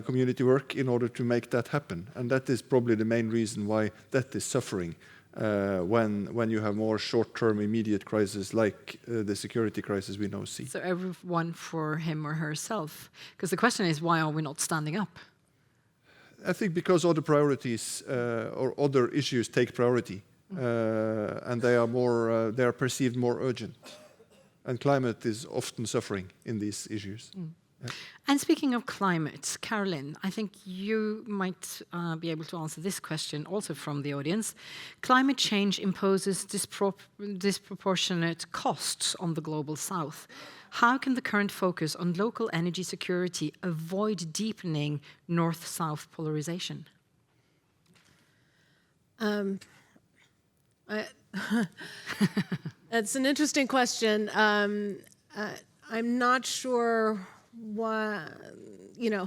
community work, in order to make that happen. And that is probably the main reason why that is suffering. When you have more short-term immediate crises like the security crisis we now see. So everyone for him or herself. Because the question is, why are we not standing up? I think because other priorities or other issues take priority, and they are perceived more urgent. And climate is often suffering in these issues. Yeah. And speaking of climate, Caroline, I think you might be able to answer this question also from the audience. Climate change imposes disproportionate costs on the global south. How can the current focus on local energy security avoid deepening north-south polarization? It's an interesting question. I'm not sure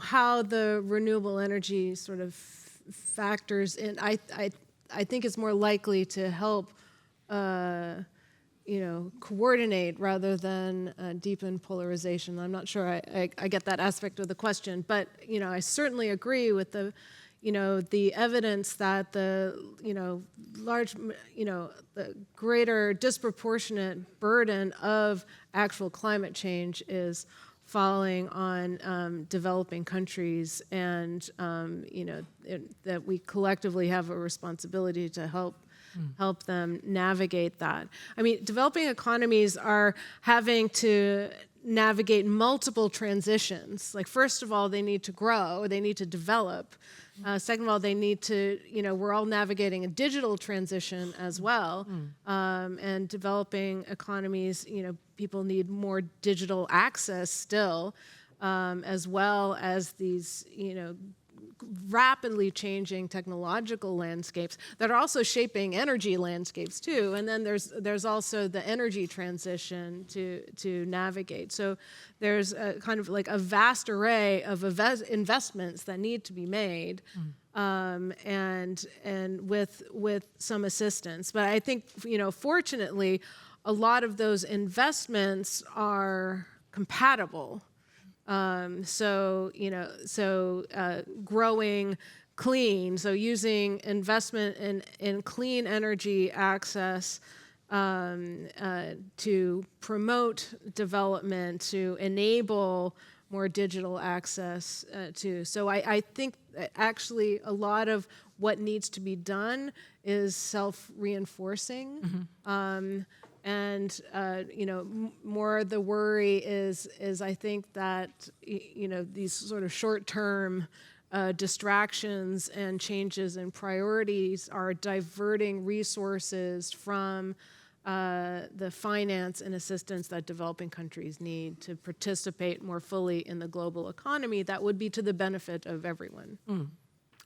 how the renewable energy sort of factors in. I think it's more likely to help, coordinate rather than deepen polarization. I'm not sure I get that aspect of the question, but I certainly agree with the evidence that the greater disproportionate burden of actual climate change is falling on developing countries, and that we collectively have a responsibility to help them navigate that. I mean, developing economies are having to navigate multiple transitions. Like, first of all, they need to grow, they need to develop. Second of all, they need to, we're all navigating a digital transition as well. And developing economies, people need more digital access still, as well as these, rapidly changing technological landscapes that are also shaping energy landscapes too. And then there's also the energy transition to navigate. So there's a kind of like a vast array of investments that need to be made. And with some assistance. But I think, fortunately, a lot of those investments are compatible. Growing clean, so using investment in clean energy access to promote development, to enable more digital access to. So I think that actually a lot of what needs to be done is self-reinforcing. More the worry is I think that these sort of short-term distractions and changes in priorities are diverting resources from the finance and assistance that developing countries need to participate more fully in the global economy that would be to the benefit of everyone.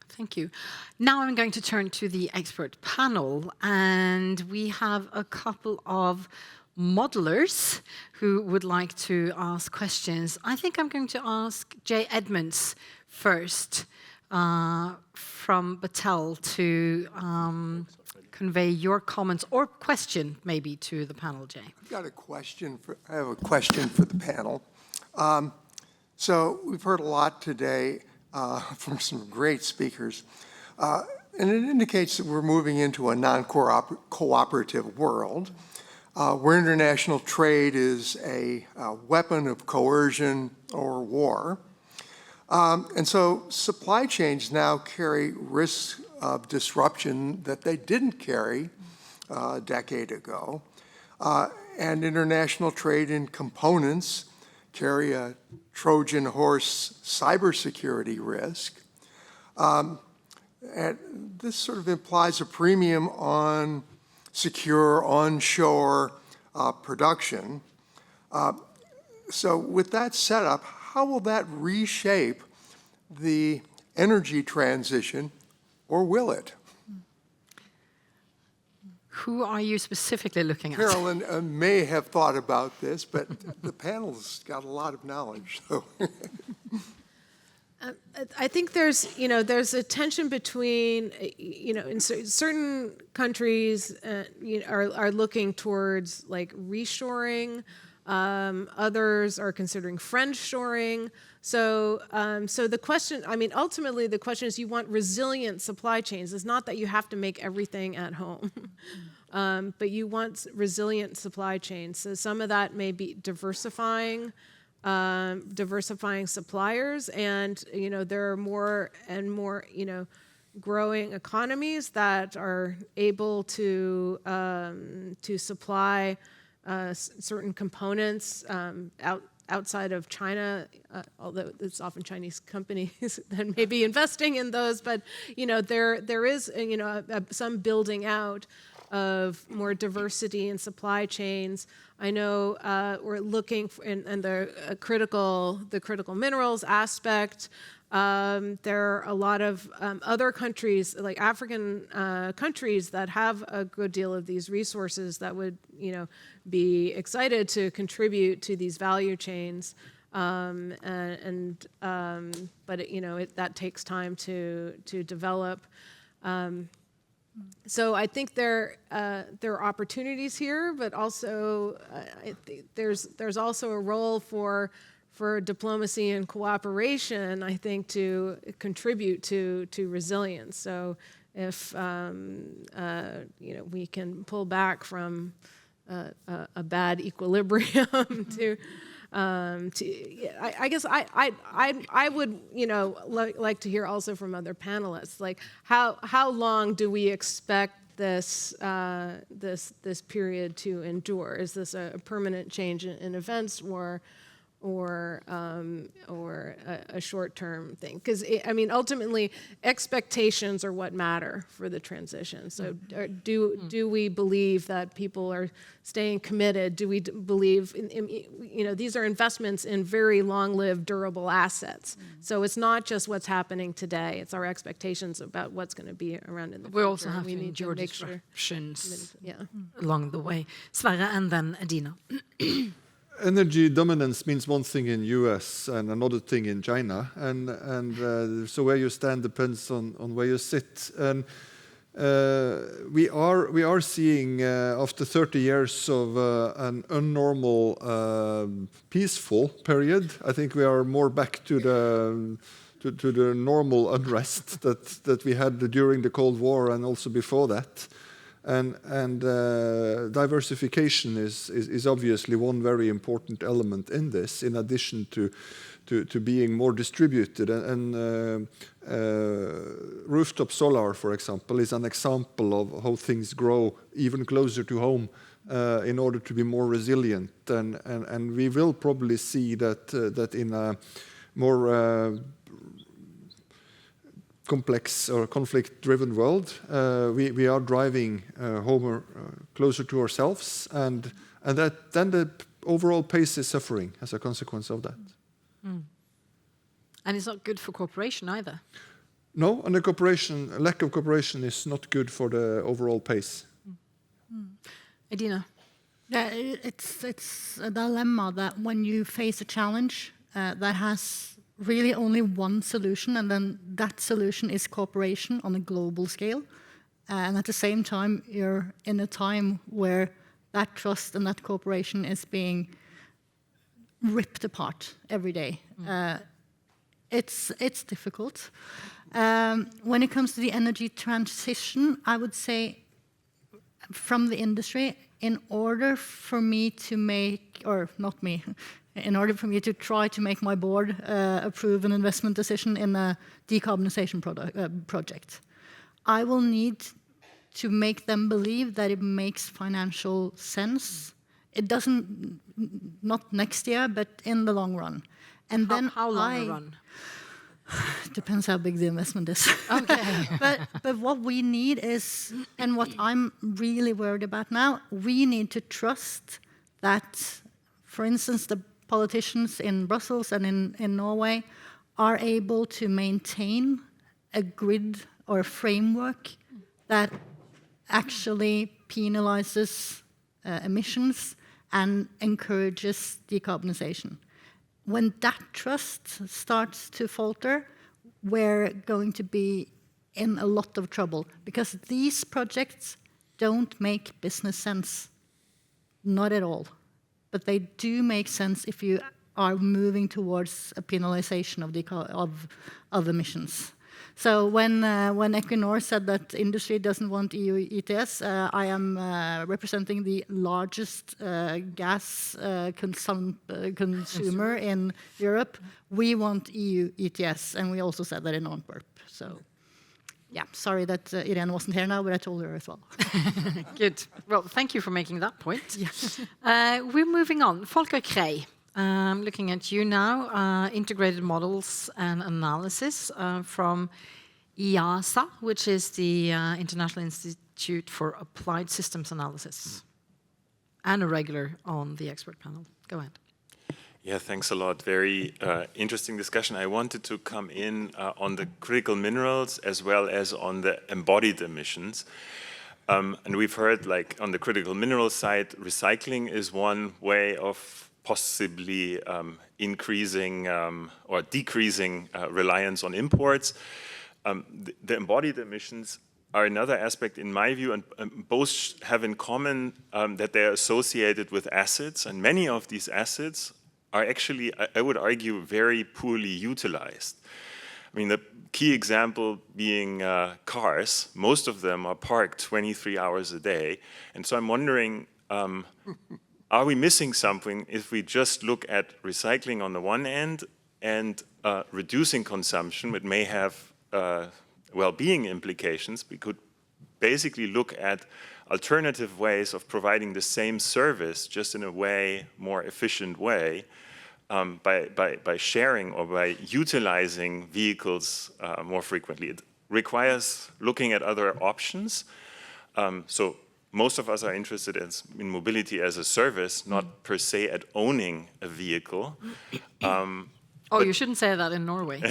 Thank you. Now I'm going to turn to the expert panel, and we have a couple of modelers who would like to ask questions. I think I'm going to ask Jay Edmonds first from Battelle to convey your comments or question maybe to the panel, Jay. I have a question for the panel. So we've heard a lot today from some great speakers, and it indicates that we're moving into a non-cooperative world where international trade is a weapon of coercion or war. And so supply chains now carry risks of disruption that they didn't carry a decade ago. And international trade in components carry a Trojan horse cybersecurity risk. And this sort of implies a premium on secure onshore production. So with that setup, how will that reshape the energy transition, or will it? Who are you specifically looking at? Carolyn may have thought about this, but the panel's got a lot of knowledge. So. I think there's a tension between, in certain countries are looking towards like reshoring. Others are considering friendshoring. So the question, ultimately the question is you want resilient supply chains. It's not that you have to make everything at home, but you want resilient supply chains. So some of that may be diversifying suppliers, and there are more and more growing economies that are able to supply certain components outside of China, although it's often Chinese companies that may be investing in those, but there is some building out of more diversity in supply chains. I know we're looking for, in the critical minerals aspect. There are a lot of other countries, like African countries, that have a good deal of these resources that would, be excited to contribute to these value chains. But that takes time to develop. So I think there are opportunities here, but also there's also a role for diplomacy and cooperation, I think, to contribute to resilience. So if we can pull back from a bad equilibrium I guess I would like to hear also from other panelists, like how long do we expect this period to endure? Is this a permanent change in events, or or a short-term thing. Because, I mean, ultimately, expectations are what matter for the transition. So do we believe that people are staying committed? Do we believe, these are investments in very long-lived, durable assets. So it's not just what's happening today. It's our expectations about what's going to be around in the future. We also have we to need endure to make sure. disruptions Yeah. along the way. Sverre and then Adina. Energy dominance means one thing in US and another thing in China, and so where you stand depends on where you sit. And we are seeing after 30 years of an unnormal peaceful period. I think we are more back to the normal unrest that we had during the Cold War and also before that. And diversification is obviously one very important element in this, in addition to being more distributed. And rooftop solar, for example, is an example of how things grow even closer to home in order to be more resilient. And we will probably see that in a more complex or conflict-driven world, we are driving home closer to ourselves, and that then the overall pace is suffering as a consequence of that. And it's not good for cooperation either. No, and the lack of cooperation is not good for the overall pace. Adina? Yeah, it's a dilemma that when you face a challenge that has really only one solution, and then that solution is cooperation on a global scale. And at the same time, you're in a time where that trust and that cooperation is being ripped apart every day. It's difficult. When it comes to the energy transition, I would say from the industry, in order for me to make, or not me, in order for me to try to make my board approve an investment decision in a decarbonization project, I will need to make them believe that it makes financial sense. It doesn't, not next year, but in the long run. And then how long a run? Depends how big the investment is. Okay. but what we need is, and what I'm really worried about now, we need to trust that, for instance, the politicians in Brussels and in Norway are able to maintain a grid or a framework that actually penalizes emissions and encourages decarbonization. When that trust starts to falter, we're going to be in a lot of trouble, because these projects don't make business sense, not at all. But they do make sense if you are moving towards a penalization of emissions. So when Equinor said that industry doesn't want EU ETS, I am representing the largest gas consumer in Europe. We want EU ETS, and we also said that in Antwerp. So, yeah, sorry that Irene wasn't here now, but I told her as well. Good. Well, thank you for making that point. We're moving on. Volker Krey, looking at you now, integrated models and analysis from IASA, which is the International Institute for Applied Systems Analysis, and a regular on the expert panel. Go ahead. Yeah, thanks a lot. Very interesting discussion. I wanted to come in on the critical minerals as well as on the embodied emissions. And we've heard, like, on the critical mineral side, recycling is one way of possibly increasing or decreasing reliance on imports. The embodied emissions are another aspect in my view, and both have in common that they are associated with assets, and many of these assets are actually, I would argue, very poorly utilized. I mean, the key example being cars. Most of them are parked 23 hours a day. And so I'm wondering, are we missing something if we just look at recycling on the one end and reducing consumption, which may have well-being implications? We could basically look at alternative ways of providing the same service, just in a way, more efficient way, by sharing or by utilizing vehicles more frequently. It requires looking at other options. So most of us are interested in mobility as a service, not per se at owning a vehicle. You shouldn't say that in Norway.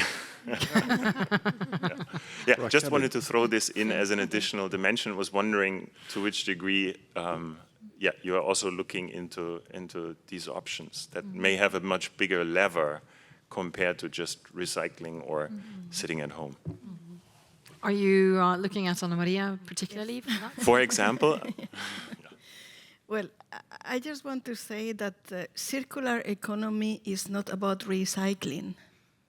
Yeah, just wanted to throw this in as an additional dimension. Was wondering to which degree, you are also looking into these options that may have a much bigger lever compared to just recycling or sitting at home. Are you looking at Anna Maria particularly? For example? Well, I just want to say that circular economy is not about recycling.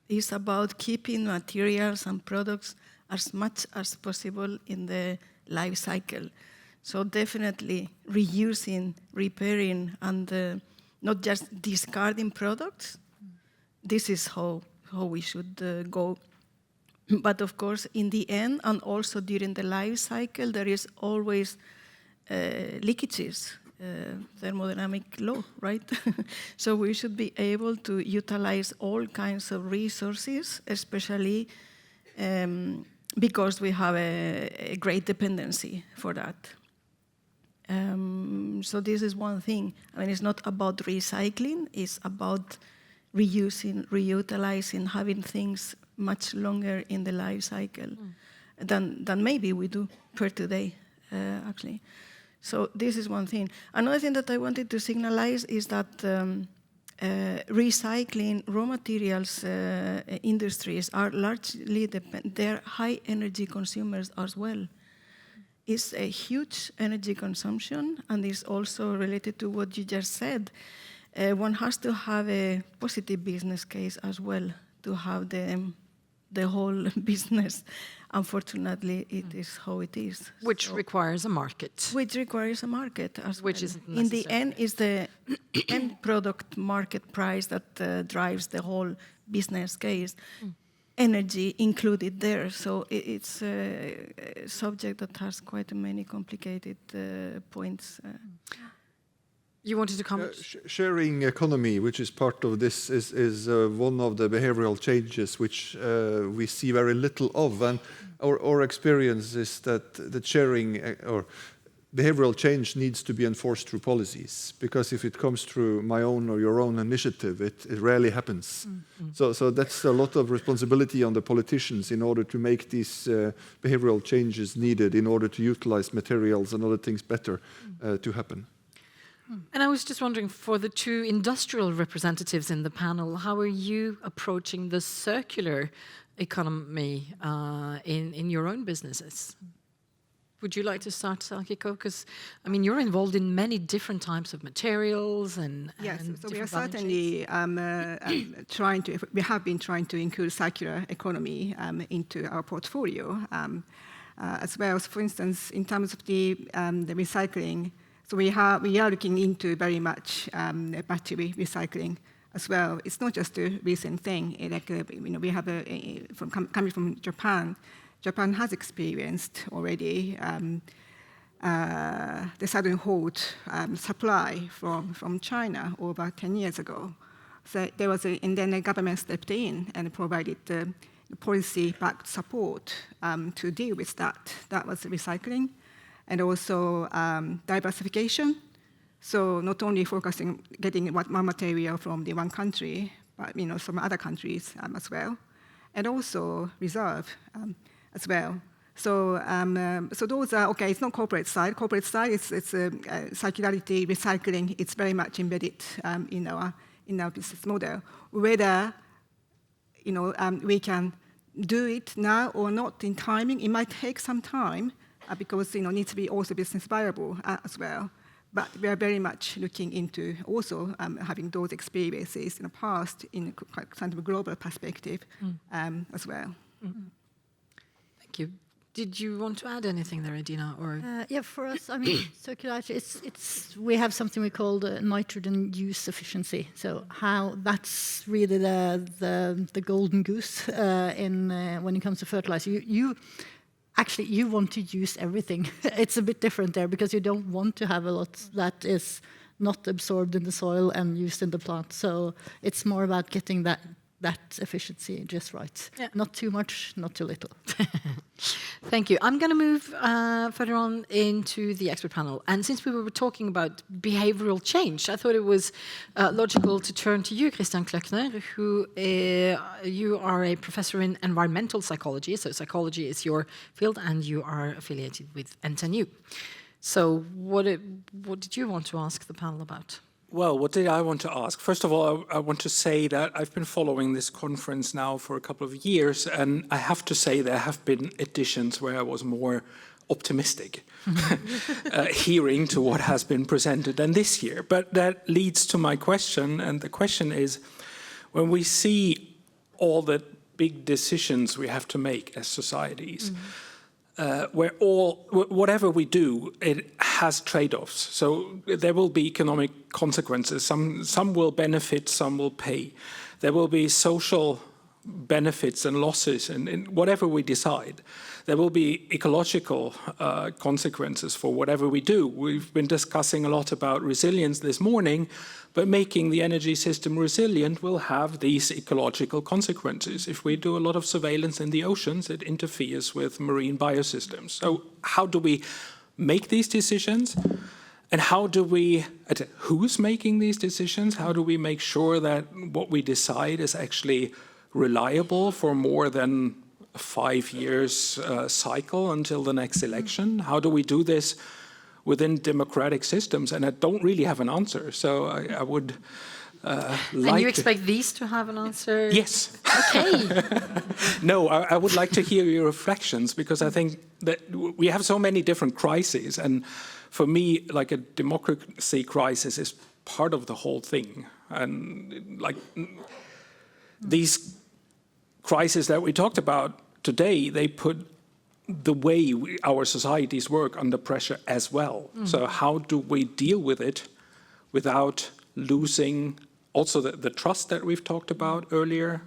It's about keeping materials and products as much as possible in the life cycle. So definitely reusing, repairing, and not just discarding products. This is how we should go. But of course, in the end, and also during the life cycle, there is always leakages, thermodynamic law, right? So we should be able to utilize all kinds of resources, especially because we have a great dependency for that. So this is one thing. I mean, it's not about recycling, it's about reusing, reutilizing, having things much longer in the life cycle than maybe we do per today, actually. So this is one thing. Another thing that I wanted to signalize is that recycling raw materials industries are largely they're high energy consumers as well. It's a huge energy consumption, and is also related to what you just said. One has to have a positive business case as well to have the whole business. Unfortunately, it is how it is. Which requires a market. Which requires a market as Which well. isn't In the end, is the end product market price that drives the whole business case. Energy included there. So it's a subject that has quite many complicated points. You wanted to comment? Sharing economy, which is part of this, is one of the behavioral changes which we see very little of. And our experience is that sharing or behavioral change needs to be enforced through policies, because if it comes through my own or your own initiative, it rarely happens. So that's a lot of responsibility on the politicians in order to make these behavioral changes needed in order to utilize materials and other things better to happen. And I was just wondering, for the two industrial representatives in the panel, how are you approaching the circular economy in your own businesses? Would you like to start, Sakiko? Because, I mean, you're involved in many different types of materials and yes, and so we are different certainly we have been trying to include circular economy into our portfolio as well. So for instance, in terms of the recycling, so we are looking into very much battery recycling as well. It's not just a recent thing. We have coming from Japan. Japan has experienced already the sudden halt supply from China over 10 years ago. So there was and then the government stepped in and provided policy-backed support to deal with that. That was recycling. And also diversification. So not only focusing getting one material from the one country, but from other countries as well. And also reserve as well. So so those are okay. It's not corporate side. Corporate side it's circularity, recycling. It's very much embedded in our business model. Whether we can do it now or not in timing, it might take some time. Because it needs to be also business viable as well. But we are very much looking into also having those experiences in the past in kind of a global perspective as well. Thank you. Did you want to add anything there, Adina? Or yeah, for us, I mean, circularity. We have something we call the nitrogen use efficiency. So how that's really the golden goose when it comes to fertilizer. Actually, you want to use everything. It's a bit different there because you don't want to have a lot that is not absorbed in the soil and used in the plant. So it's more about getting that efficiency just right. Yeah. Not too much, not too little. Thank you. I'm going to move further on into the expert panel. And since we were talking about behavioral change, I thought it was logical to turn to you, Christian Klöckner, who you are a professor in environmental psychology. So psychology is your field, and you are affiliated with NTNU. So what did you want to ask the panel about? Well, what did I want to ask? First of all, I want to say that I've been following this conference now for a couple of years, and I have to say there have been editions where I was more optimistic, hearing to what has been presented than this year. But that leads to my question, and the question is, when we see all the big decisions we have to make as societies, whatever we do, it has trade-offs. So there will be economic consequences. Some will benefit, some will pay. There will be social benefits and losses in whatever we decide. There will be ecological consequences for whatever we do. We've been discussing a lot about resilience this morning, but making the energy system resilient will have these ecological consequences. If we do a lot of surveillance in the oceans, it interferes with marine biosystems. So how do we make these decisions? And who's making these decisions? How do we make sure that what we decide is actually reliable for more than a 5 years cycle until the next election? How do we do this within democratic systems? And I don't really have an answer, so I would like And you expect these to have an answer? Yes. Okay. No, I would like to hear your reflections, because I think that we have so many different crises, and for me, like, a democracy crisis is part of the whole thing. And like these crises that we talked about today, they put the way our societies work under pressure as well. So how do we deal with it without losing also the trust that we've talked about earlier,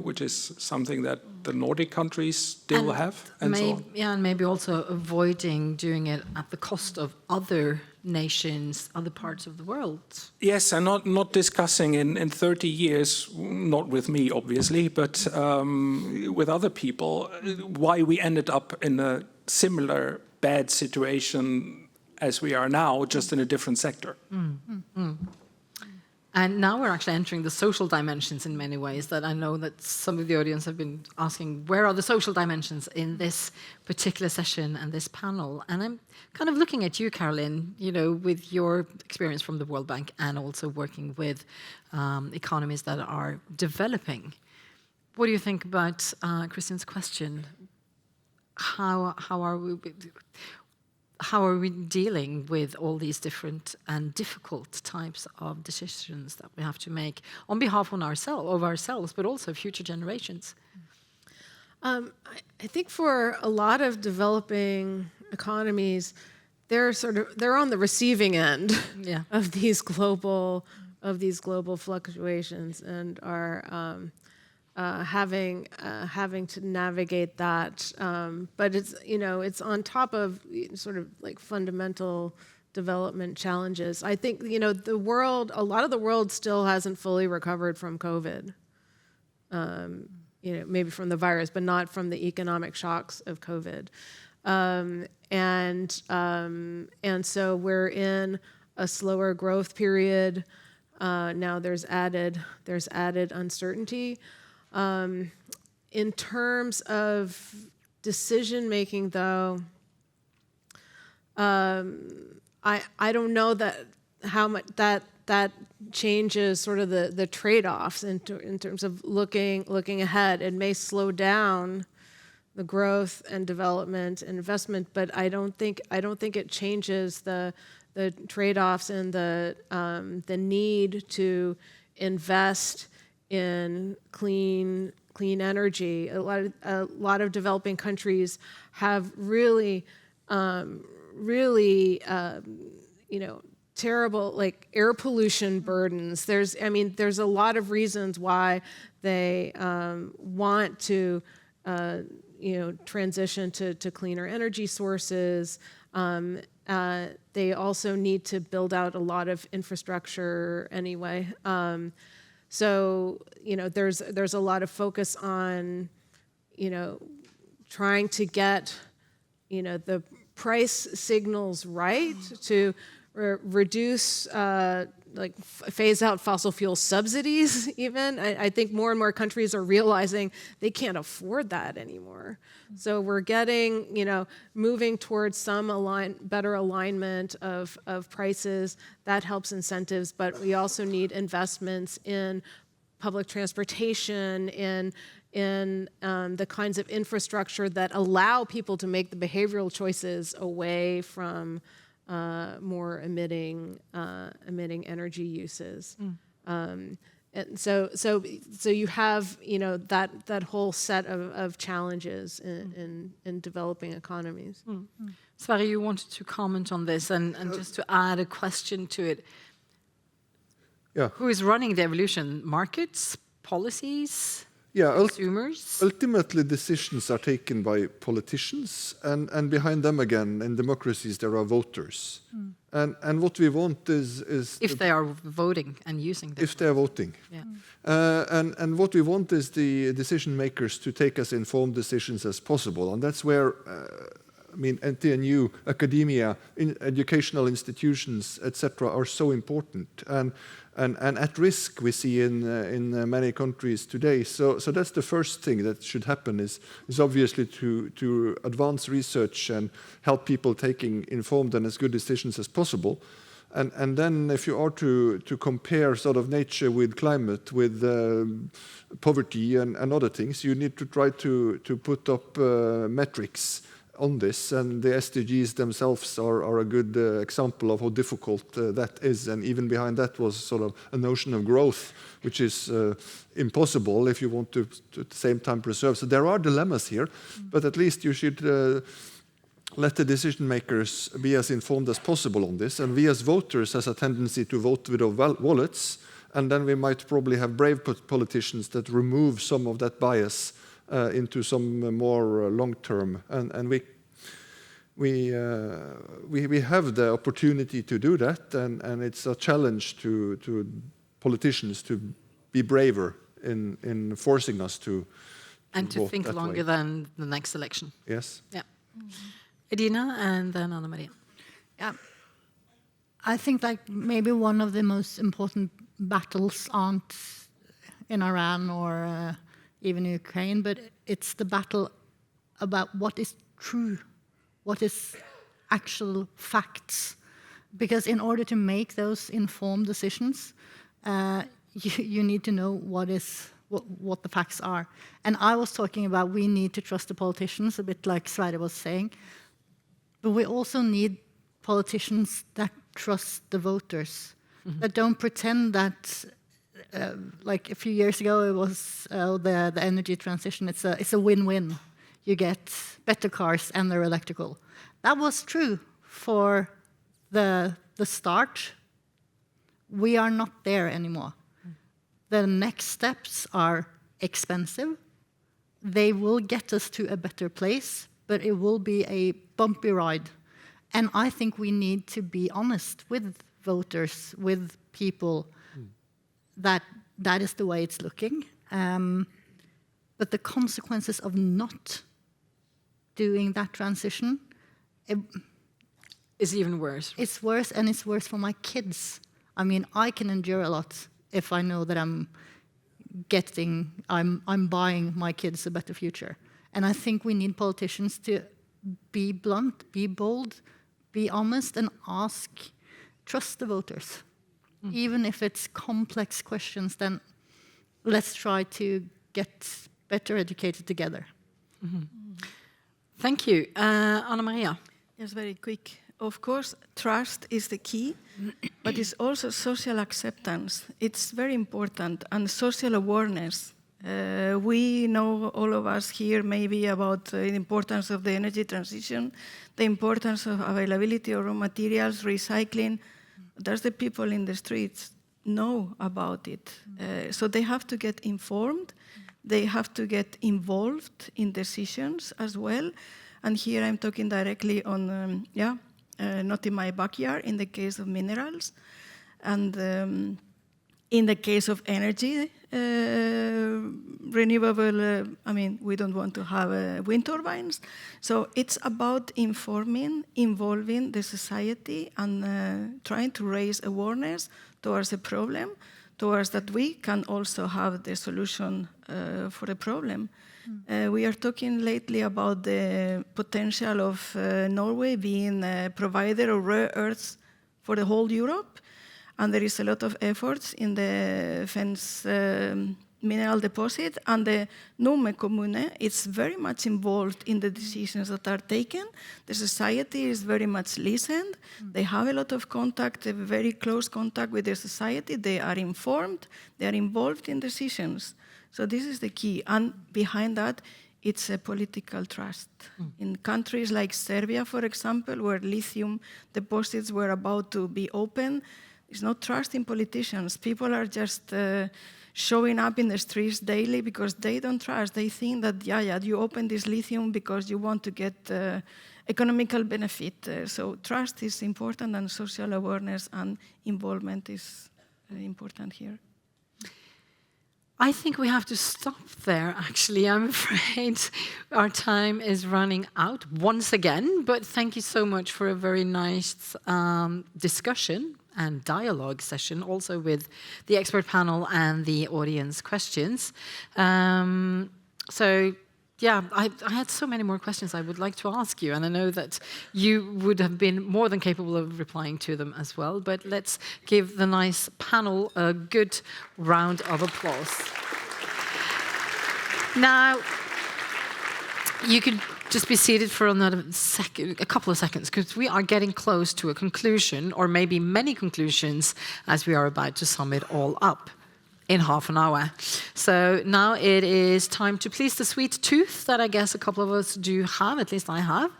which is something that the Nordic countries still have, and so on. Yeah, and maybe also avoiding doing it at the cost of other nations, other parts of the world. Yes, and not discussing in 30 years, not with me, obviously, but with other people, why we ended up in a similar bad situation as we are now, just in a different sector. And now we're actually entering the social dimensions in many ways that I know that some of the audience have been asking, where are the social dimensions in this particular session and this panel? And I'm kind of looking at you, Caroline, with your experience from the World Bank and also working with economies that are developing. What do you think about Christian's question? How are we dealing with all these different and difficult types of decisions that we have to make on behalf of ourselves, but also future generations? I think for a lot of developing economies, they're on the receiving end of these global fluctuations and are having to navigate that, but it's on top of sort of like fundamental development challenges. I think a lot of the world still hasn't fully recovered from COVID. Maybe from the virus, but not from the economic shocks of COVID, and so we're in a slower growth period. Now there's added uncertainty. In terms of decision making, though, I don't know how much that changes sort of the trade-offs in terms of looking ahead. It may slow down the growth and development and investment, but I don't think it changes the trade-offs and the need to invest in clean energy. A lot of developing countries have really terrible, like, air pollution burdens. There's a lot of reasons why they want to transition to cleaner energy sources. They also need to build out a lot of infrastructure anyway. So, there's a lot of focus on, trying to get, the price signals right to reduce, phase out fossil fuel subsidies even. I think more and more countries are realizing they can't afford that anymore. So we're getting, moving towards some better alignment of prices. That helps incentives, but we also need investments in public transportation, in the kinds of infrastructure that allow people to make the behavioral choices away from more emitting energy uses. And so you have that whole set of challenges in developing economies. Sverre, you wanted to comment on this and just to add a question to it. Yeah. Who is running the evolution? Markets, policies, consumers? Ultimately, decisions are taken by politicians, and behind them again, in democracies, there are voters. And what we want is if they are voting and using them. If they are voting. And what we want is the decision makers to take as informed decisions as possible. And that's where, NTNU, academia, educational institutions, etc., are so important. And at risk we see in many countries today. So that's the first thing that should happen is obviously to advance research and help people taking informed and as good decisions as possible. And then if you are to compare sort of nature with climate, with poverty and other things, you need to try to put up metrics on this, and the SDGs themselves are a good example of how difficult that is. And even behind that was sort of a notion of growth, which is impossible if you want to at the same time preserve. So there are dilemmas here, but at least you should let the decision makers be as informed as possible on this. And we as voters has a tendency to vote with our wallets, and then we might probably have brave politicians that remove some of that bias into some more long-term, and we have the opportunity to do that, and it's a challenge to politicians to be braver in forcing us to to think longer than the next election. Yes. Yeah. Edina and then Anna Maria. Yeah. I think maybe one of the most important battles aren't in Iran or even Ukraine, but it's the battle about what is true, what is actual facts. Because in order to make those informed decisions, you need to know what the facts are. And I was talking about we need to trust the politicians, a bit like Sverre was saying, but we also need politicians that trust the voters, that don't pretend that like a few years ago, it was the energy transition. It's a win-win. You get better cars and they're electrical. That was true for the start. We are not there anymore. The next steps are expensive. They will get us to a better place, but it will be a bumpy ride. And I think we need to be honest with voters, with people, that is the way it's looking. But the consequences of not doing that transition is even worse. It's worse, and it's worse for my kids. I mean, I can endure a lot if I know that I'm buying my kids a better future. And I think we need politicians to be blunt, be bold, be honest, and trust the voters. Even if it's complex questions, then let's try to get better educated together. Thank you. Anna Maria. Yes, very quick. Of course, trust is the key, but it's also social acceptance. It's very important, and social awareness. We know, all of us here, maybe about the importance of the energy transition, the importance of availability of raw materials, recycling. Does the people in the streets know about it? So they have to get informed. They have to get involved in decisions as well. And here I'm talking directly on not in my backyard in the case of minerals. And in the case of energy, renewable, we don't want to have wind turbines. So it's about involving the society and trying to raise awareness towards the problem, towards that we can also have the solution for the problem. We are talking lately about the potential of Norway being a provider of rare earths for the whole Europe. And there is a lot of efforts in the fence mineral deposit. And the Nome Kommune is very much involved in the decisions that are taken. The society is very much listened. They have a lot of contact, a very close contact with the society. They are informed. They are involved in decisions. So this is the key. And behind that, it's a political trust. In countries like Serbia, for example, where lithium deposits were about to be open, there's no trust in politicians. People are just showing up in the streets daily because they don't trust. They think that, you open this lithium because you want to get economical benefit. So trust is important, and social awareness and involvement is important here. I think we have to stop there, actually. I'm afraid our time is running out once again, but thank you so much for a very nice discussion and dialogue session, also with the expert panel and the audience questions. I had so many more questions I would like to ask you, and I know that you would have been more than capable of replying to them as well, but let's give the nice panel a good round of applause. Now, you could just be seated for a couple of seconds, because we are getting close to a conclusion, or maybe many conclusions, as we are about to sum it all up in half an hour. So now it is time to please the sweet tooth that I guess a couple of us do have, at least I have,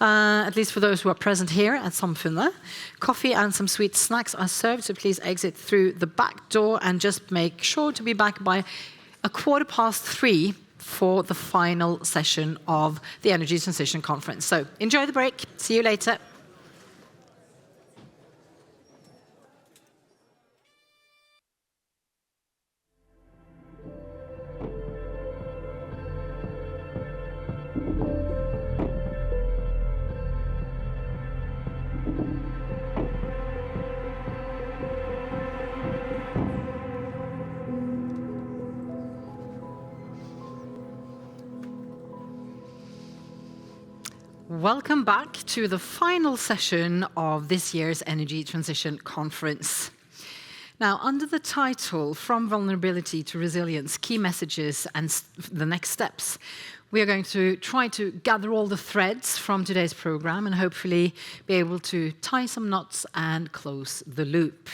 at least for those who are present here at Samfunnet. Coffee and some sweet snacks are served, so please exit through the back door and just make sure to be back by 3:15 for the final session of the Energy Transition Conference. So enjoy the break. See you later. Welcome back to the final session of this year's Energy Transition Conference. Now, under the title, From Vulnerability to Resilience, Key Messages and the Next Steps, we are going to try to gather all the threads from today's program and hopefully be able to tie some knots and close the loop.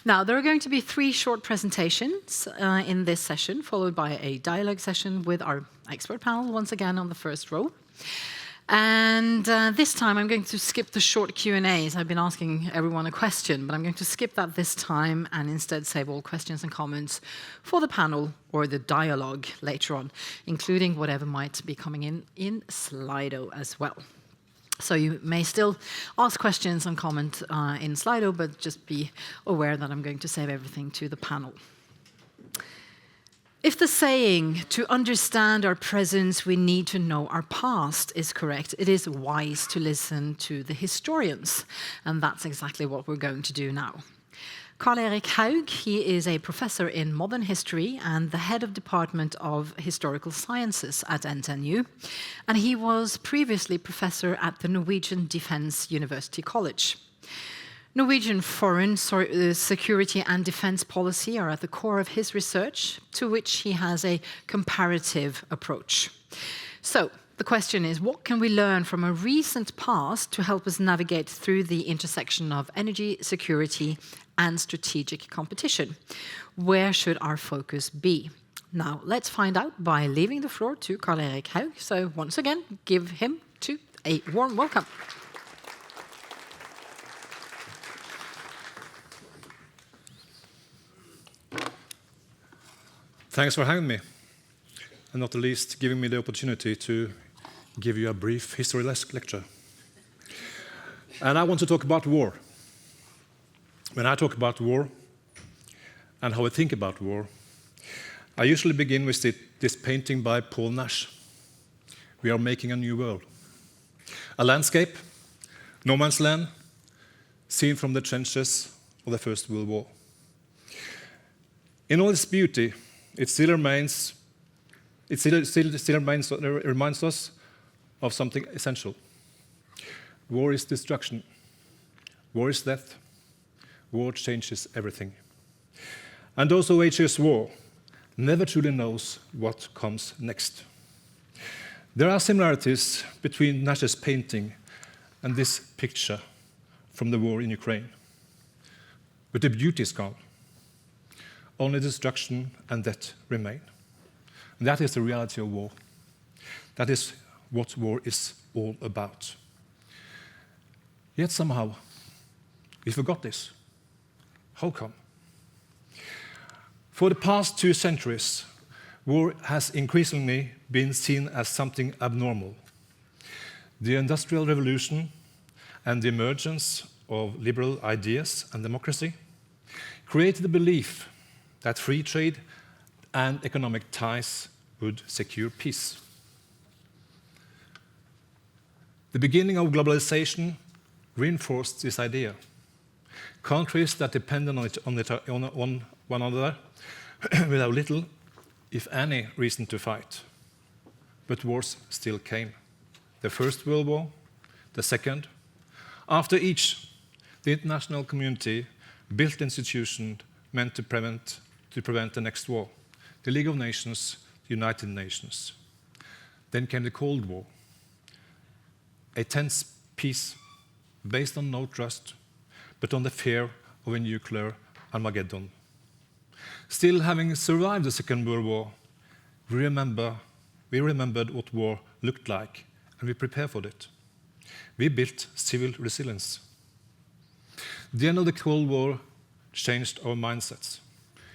Now, there are going to be 3 short presentations in this session, followed by a dialogue session with our expert panel, once again on the first row. And this time I'm going to skip the short Q&As. I've been asking everyone a question, but I'm going to skip that this time and instead save all questions and comments for the panel or the dialogue later on, including whatever might be coming in Slido as well. So you may still ask questions and comment in Slido, but just be aware that I'm going to save everything to the panel. If the saying, to understand our present, we need to know our past, is correct, it is wise to listen to the historians. And that's exactly what we're going to do now. Karl-Erik Haug, he is a professor in modern history and the head of Department of Historical Sciences at NTNU. And he was previously professor at the Norwegian Defence University College. Norwegian foreign security and defense policy are at the core of his research, to which he has a comparative approach. So, the question is, what can we learn from a recent past to help us navigate through the intersection of energy security and strategic competition? Where should our focus be? Now, let's find out by leaving the floor to Karl-Erik Haug. So, once again, give him a warm welcome. Thanks for having me, and not the least giving me the opportunity to give you a brief history lecture. And I want to talk about war. When I talk about war and how I think about war, I usually begin with this painting by Paul Nash. We are making a new world. A landscape, no man's land, seen from the trenches of the First World War. In all its beauty, it still reminds us of something essential. War is destruction. War is death. War changes everything. And those who wage war never truly knows what comes next. There are similarities between Nash's painting and this picture from the war in Ukraine. But the beauty is gone. Only destruction and death remain. And that is the reality of war. That is what war is all about. Yet somehow, we forgot this. How come? For the past 2 centuries, war has increasingly been seen as something abnormal. The Industrial Revolution and the emergence of liberal ideas and democracy created the belief that free trade and economic ties would secure peace. The beginning of globalization reinforced this idea. Countries that depended on one another would have little, if any, reason to fight. But wars still came. The First World War, the Second. After each, the international community built institutions meant to prevent the next war. The League of Nations, the United Nations. Then came the Cold War, a tense peace based on no trust, but on the fear of a nuclear Armageddon. Still, having survived the Second World War, we remembered what war looked like, and we prepared for it. We built civil resilience. The end of the Cold War changed our mindsets.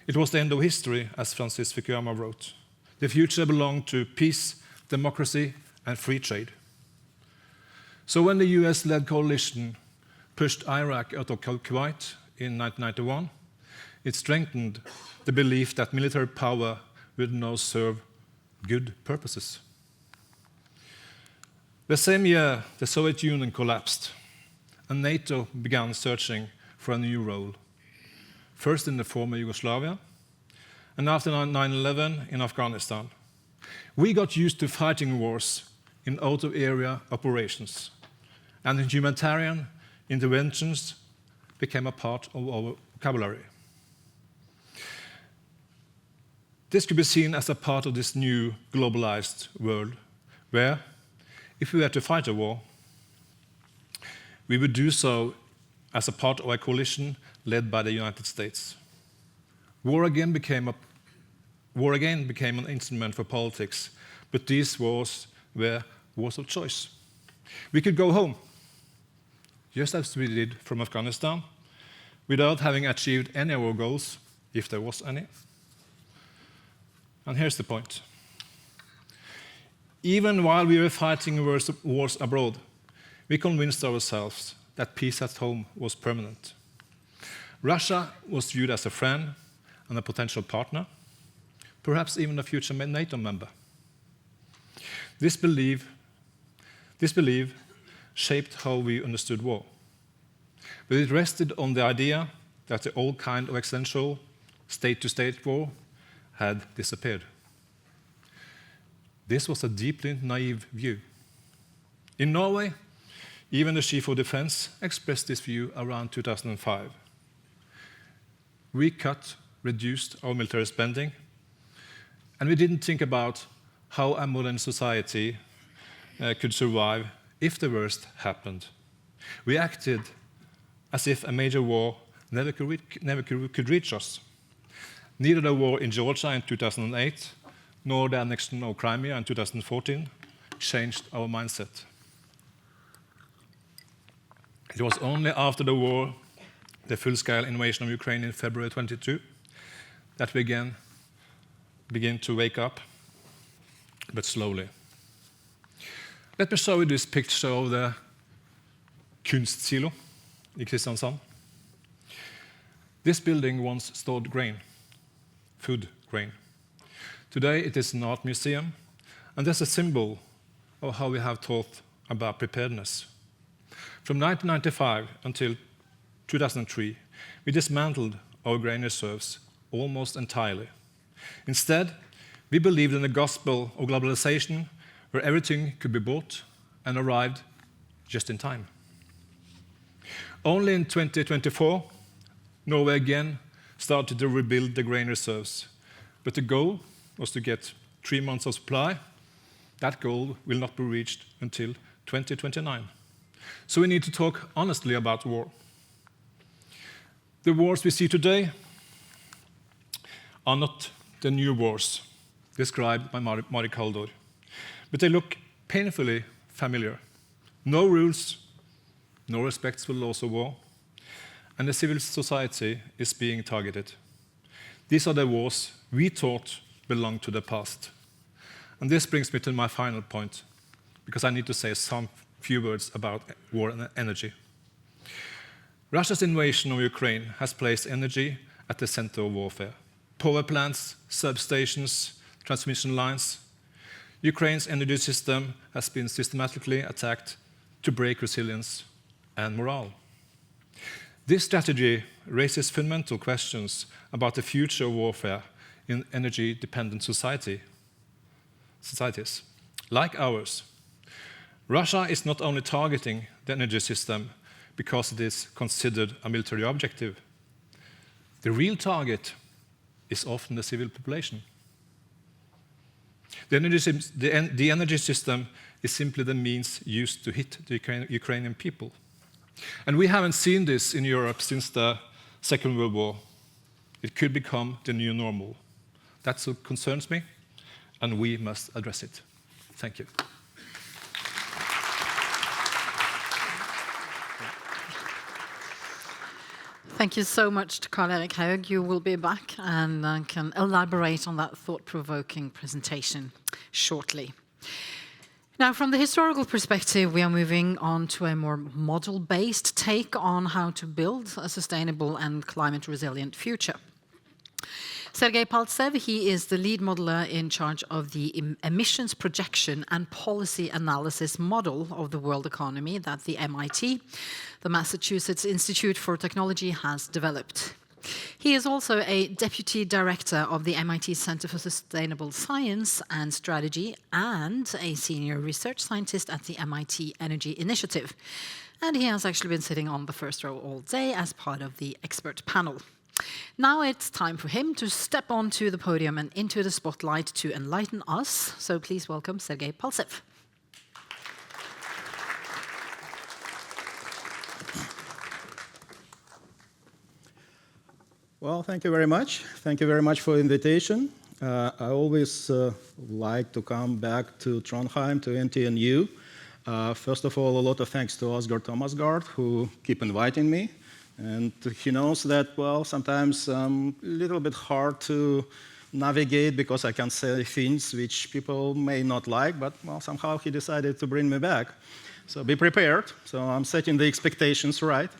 It was the end of history, as Francis Fukuyama wrote. The future belonged to peace, democracy, and free trade. So when the US-led coalition pushed Iraq out of Kuwait in 1991, it strengthened the belief that military power would now serve good purposes. The same year, the Soviet Union collapsed, and NATO began searching for a new role, first in the former Yugoslavia, and after 9/11 in Afghanistan. We got used to fighting wars in out-of-area operations, and humanitarian interventions became a part of our vocabulary. This could be seen as a part of this new globalized world, where, if we were to fight a war, we would do so as a part of a coalition led by the United States. War again became an instrument for politics, but these wars were wars of choice. We could go home, just as we did from Afghanistan, without having achieved any of our goals, if there was any. And here's the point. Even while we were fighting wars abroad, we convinced ourselves that peace at home was permanent. Russia was viewed as a friend and a potential partner, perhaps even a future NATO member. This belief shaped how we understood war. But it rested on the idea that the old kind of existential state-to-state war had disappeared. This was a deeply naive view. In Norway, even the Chief of Defense expressed this view around 2005. We reduced our military spending, and we didn't think about how a modern society could survive if the worst happened. We acted as if a major war never could reach us. Neither the war in Georgia in 2008, nor the annexion of Crimea in 2014 changed our mindset. It was only after the war, the full-scale invasion of Ukraine in February 22, that we again begin to wake up, but slowly. Let me show you this picture of the Kunstsilo in Kristiansand. This building once stored grain, food grain. Today it is an art museum, and that's a symbol of how we have thought about preparedness. From 1995 until 2003, we dismantled our grain reserves almost entirely. Instead, we believed in the gospel of globalization, where everything could be bought and arrived just in time. Only in 2024, Norway again started to rebuild the grain reserves, but the goal was to get 3 months of supply. That goal will not be reached until 2029. So we need to talk honestly about war. The wars we see today are not the new wars described by Mari Kaldor, but they look painfully familiar. No rules, no respect for the laws of war, and the civil society is being targeted. These are the wars we thought belonged to the past. And this brings me to my final point, because I need to say some few words about war and energy. Russia's invasion of Ukraine has placed energy at the center of warfare. Power plants, substations, transmission lines. Ukraine's energy system has been systematically attacked to break resilience and morale. This strategy raises fundamental questions about the future of warfare in energy-dependent societies like ours. Russia is not only targeting the energy system because it is considered a military objective. The real target is often the civil population. The energy system is simply the means used to hit the Ukrainian people. And we haven't seen this in Europe since the Second World War. It could become the new normal. That's what concerns me, and we must address it. Thank you. Thank you so much to Karl-Erik Haug. You will be back and can elaborate on that thought-provoking presentation shortly. Now, from the historical perspective, we are moving on to a more model-based take on how to build a sustainable and climate-resilient future. Sergei Paltsev, he is the lead modeler in charge of the emissions projection and policy analysis model of the world economy that the MIT, the Massachusetts Institute for Technology, has developed. He is also a deputy director of the MIT Center for Sustainable Science and Strategy and a senior research scientist at the MIT Energy Initiative. And he has actually been sitting on the first row all day as part of the expert panel. Now it's time for him to step onto the podium and into the spotlight to enlighten us. So please welcome Sergei Paltsev. Well, thank you very much. Thank you very much for the invitation. I always like to come back to Trondheim, to NTNU. First of all, a lot of thanks to Asgard Thomasgaard, who keep inviting me. And he knows that, well, sometimes a little bit hard to navigate because I can say things which people may not like, but, well, somehow he decided to bring me back. So be prepared. So I'm setting the expectations right.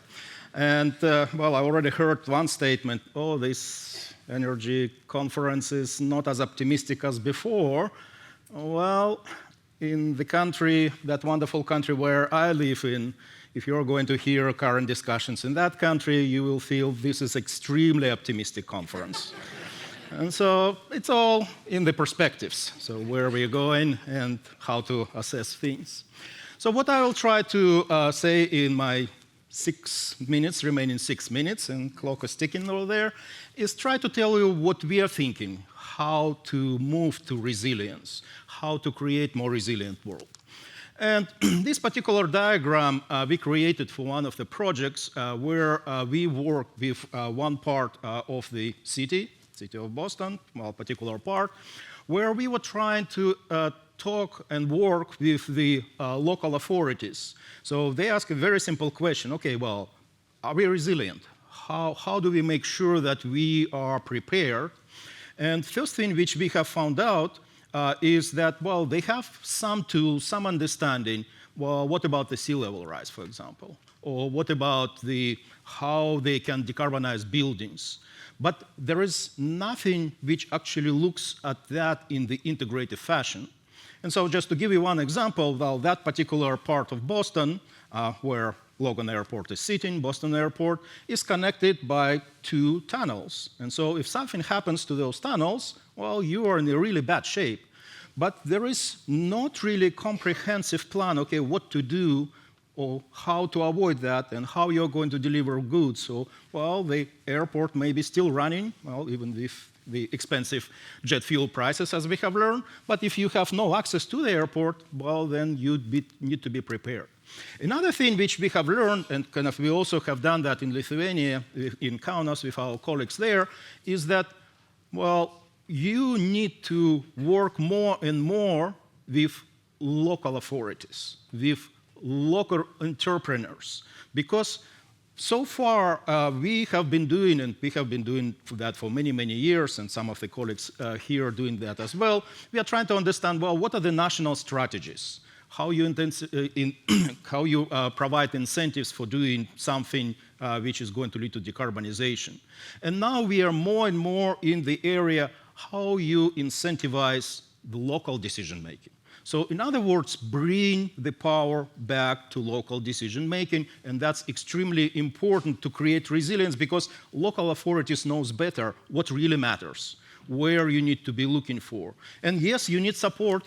And, well, I already heard one statement, oh, this energy conference is not as optimistic as before. Well, in the country, that wonderful country where I live in, if you're going to hear current discussions in that country, you will feel this is extremely optimistic conference. And so it's all in the perspectives, so where we're going and how to assess things. So what I will try to say in my 6 minutes, remaining 6 minutes, and clock is ticking over there, is try to tell you what we are thinking, how to move to resilience, how to create more resilient world. And this particular diagram we created for one of the projects where we work with one part of the city of Boston, well, particular part, where we were trying to talk and work with the local authorities. So they ask a very simple question, okay, well, are we resilient? How do we make sure that we are prepared? And first thing which we have found out is that, well, they have some tools, some understanding. Well, what about the sea level rise, for example? or what about how they can decarbonize buildings. But there is nothing which actually looks at that in the integrated fashion. And so just to give you one example, well, that particular part of Boston, where Logan Airport is sitting, Boston Airport, is connected by 2 tunnels. And so if something happens to those tunnels, well, you are in a really bad shape. But there is not really a comprehensive plan, okay, what to do or how to avoid that and how you're going to deliver goods. So, well, the airport may be still running, well, even with the expensive jet fuel prices, as we have learned. But if you have no access to the airport, well, then you need to be prepared. Another thing which we have learned, and we also have done that in Lithuania, in Kaunas with our colleagues there, is that, well, you need to work more and more with local authorities, with local entrepreneurs, because so far we have been doing, and we have been doing that for many, many years, and some of the colleagues here are doing that as well. We are trying to understand, well, what are the national strategies? How you provide incentives for doing something which is going to lead to decarbonization. And now we are more and more in the area how you incentivize the local decision making. So in other words, bring the power back to local decision making, and that's extremely important to create resilience because local authorities knows better what really matters, where you need to be looking for. And yes, you need support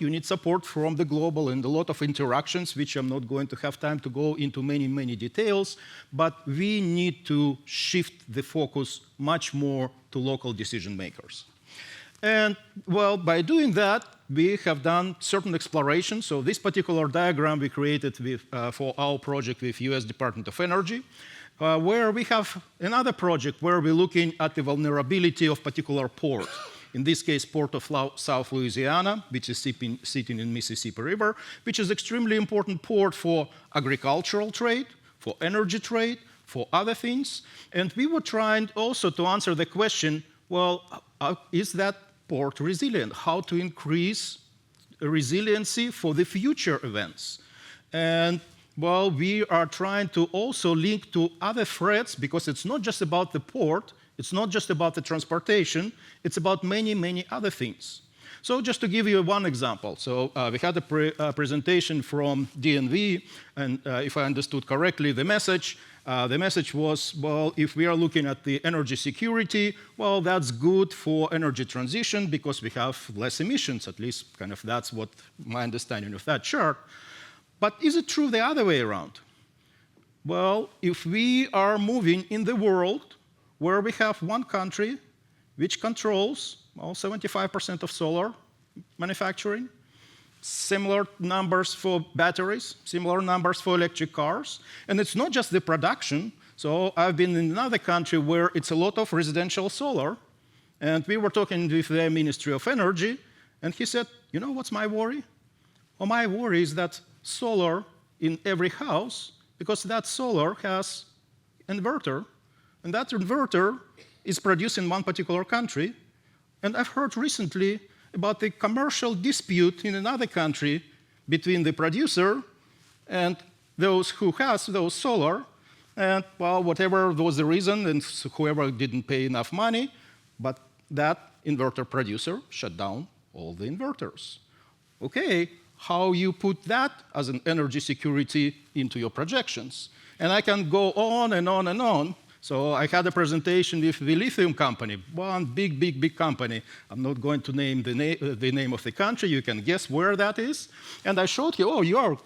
from the global and a lot of interactions, which I'm not going to have time to go into many, many details, but we need to shift the focus much more to local decision makers. And well, by doing that, we have done certain exploration. So this particular diagram we created for our project with US Department of Energy, where we have another project where we're looking at the vulnerability of particular port. In this case, Port of South Louisiana, which is sitting in Mississippi River, which is extremely important port for agricultural trade, for energy trade, for other things. And we were trying also to answer the question, well, is that port resilient? How to increase resiliency for the future events? And well, we are trying to also link to other threats because it's not just about the port, it's not just about the transportation, it's about many, many other things. So just to give you one example, so we had a presentation from DNV, and if I understood correctly, the message was, well, if we are looking at the energy security, well, that's good for energy transition because we have less emissions, at least that's what my understanding of that chart. But is it true the other way around? Well, if we are moving in the world where we have one country which controls 75% of solar manufacturing, similar numbers for batteries, similar numbers for electric cars. And it's not just the production. So I've been in another country where it's a lot of residential solar. And we were talking with the Ministry of Energy. And he said, you know what's my worry? Well, my worry is that solar in every house, because that solar has an inverter. And that inverter is produced in one particular country. And I've heard recently about the commercial dispute in another country between the producer and those who has those solar. And well, whatever was the reason, and whoever didn't pay enough money, but that inverter producer shut down all the inverters. Okay, how you put that as an energy security into your projections? And I can go on and on and on. So I had a presentation with the lithium company, one big company. I'm not going to name the name of the country. You can guess where that is. And I showed you, oh, your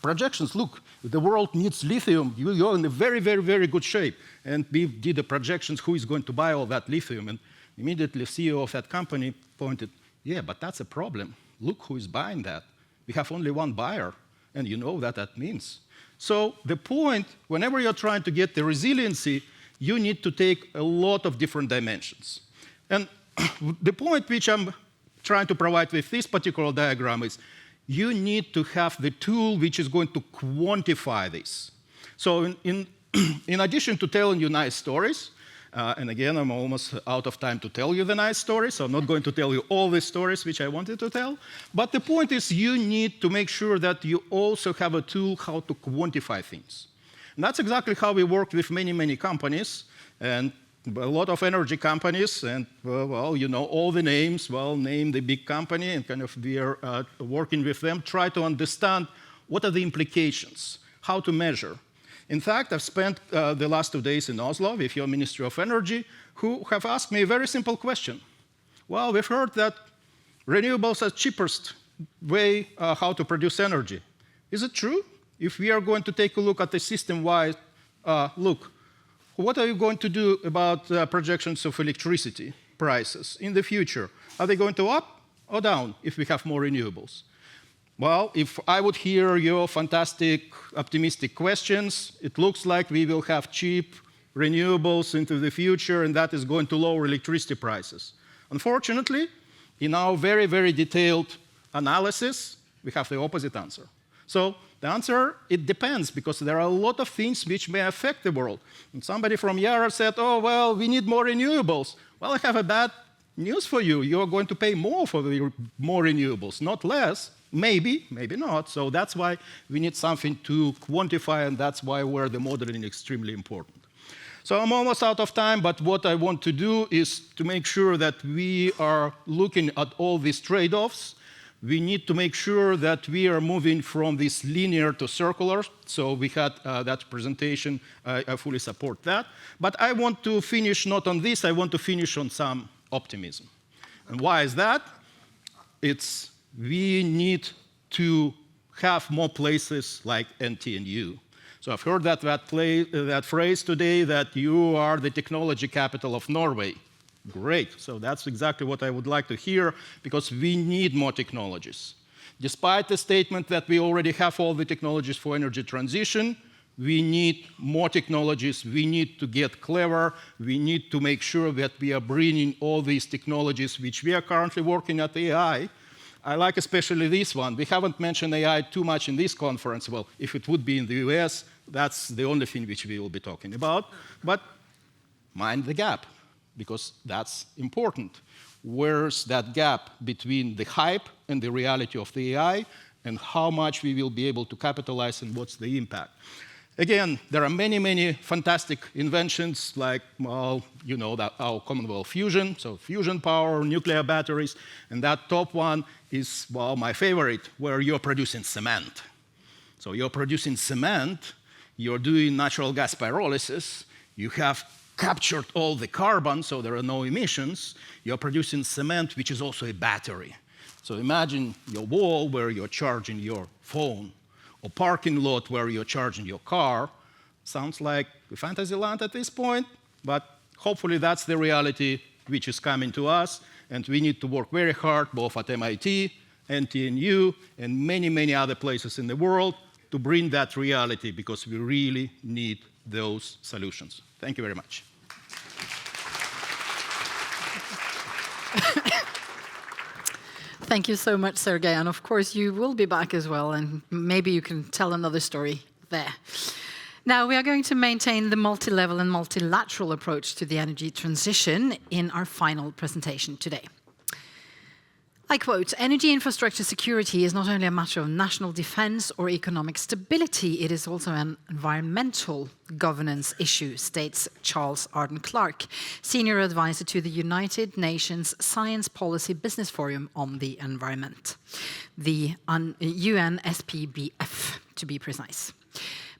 projections, look, the world needs lithium. You're in a very, very, very good shape. And we did the projections, who is going to buy all that lithium. And immediately the CEO of that company pointed, yeah, but that's a problem. Look who is buying that. We have only one buyer. And you know what that means. So the point, whenever you're trying to get the resiliency, you need to take a lot of different dimensions. And the point which I'm trying to provide with this particular diagram is you need to have the tool which is going to quantify this. So in addition to telling you nice stories, and again, I'm almost out of time to tell you the nice stories, so I'm not going to tell you all the stories which I wanted to tell. But the point is you need to make sure that you also have a tool how to quantify things. And that's exactly how we work with many, many companies, and a lot of energy companies, and well, you know all the names, well, name the big company, and kind of we are working with them, try to understand what are the implications, how to measure. In fact, I've spent the last 2 days in Oslo with your Ministry of Energy, who have asked me a very simple question. Well, we've heard that renewables are the cheapest way how to produce energy. Is it true? If we are going to take a look at the system-wide look, what are you going to do about projections of electricity prices in the future? Are they going to up or down if we have more renewables? Well, if I would hear your fantastic, optimistic questions, it looks like we will have cheap renewables into the future, and that is going to lower electricity prices. Unfortunately, in our very, very detailed analysis, we have the opposite answer. So the answer, it depends, because there are a lot of things which may affect the world. And somebody from Yara said, oh, well, we need more renewables. Well, I have a bad news for you. You're going to pay more for the more renewables, not less. Maybe, maybe not. So that's why we need something to quantify, and that's why where the modeling is extremely important. So I'm almost out of time, but what I want to do is to make sure that we are looking at all these trade-offs. We need to make sure that we are moving from this linear to circular. So we had that presentation. I fully support that. But I want to finish not on this. I want to finish on some optimism. And why is that? It's we need to have more places like NTNU. So I've heard that phrase today, that you are the technology capital of Norway. Great. So that's exactly what I would like to hear, because we need more technologies. Despite the statement that we already have all the technologies for energy transition, we need more technologies. We need to get clever. We need to make sure that we are bringing all these technologies, which we are currently working at AI. I like especially this one. We haven't mentioned AI too much in this conference. Well, if it would be in the US, that's the only thing which we will be talking about. But mind the gap, because that's important. Where's that gap between the hype and the reality of the AI, and how much we will be able to capitalize, and what's the impact? Again, there are many, many fantastic inventions, like, well, you know, that our Commonwealth fusion, so fusion power, nuclear batteries, and that top one is, well, my favorite, where you're producing cement. So you're producing cement, you're doing natural gas pyrolysis, you have captured all the carbon, so there are no emissions, you're producing cement, which is also a battery. So imagine your wall where you're charging your phone, or parking lot where you're charging your car. Sounds like a fantasy land at this point, but hopefully that's the reality which is coming to us, and we need to work very hard, both at MIT, NTNU, and many, many other places in the world, to bring that reality, because we really need those solutions. Thank you very much. Thank you so much, Sergey. And of course, you will be back as well, and maybe you can tell another story there. Now, we are going to maintain the multi-level and multilateral approach to the energy transition in our final presentation today. I quote, "Energy infrastructure security is not only a matter of national defense or economic stability, it is also an environmental governance issue," states Charles Arden Clarke, Senior Advisor to the United Nations Science Policy Business Forum on the Environment, the UNSPBF, to be precise.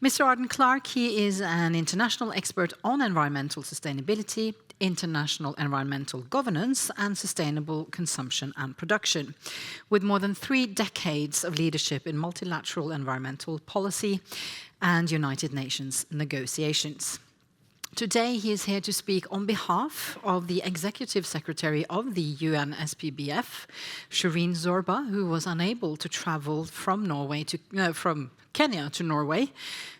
Mr. Arden Clarke, he is an international expert on environmental sustainability, international environmental governance, and sustainable consumption and production, with more than 3 decades of leadership in multilateral environmental policy and United Nations negotiations. Today, he is here to speak on behalf of the Executive Secretary of the UNSPBF, Shireen Zorba, who was unable to travel from Kenya to Norway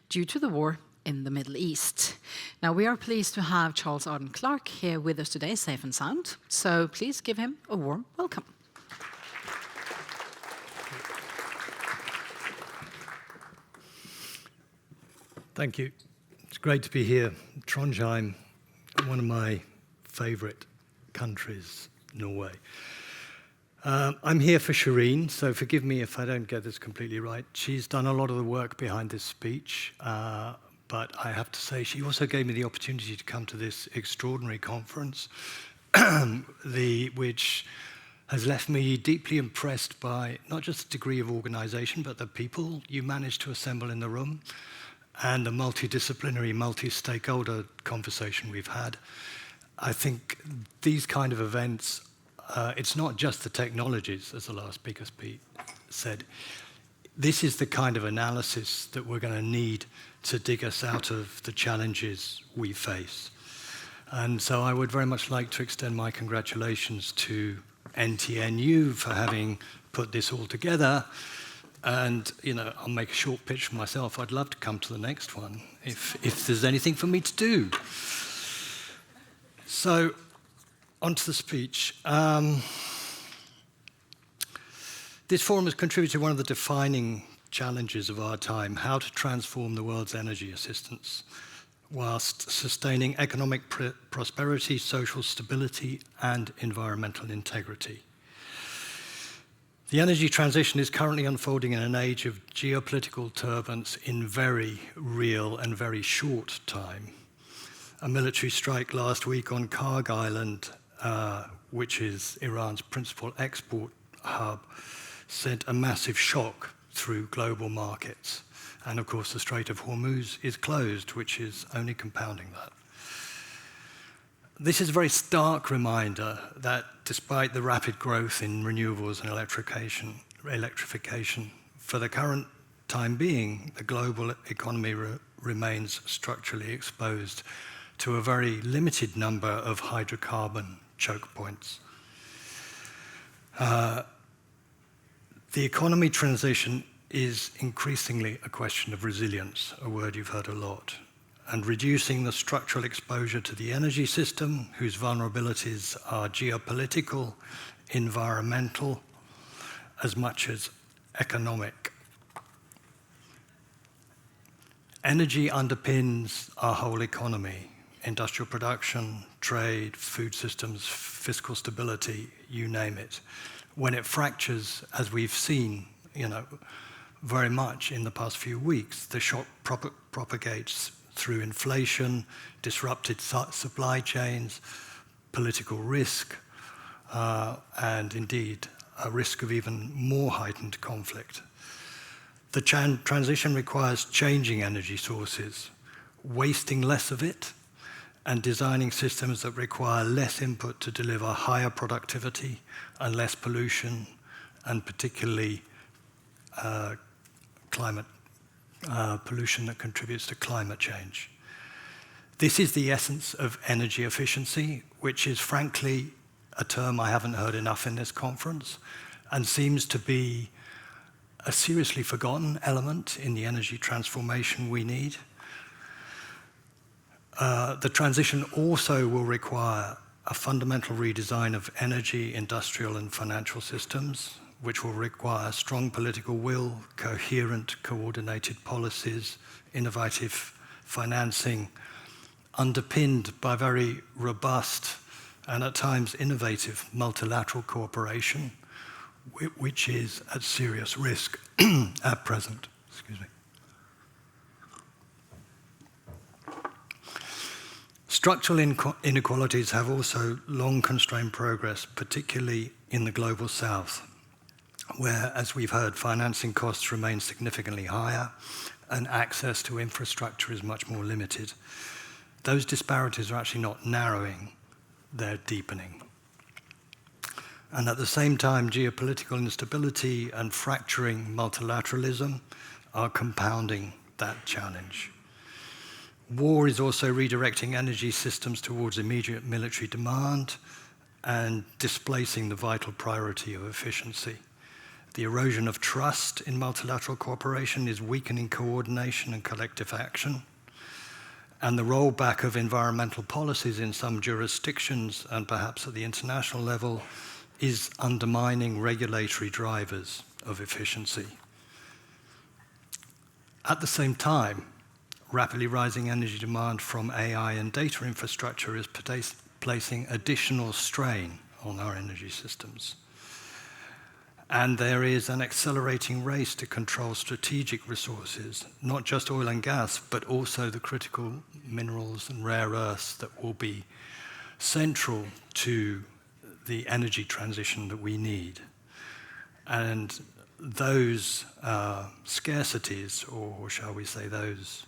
due to the war in the Middle East. Now, we are pleased to have Charles Arden Clarke here with us today, safe and sound. So please give him a warm welcome. Thank you. It's great to be here. Trondheim, one of my favorite countries, Norway. I'm here for Shireen, so forgive me if I don't get this completely right. She's done a lot of the work behind this speech, but I have to say she also gave me the opportunity to come to this extraordinary conference, which has left me deeply impressed by not just the degree of organization, but the people you managed to assemble in the room and the multidisciplinary, multi-stakeholder conversation we've had. I think these kind of events, it's not just the technologies, as the last speaker said. This is the kind of analysis that we're going to need to dig us out of the challenges we face. And so I would very much like to extend my congratulations to NTNU for having put this all together. And, you know, I'll make a short pitch for myself. I'd love to come to the next one if there's anything for me to do. So, on to the speech. This forum has contributed to one of the defining challenges of our time, how to transform the world's energy assistance whilst sustaining economic prosperity, social stability, and environmental integrity. The energy transition is currently unfolding in an age of geopolitical turbulence in very real and very short time. A military strike last week on Karg Island, which is Iran's principal export hub, sent a massive shock through global markets. And of course, the Strait of Hormuz is closed, which is only compounding that. This is a very stark reminder that despite the rapid growth in renewables and electrification, for the current time being, the global economy remains structurally exposed to a very limited number of hydrocarbon choke points. The economy transition is increasingly a question of resilience, a word you've heard a lot, and reducing the structural exposure to the energy system, whose vulnerabilities are geopolitical, environmental, as much as economic. Energy underpins our whole economy, industrial production, trade, food systems, fiscal stability, you name it. When it fractures, as we've seen, very much in the past few weeks, the shock propagates through inflation, disrupted supply chains, political risk, and indeed a risk of even more heightened conflict. The transition requires changing energy sources, wasting less of it, and designing systems that require less input to deliver higher productivity and less pollution, and particularly climate pollution that contributes to climate change. This is the essence of energy efficiency, which is frankly a term I haven't heard enough in this conference, and seems to be a seriously forgotten element in the energy transformation we need. The transition also will require a fundamental redesign of energy, industrial, and financial systems, which will require strong political will, coherent, coordinated policies, innovative financing, underpinned by very robust and at times innovative multilateral cooperation, which is at serious risk at present. Excuse me. Structural inequalities have also long constrained progress, particularly in the global south, where, as we've heard, financing costs remain significantly higher and access to infrastructure is much more limited. Those disparities are actually not narrowing, they're deepening. And at the same time, geopolitical instability and fracturing multilateralism are compounding that challenge. War is also redirecting energy systems towards immediate military demand and displacing the vital priority of efficiency. The erosion of trust in multilateral cooperation is weakening coordination and collective action. And the rollback of environmental policies in some jurisdictions and perhaps at the international level is undermining regulatory drivers of efficiency. At the same time, rapidly rising energy demand from AI and data infrastructure is placing additional strain on our energy systems. And there is an accelerating race to control strategic resources, not just oil and gas, but also the critical minerals and rare earths that will be central to the energy transition that we need. And those scarcities, or shall we say those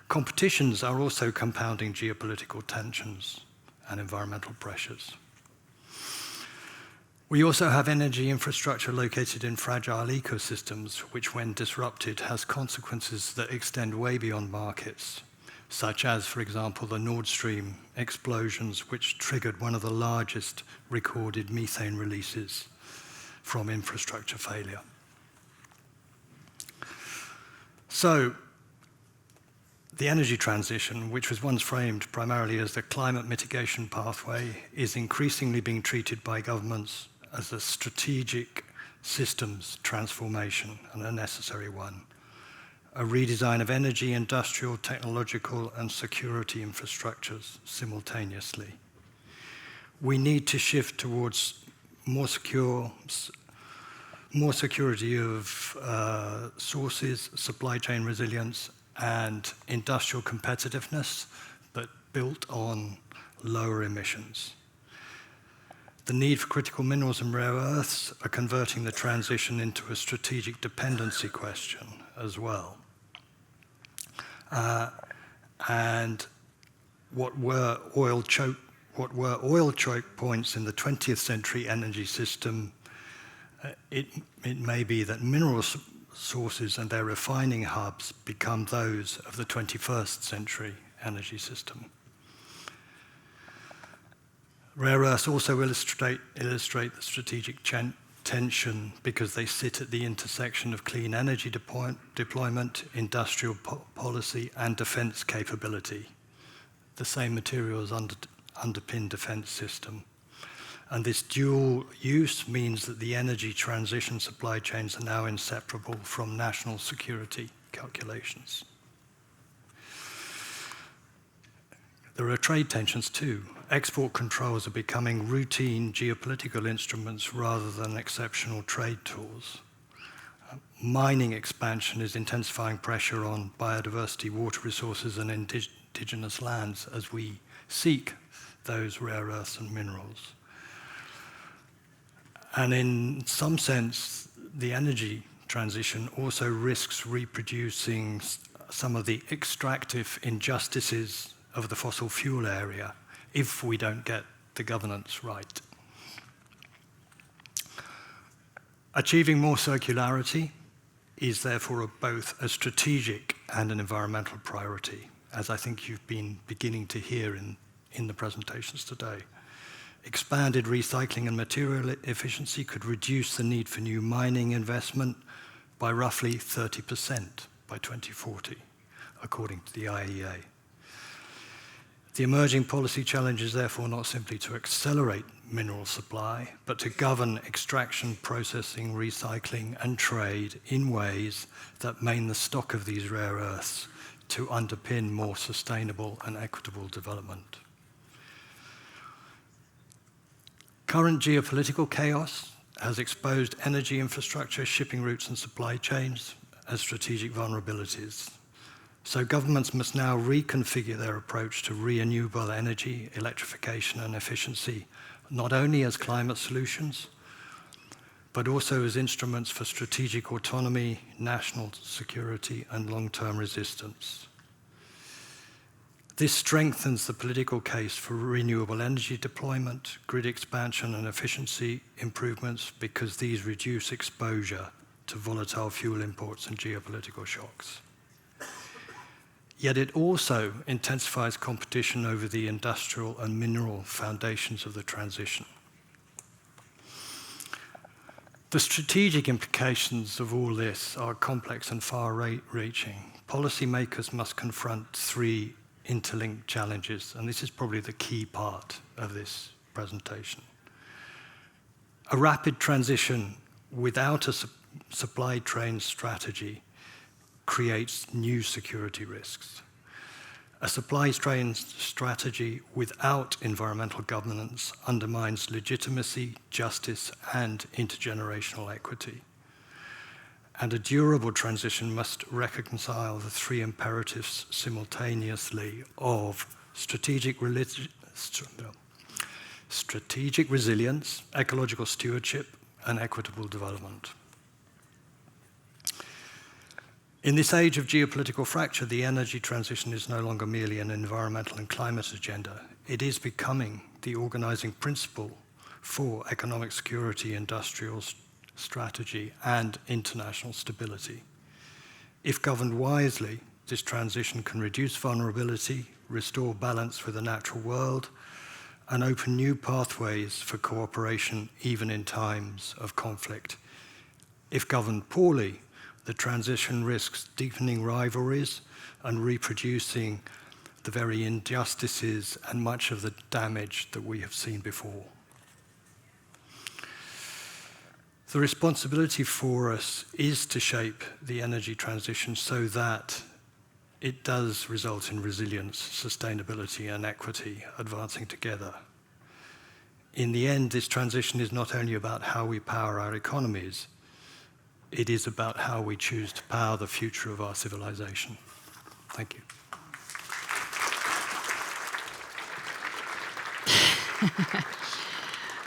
competitions, are also compounding geopolitical tensions and environmental pressures. We also have energy infrastructure located in fragile ecosystems, which when disrupted has consequences that extend way beyond markets, such as, for example, the Nord Stream explosions, which triggered one of the largest recorded methane releases from infrastructure failure. So, the energy transition, which was once framed primarily as the climate mitigation pathway, is increasingly being treated by governments as a strategic systems transformation, and a necessary one. A redesign of energy, industrial, technological, and security infrastructures simultaneously. We need to shift towards more security of sources, supply chain resilience, and industrial competitiveness, but built on lower emissions. The need for critical minerals and rare earths are converting the transition into a strategic dependency question as well. And what were oil choke points in the 20th century energy system, it may be that mineral sources and their refining hubs become those of the 21st century energy system. Rare earths also illustrate the strategic tension because they sit at the intersection of clean energy deployment, industrial policy, and defense capability. The same materials underpin defense system. And this dual use means that the energy transition supply chains are now inseparable from national security calculations. There are trade tensions too. Export controls are becoming routine geopolitical instruments rather than exceptional trade tools. Mining expansion is intensifying pressure on biodiversity, water resources, and indigenous lands as we seek those rare earths and minerals. And in some sense, the energy transition also risks reproducing some of the extractive injustices of the fossil fuel area if we don't get the governance right. Achieving more circularity is therefore both a strategic and an environmental priority, as I think you've been beginning to hear in the presentations today. Expanded recycling and material efficiency could reduce the need for new mining investment by roughly 30% by 2040, according to the IEA. The emerging policy challenge is therefore not simply to accelerate mineral supply, but to govern extraction, processing, recycling, and trade in ways that main the stock of these rare earths to underpin more sustainable and equitable development. Current geopolitical chaos has exposed energy infrastructure, shipping routes, and supply chains as strategic vulnerabilities. So governments must now reconfigure their approach to renewable energy, electrification, and efficiency, not only as climate solutions, but also as instruments for strategic autonomy, national security, and long-term resistance. This strengthens the political case for renewable energy deployment, grid expansion, and efficiency improvements because these reduce exposure to volatile fuel imports and geopolitical shocks. Yet it also intensifies competition over the industrial and mineral foundations of the transition. The strategic implications of all this are complex and far-reaching. Policymakers must confront three interlinked challenges, and this is probably the key part of this presentation. A rapid transition without a supply chain strategy creates new security risks. A supply chain strategy without environmental governance undermines legitimacy, justice, and intergenerational equity. And a durable transition must reconcile the three imperatives simultaneously of strategic resilience, ecological stewardship, and equitable development. In this age of geopolitical fracture, the energy transition is no longer merely an environmental and climate agenda. It is becoming the organizing principle for economic security, industrial strategy, and international stability. If governed wisely, this transition can reduce vulnerability, restore balance with the natural world, and open new pathways for cooperation even in times of conflict. If governed poorly, the transition risks deepening rivalries and reproducing the very injustices and much of the damage that we have seen before. The responsibility for us is to shape the energy transition so that it does result in resilience, sustainability, and equity advancing together. In the end, this transition is not only about how we power our economies, it is about how we choose to power the future of our civilization. Thank you.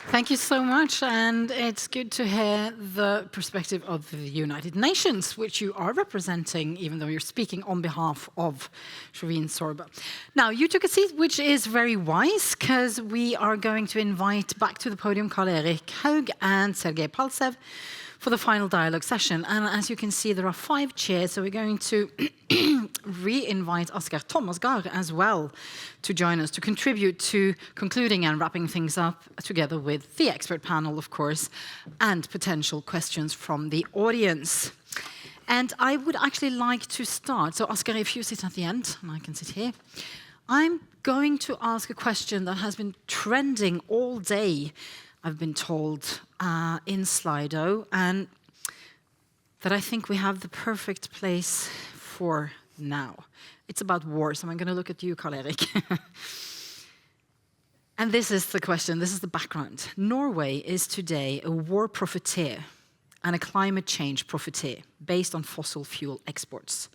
Thank you so much, and it's good to hear the perspective of the United Nations, which you are representing, even though you're speaking on behalf of Shireen Sorba. Now, you took a seat, which is very wise, because we are going to invite back to the podium Karl-Erik Haug and Sergei Paltsev for the final dialogue session. And as you can see, there are 5 chairs, so we're going to re-invite Asgeir Thomasgaard as well to join us, to contribute to concluding and wrapping things up together with the expert panel, of course, and potential questions from the audience. And I would actually like to start. So Asgeir, if you sit at the end, and I can sit here. I'm going to ask a question that has been trending all day, I've been told, in Slido, and that I think we have the perfect place for now. It's about war, so I'm going to look at you, Karl-Erik. And this is the question, this is the background. Norway is today a war profiteer and a climate change profiteer based on fossil fuel exports.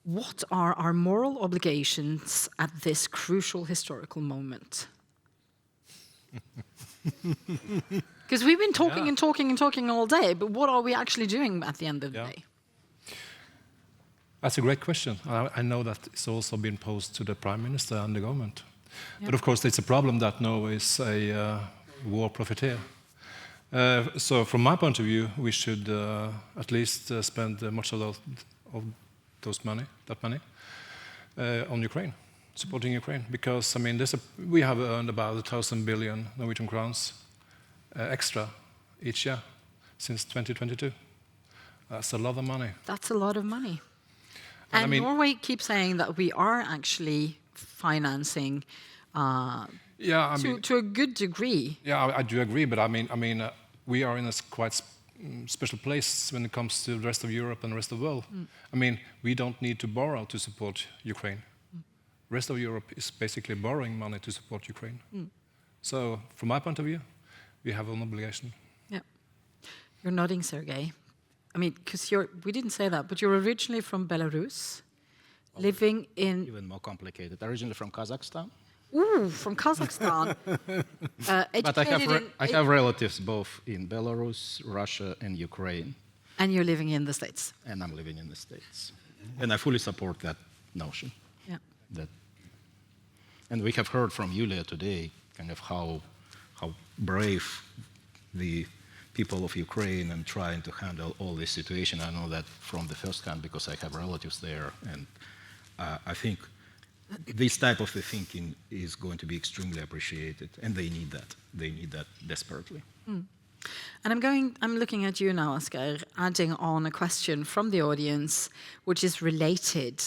What are our moral obligations at this crucial historical moment? Because we've been talking and talking and talking all day, but what are we actually doing at the end of the day? That's a great question. I know that it's also been posed to the Prime Minister and the government. But of course, it's a problem that Norway is a war profiteer. So from my point of view, we should at least spend much of that money on Ukraine, supporting Ukraine. Because, I mean, we have earned about 1,000 billion Norwegian crowns extra each year since 2022. That's a lot of money. That's a lot of money. And I mean, Norway keeps saying that we are actually financing to a good degree. Yeah, I do agree, but I mean, we are in a quite special place when it comes to the rest of Europe and the rest of the world. I mean, we don't need to borrow to support Ukraine. The rest of Europe is basically borrowing money to support Ukraine. So, from my point of view, we have an obligation. Yeah. You're nodding, Sergei. I mean, because we didn't say that, but you're originally from Belarus, living in... Even more complicated. Originally from Kazakhstan. Ooh, from Kazakhstan. But I have relatives both in Belarus, Russia, and Ukraine. And you're living in the States. And I'm living in the States. And I fully support that notion. Yeah. And we have heard from Yulia today kind of how brave the people of Ukraine and trying to handle all this situation. I know that from the first hand because I have relatives there, and I think this type of thinking is going to be extremely appreciated, and they need that. They need that desperately. And I'm looking at you now, Oskar, adding on a question from the audience, which is related.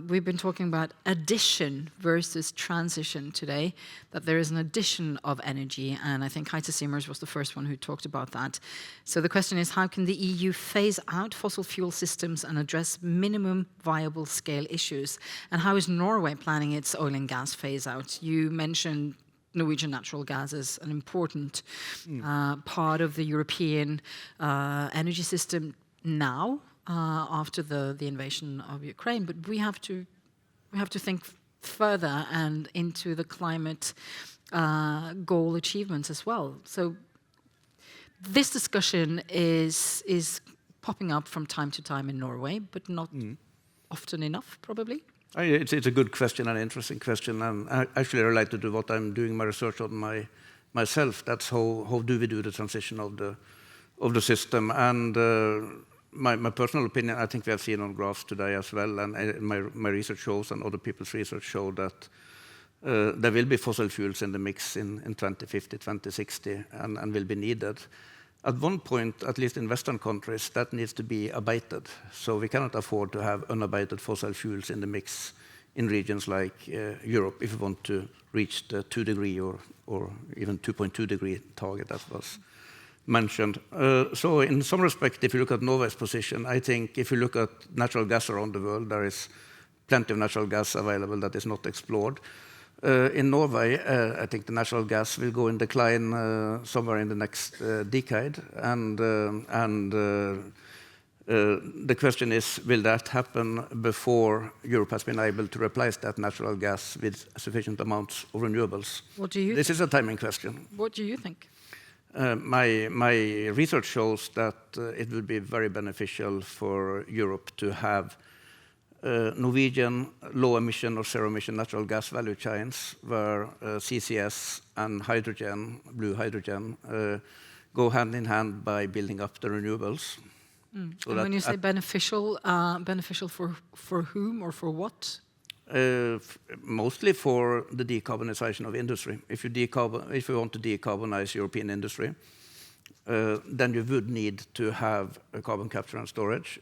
We've been talking about addition versus transition today, that there is an addition of energy, and I think Heite Siemers was the first one who talked about that. So the question is, how can the EU phase out fossil fuel systems and address minimum viable scale issues? And how is Norway planning its oil and gas phase out? You mentioned Norwegian natural gas is an important part of the European energy system now, after the invasion of Ukraine. But we have to think further and into the climate goal achievements as well. So this discussion is popping up from time to time in Norway, but not often enough, probably. It's a good question and an interesting question, and actually related to what I'm doing my research on myself. That's how do we do the transition of the system. And my personal opinion, I think we have seen on graphs today as well, and my research shows and other people's research show that there will be fossil fuels in the mix in 2050, 2060, and will be needed. At one point, at least in Western countries, that needs to be abated. So we cannot afford to have unabated fossil fuels in the mix in regions like Europe if we want to reach the 2 degree or even 2.2 degree target that was mentioned. So in some respect, if you look at Norway's position, I think if you look at natural gas around the world, there is plenty of natural gas available that is not explored. In Norway, I think the natural gas will go in decline somewhere in the next decade, and the question is, will that happen before Europe has been able to replace that natural gas with sufficient amounts of renewables? What do you This think? is a timing question. What do you think? My research shows that it would be very beneficial for Europe to have Norwegian low-emission or zero-emission natural gas value chains where CCS and hydrogen, blue hydrogen, go hand in hand by building up the renewables. So and when you say beneficial, beneficial for whom or for what? Mostly for the decarbonization of industry. If you want to decarbonize European industry, then you would need to have a carbon capture and storage,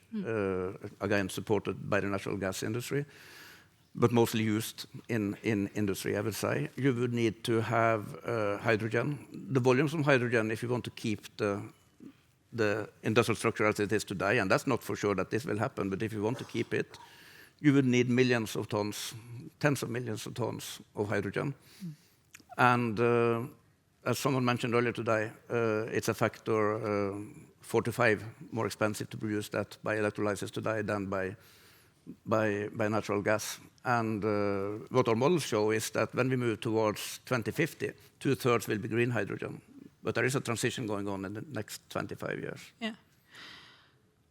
again supported by the natural gas industry, but mostly used in industry, I would say. You would need to have hydrogen. The volumes of hydrogen, if you want to keep the industrial structure as it is today, and that's not for sure that this will happen, but if you want to keep it, you would need millions of tons, tens of millions of tons of hydrogen. And as someone mentioned earlier today, it's a factor 4 to 5 more expensive to produce that by electrolysis today than by natural gas. And what our models show is that when we move towards 2050, 2/3 will be green hydrogen. But there is a transition going on in the next 25 years. Yeah.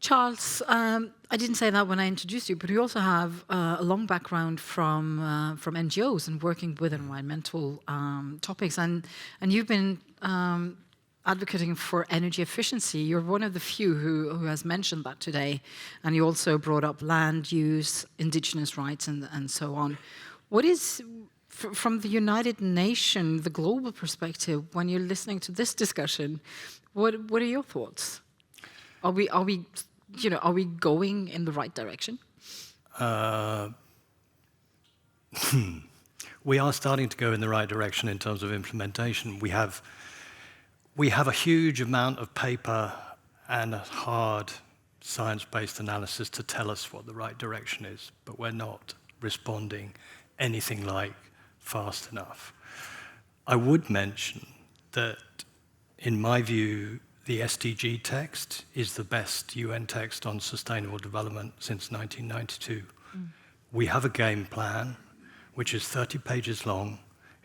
Charles, I didn't say that when I introduced you, but you also have a long background from NGOs and working with environmental topics, and you've been advocating for energy efficiency. You're one of the few who has mentioned that today, and you also brought up land use, indigenous rights, and so on. What is, from the United Nations, the global perspective, when you're listening to this discussion, what are your thoughts? Are we going in the right direction? We are starting to go in the right direction in terms of implementation. We have a huge amount of paper and a hard science-based analysis to tell us what the right direction is, but we're not responding anything like fast enough. I would mention that, in my view, the SDG text is the best UN text on sustainable development since 1992. We have a game plan, which is 30 pages long.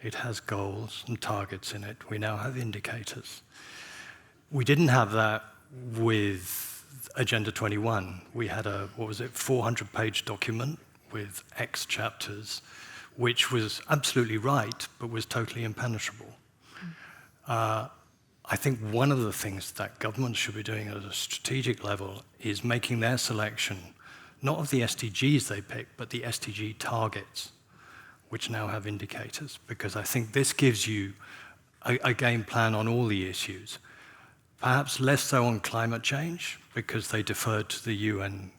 It has goals and targets in it. We now have indicators. We didn't have that with Agenda 21. We had a, 400-page document with X chapters, which was absolutely right, but was totally impenetrable. I think one of the things that governments should be doing at a strategic level is making their selection, not of the SDGs they pick, but the SDG targets, which now have indicators, because I think this gives you a game plan on all the issues. perhaps less so on climate change, because they deferred to the UN,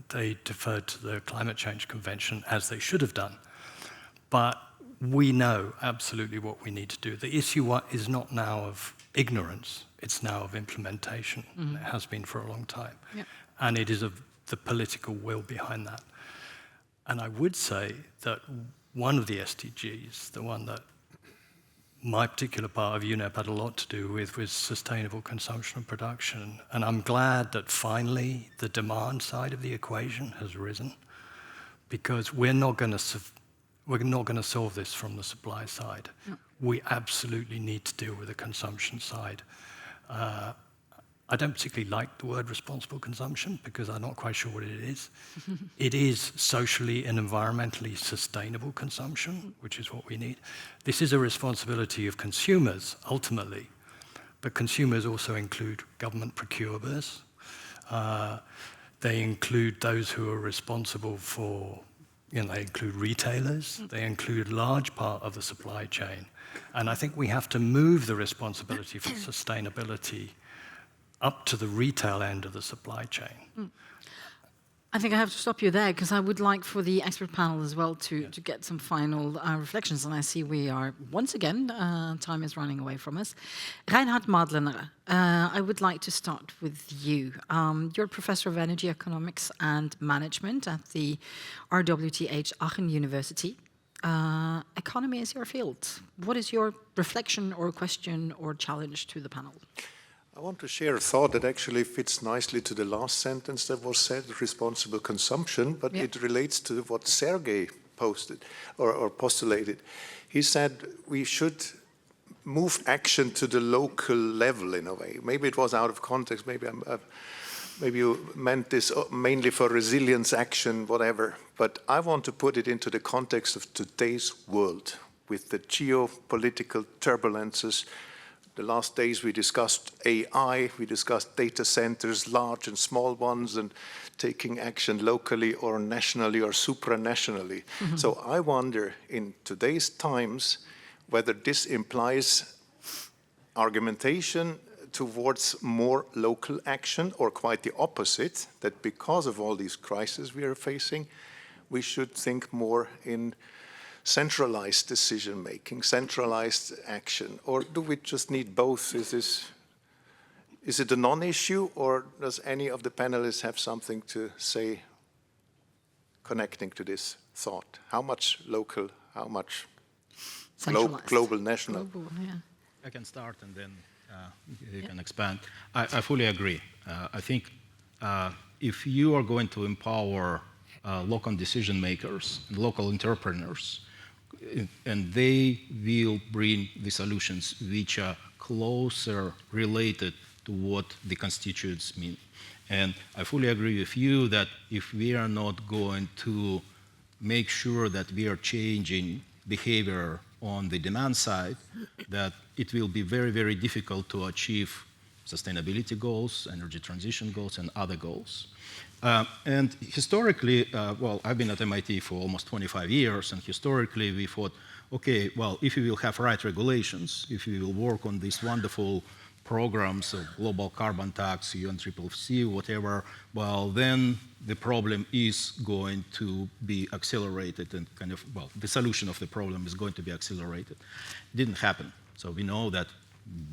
they deferred to the Climate Change Convention, as they should have done. But we know absolutely what we need to do. The issue is not now of ignorance, it's now of implementation. Mm-hmm. It has been for a long time. Yep. And it is of the political will behind that. And I would say that one of the SDGs, the one that my particular part of UNEP had a lot to do with, was sustainable consumption and production. And I'm glad that finally the demand side of the equation has risen, because we're not going to solve this from the supply side. No. We absolutely need to deal with the consumption side. I don't particularly like the word responsible consumption, because I'm not quite sure what it is. It is socially and environmentally sustainable consumption, which is what we need. This is a responsibility of consumers, ultimately, but consumers also include government procurers. They include those who are responsible for, they include retailers, they include a large part of the supply chain. And I think we have to move the responsibility for sustainability up to the retail end of the supply chain. I think I have to stop you there, because I would like for the expert panel as well to get some final reflections. And I see we are, once again, time is running away from us. Reinhard Madlener, I would like to start with you. You're a professor of energy economics and management at the RWTH Aachen University. Economy is your field. What is your reflection or question or challenge to the panel? I want to share a thought that actually fits nicely to the last sentence that was said, responsible consumption, but it relates to what Sergey posted or postulated. He said we should move action to the local level in a way. Maybe it was out of context, maybe you meant this mainly for resilience action, whatever, but I want to put it into the context of today's world with the geopolitical turbulences. The last days we discussed AI, we discussed data centers, large and small ones, and taking action locally or nationally or supranationally. Mm-hmm. So I wonder, in today's times, whether this implies argumentation towards more local action, or quite the opposite, that because of all these crises we are facing, we should think more in centralized decision-making, centralized action, or do we just need both? Is it a non-issue, or does any of the panelists have something to say connecting to this thought? How much local, how much global, national? Global, yeah. I can start and then you can expand. I fully agree. I think if you are going to empower local decision makers and local entrepreneurs, and they will bring the solutions which are closer related to what the constituents mean. And I fully agree with you that if we are not going to make sure that we are changing behavior on the demand side, that it will be very, very difficult to achieve sustainability goals, energy transition goals, and other goals. And historically, well, I've been at MIT for almost 25 years, and historically we thought, okay, well, if we will have right regulations, if we will work on these wonderful programs of global carbon tax, UNFCCC, whatever, well, then the problem is going to be accelerated and kind of, well, the solution of the problem is going to be accelerated. It didn't happen. So we know that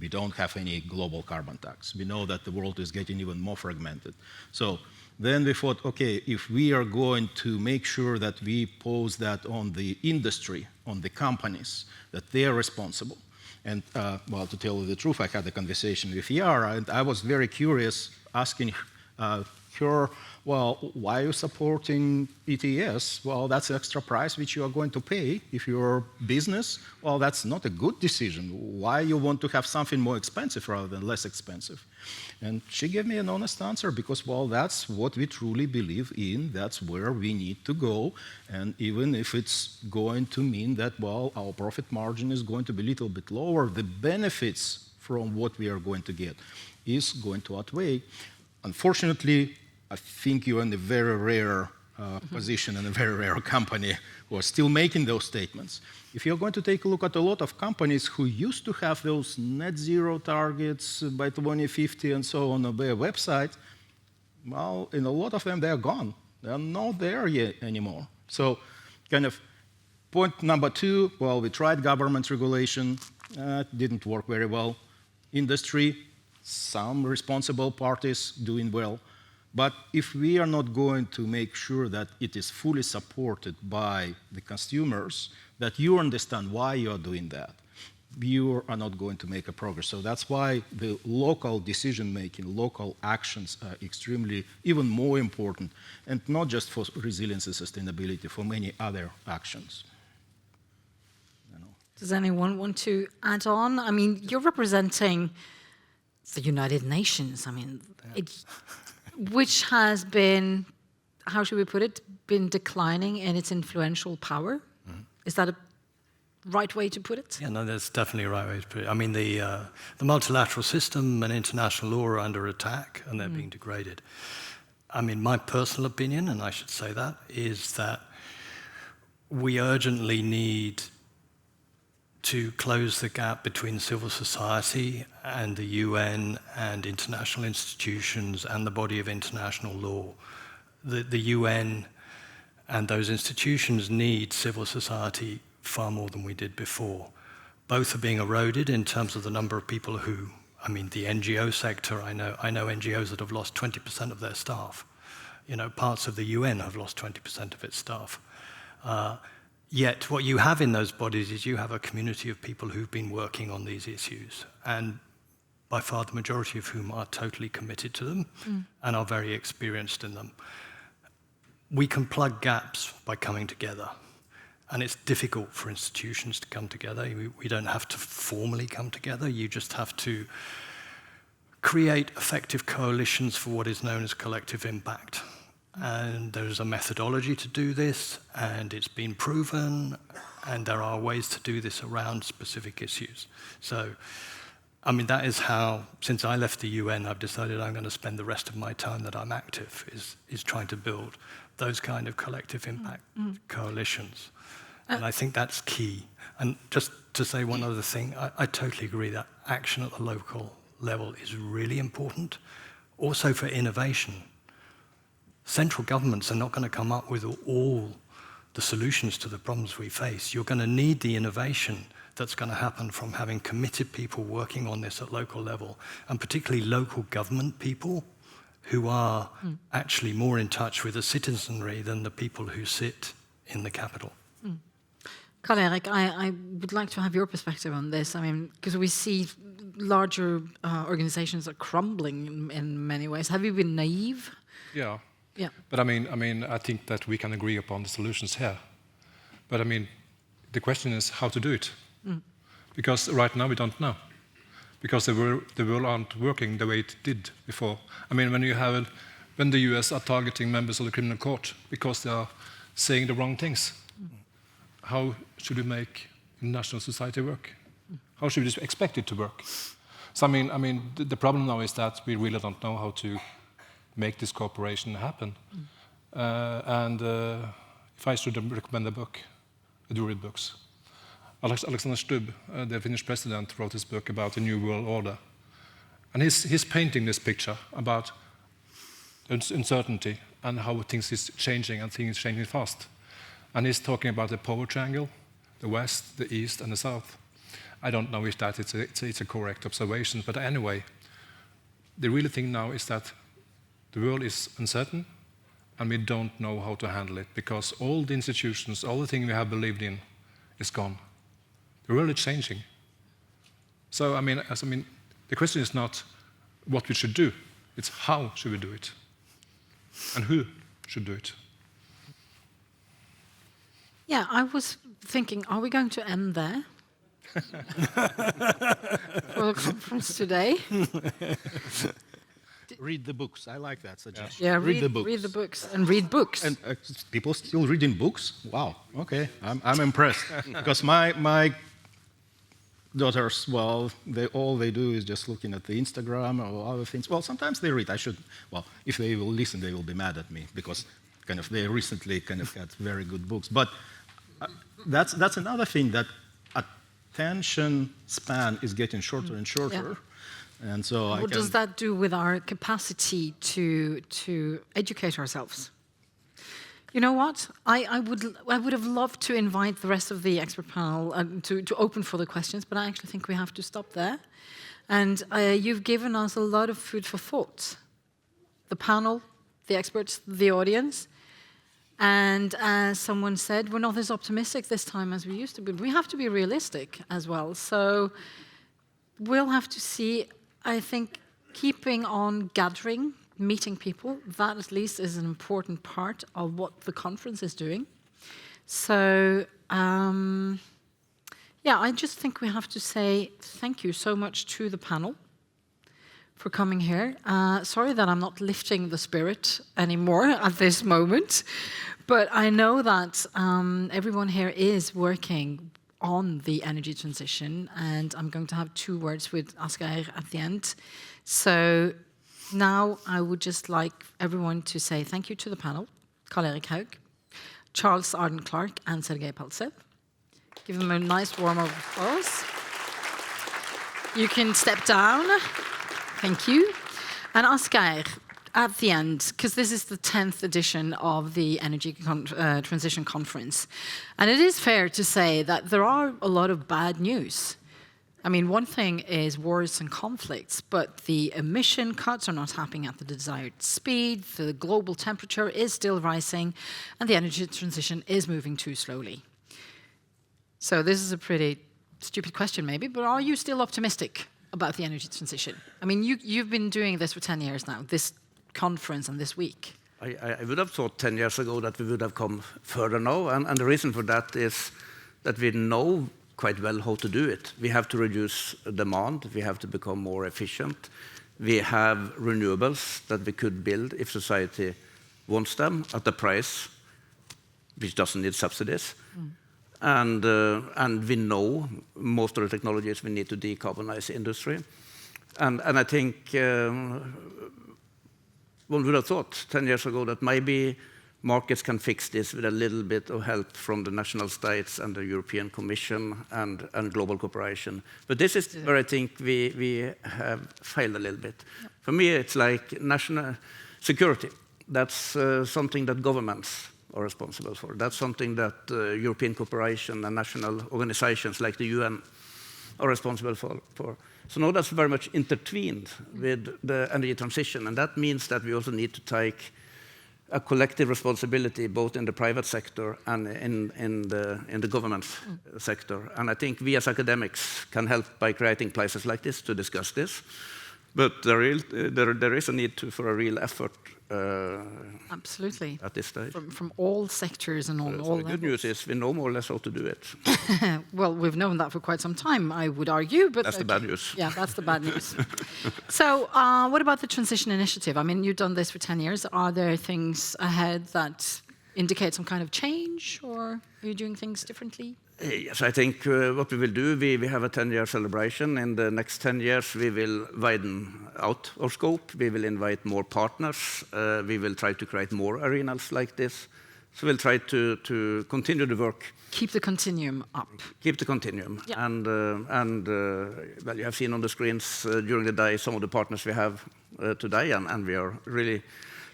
we don't have any global carbon tax. We know that the world is getting even more fragmented. So then we thought, okay, if we are going to make sure that we pose that on the industry, on the companies, that they are responsible. And well, to tell you the truth, I had a conversation with Yara, and I was very curious, asking her, well, why are you supporting ETS? Well, that's the extra price which you are going to pay if you're a business. Well, that's not a good decision. Why you want to have something more expensive rather than less expensive? And she gave me an honest answer because, well, that's what we truly believe in. That's where we need to go. And even if it's going to mean that, well, our profit margin is going to be a little bit lower, the benefits from what we are going to get is going to outweigh. Unfortunately, I think you're in a very rare position in a very rare company who are still making those statements. If you're going to take a look at a lot of companies who used to have those net zero targets by 2050 and so on their website, well, in a lot of them, they're gone. They're not there yet anymore. So kind of point number 2, well, we tried government regulation, didn't work very well. Industry, some responsible parties doing well. But if we are not going to make sure that it is fully supported by the consumers, that you understand why you are doing that, you are not going to make a progress. So that's why the local decision-making, local actions are extremely, even more important, and not just for resilience and sustainability, for many other actions. Does anyone want to add on? I mean, you're representing the United Nations. I mean, which has been, how should we put it, been declining in its influential power? Is that a right way to put it? Yeah, no, that's definitely a right way to put it. I mean, the multilateral system and international law are under attack, and they're being degraded. I mean, my personal opinion, and I should say that, is that we urgently need to close the gap between civil society and the UN and international institutions and the body of international law. The UN and those institutions need civil society far more than we did before. Both are being eroded in terms of the number of people who, I mean, the NGO sector, I know NGOs that have lost 20% of their staff. You know, parts of the UN have lost 20% of its staff. Yet what you have in those bodies is you have a community of people who've been working on these issues, and by far the majority of whom are totally committed to them and are very experienced in them. We can plug gaps by coming together, and it's difficult for institutions to come together. We don't have to formally come together. You just have to create effective coalitions for what is known as collective impact. And there's a methodology to do this, and it's been proven, and there are ways to do this around specific issues. So, I mean, that is how, since I left the UN, I've decided I'm going to spend the rest of my time that I'm active is trying to build those kind of collective impact coalitions. And I think that's key. And just to say one other thing, I totally agree that action at the local level is really important, also for innovation. Central governments are not going to come up with all the solutions to the problems we face. You're going to need the innovation that's going to happen from having committed people working on this at local level, and particularly local government people who are actually more in touch with the citizenry than the people who sit in the capital. Karl-Erik, I would like to have your perspective on this. I mean, because we see larger organizations are crumbling in many ways. Have you been naive? Yeah. Yeah. But I mean, I think that we can agree upon the solutions here. But I mean, the question is how to do it. Because right now we don't know. Because the world aren't working the way it did before. I mean, when the US are targeting members of the criminal court because they are saying the wrong things, how should we make national society work? How should we expect it to work? So I mean, the problem now is that we really don't know how to make this cooperation happen. If I should recommend a book, I do read books. Alexander Stubb, the Finnish president, wrote this book about the New World Order. And he's painting this picture about uncertainty and how things is changing, and things changing fast. And he's talking about the power triangle, the West, the East, and the South. I don't know if that it's a correct observation, but anyway, the real thing now is that the world is uncertain, and we don't know how to handle it, because all the institutions, all the things we have believed in is gone. The world is changing. So, I mean, the question is not what we should do, it's how should we do it, and who should do it. Yeah, I was thinking, are we going to end there for the conference today? Read the books. I like that suggestion. Yeah, read the books. Read the books and read books. And people still reading books? Wow. Okay, I'm impressed because my daughters, well, all they do is just looking at the Instagram or other things. Well, sometimes they read. If they will listen, they will be mad at me because they recently got very good books. But that's another thing, that attention span is getting shorter and shorter. Yeah. And so what does that do with our capacity to educate ourselves? You know what? I would have loved to invite the rest of the expert panel to open for the questions, but I actually think we have to stop there. And you've given us a lot of food for thought. The panel, the experts, the audience. And as someone said, we're not as optimistic this time as we used to be. We have to be realistic as well. So we'll have to see. I think keeping on gathering, meeting people, that at least is an important part of what the conference is doing. So yeah, I just think we have to say thank you so much to the panel for coming here. Sorry that I'm not lifting the spirit anymore at this moment, but I know that everyone here is working on the energy transition, and I'm going to have 2 words with Asgeir at the end. So now I would just like everyone to say thank you to the panel, Karl-Erik Haug, Charles Arden Clark, and Sergei Paltsev. Give them a nice warm of applause. You can step down. Thank you. And Asgeir, at the end, because this is the 10th edition of the Energy Transition Conference. And it is fair to say that there are a lot of bad news. I mean, one thing is wars and conflicts, but the emission cuts are not happening at the desired speed, the global temperature is still rising, and the energy transition is moving too slowly. So this is a pretty stupid question maybe, but are you still optimistic about the energy transition? I mean, you've been doing this for 10 years now, this conference and this week. I would have thought 10 years ago that we would have come further now, and the reason for that is that we know quite well how to do it. We have to reduce demand, we have to become more efficient, we have renewables that we could build if society wants them at a price which doesn't need subsidies. And we know most of the technologies we need to decarbonize industry. And I think one would have thought 10 years ago that maybe markets can fix this with a little bit of help from the national states and the European Commission and global cooperation. But this is where I think we have failed a little bit. For me, it's like national security. That's something that governments are responsible for. That's something that European cooperation and national organizations like the UN are responsible for. So now that's very much intertwined with the energy transition, and that means that we also need to take a collective responsibility both in the private sector and in the government sector. And I think we as academics can help by creating places like this to discuss this. But there is a need for a real effort absolutely. At this stage. From all sectors and on all levels. The good news is we know more or less how to do it. Well, we've known that for quite some time, I would argue. But that's the bad news. Yeah, that's the bad news. So what about the transition initiative? I mean, you've done this for 10 years. Are there things ahead that indicate some kind of change, or are you doing things differently? Yes, I think what we will do, we have a 10-year celebration. In the next 10 years, we will widen out our scope. We will invite more partners. We will try to create more arenas like this. So we'll try to continue the work. Keep the continuum up. Keep the continuum. Yeah. And well, you have seen on the screens during the day some of the partners we have today, and we are really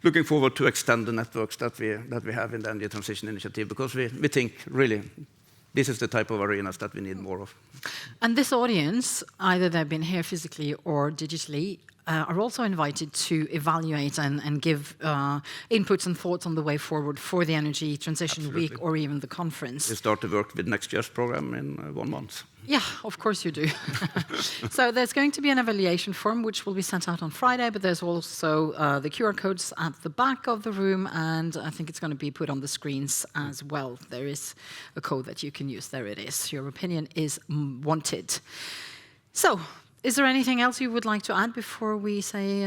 looking forward to extend the networks that we have in the Energy Transition Initiative, because we think really this is the type of arenas that we need more of. And this audience, either they've been here physically or digitally, are also invited to evaluate and give inputs and thoughts on the way forward for the Energy Transition Week or even the conference. We start to work with next year's program in 1 month. Yeah, of course you do. So there's going to be an evaluation form which will be sent out on Friday, but there's also the QR codes at the back of the room, and I think it's going to be put on the screens as well. There is a code that you can use. There it is. Your opinion is wanted. So, is there anything else you would like to add before we say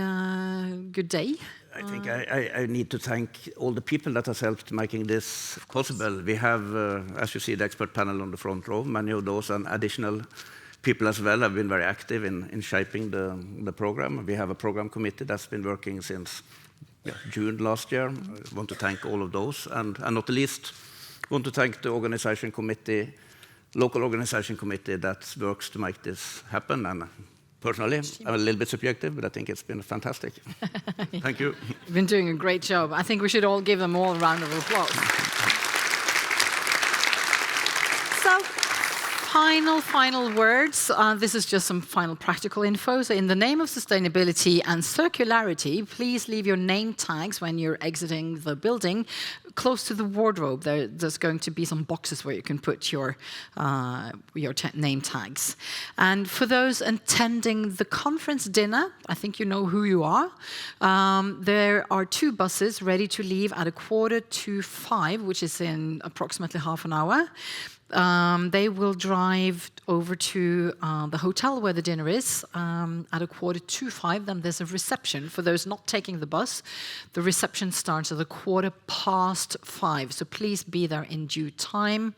good day? I think I need to thank all the people that has helped making this possible. We have, as you see, the expert panel on the front row. Many of those and additional people as well have been very active in shaping the program. We have a program committee that's been working since June last year. I want to thank all of those, and not the least, want to thank the organization committee, local organization committee that works to make this happen. And personally, I'm a little bit subjective, but I think it's been fantastic. Thank you. You've been doing a great job. I think we should all give them all a round of applause. So, final words. This is just some final practical info. So in the name of sustainability and circularity, please leave your name tags when you're exiting the building close to the wardrobe. There's going to be some boxes where you can put your name tags. And for those attending the conference dinner, I think you know who you are. There are 2 buses ready to leave at 4:45, which is in approximately half an hour. They will drive over to the hotel where the dinner is at 4:45. Then there's a reception. For those not taking the bus, the reception starts at 5:15. So please be there in due time.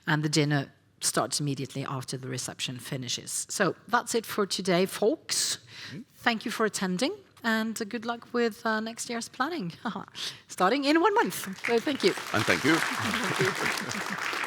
And the dinner starts immediately after the reception finishes. So that's it for today, folks. Thank you for attending. And good luck with next year's planning, starting in 1 month. So thank you. And thank you. Thank you.